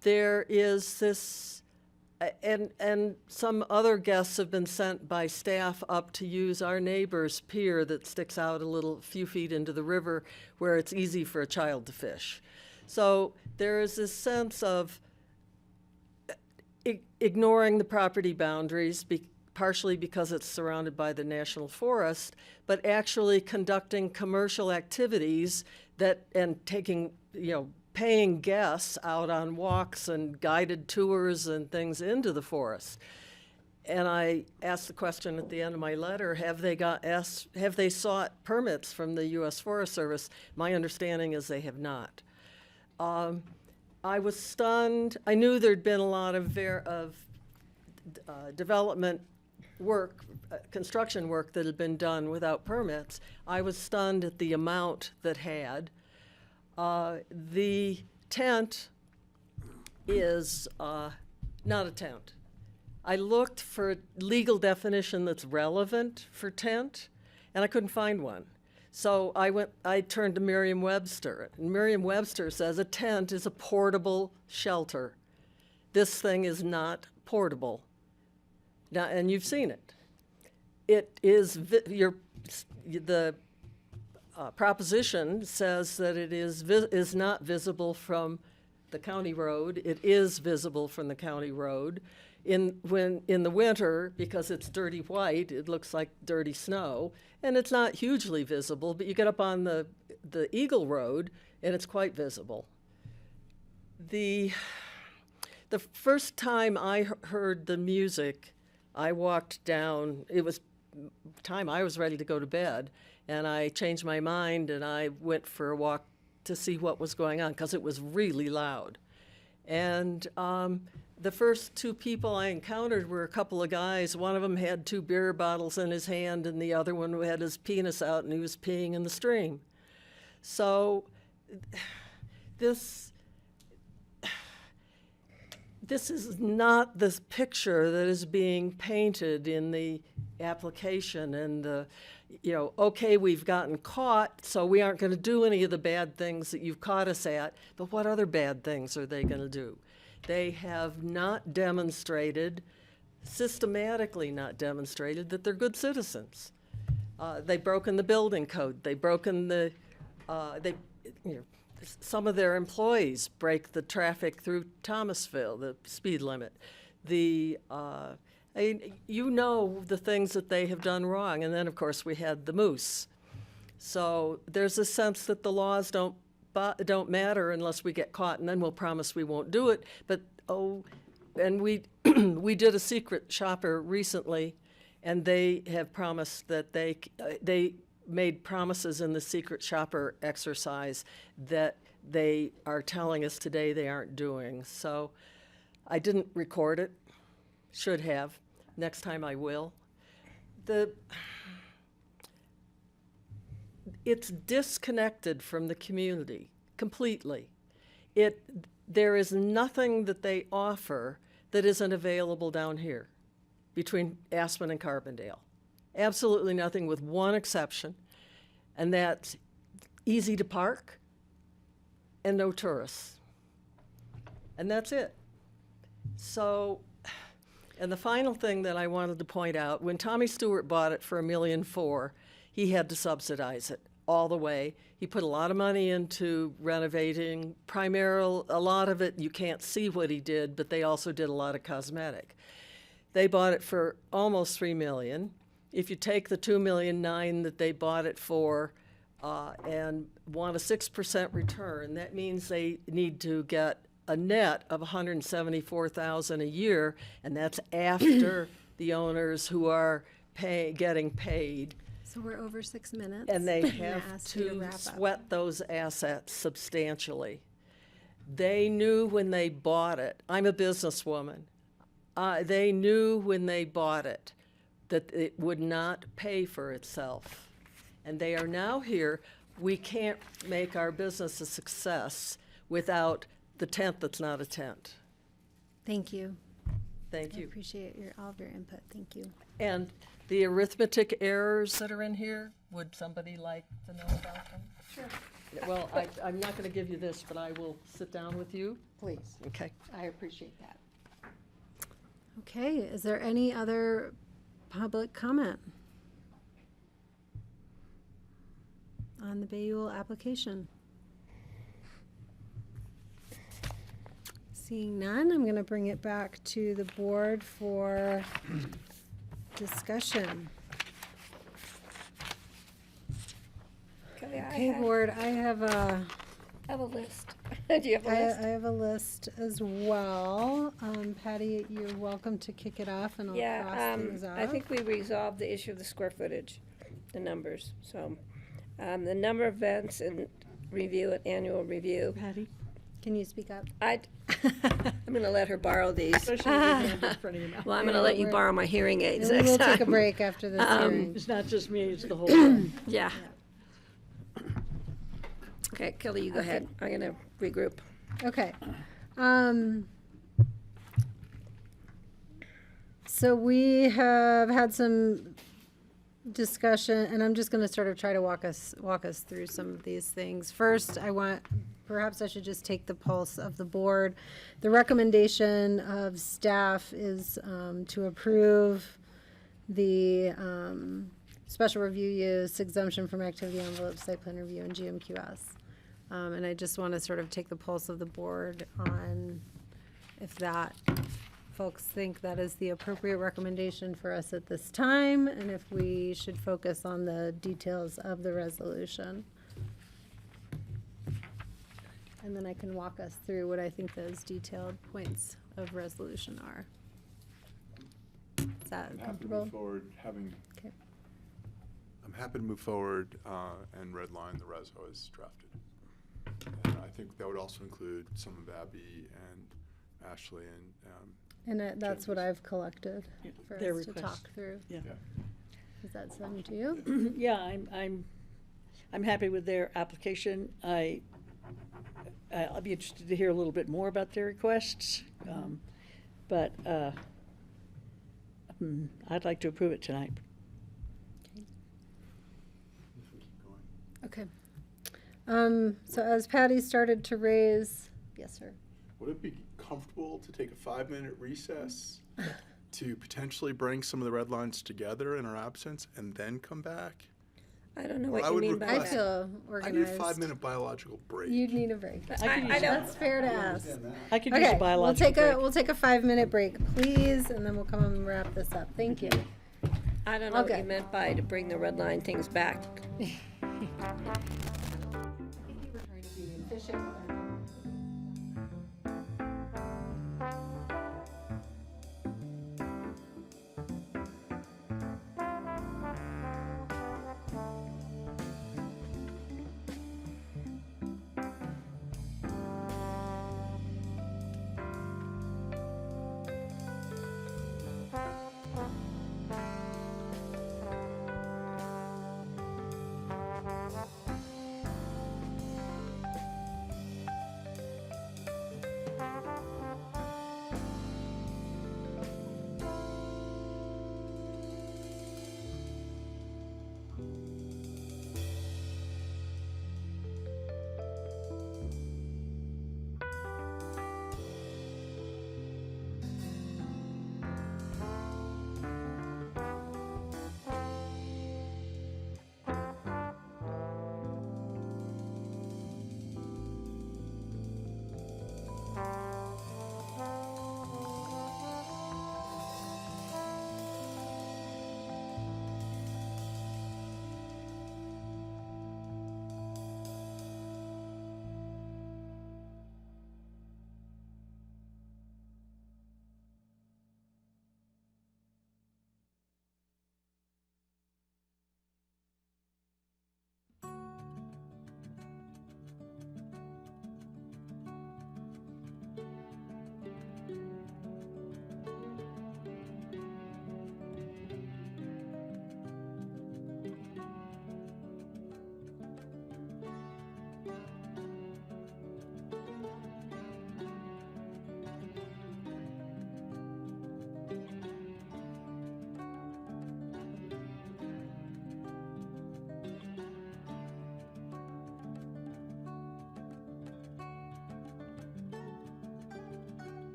There is this, and some other guests have been sent by staff up to use our neighbor's pier that sticks out a few feet into the river where it's easy for a child to fish. So there is this sense of ignoring the property boundaries, partially because it's surrounded by the National Forest, but actually conducting commercial activities and taking, paying guests out on walks and guided tours and things into the forest. And I asked the question at the end of my letter, have they sought permits from the U.S. Forest Service? My understanding is they have not. I was stunned. I knew there'd been a lot of development work, construction work that had been done without permits. I was stunned at the amount that had. The tent is not a tent. I looked for a legal definition that's relevant for tent, and I couldn't find one. So I turned to Merriam-Webster, and Merriam-Webster says a tent is a portable shelter. This thing is not portable. Now, and you've seen it. It is, the proposition says that it is not visible from the county road. It is visible from the county road. In the winter, because it's dirty white, it looks like dirty snow, and it's not hugely visible, but you get up on the Eagle Road, and it's quite visible. The first time I heard the music, I walked down, it was time I was ready to go to bed, And I changed my mind and I went for a walk to see what was going on because it was really loud. And the first two people I encountered were a couple of guys. One of them had 2 beer bottles in his hand, and the other one had his penis out, and he was peeing in the stream. So this is not the picture that is being painted in the application and the, okay, we've gotten caught, so we aren't going to do any of the bad things that you've caught us at, but what other bad things are they going to do? They have not demonstrated, systematically not demonstrated, that they're good citizens. They've broken the building code. They've broken the, some of their employees break the traffic through Thomasville, the speed limit. The the things that they have done wrong. And then, of course, we had the moose. So there's a sense that the laws don't matter unless we get caught, and then we'll promise we won't do it. But, and we did a secret shopper recently, and they have promised that they made promises in the secret shopper exercise that they are telling us today they aren't doing. So I didn't record it. Should have. Next time I will. It's disconnected from the community completely. There is nothing that they offer that isn't available down here between Aspen and Carbondale. Absolutely nothing, with one exception, and that's easy to park and no tourists. And that's it. So, and the final thing that I wanted to point out, when Tommy Stewart bought it for $1.4 million, he had to subsidize it all the way. He put a lot of money into renovating. A lot of it, you can't see what he did, but they also did a lot of cosmetic. They bought it for almost $3 million. If you take the $2.9 million that they bought it for and want a 6% return, that means they need to get a net of $174,000 a year, and that's after the owners who are getting paid. So we're over 6 minutes. And they I'm have gonna ask you to wrap up. sweat those assets substantially. They knew when they bought it. I'm a businesswoman. They knew when they bought it that it would not pay for itself. And they are now here. We can't make our business a success without the tent that's not a tent. Thank you. Thank I you. appreciate all of your input. Thank you. And the arithmetic errors that are in here, would somebody like to know about them? Sure. Well, I'm not going to give you this, but I will sit down with you. Please. Okay. I appreciate that. Okay, is there any other public comment on the Bayou application? Seeing none, I'm going to bring it back to the board for discussion. Okay, board, I have a list. Do you have a list? I have a list as well. Patty, you're welcome to kick it off and I'll cross things out. I think we resolved the issue of the square footage, the numbers. So, the number of events and review and annual review. Patty, can you speak up? I'm going to let her borrow these. Especially with your hand in front of your mouth. Well, I'm going to let you borrow my hearing aids And next we'll time. take a break after this hearing. It's not just me, it's the whole room. Yeah. Okay, Kelly, you go ahead. I'm going to regroup. Okay. So we have had some discussion, and I'm just going to sort of try to walk us through some of these things. First, perhaps I should just take the pulse of the board. The recommendation of staff is to approve the special review use, exemption from activity envelope, site plan review, and GMQS. And I just want to sort of take the pulse of the board on if folks think that is the appropriate recommendation for us at this time, and if we should focus on the details of the resolution. And then I can walk us through what I think those detailed points of resolution are. Is that I'm happy to comfortable? move forward, having Okay. I'm happy to move forward and redline the reso as drafted. And I think that would also include some of Abby and Ashley and that's what I've collected for Their us to requests. talk through. Yeah. Does that sound to you? Yeah, I'm happy with their application. I'll be interested to hear a little bit more about their requests, but I'd like to approve it tonight. Okay. So as Patty started to raise, yes, sir. would it be comfortable to take a 5-minute recess to potentially bring some of the red lines together in our absence and then come back? I don't know Well, what I you would mean by request- that. I feel I need a organized. 5-minute biological break. You'd need a break. I could use That's fair to ask. I could use a Okay, biological break. we'll take a 5-minute break, please, and then we'll come and wrap this up. Thank you. I don't know what Okay. you meant by to bring the red line things back.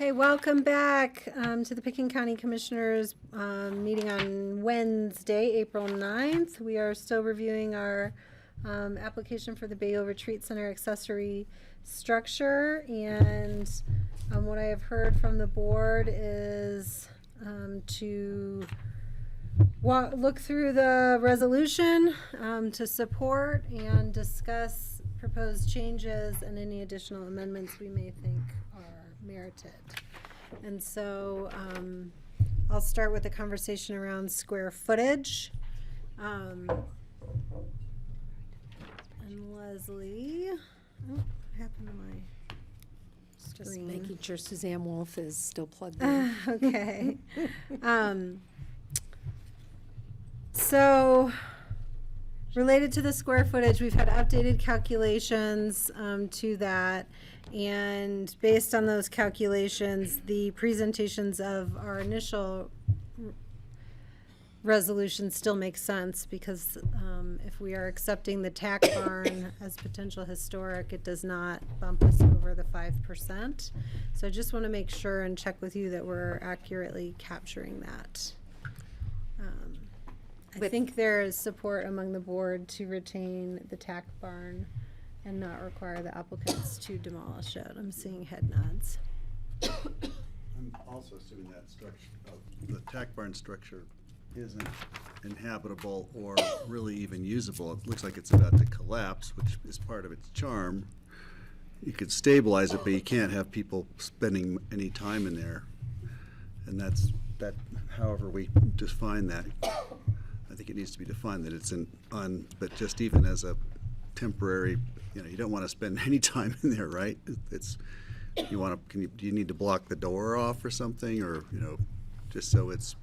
Okay, welcome back to the Pickens County Commissioners meeting on Wednesday, April 9th. We are still reviewing our application for the Bayou Retreat Center accessory structure, and what I have heard from the board is to look through the resolution to support and discuss proposed changes and any additional amendments we may think are merited. And so I'll start with a conversation around square footage. And Leslie, oh, what happened to my Just screen? making sure Suzanne Wolf is still plugged in. Okay. So, related to the square footage, we've had updated calculations to that. And based on those calculations, the presentations of our initial resolution still make sense, because if we are accepting the tack barn as potential historic, it does not bump us over the 5%. So I just want to make sure and check with you that we're accurately capturing that. I think there is support among the board to retain the tack barn and not require the applicants to demolish it. I'm seeing head nods. I'm also assuming that structure, the tack barn structure isn't inhabitable or really even usable. It looks like it's about to collapse, which is part of its charm. You could stabilize it, but you can't have people spending any time in there. And that, however we define that, I think it needs to be defined that it's but just even as a temporary, you don't want to spend any time in there, right? It's, do you need to block the door off or something, or, just so it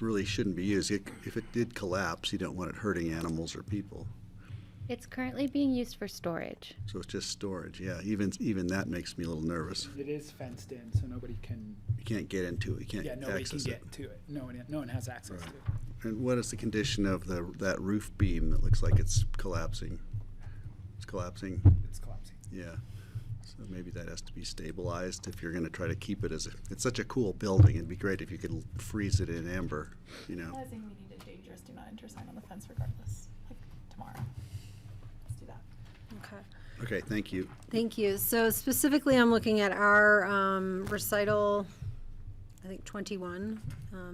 really shouldn't be used. If it did collapse, you don't want it hurting animals or people. It's currently being used for storage. So it's just storage, yeah. Even that makes me a little nervous. It is fenced in, so nobody can. You can't get into it. You can't access it. Yeah, nobody can get to it. No one has access to it. And what is the condition of that roof beam that looks like it's collapsing? It's collapsing? It's collapsing. Yeah. So maybe that has to be stabilized if you're going to try to keep it it's such a cool building. It'd be great if you could freeze it in amber, Realizing we need a dangerous do not enter sign on the fence regardless, like tomorrow. Let's do that. Okay. Okay, thank you. Thank you. So specifically, I'm looking at our recital, I think 21,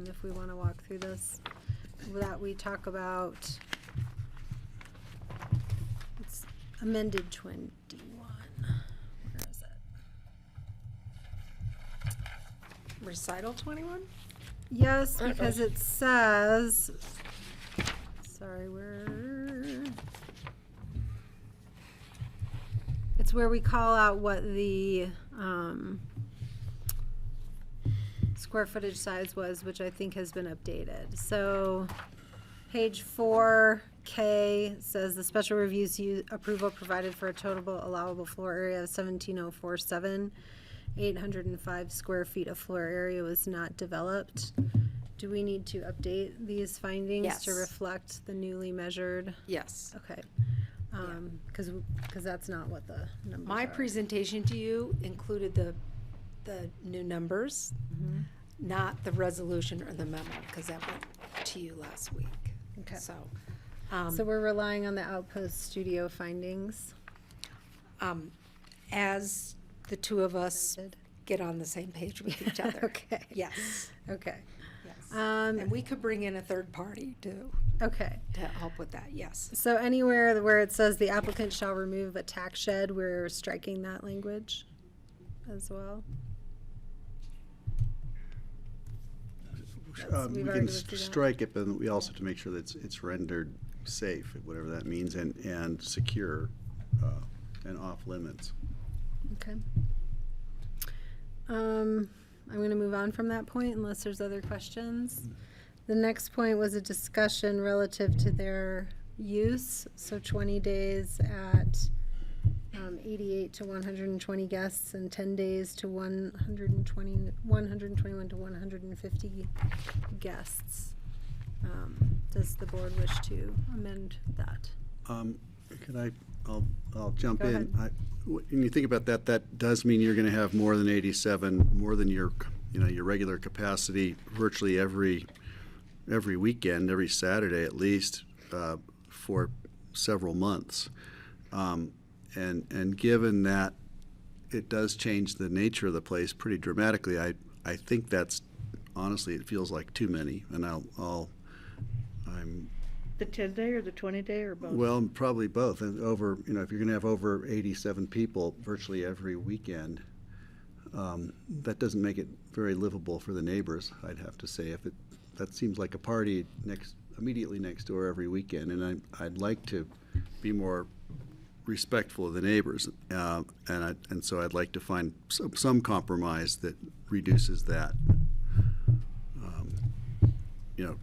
if we want to walk through this, that we talk about, it's amended 21. Where is it? Recital 21? Yes, because it says, sorry, it's where we call out what the square footage size was, which I think has been updated. So page 4K says the special reviews approval provided for a total allowable floor area of 17,047. 805 square feet of floor area was not developed. Do we need to update these findings to Yes. reflect the newly measured? Yes. Okay. Because that's not what the numbers My are. presentation to you included the new numbers, not the resolution or the memo, because that went to you last week. Okay. So, So we're relying on the Outpost Studio findings. as the two of us get on the same page with each other. Okay. Yes. Okay. Yes. Um, And we could bring in a third party too, Okay. to help with that, yes. So anywhere where it says the applicant shall remove a tack shed, we're striking that language as well. We we've can already looked through that. strike it, but we also have to make sure that it's rendered safe, whatever that means, and secure and off limits. Okay. I'm going to move on from that point unless there's other questions. The next point was a discussion relative to their use. So 20 days at 88 to 120 guests and 10 days to 121 to 150 guests. Does the board wish to amend that? Can I I'll jump Go in. ahead. When you think about that, that does mean you're going to have more than 87, more than your regular capacity virtually every weekend, every Saturday at least, for several months. And given that it does change the nature of the place pretty dramatically, I think that's, honestly, it feels like too many. And I'm The 10-day or the 20-day or both? well, probably both. And if you're going to have over 87 people virtually every weekend, that doesn't make it very livable for the neighbors, I'd have to say. That seems like a party immediately next door every weekend, and I'd like to be more respectful of the neighbors, and so I'd like to find some compromise that reduces that,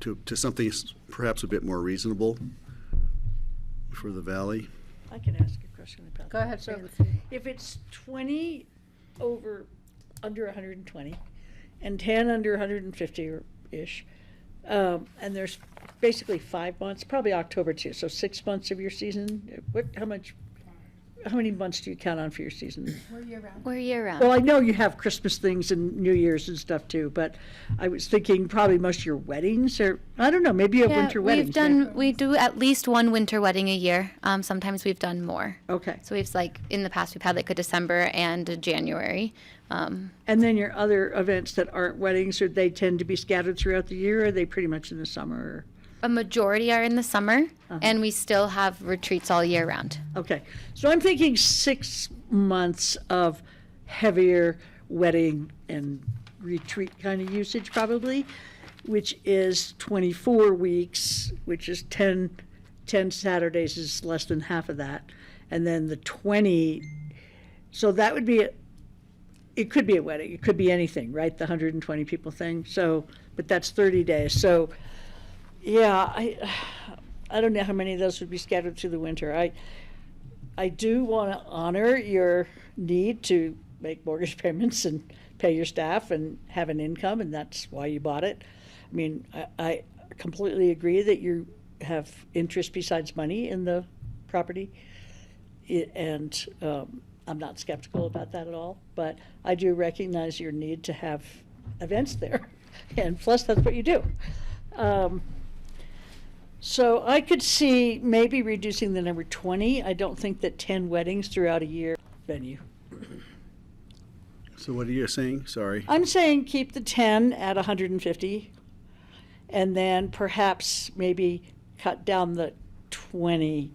to something perhaps a bit more reasonable for the valley. I can ask a question about that. Go ahead, So Nancy. if it's 20 under 120 and 10 under 150-ish, and there's basically 5 months, probably October too, so 6 months of your season, how many months do you count on for your season? We're year round. Well, I know you have Christmas things and New Year's and stuff too, but I was thinking probably most of your weddings, or I don't know, maybe you have winter weddings. We do at least one winter wedding a year. Sometimes we've done more. Okay. So we've in the past we've had like a December and a January. And then your other events that aren't weddings, or they tend to be scattered throughout the year, or are they pretty much in the summer? A majority are in the summer, and we still have retreats all year round. Okay, so I'm thinking 6 months of heavier wedding and retreat kind of usage probably, which is 24 weeks, which is 10 Saturdays is less than half of that. And then the 20, so that would be, it could be a wedding, it could be anything, right? The 120 people thing, so, but that's 30 days. So, yeah, I don't know how many of those would be scattered through the winter. I do want to honor your need to make mortgage payments and pay your staff and have an income, and that's why you bought it. I mean, I completely agree that you have interest besides money in the property, and I'm not skeptical about that at all, but I do recognize your need to have events there, and plus that's what you do. So I could see maybe reducing the number 20. I don't think that 10 weddings throughout a year venue. So what are you saying? Sorry. I'm saying keep the 10 at 150, and then perhaps maybe cut down the 20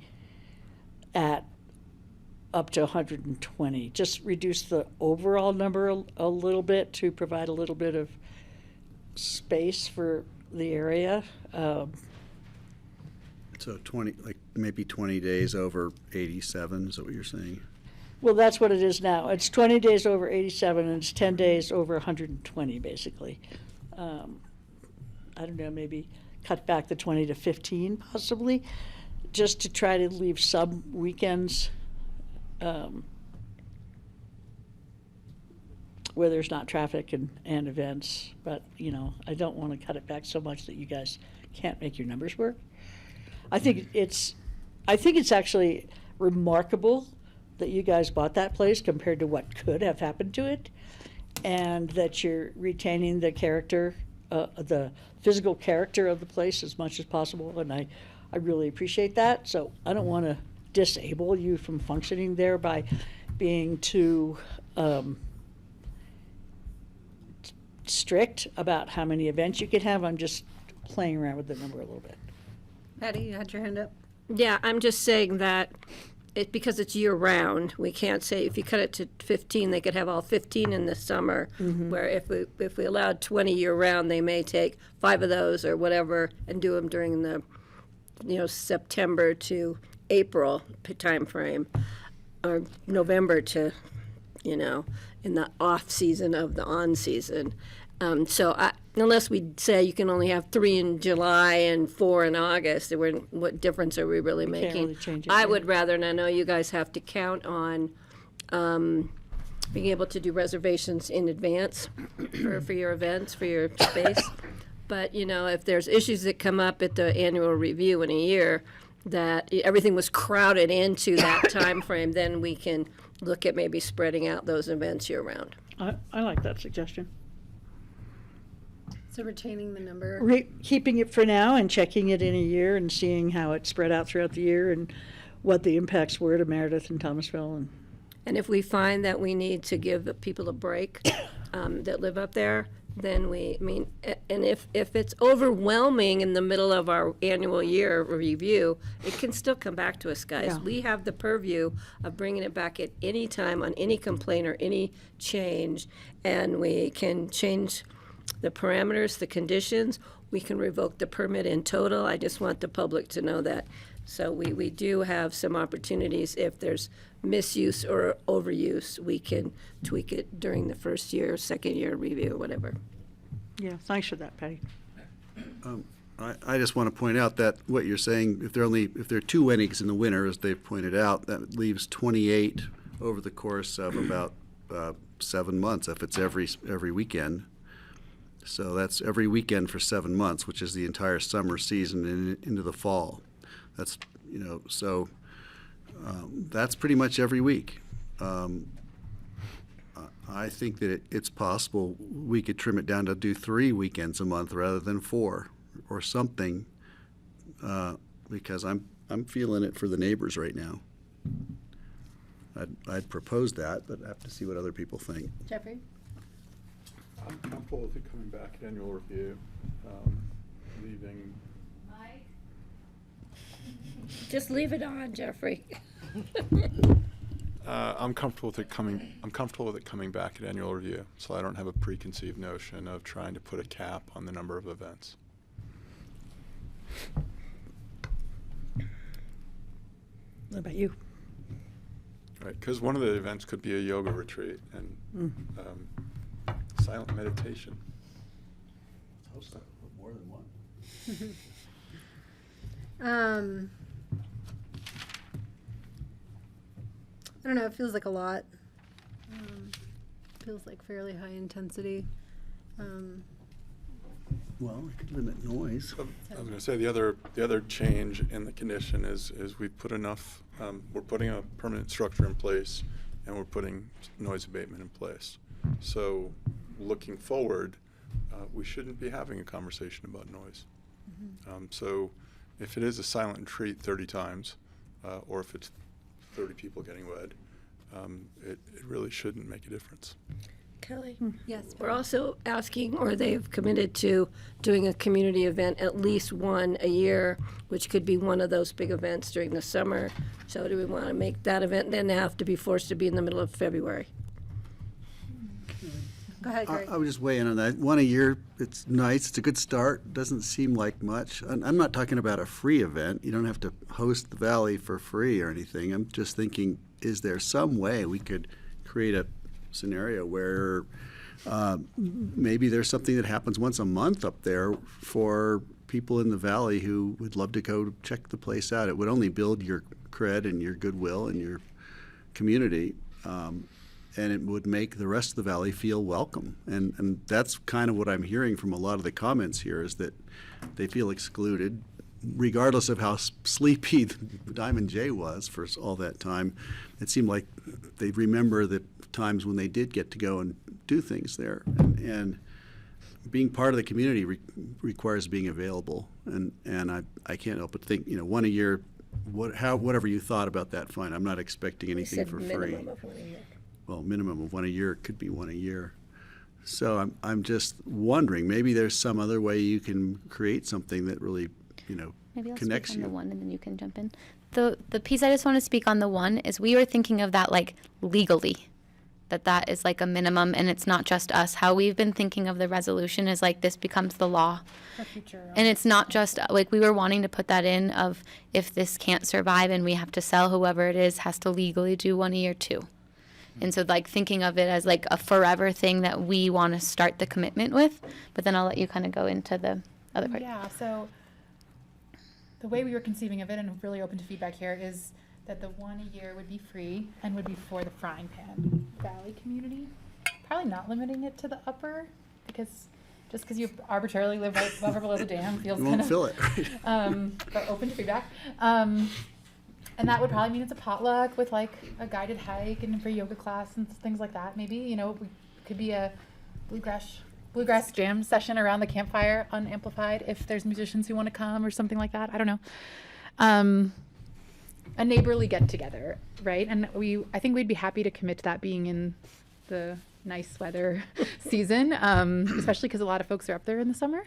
at up to 120. Just reduce the overall number a little bit to provide a little bit of space for the area. So maybe 20 days over 87, is that what you're saying? Well, that's what it is now. It's 20 days over 87, and it's 10 days over 120, basically. I don't know, maybe cut back the 20 to 15, possibly, just to try to leave some weekends where there's not traffic and events. But, I don't want to cut it back so much that you guys can't make your numbers work. I think it's actually remarkable that you guys bought that place compared to what could have happened to it, and that you're retaining the character, the physical character of the place as much as possible, and I really appreciate that. So I don't want to disable you from functioning there by being too strict about how many events you could have. I'm just playing around with the number a little bit. Patty, you had your hand up. Yeah, I'm just saying that because it's year-round, we can't say if you cut it to 15, they could have all 15 in the summer, where if we allowed 20 year-round, they may take 5 of those or whatever and do them during the, September to April time frame, or November to, in the off-season of the on-season. So unless we say you can only have 3 in July and 4 in August, what difference are we really making? Can't really change it, I yeah. would rather, and I know you guys have to count on being able to do reservations in advance for your events, for your space. But, if there's issues that come up at the annual review in a year, that everything was crowded into that time frame, then we can look at maybe spreading out those events year round. I like that suggestion. So retaining the number. Keeping it for now and checking it in a year and seeing how it's spread out throughout the year and what the impacts were to Meredith and Thomasville. And if we find that we need to give the people a break that live up there, then and if it's overwhelming in the middle of our annual year review, it can still come back to us, guys. Yeah. We have the purview of bringing it back at any time on any complaint or any change, and we can change the parameters, the conditions. We can revoke the permit in total. I just want the public to know that. So we do have some opportunities. If there's misuse or overuse, we can tweak it during the first year, second year review, whatever. Yeah, thanks for that, Patty. I just want to point out that what you're saying, if there are 2 weddings in the winter, as they've pointed out, that leaves 28 over the course of about 7 months, if it's every weekend. So that's every weekend for 7 months, which is the entire summer season and into the fall. That's, so that's pretty much every week. I think that it's possible we could trim it down to do 3 weekends a month rather than 4 or something, because I'm feeling it for the neighbors right now. I'd propose that, but I have to see what other people think. Jeffrey? I'm comfortable with it coming back at annual review, leaving. Just leave it on, Jeffrey. I'm comfortable with it coming back at annual review, so I don't have a preconceived notion of trying to put a cap on the number of events. What about you? Right, because one of the events could be a yoga retreat and silent meditation. Host more than one. I don't know, it feels like a lot. Feels like fairly high intensity. Well, we could limit noise. I was going to say the other change in the condition is we put enough. We're putting a permanent structure in place, and we're putting noise abatement in place. So, looking forward, we shouldn't be having a conversation about noise. So, if it is a silent retreat 30 times, or if it's 30 people getting wed, it really shouldn't make a difference. Kelly? Yes. We're also asking, or they've committed to doing a community event, at least one a year, which could be one of those big events during the summer. So do we want to make that event then have to be forced to be in the middle of February? Go ahead, Greg. I would just weigh in on that. One a year, it's nice. It's a good start. Doesn't seem like much. I'm not talking about a free event. You don't have to host the Valley for free or anything. I'm just thinking, is there some way we could create a scenario where maybe there's something that happens once a month up there for people in the Valley who would love to go check the place out. It would only build your cred and your goodwill and your community. And it would make the rest of the Valley feel welcome. And that's kind of what I'm hearing from a lot of the comments here, is that they feel excluded, regardless of how sleepy Diamond J was for all that time. It seemed like they remember the times when they did get to go and do things there. And being part of the community requires being available. And I can't help but think, one a year, whatever you thought about that, fine. I'm not expecting anything for free. Minimum of one a year. Well, minimum of one a year, could be one a year. So I'm just wondering, maybe there's some other way you can create something that really, Maybe I'll connects speak on you. the one and then you can jump in. The piece I just want to speak on the one is we were thinking of that like legally, that is like a minimum, and it's not just us. How we've been thinking of the resolution is like this becomes the law. For future. And it's not just like we were wanting to put that in of if this can't survive and we have to sell, whoever it is has to legally do one a year too. And so like thinking of it as like a forever thing that we want to start the commitment with, but then I'll let you kind of go into the other part. Yeah, so the way we were conceiving of it, and really open to feedback here, is that the one a year would be free and would be for the Frying Pan Valley community. Probably not limiting it to the upper, because just because you arbitrarily live right above or below the dam feels You kind won't of fill it, right? but open to feedback. And that would probably mean it's a potluck with like a guided hike and for yoga class and things like that. Maybe, you know, we could be a bluegrass jam session around the campfire, unamplified, if there's musicians who want to come or something like that. I don't know. A neighborly get together, right? And I think we'd be happy to commit to that being in the nice weather season, especially because a lot of folks are up there in the summer.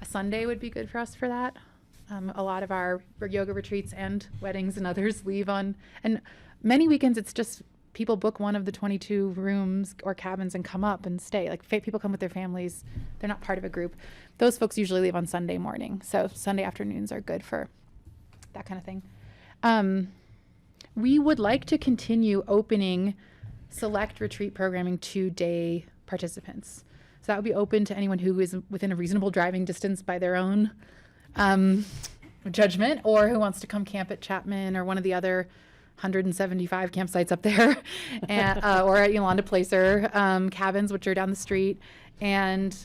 A Sunday would be good for us for that. A lot of our yoga retreats and weddings and others leave on, and many weekends it's just people book one of the 22 rooms or cabins and come up and stay. Like people come with their families. They're not part of a group. Those folks usually leave on Sunday morning. So Sunday afternoons are good for that kind of thing. We would like to continue opening select retreat programming to day participants. So that would be open to anyone who is within a reasonable driving distance by their own judgment, or who wants to come camp at Chapman or one of the other 175 campsites up there, and, or at Yolanda Placer cabins, which are down the street, and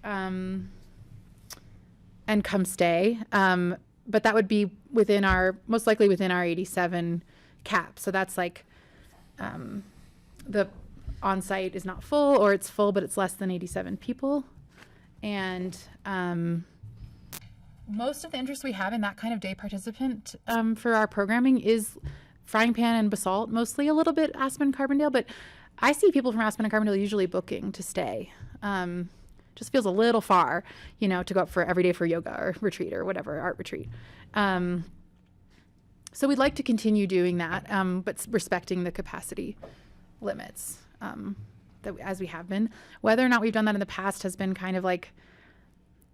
come stay. But that would be most likely within our 87 cap. So that's like the on-site is not full, or it's full but it's less than 87 people. And most of the interest we have in that kind of day participant for our programming is Frying Pan and Basalt, mostly, a little bit Aspen, Carbondale, but I see people from Aspen and Carbondale usually booking to stay. Just feels a little far, you know, to go up for every day for yoga or retreat or whatever, art retreat. So we'd like to continue doing that, but respecting the capacity limits as we have been. Whether or not we've done that in the past has been kind of like,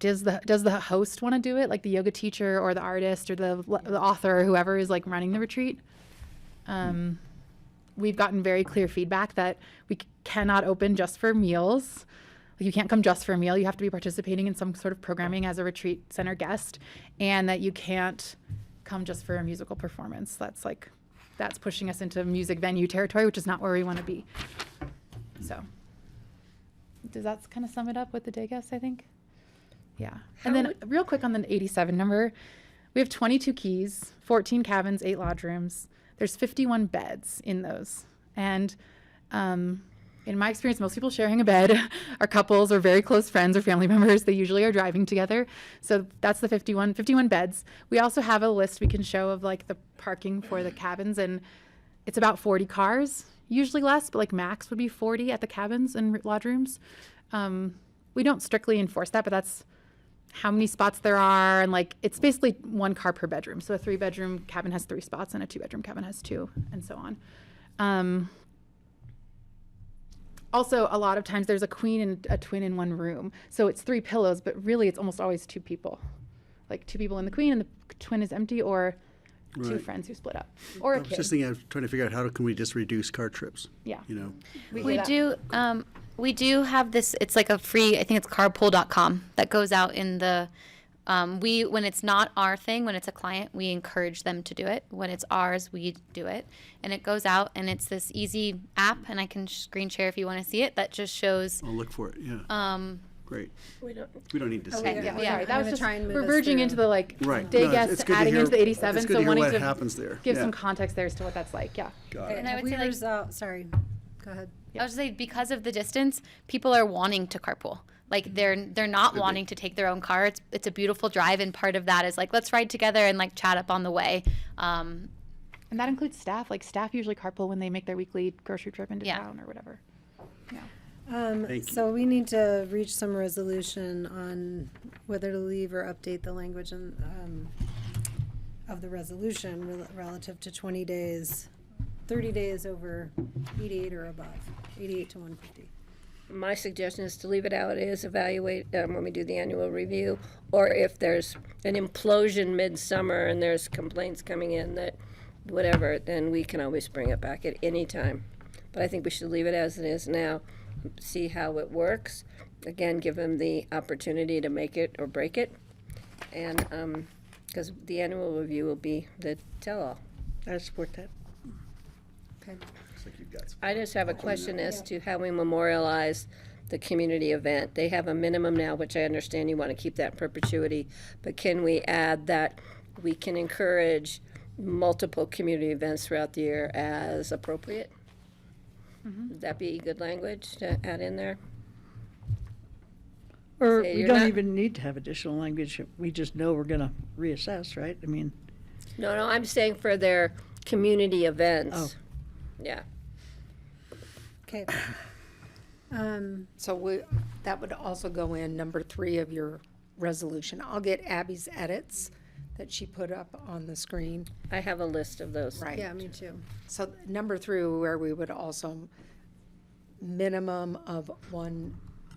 does the host want to do it, like the yoga teacher or the artist or the author or whoever is like running the retreat? We've gotten very clear feedback that we cannot open just for meals. Like, you can't come just for a meal. You have to be participating in some sort of programming as a retreat center guest, and that you can't come just for a musical performance. That's pushing us into music venue territory, which is not where we want to be. So does that kind of sum it up with the day guests, I think? Yeah. And then real quick on the 87 number, we have 22 keys, 14 cabins, 8 lodge rooms. There's 51 beds in those. And in my experience, most people sharing a bed are couples or very close friends or family members. They usually are driving together. So that's the 51 beds. We also have a list we can show of like the parking for the cabins, and it's about 40 cars, usually less, but like max would be 40 at the cabins and lodge rooms. We don't strictly enforce that, but that's how many spots there are, and like it's basically 1 car per bedroom. So a 3-bedroom cabin has 3 spots and a 2-bedroom cabin has 2, and so on. Also, a lot of times there's a queen and a twin in one room. So it's 3 pillows, but really it's almost always 2 people. Like 2 people in the queen and the twin is empty, or 2 friends who split up, or a kid. I was just thinking, I was trying to figure out how can we just reduce car trips? Yeah. You know? We do have this, it's like a free, I think it's carpool.com, that goes out in the, when it's not our thing, when it's a client, we encourage them to do it. When it's ours, we do it. And it goes out, and it's this easy app, and I can screen share if you want to see it, that just shows. I'll look for it, yeah. Great. We don't need to see Okay, it. yeah. Sorry, that was just, try and move we're us verging through. into the like Right. day No, guests, it's good to adding hear- into the 87. it's good So to hear wanting what to happens there. give Yeah. some context there as to what that's like. Yeah. Got it. And I would say, like, sorry, go ahead. I was just saying, because of the distance, people are wanting to carpool. Like they're not wanting to take their own car. It's a beautiful drive, and part of that is like, let's ride together and like chat up on the way. And that includes staff. Like staff usually carpool when they make their weekly grocery trip into town or whatever. Yeah. So we need to reach some resolution on whether to leave or update the language of the resolution relative to 20 days, 30 days over 88 or above, 88 to 150. My suggestion is to leave it how it is, evaluate when we do the annual review, or if there's an implosion midsummer and there's complaints coming in that whatever, then we can always bring it back at any time. But I think we should leave it as it is now, see how it works. Again, give them the opportunity to make it or break it. And because the annual review will be the tell-all. I support that. Okay. Looks like you've got some- I just have a question as to how we memorialize the community event. They have a minimum now, which I understand you want to keep that in perpetuity, but can we add that we can encourage multiple community events throughout the year as appropriate? Would that be good language to add in there? Or Say we you're don't not- even need to have additional language. We just know we're gonna reassess, right? I mean, No, I'm saying for their community events. Oh. Yeah. Okay. So that would also go in number 3 of your resolution. I'll get Abby's edits that she put up on the screen. I have a list of those. Right. Yeah, me too. So number 3, where we would also minimum of 1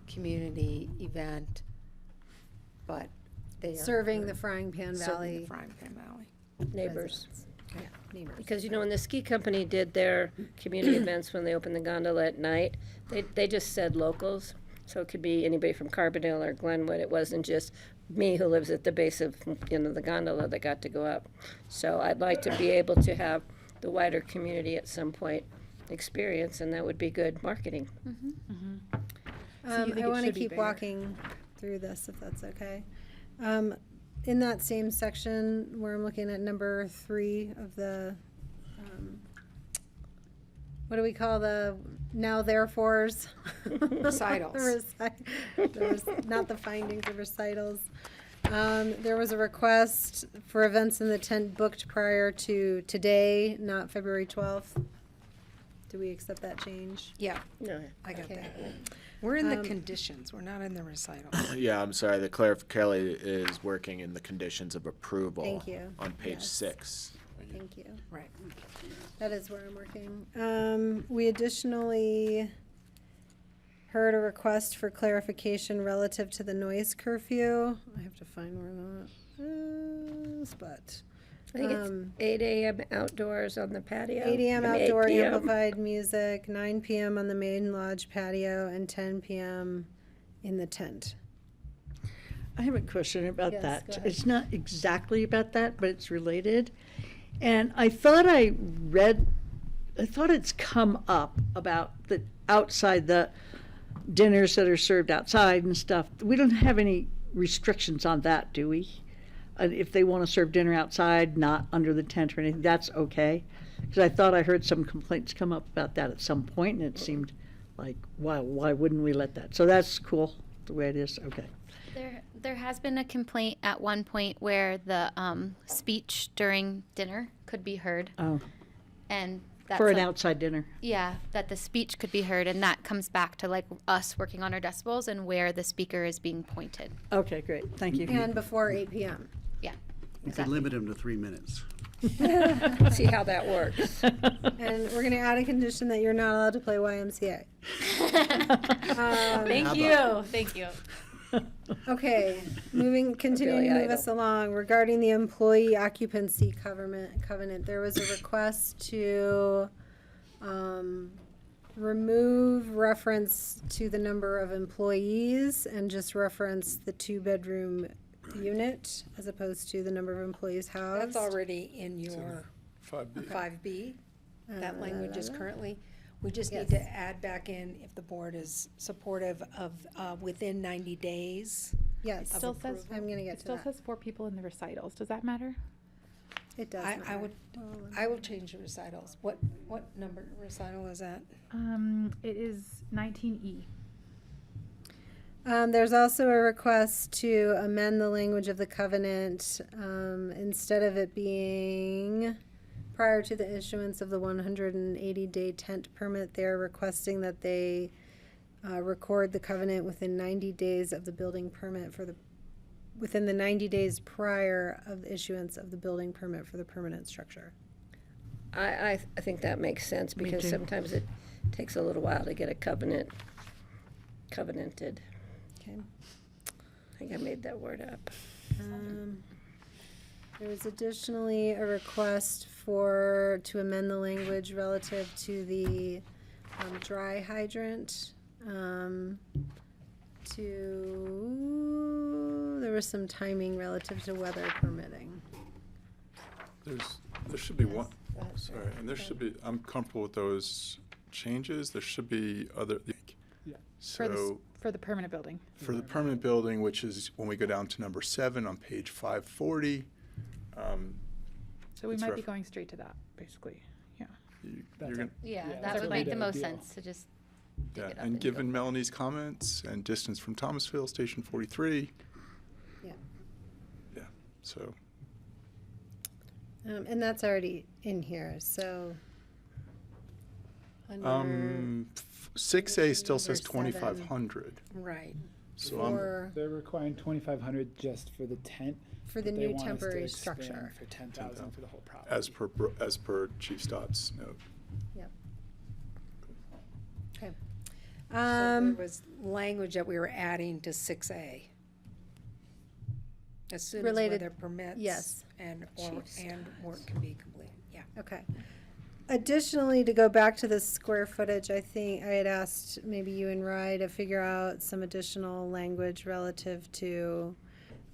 community event, but they are Serving the Frying Pan serving Valley the Frying Pan Valley. Neighbors. Yeah, neighbors. Because, you know, when the ski company did their community events, when they opened the gondola at night, they just said locals. So it could be anybody from Carbondale or Glenwood. It wasn't just me who lives at the base of, you know, the gondola that got to go up. So I'd like to be able to have the wider community at some point experience, and that would be good marketing. I want to keep walking through this, if that's okay. In that same section where I'm looking at number 3 of the, what do we call the now therefores? Recitals. Not the findings, the recitals. There was a request for events in the tent booked prior to today, not February 12th. Do we accept that change? Yeah, No. I got Okay. that. We're in the conditions, we're not in the recitals. Yeah, I'm sorry, Kelly is working in the conditions of approval. Thank you. On page Yes. 6. Thank you. Right. That is where I'm working. We additionally heard a request for clarification relative to the noise curfew. I have to find where that is, but. I think it's 8 a.m. outdoors on the patio. 8 a.m. I mean, 8 outdoor p.m. amplified music, 9 p.m. on the main lodge patio, and 10 p.m. in the tent. I have a question about Yes, that. go ahead. It's not exactly about that, but it's related. And I thought it's come up about the outside, the dinners that are served outside and stuff. We don't have any restrictions on that, do we? If they want to serve dinner outside, not under the tent or anything, that's okay? Because I thought I heard some complaints come up about that at some point, and it seemed like, why wouldn't we let that? So that's cool, the way it is, okay. There has been a complaint at one point where the speech during dinner could be heard. Oh, And that's for an a- outside dinner. Yeah, that the speech could be heard, and that comes back to like us working on our decibels and where the speaker is being pointed. Okay, great, thank you. And before 8 p.m. Yeah. You could limit them to 3 minutes. See how that works. And we're going to add a condition that you're not allowed to play YMCA. Thank you. Thank you. Okay, continuing Billy to move Idol. us along, regarding the employee occupancy covenant, there was a request to remove reference to the number of employees and just reference the 2-bedroom unit as opposed to the number of employees housed. That's already in your 5B. 5B. That language is currently, we just need Yes. to add back in if the board is supportive of within 90 days. Yes, of Still says, approval. I'm going to get it to still that. says 4 people in the recitals. Does that matter? It does I matter. would, I will change the recitals. What number recital is that? It is 19E. There's also a request to amend the language of the covenant, instead of it being prior to the issuance of the 180-day tent permit, they're requesting that they record the covenant within 90 days of the building permit within the 90 days prior of the issuance of the building permit for the permanent structure. I think that makes sense Me because too. sometimes it takes a little while to get a covenanted. Okay. I think I made that word up. There was additionally a request to amend the language relative to the dry hydrant. There was some timing relative to weather permitting. There should be one, and I'm comfortable with those changes. There should be other, So For the permanent building. for the permanent building, which is when we go down to number 7 on page 540. So we it's might be ref- going straight to that, basically. Yeah. You're gonna- That would make the most sense to just dig Yeah, it up and and given Melanie's comments and distance from Thomasville, Station 43. Yeah. Yeah, so. And that's already in here, so. Under 6A still says number 7. 2,500. Right. So I'm, They're requiring 2,500 just for the tent. For the but they new want us to temporary expand structure. For 10,000 for the whole property. as per Chief Stott's note. Yep. Okay. So there was language that we were adding to 6A. As soon as Related- weather permits. yes. And Chiefs. work can be complete, yeah. Okay. Additionally, to go back to the square footage, I think I had asked maybe you and Rye to figure out some additional language relative to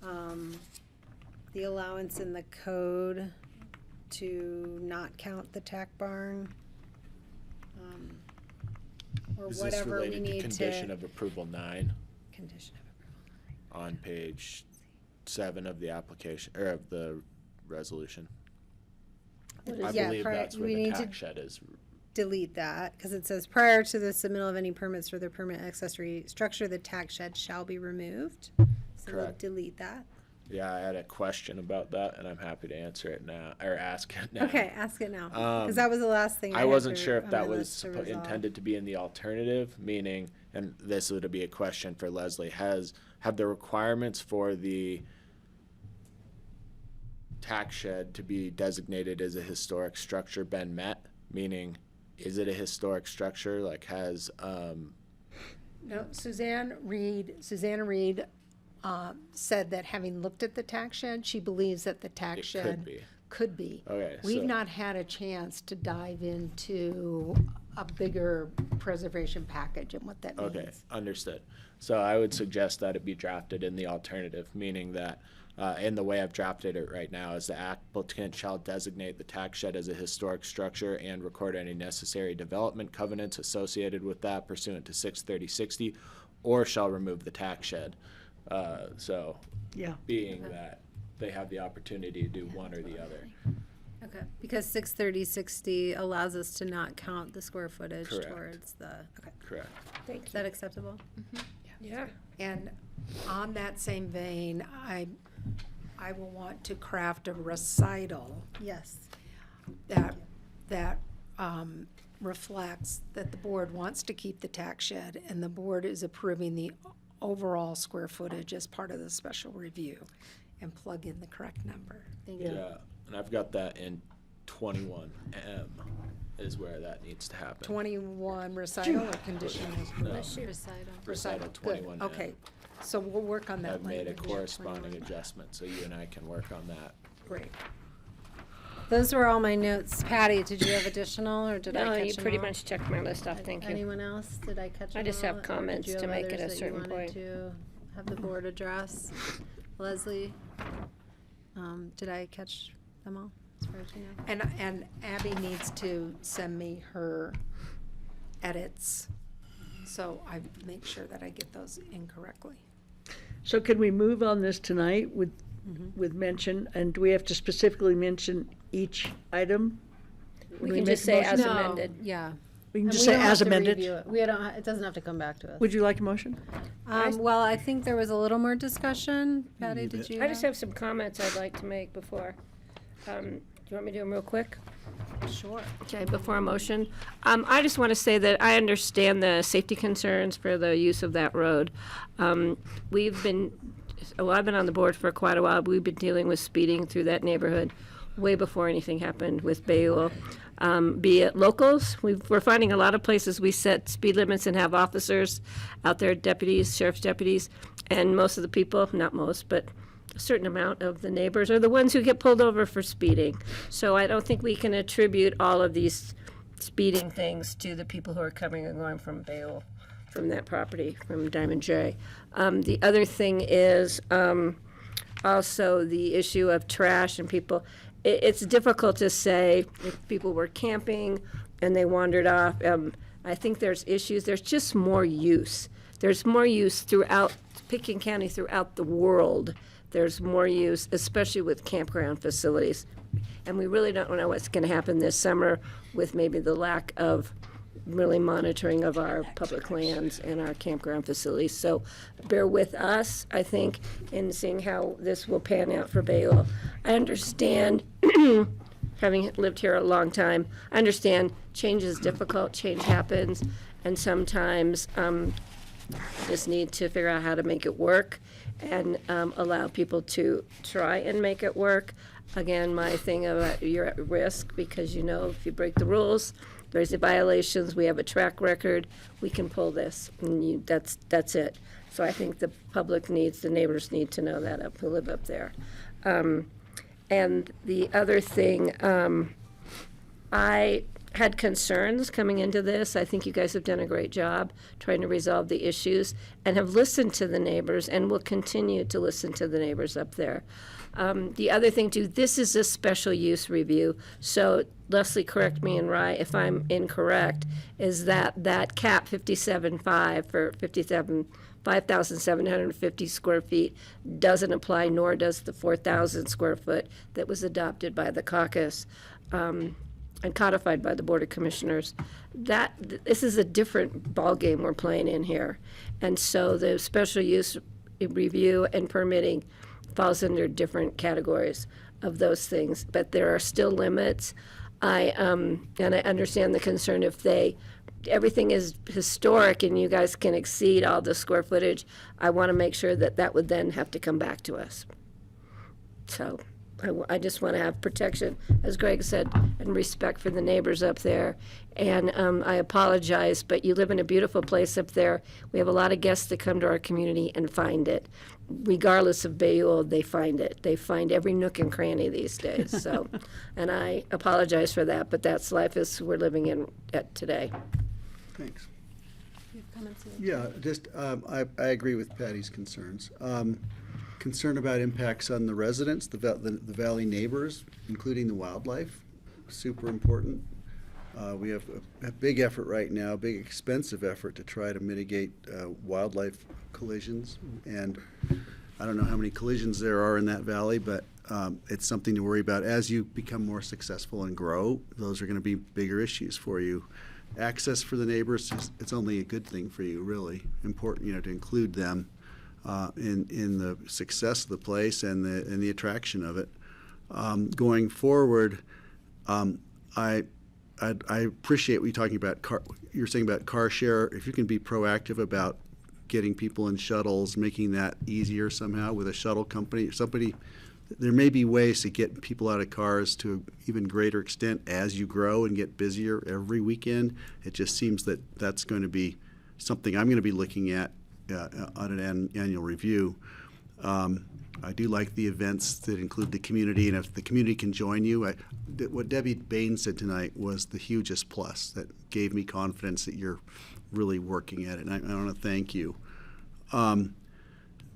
the allowance in the code to not count the tack barn. Or Is this whatever we related to need condition to. of approval 9 Condition of on page 7 of the application, or of the resolution? I Yeah, believe that's where we the need to tax shed is. delete that, because it says prior to the submittal of any permits for the permanent accessory structure, the tax shed shall be removed. So we'll Correct. delete that. Yeah, I had a question about that, and I'm happy to answer it now, or ask it now. Okay, ask it now, because Um, that was the last thing. I had wasn't to- sure if on that my was list to resolve. intended to be in the alternative, meaning, and this would be a question for Leslie, have the requirements for the tax shed to be designated as a historic structure been met? Meaning, is it a historic structure? Like, has, No, Susanna Reed said that having looked at the tax shed, she believes that the tax It shed could be. could be. Okay, We've so- not had a chance to dive into a bigger preservation package and what that means. Okay, understood. So I would suggest that it be drafted in the alternative, meaning that, in the way I've drafted it right now, is the applicant shall designate the tax shed as a historic structure and record any necessary development covenants associated with that pursuant to 63060, or shall remove the tax shed. So, Yeah. being that they have the opportunity to do one or the other. Okay, because 63060 allows us to not count the square footage Correct. towards the, okay. Correct. Is that acceptable? Yeah. And on that same vein, I will want to craft a recital Yes. that reflects that the board wants to keep the tax shed and the board is approving the overall square footage as part of the special review, and plug in the correct number. Thank you. Yeah, and I've got that in 21M is where that needs to happen. 21 recital or conditional approval? No. Recital. Recital Good, 21M. okay. So we'll work on that I've made a language. corresponding adjustment, so you and I can work on that. Great. Those were all my notes. Patty, did you have additional, or did I No, catch you them pretty all? much checked my list off, thank you. Anyone else? Did I catch them I just all, have or did comments you to have make at a others that you certain wanted point. to have the board address? Leslie? Did I catch them all, as far as you know? And Abby needs to send me her edits, so I make sure that I get those in correctly. So can we move on this tonight with mention, and do we have to specifically mention each item? We When can make just a say motion? as No, amended. yeah. We can And just we say don't have as to amended? review it. We don't, it doesn't have to come back to us. Would you like a motion? Well, I think there was a little more discussion. Patty, did you? I just have some comments I'd like to make before. Do you want me to do them real quick? Sure. Okay, before a motion. I just want to say that I understand the safety concerns for the use of that road. I've been on the board for quite a while. We've been dealing with speeding through that neighborhood way before anything happened with Bayou. Be it locals, we're finding a lot of places we set speed limits and have officers out there, deputies, sheriff's deputies, and most of the people, not most, but a certain amount of the neighbors are the ones who get pulled over for speeding. So I don't think we can attribute all of these speeding things to the people who are coming and going from Bayou, from that property, from Diamond J. The other thing is also the issue of trash and people. It's difficult to say if people were camping and they wandered off. I think there's issues. There's just more use there's more use throughout Pickens County, throughout the world. There's more use, especially with campground facilities. And we really don't know what's going to happen this summer with maybe the lack of really monitoring of our public lands and our campground facilities. So bear with us, I think, in seeing how this will pan out for Bayville. I understand, having lived here a long time, I understand change is difficult, change happens, and sometimes just need to figure out how to make it work and allow people to try and make it work. Again, my thing about you're at risk because you know if you break the rules, there's the violations, we have a track record, we can pull this, and that's it. So I think the public needs, the neighbors need to know that who live up there. And the other thing, I had concerns coming into this. I think you guys have done a great job trying to resolve the issues and have listened to the neighbors and will continue to listen to the neighbors up there. The other thing too, this is a special use review, so Leslie, correct me if I'm incorrect, is that cap 57.5 for 5,750 square feet doesn't apply, nor does the 4,000 square foot that was adopted by the caucus and codified by the Board of Commissioners. This is a different ballgame we're playing in here. And so the special use review and permitting falls under different categories of those things, but there are still limits. And I understand the concern if everything is historic and you guys can exceed all the square footage, I want to make sure that would then have to come back to us. So I just want to have protection, as Greg said, and respect for the neighbors up there. And I apologize, but you live in a beautiful place up there. We have a lot of guests that come to our community and find it. Regardless of Bayou, they find it. They find every nook and cranny these days. So, and I apologize for that, but that's life as we're living in today. Thanks. You have comments? Yeah, just I agree with Patty's concerns. Concern about impacts on the residents, the valley neighbors, including the wildlife, super important. We have a big effort right now, big expensive effort to try to mitigate wildlife collisions. And I don't know how many collisions there are in that valley, but it's something to worry about. As you become more successful and grow, those are going to be bigger issues for you. Access for the neighbors, it's only a good thing for you, really. Important, to include them in the success of the place and the attraction of it. Going forward, I appreciate what you're talking about. You're saying about car share. If you can be proactive about getting people in shuttles, making that easier somehow with a shuttle company, there may be ways to get people out of cars to an even greater extent as you grow and get busier every weekend. It just seems that that's going to be something I'm going to be looking at on an annual review. I do like the events that include the community, and if the community can join you, what Debbie Bain said tonight was the hugest plus that gave me confidence that you're really working at it, and I want to thank you. And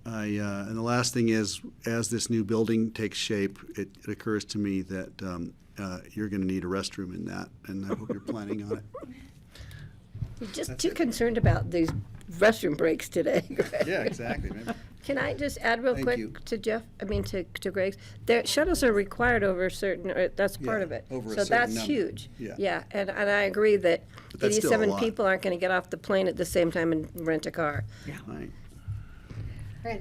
the last thing is, as this new building takes shape, it occurs to me that you're going to need a restroom in that, and I hope you're planning on it. You're just too concerned about these restroom breaks today. Yeah, exactly. Maybe. Can I just add real Thank you. quick to to Greg's? The shuttles are required over a certain, that's part of it. over a So certain that's number. huge. Yeah. And I agree that But that's still a 87 lot. people aren't going to get off the plane at the same time and rent a car. Right.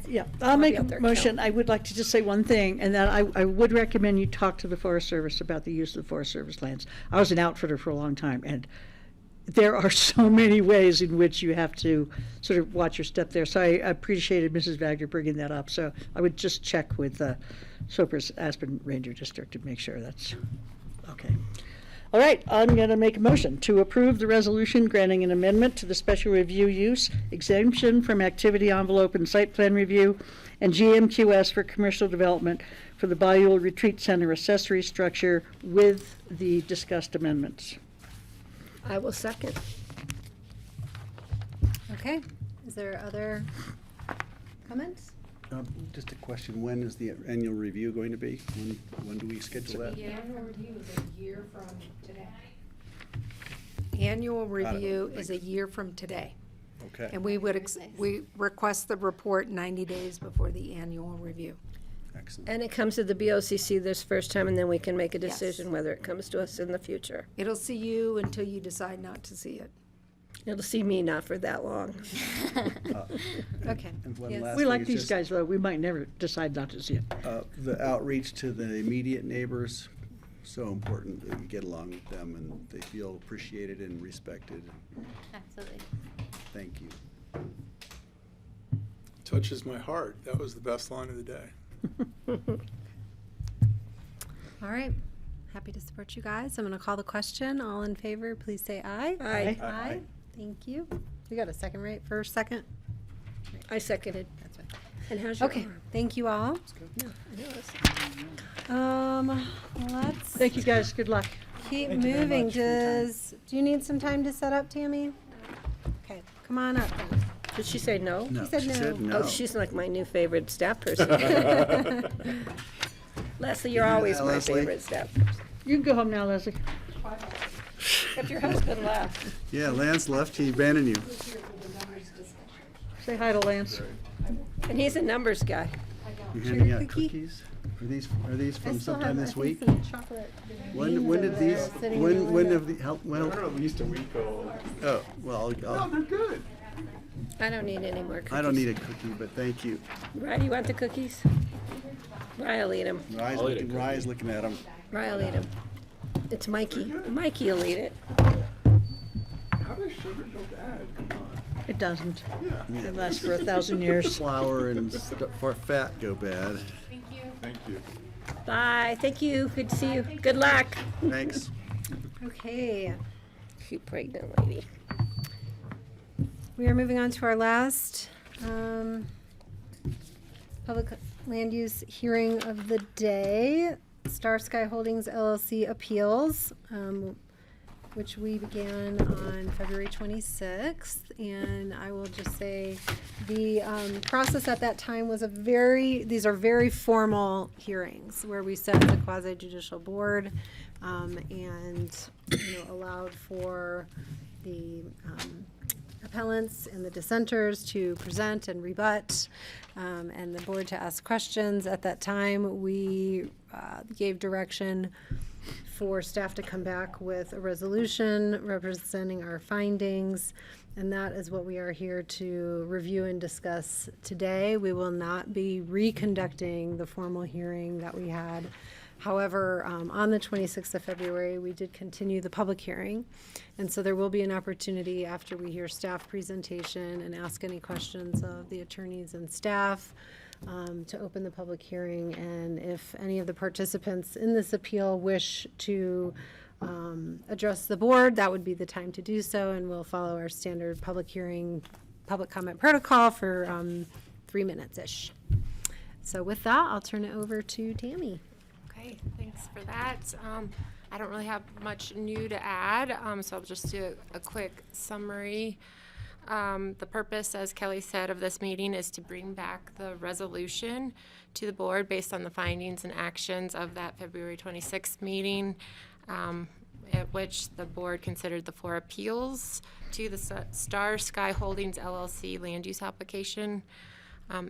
Yeah, I'll make a motion. I would like to just say one thing, and that I would recommend you talk to the Forest Service about the use of the Forest Service lands. I was an outfitter for a long time, and there are so many ways in which you have to sort of watch your step there. So I appreciated Mrs. Wagner bringing that up. So I would just check with Soper's Aspen Ranger District to make sure that's okay. All right, I'm going to make a motion to approve the resolution granting an amendment to the special review use exemption from activity envelope and site plan review and GMQS for commercial development for the Bayou Retreat Center accessory structure with the discussed amendments. I will second. Okay, is there other comments? Just a question, when is the annual review going to be? When do we schedule that? The annual review is a year from today. Annual review is a year from today. Okay. And we would, we request the report 90 days before the annual review. Excellent. And it comes to the BoCC this first time, and then we can make a Yes. decision whether it comes to us in the future. It'll see you until you decide not to see it. It'll see me not for that long. Okay. And one Yes. last We thing like is these just, guys, though. We might never decide not to see it. The outreach to the immediate neighbors, so important that you get along with them and they feel appreciated and respected. Absolutely. Thank you. Touches my heart. That was the best line of the day. All right. Happy to support you guys. I'm going to call the question. All in favor, please say aye. Aye. Aye. Thank you. We got a second, right? First, second? I seconded. That's right. And how's your Okay, arm? thank you all. No, I know it's- Let's Thank you, guys. Good luck. keep Thank you very moving. much for your time. Do you need some time to set up, Tammy? Okay, come on up then. Did she say no? No, said she no. said no. Oh, she's like my new favorite staff person. Leslie, you're always my Leslie. favorite staff person. You can go home now, Leslie. But your husband left. Yeah, Lance left, he abandoned you. Say hi to Lance. And he's a numbers guy. You handing out cookie? cookies? Are these from still sometime have, this I week? think, some chocolate When did beans these, over there sitting in the when window. have the, how, when? They're at least a week old. Oh, well, I'll, They're good. I don't need any more cookies. I don't need a cookie, but thank you. Rye, do you want the cookies? Rye'll eat them. Rye's I'll eat a looking, Rye's looking at them. Rye'll eat them. It's Mikey. Mikey'll eat it. How does sugar go bad? Come on. It doesn't. Yeah. It lasts for 1,000 years. Flour and for fat go bad. Thank you. Bye. Thank you. Good to see you. Good luck. Thanks. Okay, Cute pregnant lady. we are moving on to our last public land use hearing of the day. Star Sky Holdings LLC appeals, which we began on February 26th. And I will just say the process at that time was these are very formal hearings where we set the quasi judicial board and allowed for the appellants and the dissenters to present and rebut, and the board to ask questions. At that time, we gave direction for staff to come back with a resolution representing our findings, and that is what we are here to review and discuss today. We will not be reconducting the formal hearing that we had. However, on the 26th of February, we did continue the public hearing. And so there will be an opportunity after we hear staff presentation and ask any questions of the attorneys and staff to open the public hearing. And if any of the participants in this appeal wish to address the board, that would be the time to do so. And we'll follow our standard public hearing, public comment protocol for 3 minutes-ish. So with that, I'll turn it over to Tammy. Okay, thanks for that. I don't really have much new to add, so I'll just do a quick summary. The purpose, as Kelly said, of this meeting is to bring back the resolution to the board based on the findings and actions of that February 26th meeting, at which the board considered the 4 appeals to the Star Sky Holdings LLC land use application.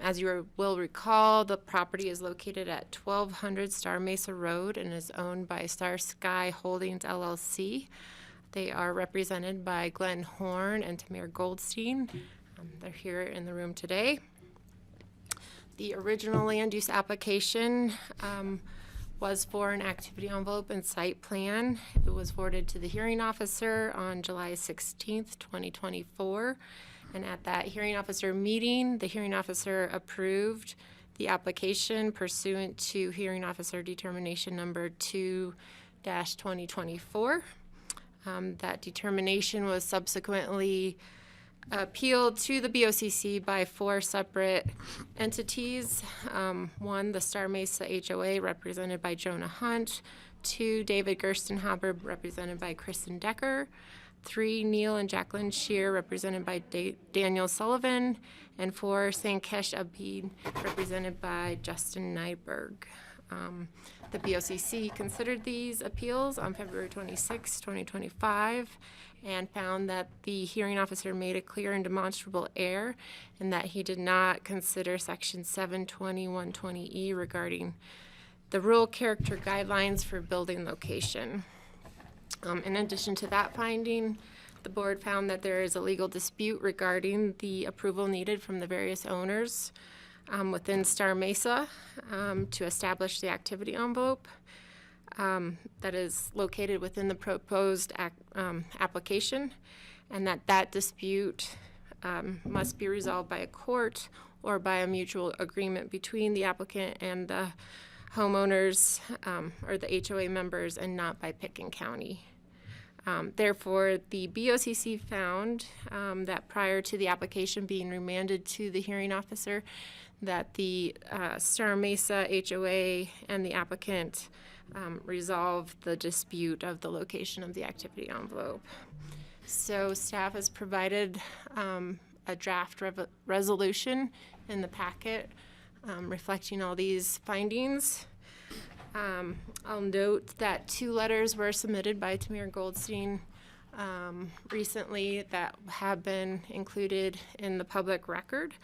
As you will recall, the property is located at 1200 Star Mesa Road and is owned by Star Sky Holdings LLC. They are represented by Glenn Horn and Tamir Goldstein. They're here in the room today. The original land use application was for an activity envelope and site plan. It was forwarded to the hearing officer on July 16th, 2024. And at that hearing officer meeting, the hearing officer approved the application pursuant to hearing officer determination number 2-2024. That determination was subsequently appealed to the BoCC by 4 separate entities. 1, the Star Mesa HOA, represented by Jonah Hunt. 2, David Gerstenhaber, represented by Kristen Decker. 3, Neil and Jacqueline Shear, represented by Daniel Sullivan. And 4, Sankesh Abid, represented by Justin Nyberg. The BoCC considered these appeals on February 26, 2025, and found that the hearing officer made a clear and demonstrable error and that he did not consider Section 720.120E regarding the rural character guidelines for building location. In addition to that finding, the board found that there is a legal dispute regarding the approval needed from the various owners within Star Mesa to establish the activity envelope that is located within the proposed application, and that dispute must be resolved by a court or by a mutual agreement between the applicant and the homeowners or the HOA members, and not by Pickens County. Therefore, the BoCC found that prior to the application being remanded to the hearing officer, that the Star Mesa HOA and the applicant resolve the dispute of the location of the activity envelope. So staff has provided a draft resolution in the packet reflecting all these findings. I'll note that 2 letters were submitted by Tamir Goldstein recently that have been included in the public record,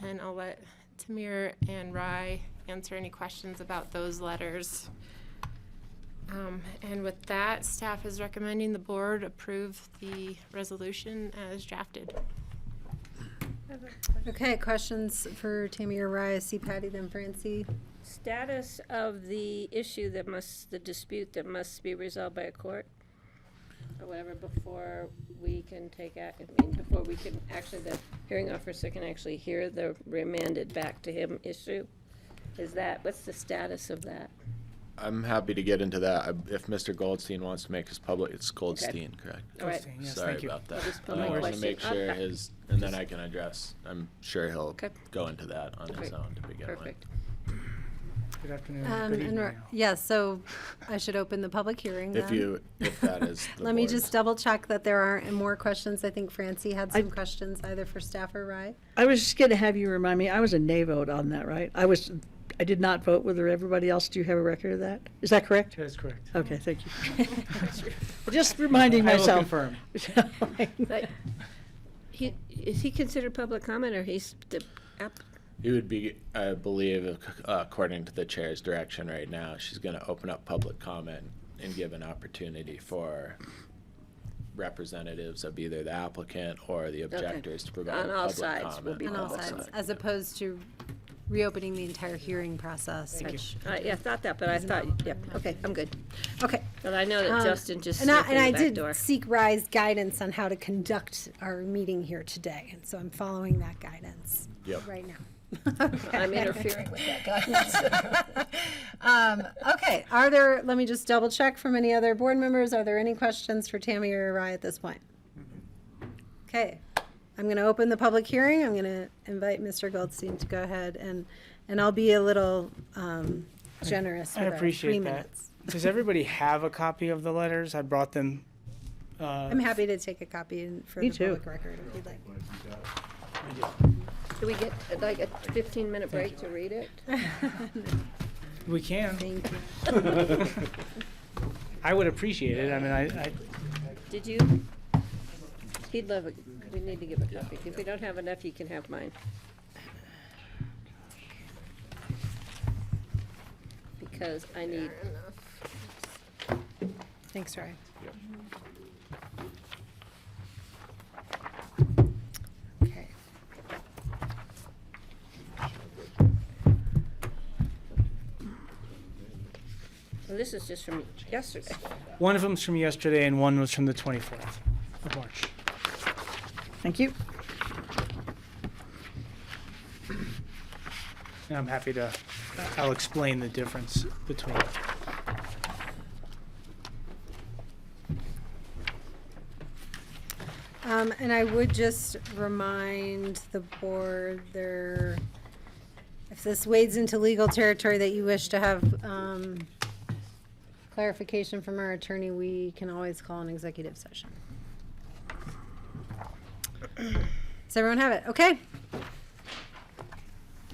and I'll let Tamir and Rai answer any questions about those letters. And with that, staff is recommending the board approve the resolution as drafted. Okay, questions for Tammy or Rai? I see Patty, then Francie. Status of the issue the dispute that must be resolved by a court or whatever before we can before we can actually, the hearing officer can actually hear the remanded back to him issue. What's the status of that? I'm happy to get into that. If Mr. Goldstein wants to make his public, it's Goldstein, correct? All right. Yes, Sorry thank you. about that. I'll just put I my wanted to question make up. sure and then I can address. I'm sure he'll Okay. go into that on his Great. own to begin with. Perfect. Good afternoon. Good evening. Yeah, so I should open the public hearing then. If that is the Let me board's- just double check that there aren't more questions. I think Francie had some questions either for staff or Rai. I was just going to have you remind me, I was a nay vote on that, right? I did not vote with everybody else. Do you have a record of that? Is that correct? That is correct. Okay, thank you. Just reminding myself. I will confirm. But is he considered public comment, or he's the It would be, I believe, according to the chair's direction right now, she's going to open up public comment and give an opportunity for representatives of either the applicant or the objectors to provide On all public sides will comment. be On all sides, as opposed to reopening the entire hearing process, which. yeah, I thought that, but I thought, okay, I'm good. Okay. But I know that Justin just And snuck in I the back did door. seek Rai's guidance on how to conduct our meeting here today, and so I'm following that guidance right now. I'm interfering with that guidance. Okay, let me just double check from any other board members, are there any questions for Tammy or Rai at this point? Okay, I'm gonna open the public hearing. I'm gonna invite Mr. Goldstein to go ahead and I'll be a little generous I with our 3 appreciate that. minutes. Does everybody have a copy of the letters? I brought them. I'm happy to take a copy for Me the too. public record if you'd like. Do we get like a 15-minute break to read it? We can. Thank you. I would appreciate it. I mean, I Did you? He'd love it. We need to give a copy. If we don't have enough, you can have mine. Because I need. Thanks, Rai. Okay. Well, this is just from yesterday. one of them's from yesterday and one was from the 24th of March. Thank you. And I'm happy to. I'll explain the difference between. And I would just remind the board if this wades into legal territory that you wish to have clarification from our attorney, we can always call an executive session. Does everyone have it? Okay.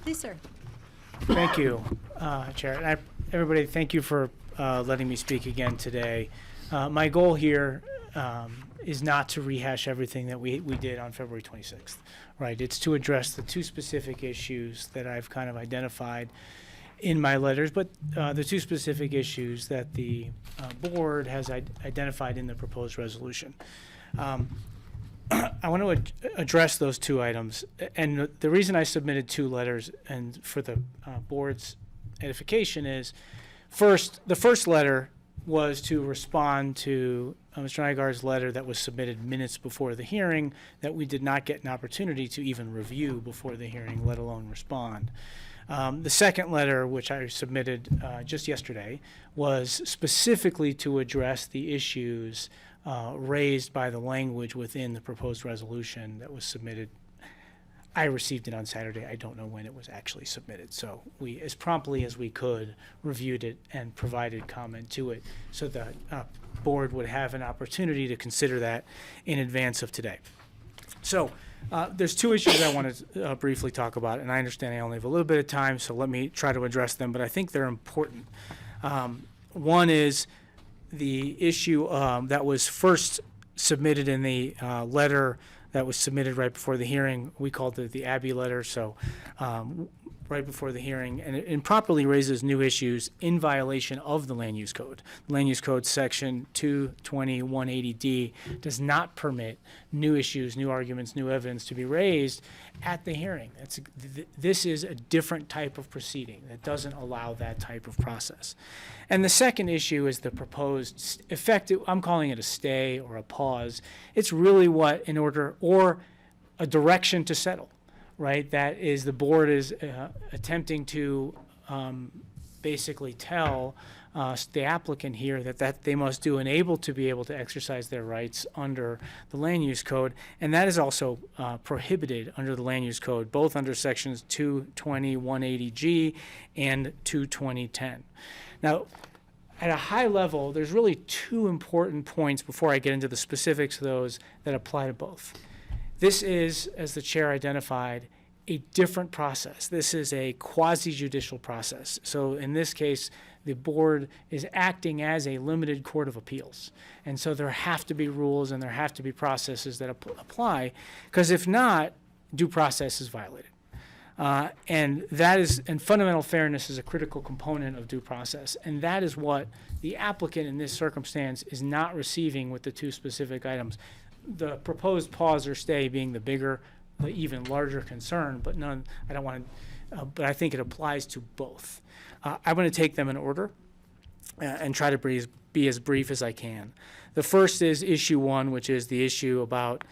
Please, sir. Thank you, Chair. And everybody, thank you for letting me speak again today. My goal here is not to rehash everything that we did on February 26th, right? It's to address the two specific issues that I've kind of identified in my letters, but the two specific issues that the board has identified in the proposed resolution. I want to address those two items, and the reason I submitted two letters and for the board's edification is, first, the first letter was to respond to Mr. Nygaard's letter that was submitted minutes before the hearing that we did not get an opportunity to even review before the hearing, let alone respond. The second letter, which I submitted just yesterday, was specifically to address the issues raised by the language within the proposed resolution that was submitted. I received it on Saturday. I don't know when it was actually submitted. So we, as promptly as we could, reviewed it and provided comment to it so the board would have an opportunity to consider that in advance of today. So there's two issues I want to briefly talk about, and I understand I only have a little bit of time, so let me try to address them, but I think they're important. One is the issue that was first submitted in the letter that was submitted right before the hearing. We called it the Abbey letter, so right before the hearing, and it improperly raises new issues in violation of the Land Use Code. The Land Use Code section 220-180D does not permit new issues, new arguments, new evidence to be raised at the hearing. This is a different type of proceeding that doesn't allow that type of process. And the second issue is the proposed effective, I'm calling it a stay or a pause. It's really what in order, or a direction to settle, right? That is, the board is attempting to basically tell the applicant here that they must do and able to be able to exercise their rights under the Land Use Code, and that is also prohibited under the Land Use Code, both under sections 220-180G and 220-10. Now, at a high level, there's really two important points before I get into the specifics of those that apply to both. This is, as the chair identified, a different process. This is a quasi-judicial process. So in this case, the board is acting as a limited court of appeals. And so there have to be rules and there have to be processes that apply, because if not, due process is violated. And fundamental fairness is a critical component of due process. And that is what the applicant in this circumstance is not receiving with the two specific items. The proposed pause or stay being the bigger, the even larger concern, but but I think it applies to both. I'm going to take them in order and try to be as brief as I can. The first is issue one, which is the issue about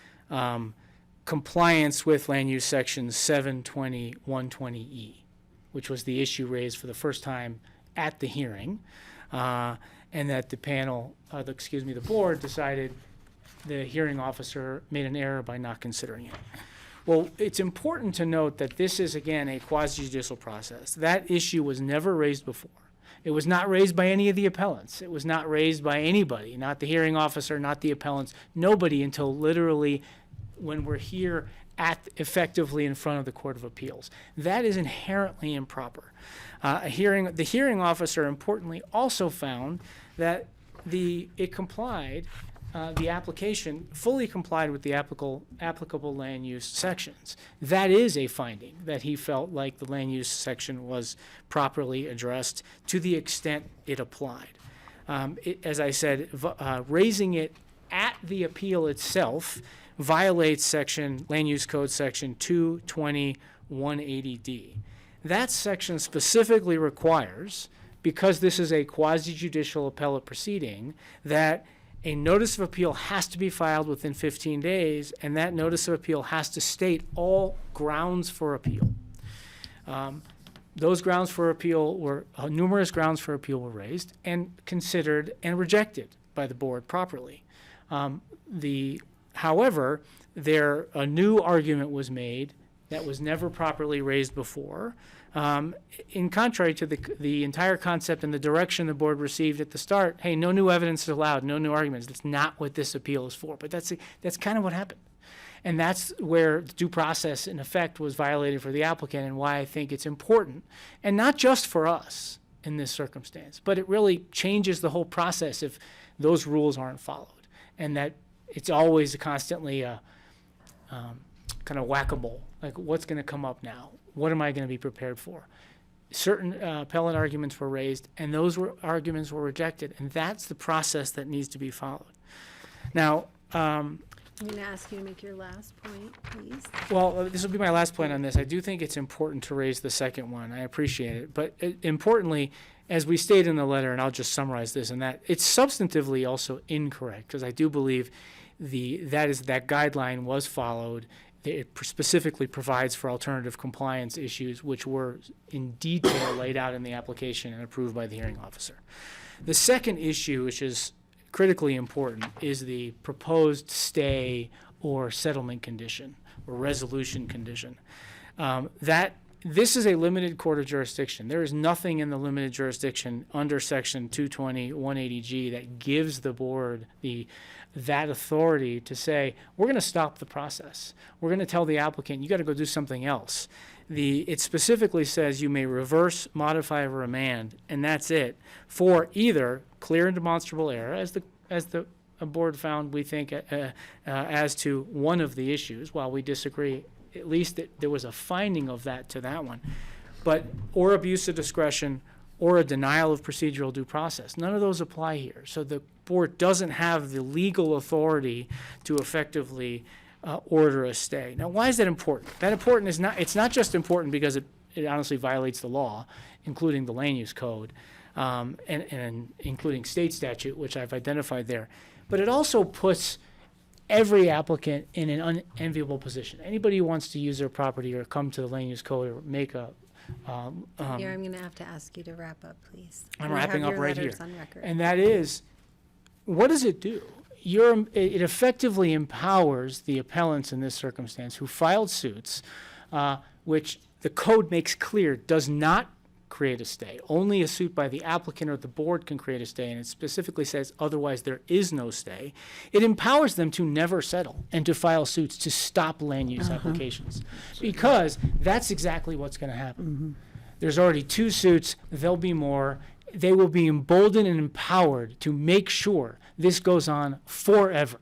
compliance with land use section 720-120E, which was the issue raised for the first time at the hearing, and that the board decided the hearing officer made an error by not considering it. Well, it's important to note that this is, again, a quasi-judicial process. That issue was never raised before. It was not raised by any of the appellants. It was not raised by anybody, not the hearing officer, not the appellants, nobody, until literally when we're here effectively in front of the Court of Appeals. That is inherently improper. The hearing officer, importantly, also found that it complied. The application fully complied with the applicable land use sections. That is a finding, that he felt like the land use section was properly addressed to the extent it applied. As I said, raising it at the appeal itself violates Land Use Code section 220-180D. That section specifically requires, because this is a quasi-judicial appellate proceeding, that a notice of appeal has to be filed within 15 days, and that notice of appeal has to state all grounds for appeal. Those grounds for appeal were, numerous grounds for appeal were raised and considered and rejected by the board properly. However, a new argument was made that was never properly raised before, in contrary to the entire concept and the direction the board received at the start. Hey, no new evidence is allowed, no new arguments. That's not what this appeal is for. But that's kind of what happened. And that's where due process, in effect, was violated for the applicant, and why I think it's important, and not just for us, in this circumstance, but it really changes the whole process if those rules aren't followed, and that it's always constantly a kind of whack-a-mole. Like, what's going to come up now? What am I going to be prepared for? Certain appellate arguments were raised, and those arguments were rejected, and that's the process that needs to be followed. Now, I'm going to ask you to make your last point, please. well, this will be my last point on this. I do think it's important to raise the second one. I appreciate it. But importantly, as we stated in the letter, and I'll just summarize this, and that it's substantively also incorrect, because I do believe that guideline was followed. It specifically provides for alternative compliance issues, which were in detail laid out in the application and approved by the hearing officer. The second issue, which is critically important, is the proposed stay or settlement condition or resolution condition. This is a limited court of jurisdiction. There is nothing in the limited jurisdiction under Section 220 180G that gives the board that authority to say, we're going to stop the process. We're going to tell the applicant, you got to go do something else. It specifically says you may reverse, modify, or remand, and that's it, for either clear and demonstrable error, as the board found, we think, as to one of the issues. While we disagree, at least there was a finding of that to that one, or abuse of discretion, or a denial of procedural due process. None of those apply here. So the board doesn't have the legal authority to effectively order a stay. Now, why is that important? That important is it's not just important because it honestly violates the law, including the land use code, and including state statute, which I've identified there. But it also puts every applicant in an unenviable position. Anybody who wants to use their property or come to the land use code or make a Here, I'm going to have to ask you to wrap up, please. I'm We have wrapping up your right here. letters on record. And that is, what does it do? It effectively empowers the appellants in this circumstance who filed suits, which the code makes clear does not create a stay. Only a suit by the applicant or the board can create a stay, and it specifically says otherwise there is no stay. It empowers them to never settle and to file suits to stop land use applications, because that's exactly what's going to happen. There's already 2 suits. There'll be more. They will be emboldened and empowered to make sure this goes on forever,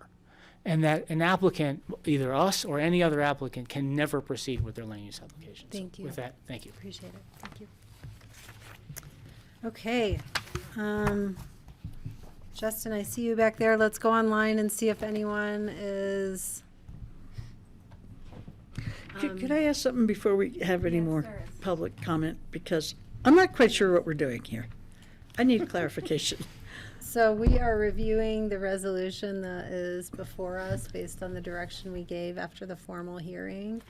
and that an applicant, either us or any other applicant, can never proceed with their land use applications. Thank you. With that, thank you. Appreciate it. Thank you. Okay. Justin, I see you back there. Let's go online and see if anyone is. Could I ask something before we have any more public comment? Because I'm not quite sure what we're doing here. I need clarification. So we are reviewing the resolution that is before us based on the direction we gave after the formal hearing,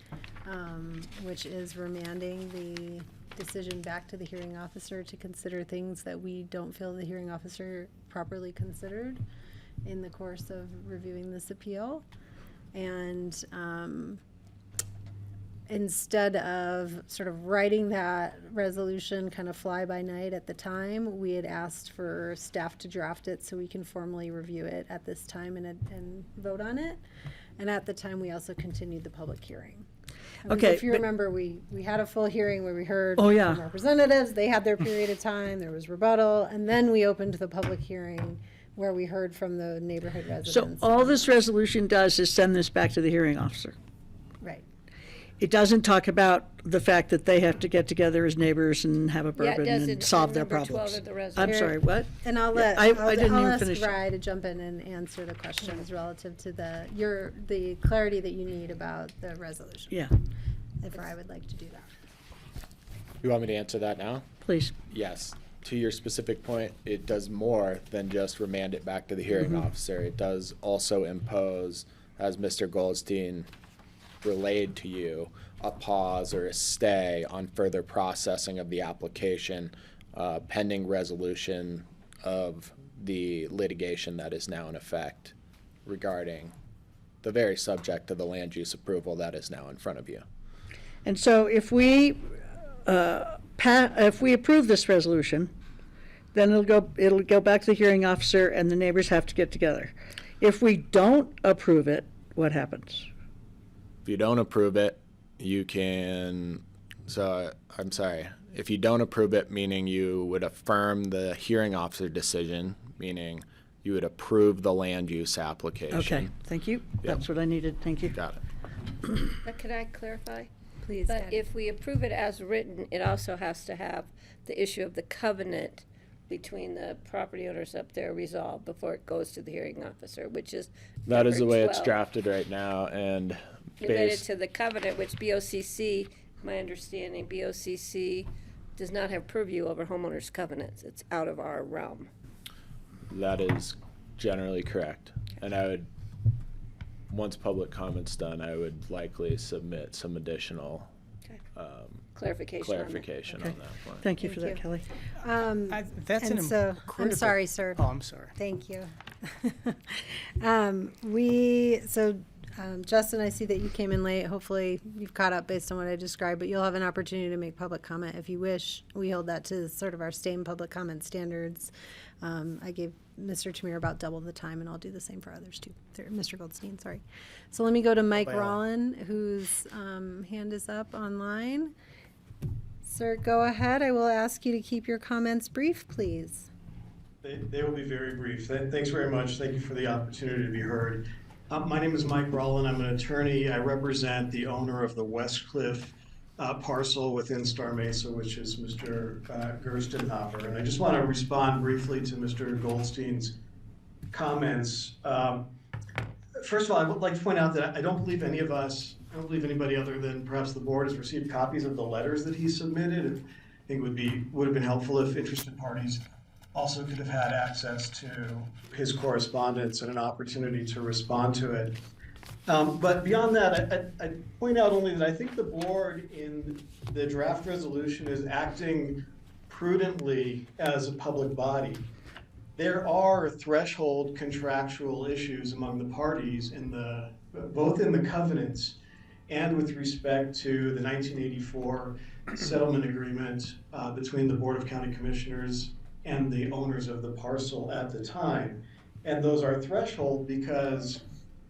which is remanding the decision back to the hearing officer to consider things that we don't feel the hearing officer properly considered in the course of reviewing this appeal. And instead of sort of writing that resolution kind of fly by night at the time, we had asked for staff to draft it so we can formally review it at this time and vote on it. And at the time, we also continued the public hearing. Okay, If you remember, we had a full hearing where we heard Oh, yeah. from representatives. They had their period of time. There was rebuttal. And then we opened the public hearing where we heard from the neighborhood So residents. all this resolution does is send this back to the hearing officer. Right. It doesn't talk about the fact that they have to get together as neighbors and have a Yeah, it bourbon does and in solve their number 12 problems. of the I'm resolution. sorry, what? And I'll Yeah, let I didn't I'll even ask finish it. Rye to jump in and answer the questions relative to the clarity that you need about the resolution. Yeah, If Rye would like to do that. You want me to answer that now? please. Yes. To your specific point, it does more than just remand it back to the hearing officer. It does also impose, as Mr. Goldstein relayed to you, a pause or a stay on further processing of the application pending resolution of the litigation that is now in effect regarding the very subject of the land use approval that is now in front of you. And so if we approve this resolution, then it'll go back to the hearing officer and the neighbors have to get together. If we don't approve it, what happens? If you don't approve it, you can, I'm sorry, If you don't approve it, meaning you would affirm the hearing officer decision, meaning you would approve the land use application. Okay, thank you. Yep. That's what I needed. Thank you. Got it. But can I clarify? Please, But Patty. if we approve it as written, it also has to have the issue of the covenant between the property owners up there resolved before it goes to the hearing officer, which is That is the number way it's 12. drafted right now, and Related based, to the covenant, which BoCC, my understanding, BoCC does not have purview over homeowners' covenants. It's out of our realm. that is generally correct. And I would, once public comment's done, I would likely submit some additional Okay. Clarification on it. clarification Okay. on that point. Thank you for that, you. Kelly. That's and an so, I'm critical- sorry, sir. Oh, I'm sorry. Thank you. Justin, I see that you came in late. Hopefully you've caught up based on what I described, but you'll have an opportunity to make public comment if you wish. We hold that to sort of our same public comment standards. I gave Mr. Tamir about double the time, and I'll do the same for others too. Mr. Goldstein, sorry. So let me go to Mike Rollin, whose hand is up online. Sir, go ahead. I will ask you to keep your comments brief, please. They will be very brief. Thanks very much. Thank you for the opportunity to be heard. My name is Mike Rollin. I'm an attorney. I represent the owner of the Westcliff parcel within Star Mesa, which is Mr. Gerstenhofer. And I just want to respond briefly to Mr. Goldstein's comments. First of all, I would like to point out that I don't believe any of us, I don't believe anybody other than perhaps the board has received copies of the letters that he submitted. I think would have been helpful if interested parties also could have had access to his correspondence and an opportunity to respond to it. But beyond that, I'd point out only that I think the board in the draft resolution is acting prudently as a public body. There are threshold contractual issues among the parties both in the covenants and with respect to the 1984 settlement agreement between the Board of County Commissioners and the owners of the parcel at the time. And those are threshold because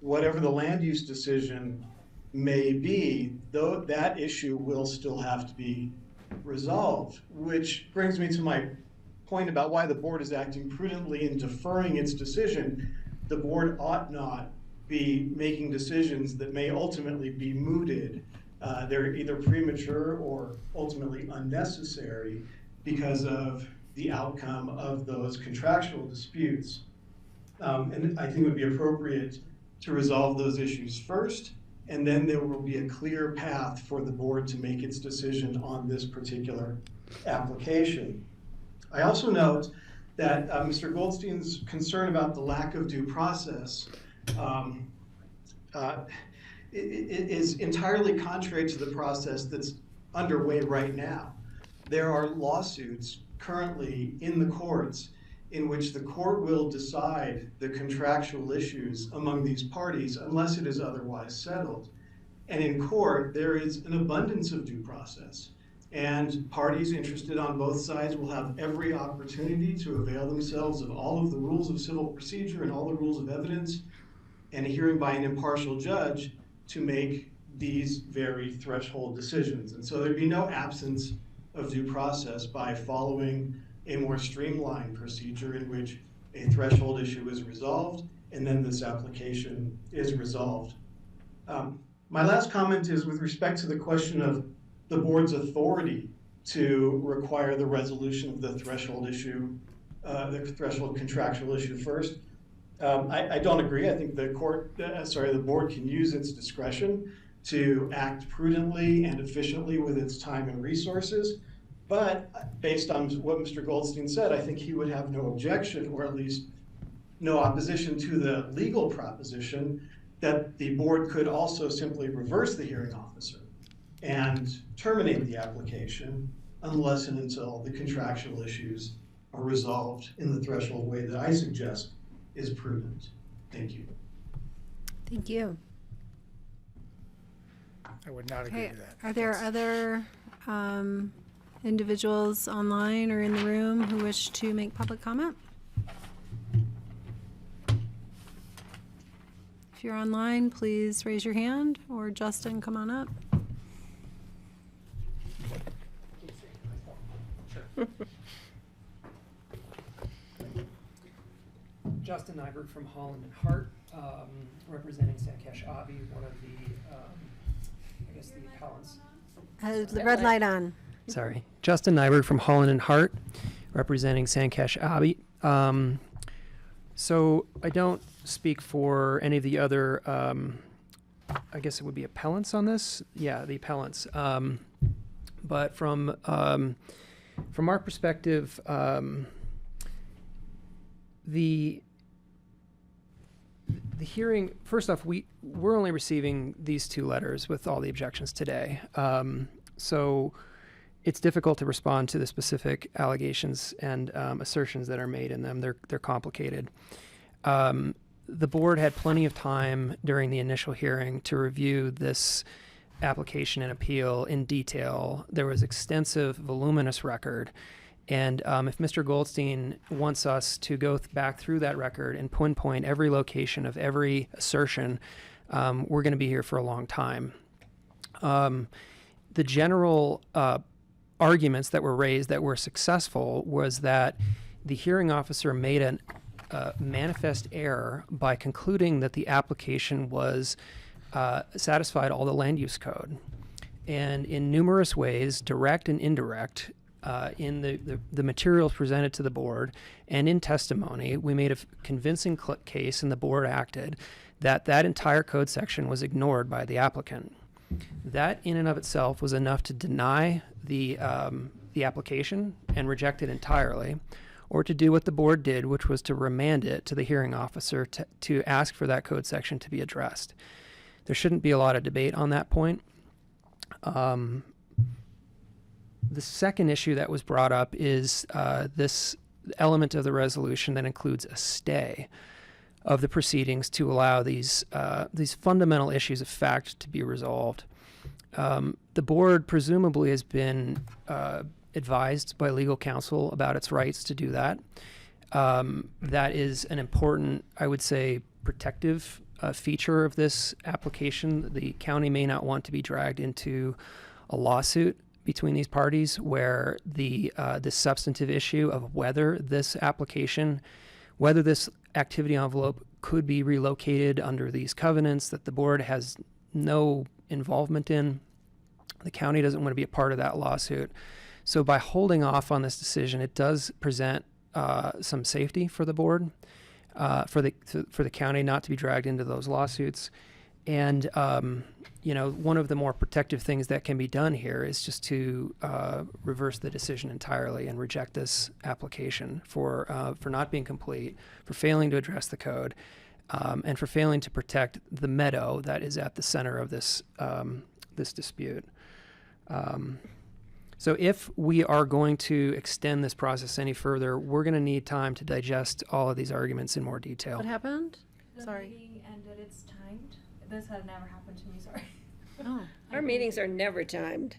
whatever the land use decision may be, though that issue will still have to be resolved, which brings me to my point about why the board is acting prudently in deferring its decision. The board ought not be making decisions that may ultimately be mooted. They're either premature or ultimately unnecessary because of the outcome of those contractual disputes. And I think it would be appropriate to resolve those issues first, and then there will be a clear path for the board to make its decision on this particular application. I also note that Mr. Goldstein's concern about the lack of due process is entirely contrary to the process that's underway right now. There are lawsuits currently in the courts in which the court will decide the contractual issues among these parties unless it is otherwise settled. And in court, there is an abundance of due process. And parties interested on both sides will have every opportunity to avail themselves of all of the rules of civil procedure and all the rules of evidence and a hearing by an impartial judge to make these very threshold decisions. And so there'd be no absence of due process by following a more streamlined procedure in which a threshold issue is resolved and then this application is resolved. My last comment is with respect to the question of the board's authority to require the resolution of the threshold issue, the threshold contractual issue first. I don't agree. I think the board can use its discretion to act prudently and efficiently with its time and resources. But based on what Mr. Goldstein said, I think he would have no objection, or at least no opposition to the legal proposition that the board could also simply reverse the hearing officer and terminate the application unless and until the contractual issues are resolved in the threshold way that I suggest is prudent. Thank you. Thank you. I would not agree Okay, to that. are there other individuals online or in the room who wish to make public comment? If you're online, please raise your hand, or Justin, come on up. Justin Nyberg from Holland and Hart, representing Sankesh Avi, one of the, I guess the appellants. The red light on. Sorry. Justin Nyberg from Holland and Hart, representing Sankesh Avi. So I don't speak for any of the other, I guess it would be appellants on this? Yeah, the appellants. But from our perspective, the hearing, first off, we're only receiving these two letters with all the objections today. So it's difficult to respond to the specific allegations and assertions that are made in them. They're complicated. The board had plenty of time during the initial hearing to review this application and appeal in detail. There was extensive, voluminous record. And if Mr. Goldstein wants us to go back through that record and pinpoint every location of every assertion, we're going to be here for a long time. The general arguments that were raised that were successful was that the hearing officer made a manifest error by concluding that the application was satisfied all the land use code. And in numerous ways, direct and indirect, in the materials presented to the board and in testimony, we made a convincing case, and the board acted, that entire code section was ignored by the applicant. That in and of itself was enough to deny the application and reject it entirely, or to do what the board did, which was to remand it to the hearing officer to ask for that code section to be addressed. There shouldn't be a lot of debate on that point. The second issue that was brought up is this element of the resolution that includes a stay of the proceedings to allow these fundamental issues of fact to be resolved. The board presumably has been advised by legal counsel about its rights to do that. That is an important, I would say, protective feature of this application. The county may not want to be dragged into a lawsuit between these parties where the substantive issue of whether this application, whether this activity envelope could be relocated under these covenants that the board has no involvement in. The county doesn't want to be a part of that lawsuit. So by holding off on this decision, it does present some safety for the board, for the county not to be dragged into those lawsuits. And one of the more protective things that can be done here is just to reverse the decision entirely and reject this application for not being complete, for failing to address the code, and for failing to protect the meadow that is at the center of this dispute. So if we are going to extend this process any further, we're going to need time to digest all of these arguments in more detail. What happened? The Sorry. meeting ended, it's timed. This had never happened to me, sorry. Oh. Our meetings are never timed.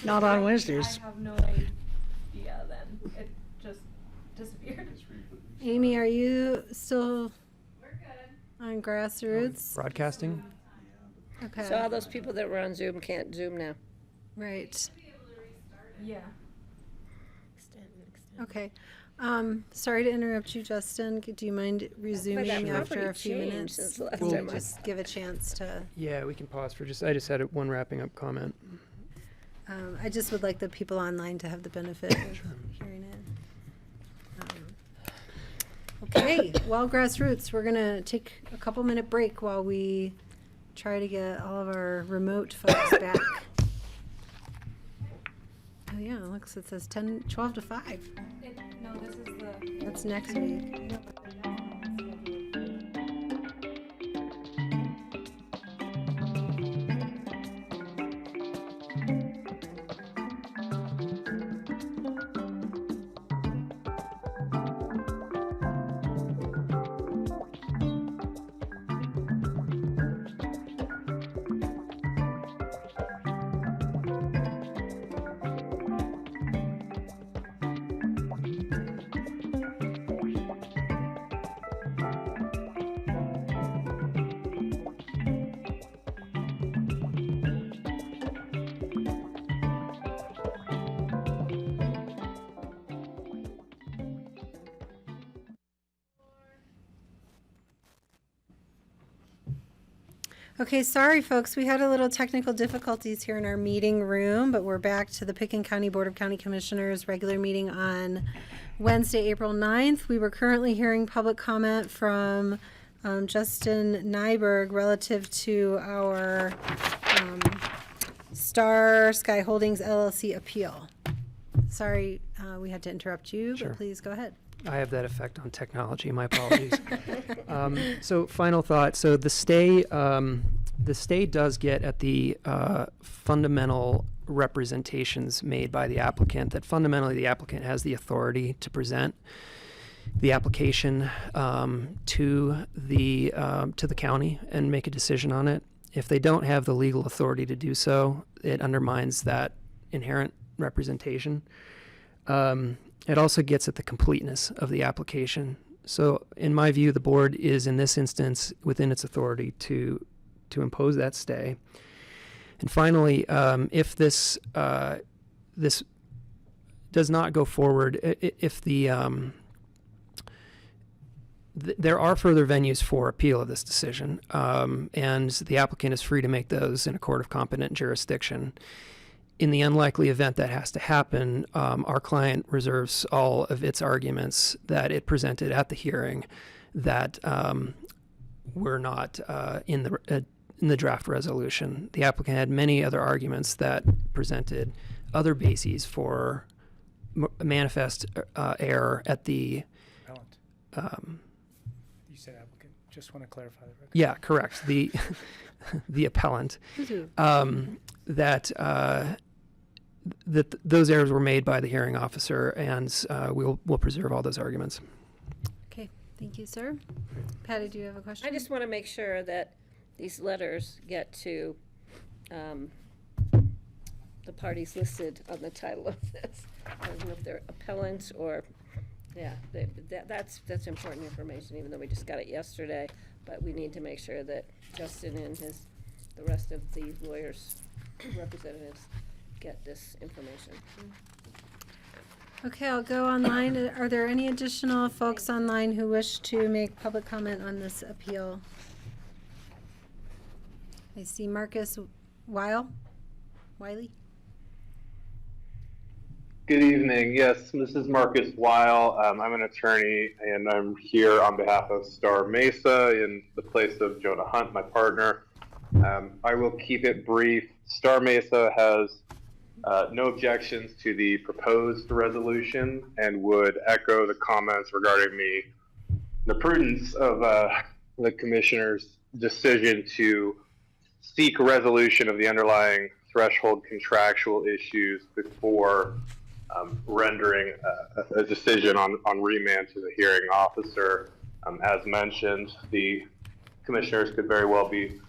Not on Wednesdays. I have no idea then. It just disappeared. Amy, are you still on grassroots? Broadcasting? Okay. So all those people that were on Zoom can't Zoom now. Right. Yeah. Okay. Sorry to interrupt you, Justin. Do you mind resuming that after a property few changed minutes? since the last Well, time I- Just give a chance to. Yeah, we can pause for I just had one wrapping up comment. I just would like the people online to have the benefit of hearing it. Okay, well, grassroots, we're gonna take a couple minute break while we try to get all of our remote folks back. Oh yeah, it looks, it says 12 to 5. No, this is the. That's next week. Okay, sorry, folks. We had a little technical difficulties here in our meeting room, but we're back to the Pickens County Board of County Commissioners regular meeting on Wednesday, April 9th. We were currently hearing public comment from Justin Nyberg relative to our Star Sky Holdings LLC appeal. Sorry, we had to interrupt you, Sure. but please go ahead. I have that effect on technology. My apologies. So final thought. So the stay does get at the fundamental representations made by the applicant, that fundamentally the applicant has the authority to present the application to the county and make a decision on it. If they don't have the legal authority to do so, it undermines that inherent representation. It also gets at the completeness of the application. So in my view, the board is in this instance within its authority to impose that stay. And finally, if this does not go forward, if there are further venues for appeal of this decision, and the applicant is free to make those in a court of competent jurisdiction. In the unlikely event that has to happen, our client reserves all of its arguments that it presented at the hearing that were not in the draft resolution. The applicant had many other arguments that presented other bases for manifest error at the. You said applicant. Just want to clarify the record. Yeah, correct. The appellant. That those errors were made by the hearing officer, and we'll preserve all those arguments. Okay, thank you, sir. Patty, do you have a question? I just want to make sure that these letters get to the parties listed on the title of this. I don't know if they're appellants or, yeah, that's important information, even though we just got it yesterday. But we need to make sure that Justin and the rest of the lawyers, representatives, get this information. Okay, I'll go online. Are there any additional folks online who wish to make public comment on this appeal? I see Marcus Wiley. Good evening. Yes, this is Marcus Weil. I'm an attorney, and I'm here on behalf of Star Mesa in the place of Jonah Hunt, my partner. I will keep it brief. Star Mesa has no objections to the proposed resolution and would echo the comments regarding the prudence of the commissioner's decision to seek resolution of the underlying threshold contractual issues before rendering a decision on remand to the hearing officer. As mentioned, the commissioners could very well be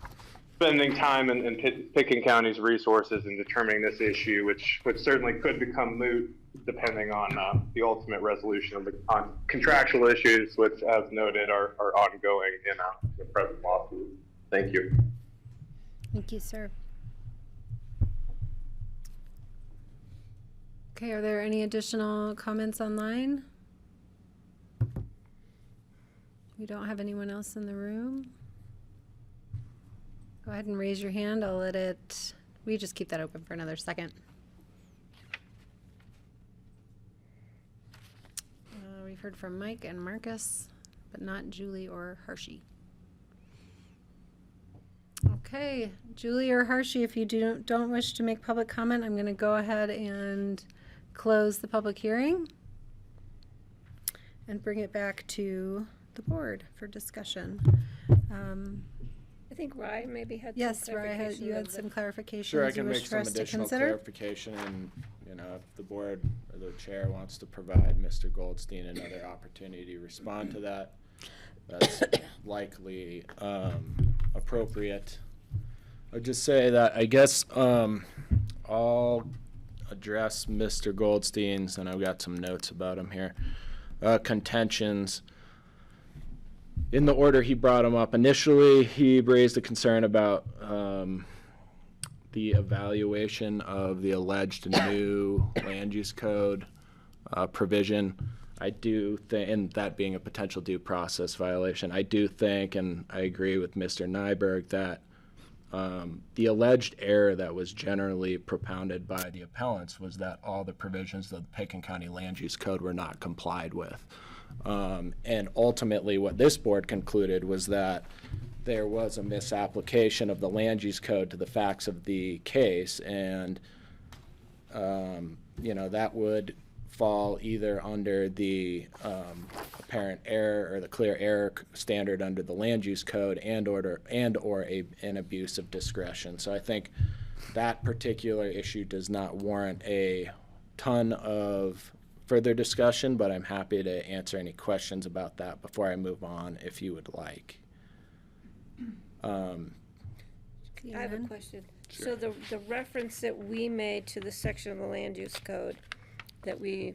spending time in Pickens County's resources in determining this issue, which certainly could become moot depending on the ultimate resolution of on contractual issues, which, as noted, are ongoing in the present lawsuit. Thank you. Thank you, sir. Okay, are there any additional comments online? We don't have anyone else in the room. Go ahead and raise your hand. I'll let it, we just keep that open for another second. We've heard from Mike and Marcus, but not Julie or Hershey. Okay, Julie or Hershey, if you don't wish to make public comment, I'm going to go ahead and close the public hearing and bring it back to the board for discussion. I think Rye maybe had Yes, some Rye, clarification. you had some clarifications Sure, I you can wish make for some us to additional consider. clarification, and if the board or the chair wants to provide Mr. Goldstein another opportunity to respond to that, that's likely appropriate. I'd just say that I guess I'll address Mr. Goldstein's, and I've got some notes about him here, contentions. In the order he brought him up, initially he raised a concern about the evaluation of the alleged new land use code provision. I do think, and that being a potential due process violation, I do think, and I agree with Mr. Nyberg, that The alleged error that was generally propounded by the appellants was that all the provisions of the Pitkin County Land Use Code were not complied with. And ultimately what this board concluded was that there was a misapplication of the land use code to the facts of the case, and that would fall either under the apparent error or the clear error standard under the land use code and or an abuse of discretion. So I think that particular issue does not warrant a ton of further discussion, but I'm happy to answer any questions about that before I move on if you would like. I have a question. So the reference that we made to the section of the land use code that we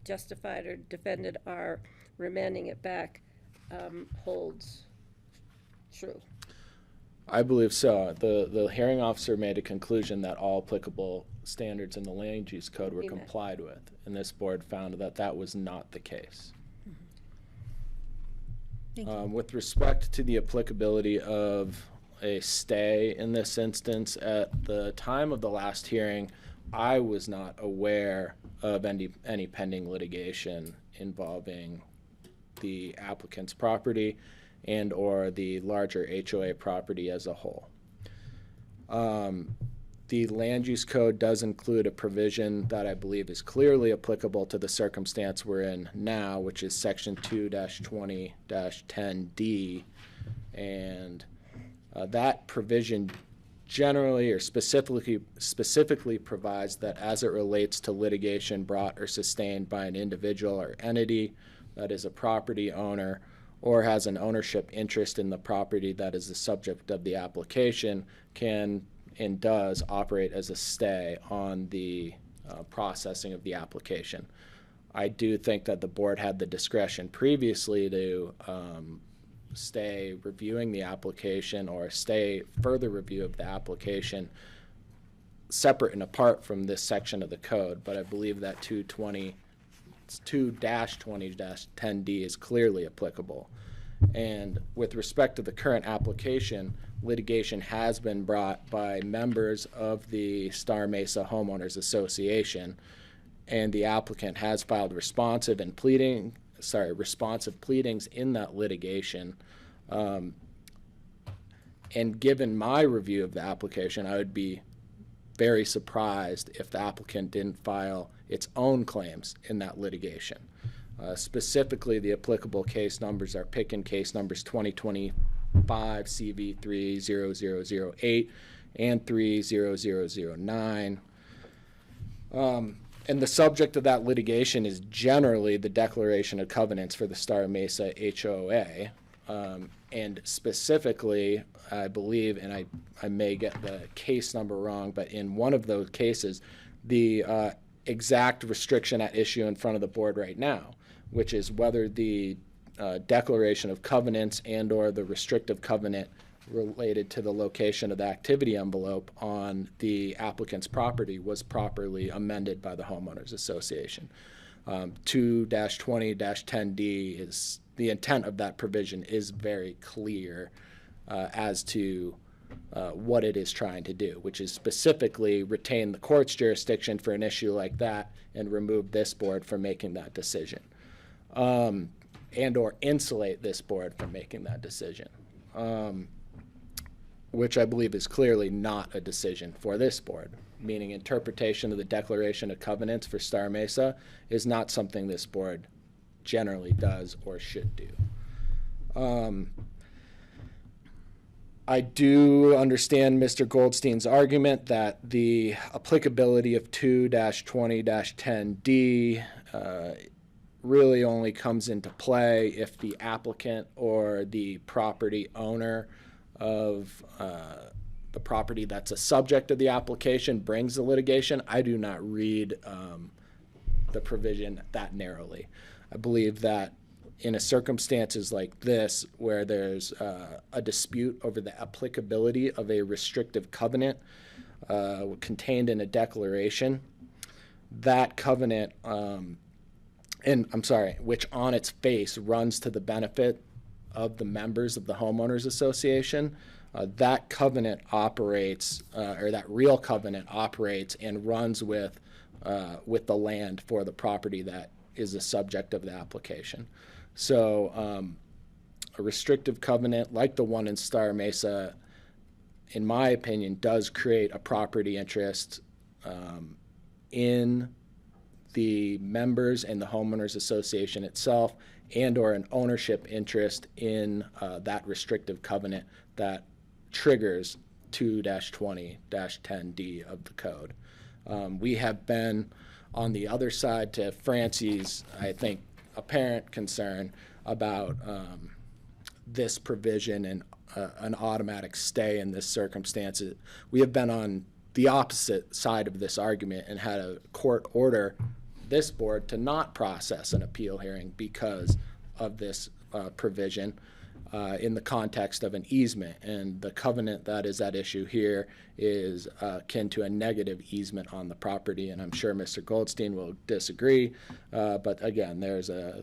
justified or defended our remanding it back holds true? I believe so. The hearing officer made a conclusion that all applicable standards in the land use code were complied with, and this board found that that was not the case. Thank you. With respect to the applicability of a stay in this instance, at the time of the last hearing, I was not aware of any pending litigation involving the applicant's property and or the larger HOA property as a whole. The land use code does include a provision that I believe is clearly applicable to the circumstance we're in now, which is section 2-20-10D, and that provision generally or specifically provides that as it relates to litigation brought or sustained by an individual or entity that is a property owner or has an ownership interest in the property that is the subject of the application, can and does operate as a stay on the processing of the application. I do think that the board had the discretion previously to stay reviewing the application or stay further review of the application separate and apart from this section of the code, but I believe that 2-20-10D is clearly applicable. And with respect to the current application, litigation has been brought by members of the Star Mesa Homeowners Association, and the applicant has filed responsive pleadings in that litigation. And given my review of the application, I would be very surprised if the applicant didn't file its own claims in that litigation. Specifically, the applicable case numbers are Pitkin case numbers 2025 CV 30008 and 30009. And the subject of that litigation is generally the declaration of covenants for the Star Mesa HOA. And specifically, I believe, and I may get the case number wrong, but in one of those cases, the exact restriction at issue in front of the board right now, which is whether the declaration of covenants and or the restrictive covenant related to the location of the activity envelope on the applicant's property was properly amended by the Homeowners Association. 2-20-10D is the intent of that provision is very clear as to what it is trying to do, which is specifically retain the court's jurisdiction for an issue like that and remove this board from making that decision, and or insulate this board from making that decision, which I believe is clearly not a decision for this board, meaning interpretation of the declaration of covenants for Star Mesa is not something this board generally does or should do. I do understand Mr. Goldstein's argument that the applicability of 2-20-10D really only comes into play if the applicant or the property owner of the property that's a subject of the application brings the litigation. I do not read the provision that narrowly. I believe that in circumstances like this, where there's a dispute over the applicability of a restrictive covenant contained in a declaration, that covenant, which on its face runs to the benefit of the members of the homeowners association, that covenant operates, or that real covenant operates and runs with the land for the property that is the subject of the application. So a restrictive covenant like the one in Star Mesa, in my opinion, does create a property interest in the members and the homeowners association itself, and or an ownership interest in that restrictive covenant that triggers 2-20-10D of the code. We have been on the other side to Francie's, I think, apparent concern about this provision and an automatic stay in this circumstance. We have been on the opposite side of this argument and had a court order this board to not process an appeal hearing because of this provision in the context of an easement. And the covenant that is at issue here is akin to a negative easement on the property. And I'm sure Mr. Goldstein will disagree. But again, there's a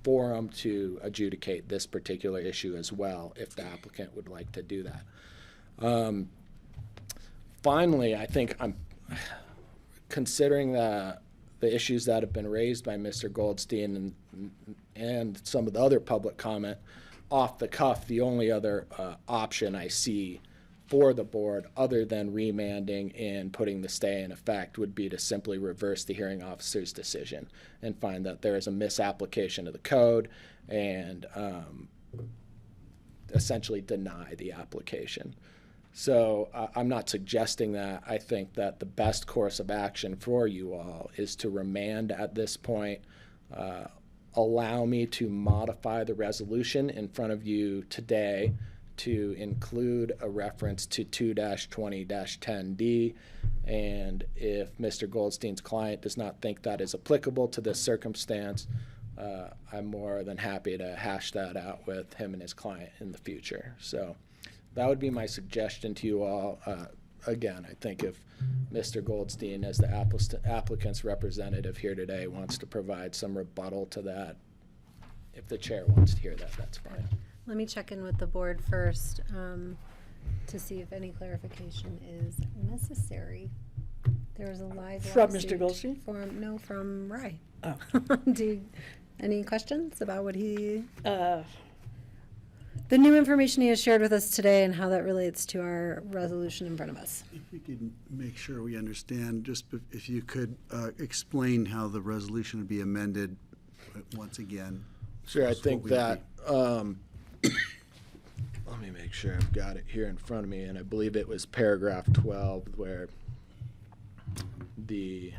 forum to adjudicate this particular issue as well if the applicant would like to do that. Finally, I think I'm considering the issues that have been raised by Mr. Goldstein and some of the other public comment. Off the cuff, the only other option I see for the board other than remanding and putting the stay in effect would be to simply reverse the hearing officer's decision and find that there is a misapplication of the code and essentially deny the application. So I'm not suggesting that. I think that the best course of action for you all is to remand at this point, allow me to modify the resolution in front of you today to include a reference to 2-20-10D. And if Mr. Goldstein's client does not think that is applicable to this circumstance, I'm more than happy to hash that out with him and his client in the future. So that would be my suggestion to you all. Again, I think if Mr. Goldstein, as the applicant's representative here today, wants to provide some rebuttal to that, if the chair wants to hear that, that's fine. Let me check in with the board first to see if any clarification is necessary. There was a live From lawsuit Mr. Goldstein? From Rai. Oh. Any questions about what he... the new information he has shared with us today and how that relates to our resolution in front of us. If we could make sure we understand, just if you could explain how the resolution would be amended once again. Sure, I think that, let me make sure I've got it here in front of me, and I believe it was paragraph 12 where the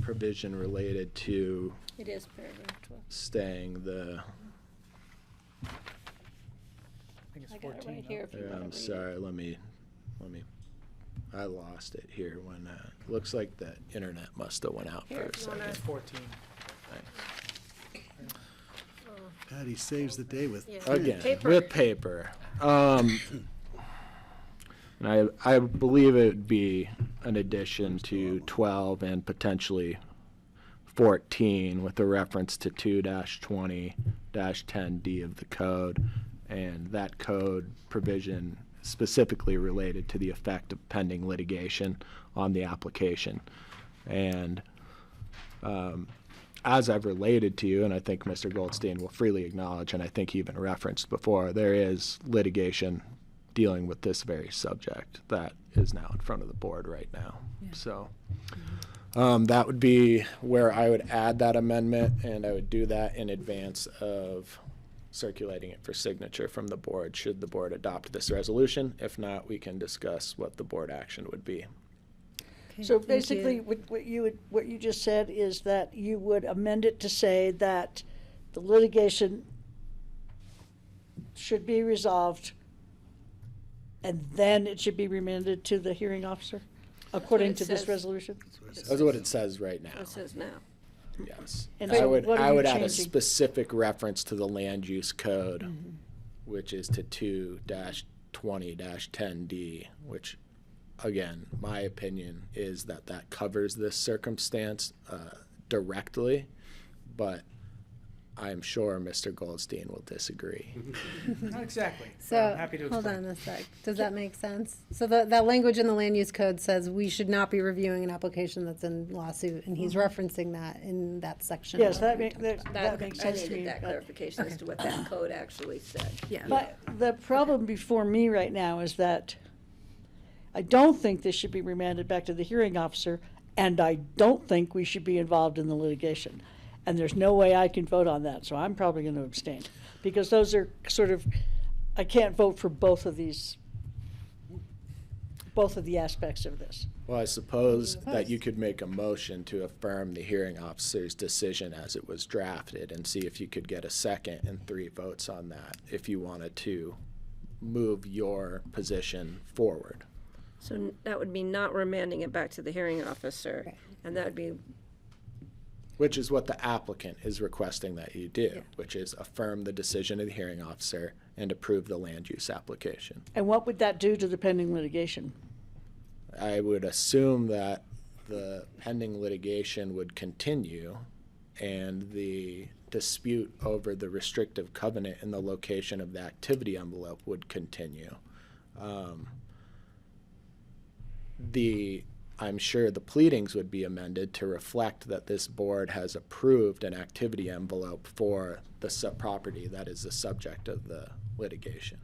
provision related to It is paragraph 12. staying the, I think it's I got it 14. right here if you want to I'm read sorry, let me, I lost it here when, looks like the internet must have went out Here, for a if you wanna- second. It's 14. Patty saves the day with print. Again, with paper. And I believe it would be an addition to 12 and potentially 14 with a reference to 2-20-10D of the code. And that code provision specifically related to the effect of pending litigation on the application. And as I've related to you, and I think Mr. Goldstein will freely acknowledge, and I think he even referenced before, there is litigation dealing with this very subject that is now in front of the board right now. Yeah. So that would be where I would add that amendment, and I would do that in advance of circulating it for signature from the board, should the board adopt this resolution. If not, we can discuss what the board action would be. Okay, So thank basically, you. what you just said is that you would amend it to say that the litigation should be resolved, and then it should be remanded to the hearing officer, according to this says. resolution? That's what it says right now. It says now. Yes. And I so would, what are I you would add a changing? specific reference to the land use code, which is to 2-20-10D, which, again, my opinion is that that covers this circumstance directly, but I'm sure Mr. Goldstein will disagree. Not exactly. So, I'm happy to hold explain. on a sec. Does that make sense? So that language in the land use code says we should not be reviewing an application that's in lawsuit, and he's referencing that in that section. Yes, of that our makes I sense to needed me. that but- clarification as to what that code actually said. Yeah. But the problem before me right now is that I don't think this should be remanded back to the hearing officer, and I don't think we should be involved in the litigation. And there's no way I can vote on that, so I'm probably going to abstain. Because those are sort of, I can't vote for both of the aspects of this. Well, I suppose that you could make a motion to affirm the hearing officer's decision as it was drafted and see if you could get a second and 3 votes on that if you wanted to move your position forward. So that would be not remanding it back to the hearing officer, and that would be, Which is what the applicant is requesting that you do, which is affirm the decision of the hearing officer and approve the land use application. And what would that do to the pending litigation? I would assume that the pending litigation would continue and the dispute over the restrictive covenant and the location of the activity envelope would continue. I'm sure the pleadings would be amended to reflect that this board has approved an activity envelope for the property that is the subject of the litigation.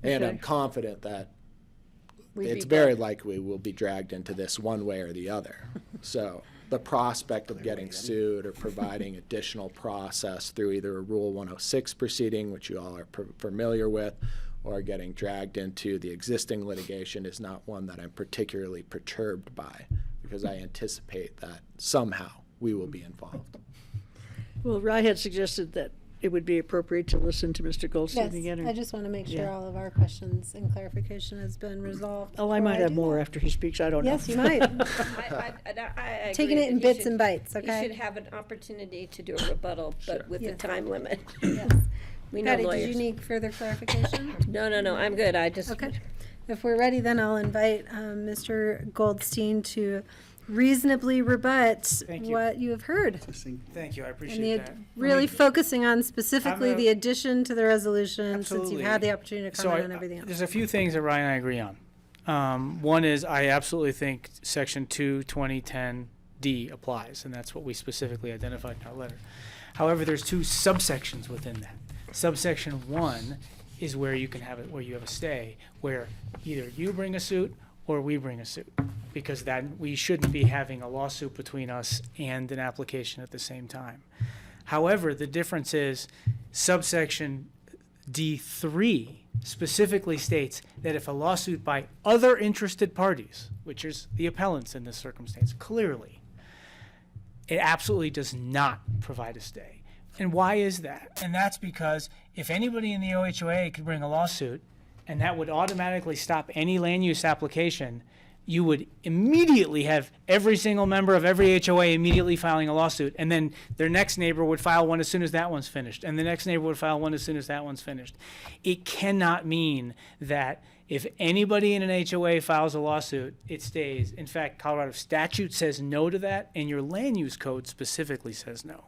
And I'm confident that it's very likely we'll be dragged into this one way or the other. So the prospect of getting sued or providing additional process through either a Rule 106 proceeding, which you all are familiar with, or getting dragged into the existing litigation is not one that I'm particularly perturbed by, because I anticipate that somehow we will be involved. Well, Rye had suggested that it would be appropriate to listen to Mr. Goldstein Yes, again. I just want to make sure Yeah. all of our questions and clarification has been resolved. Oh, I before might have do more that. after he speaks, I don't know. Yes, you might. I Taking agree it in that he bits and bites, okay? He should have an opportunity to do a rebuttal, but with Yes. the time limit. Yes. We know Patty, lawyers. did you need further clarification? No, I'm good. I just. Okay. If we're ready, then I'll invite Mr. Goldstein to reasonably rebut Thank you. what you have heard. Thank you, I And appreciate that. really focusing on specifically I'm a- the addition to the resolution, since you've Absolutely. had the opportunity to So comment on everything else. There's a few things that Ryan and I agree on. One is I absolutely think Section 22010D applies, and that's what we specifically identified in our letter. However, there's 2 subsections within that. Subsection 1 is where you can have it, where you have a stay, where either you bring a suit or we bring a suit, because that we shouldn't be having a lawsuit between us and an application at the same time. However, the difference is subsection D3 specifically states that if a lawsuit by other interested parties, which is the appellants in this circumstance, clearly, it absolutely does not provide a stay. And why is that? And that's because if anybody in the OHOA could bring a lawsuit, and that would automatically stop any land use application, you would immediately have every single member of every HOA immediately filing a lawsuit, and then their next neighbor would file one as soon as that one's finished, and the next neighbor would file one as soon as that one's finished. It cannot mean that if anybody in an HOA files a lawsuit, it stays. In fact, Colorado statute says no to that, and your land use code specifically says no.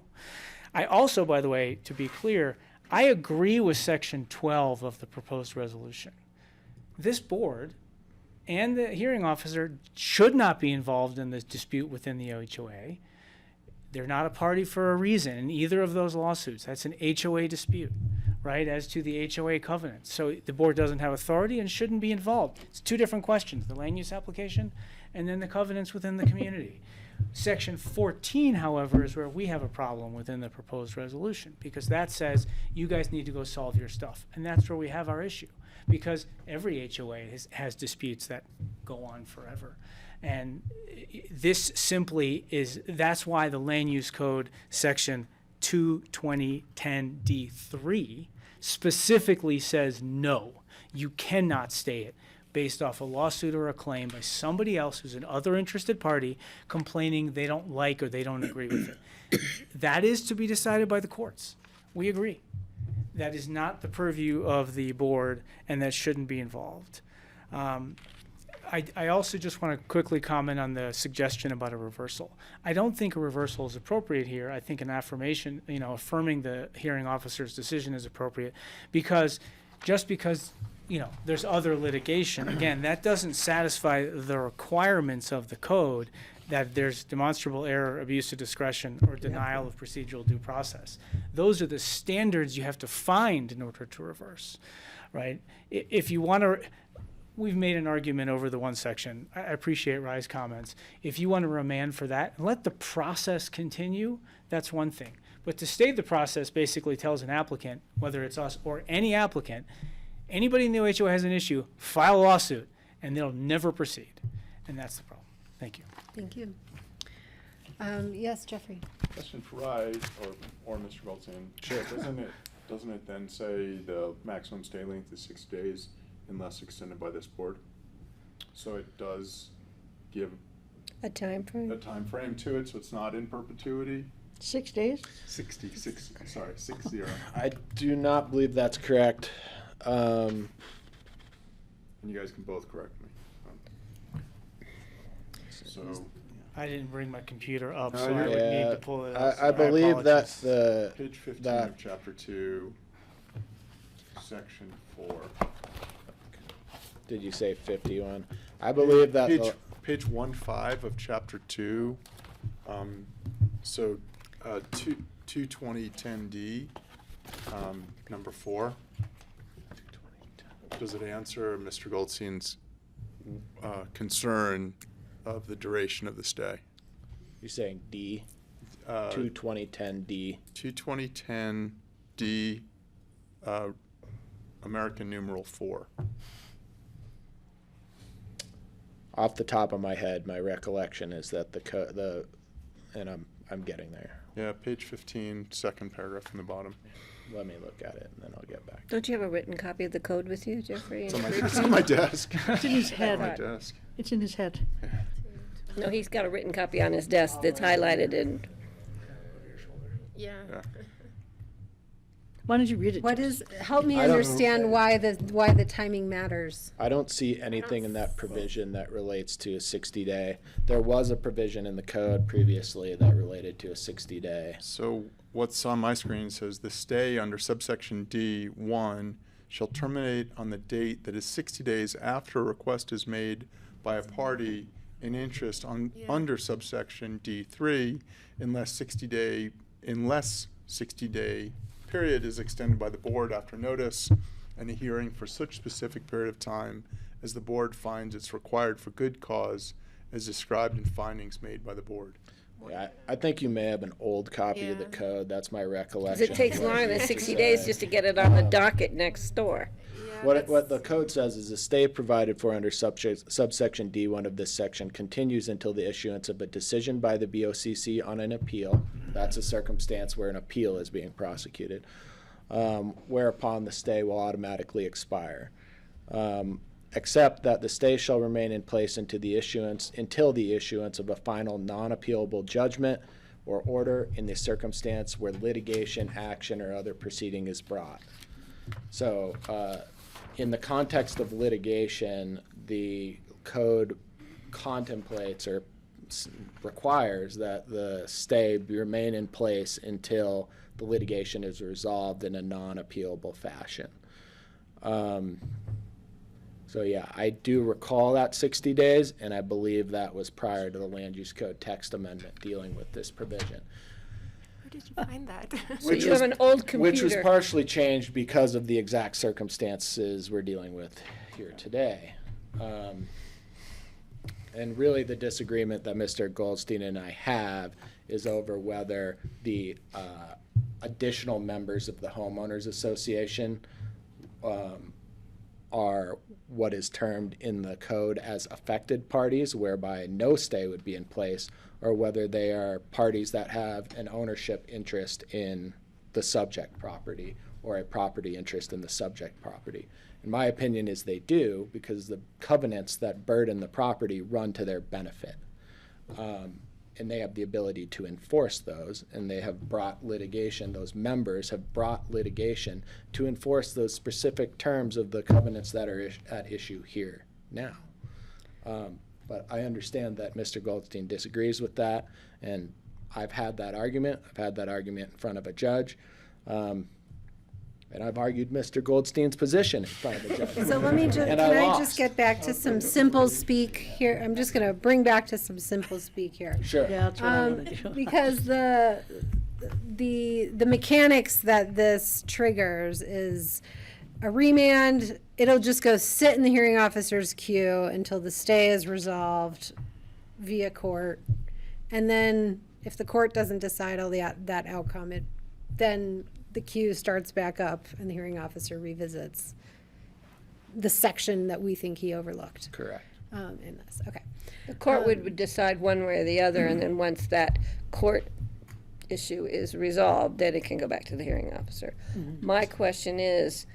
I also, by the way, to be clear, I agree with Section 12 of the proposed resolution. This board and the hearing officer should not be involved in this dispute within the OHOA. They're not a party for a reason in either of those lawsuits. That's an HOA dispute, right, as to the HOA covenant. So the board doesn't have authority and shouldn't be involved. It's 2 different questions, the land use application and then the covenants within the community. Section 14, however, is where we have a problem within the proposed resolution, because that says you guys need to go solve your stuff. And that's where we have our issue, because every HOA has disputes that go on forever. And this simply is, that's why the land use code section 22010D3 specifically says no, you cannot stay it based off a lawsuit or a claim by somebody else who's an other interested party complaining they don't like or they don't agree with it. That is to be decided by the courts. We agree. That is not the purview of the board, and that shouldn't be involved. I also just want to quickly comment on the suggestion about a reversal. I don't think a reversal is appropriate here. I think an affirmation, affirming the hearing officer's decision is appropriate, because just because there's other litigation, again, that doesn't satisfy the requirements of the code that there's demonstrable error, abuse of discretion, or denial of procedural due process. Those are the standards you have to find in order to reverse, right? If you want to, we've made an argument over the one section. I appreciate Rye's comments. If you want to remand for that and let the process continue, that's one thing. But to stay the process basically tells an applicant, whether it's us or any applicant, anybody in the OHO has an issue, file a lawsuit, and they'll never proceed. And that's the problem. Thank you. Thank you. Yes, Jeffrey. Question for Rye or Mr. Goldstein. Sure. Doesn't it then say the maximum stay length is 6 days unless extended by this board? So it does give A time frame? To it, so it's not in perpetuity. 6 days? 66. Sorry, 60. I do not believe that's correct. And you guys can both correct me. So I didn't bring my computer up, No, so I would Yeah, need to pull it up. I believe that apologize. the page 15 that of chapter 2, section 4. did you say 51? I believe that Page 1.5 of chapter 2. So 22010D, number 4. Does it answer Mr. Goldstein's concern of the duration of the stay? You're saying D? 22010D. 22010D, American numeral 4. Off the top of my head, my recollection is that and I'm getting there. Yeah, page 15, second paragraph from the bottom. Let me look at it and then I'll get back. Don't you have a written copy of the code with you, Jeffrey? It's on my desk. It's in his head. On my desk. It's in his head. No, he's got a written copy on his desk that's highlighted in. Yeah. Why don't you read it? What to is, us? help me I don't- understand why the timing matters. I don't see anything in that provision that relates to a 60-day. There was a provision in the code previously that related to a 60-day. So what's on my screen says the stay under subsection D1 shall terminate on the date that is 60 days after a request is made by a party in interest under subsection D3 unless 60-day period is extended by the board after notice and a hearing for such specific period of time as the board finds it's required for good cause as described in findings made by the board. Yeah, I think you may have an old copy of the code. That's my recollection. Because it takes longer than 60 days just to get it on the docket next door. What the code says is the stay provided for under subsection D1 of this section continues until the issuance of a decision by the BoCC on an appeal. That's a circumstance where an appeal is being prosecuted, whereupon the stay will automatically expire. Except that the stay shall remain in place until the issuance of a final non-appealable judgment or order in the circumstance where litigation, action, or other proceeding is brought. So, in the context of litigation, the code contemplates or requires that the stay remain in place until the litigation is resolved in a non-appealable fashion. So yeah, I do recall that 60 days, and I believe that was prior to the Land Use Code text amendment dealing with this provision. Where did you find that? So you have an old computer. Which was partially changed because of the exact circumstances we're dealing with here today. And really the disagreement that Mr. Goldstein and I have is over whether the additional members of the homeowners association are what is termed in the code as affected parties, whereby no stay would be in place, or whether they are parties that have an ownership interest in the subject property or a property interest in the subject property. In my opinion is they do, because the covenants that burden the property run to their benefit. And they have the ability to enforce those, and they have brought litigation, those members have brought litigation to enforce those specific terms of the covenants that are at issue here now. But I understand that Mr. Goldstein disagrees with that, and I've had that argument. I've had that argument in front of a judge. And I've argued Mr. Goldstein's position in front of a judge. So let me just, And can I lost. just get back to some simple speak here? I'm just gonna bring back to some simple speak here. Sure. Yeah, that's what I want to do. Because the mechanics that this triggers is a remand. It'll just go sit in the hearing officer's queue until the stay is resolved via court. And then if the court doesn't decide all that outcome, then the queue starts back up and the hearing officer revisits the section that we think he overlooked. Correct. In this, okay. The court would decide one way or the other, and then once that court issue is resolved, then it can go back to the hearing officer. My question is,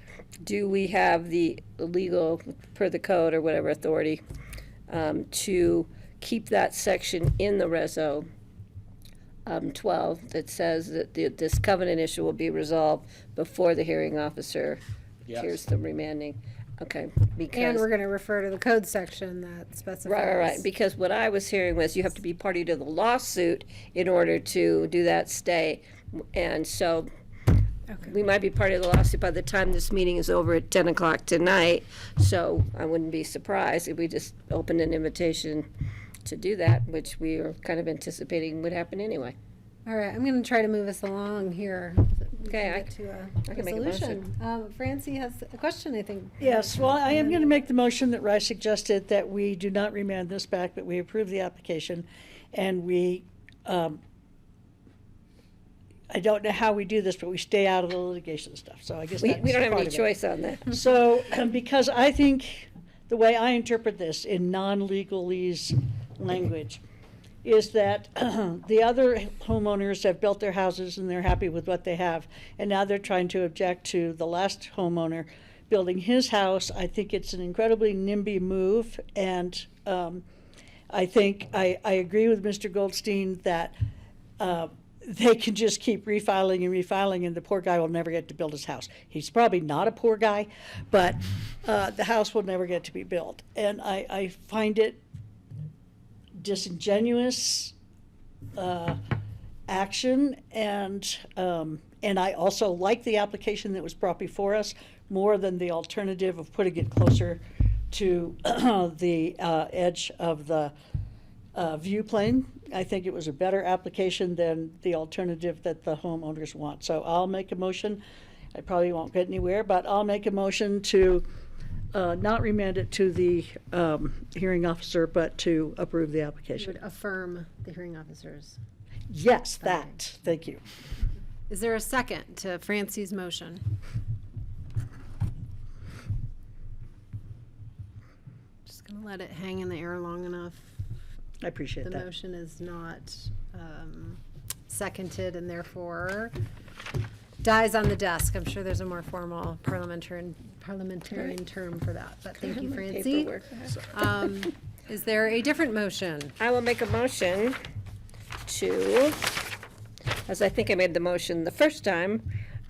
do we have the legal, per the code or whatever authority, to keep that section in the reso 12 that says that this covenant issue will be resolved before the hearing officer hears the remanding? Okay, because. And we're gonna refer to the code section that specifies. Right, because what I was hearing was you have to be party to the lawsuit in order to do that stay. And so we might be party to the lawsuit by the time this meeting is over at 10 o'clock tonight. So I wouldn't be surprised if we just opened an invitation to do that, which we are kind of anticipating would happen anyway. All right, I'm gonna try to move us along here. Okay, Get to I a can make a resolution. Francie has a question, I think. Yes, well, I am going to make the motion that Rye suggested, that we do not remand this back, but we approve the application, and we, I don't know how we do this, but we stay out of the litigation stuff, so I guess that's We don't have part any of it. choice on that. So, because I think the way I interpret this in non-legalese language is that the other homeowners have built their houses and they're happy with what they have, and now they're trying to object to the last homeowner building his house. I think it's an incredibly NIMBY move, and I think I agree with Mr. Goldstein that they can just keep refiling and refiling, and the poor guy will never get to build his house. He's probably not a poor guy, but the house will never get to be built. And I find it disingenuous action, and I also like the application that was brought before us more than the alternative of putting it closer to the edge of the view plane. I think it was a better application than the alternative that the homeowners want. So I'll make a motion. I probably won't get anywhere, but I'll make a motion to not remand it to the hearing officer, but to approve the You application. would affirm the hearing officers. Yes, that. Thank you. Is there a second to Francie's motion? Just gonna let it hang in the air long enough. I appreciate The that. motion is not seconded and therefore dies on the desk. I'm sure there's a more formal parliamentarian term for that, but thank you, My Francie. paperwork. Is there a different motion? I will make a motion to, as I think I made the motion the first time,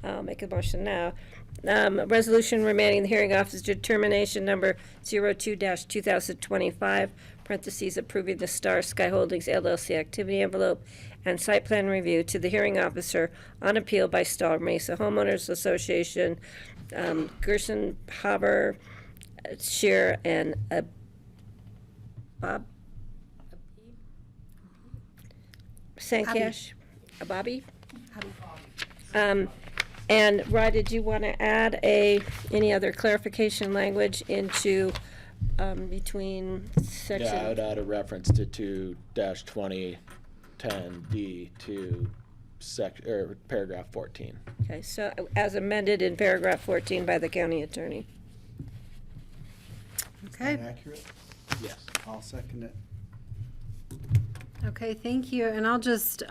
I'll make a motion now. Resolution remanding the hearing officer's determination number 02-2025, parentheses, approving the Star Sky Holdings LLC activity envelope and site plan review to the hearing officer on appeal by Star Mesa Homeowners Association, Gerson, Haber, Shear, and Bob Sankash, Bobby. And Rod, did you want to add any other clarification language into between section? Yeah, I would add a reference to 2-2010D to paragraph 14. Okay, so as amended in paragraph 14 by the county attorney. Okay. Accurate? Yes. I'll second it. Okay, thank you. And I'll just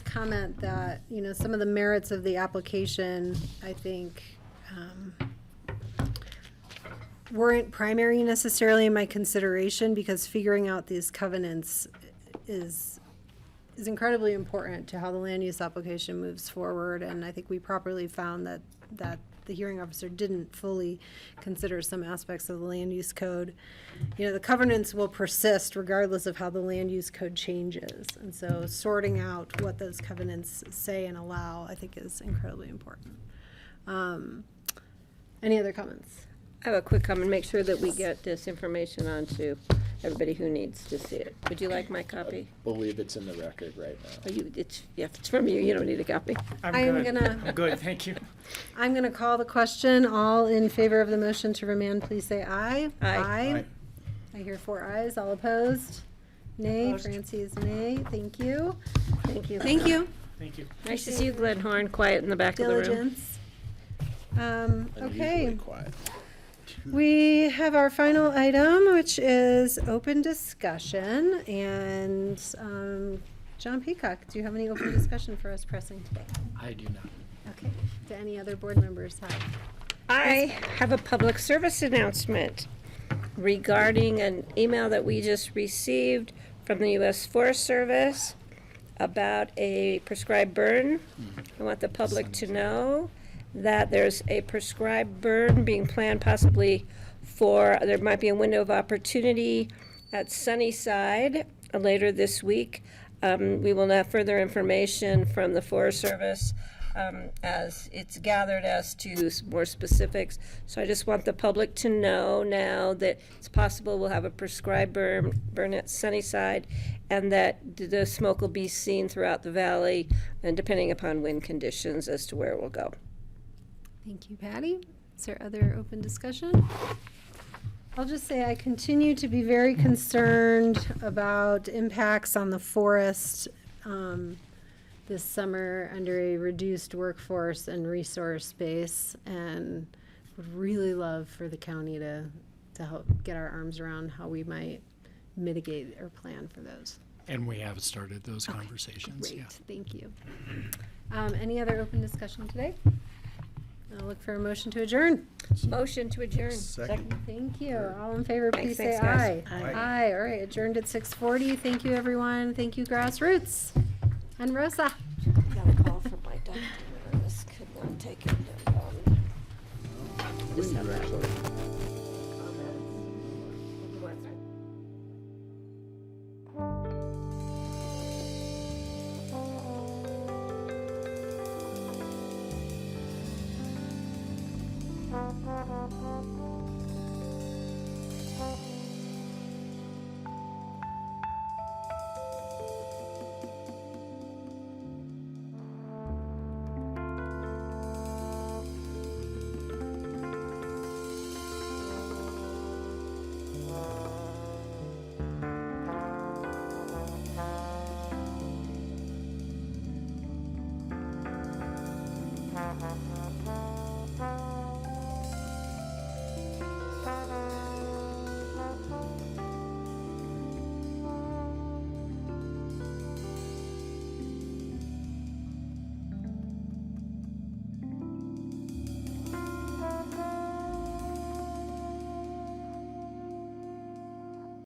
comment that, you know, some of the merits of the application, I think, weren't primary necessarily in my consideration, because figuring out these covenants is incredibly important to how the land use application moves forward. And I think we properly found that the hearing officer didn't fully consider some aspects of the land use code. You know, the covenants will persist regardless of how the land use code changes. And so sorting out what those covenants say and allow, I think, is incredibly important. Any other comments? I have a quick comment, make sure that we get this information on to everybody who needs to see it. Would you like my copy? Believe it's in the record right now. Oh, if it's from you, you don't need a copy. I'm good, thank you. I'm gonna call the question. All in favor of the motion to remand, please say aye. Aye. I hear 4 ayes. All opposed? Nay. Opposed. Francie is nay. Thank you. Thank you. Thank you. Thank you. Nice to see you, Glenn Horn, quiet in the back of the room. Diligence. Unusually Okay. quiet. We have our final item, which is open discussion. And John Peacock, do you have any open discussion for us pressing today? I do not. Okay. Do any other board members have? I have a public service announcement regarding an email that we just received from the U.S. Forest Service about a prescribed burn. I want the public to know that there's a prescribed burn being planned possibly there might be a window of opportunity at Sunnyside later this week. We will have further information from the Forest Service as it's gathered as to more specifics. So I just want the public to know now that it's possible we'll have a prescribed burn at Sunnyside, and that the smoke will be seen throughout the valley, and depending upon wind conditions as to where it will go. Thank you, Patty. Is there other open discussion? I'll just say I continue to be very concerned about impacts on the forest this summer under a reduced workforce and resource base, and would really love for the county to help get our arms around how we might mitigate or plan for those. And we have started those conversations. Great, Yeah. thank you. Any other open discussion today? I'll look for a motion to adjourn. Motion to adjourn. Second. Thank you. All in favor, please say Thanks, aye. guys. Aye. All right, adjourned at 6:40. Thank you, everyone. Thank you, Grassroots. And Rosa. Got a call from my doctor. This could not take it. Just have that comment. He wants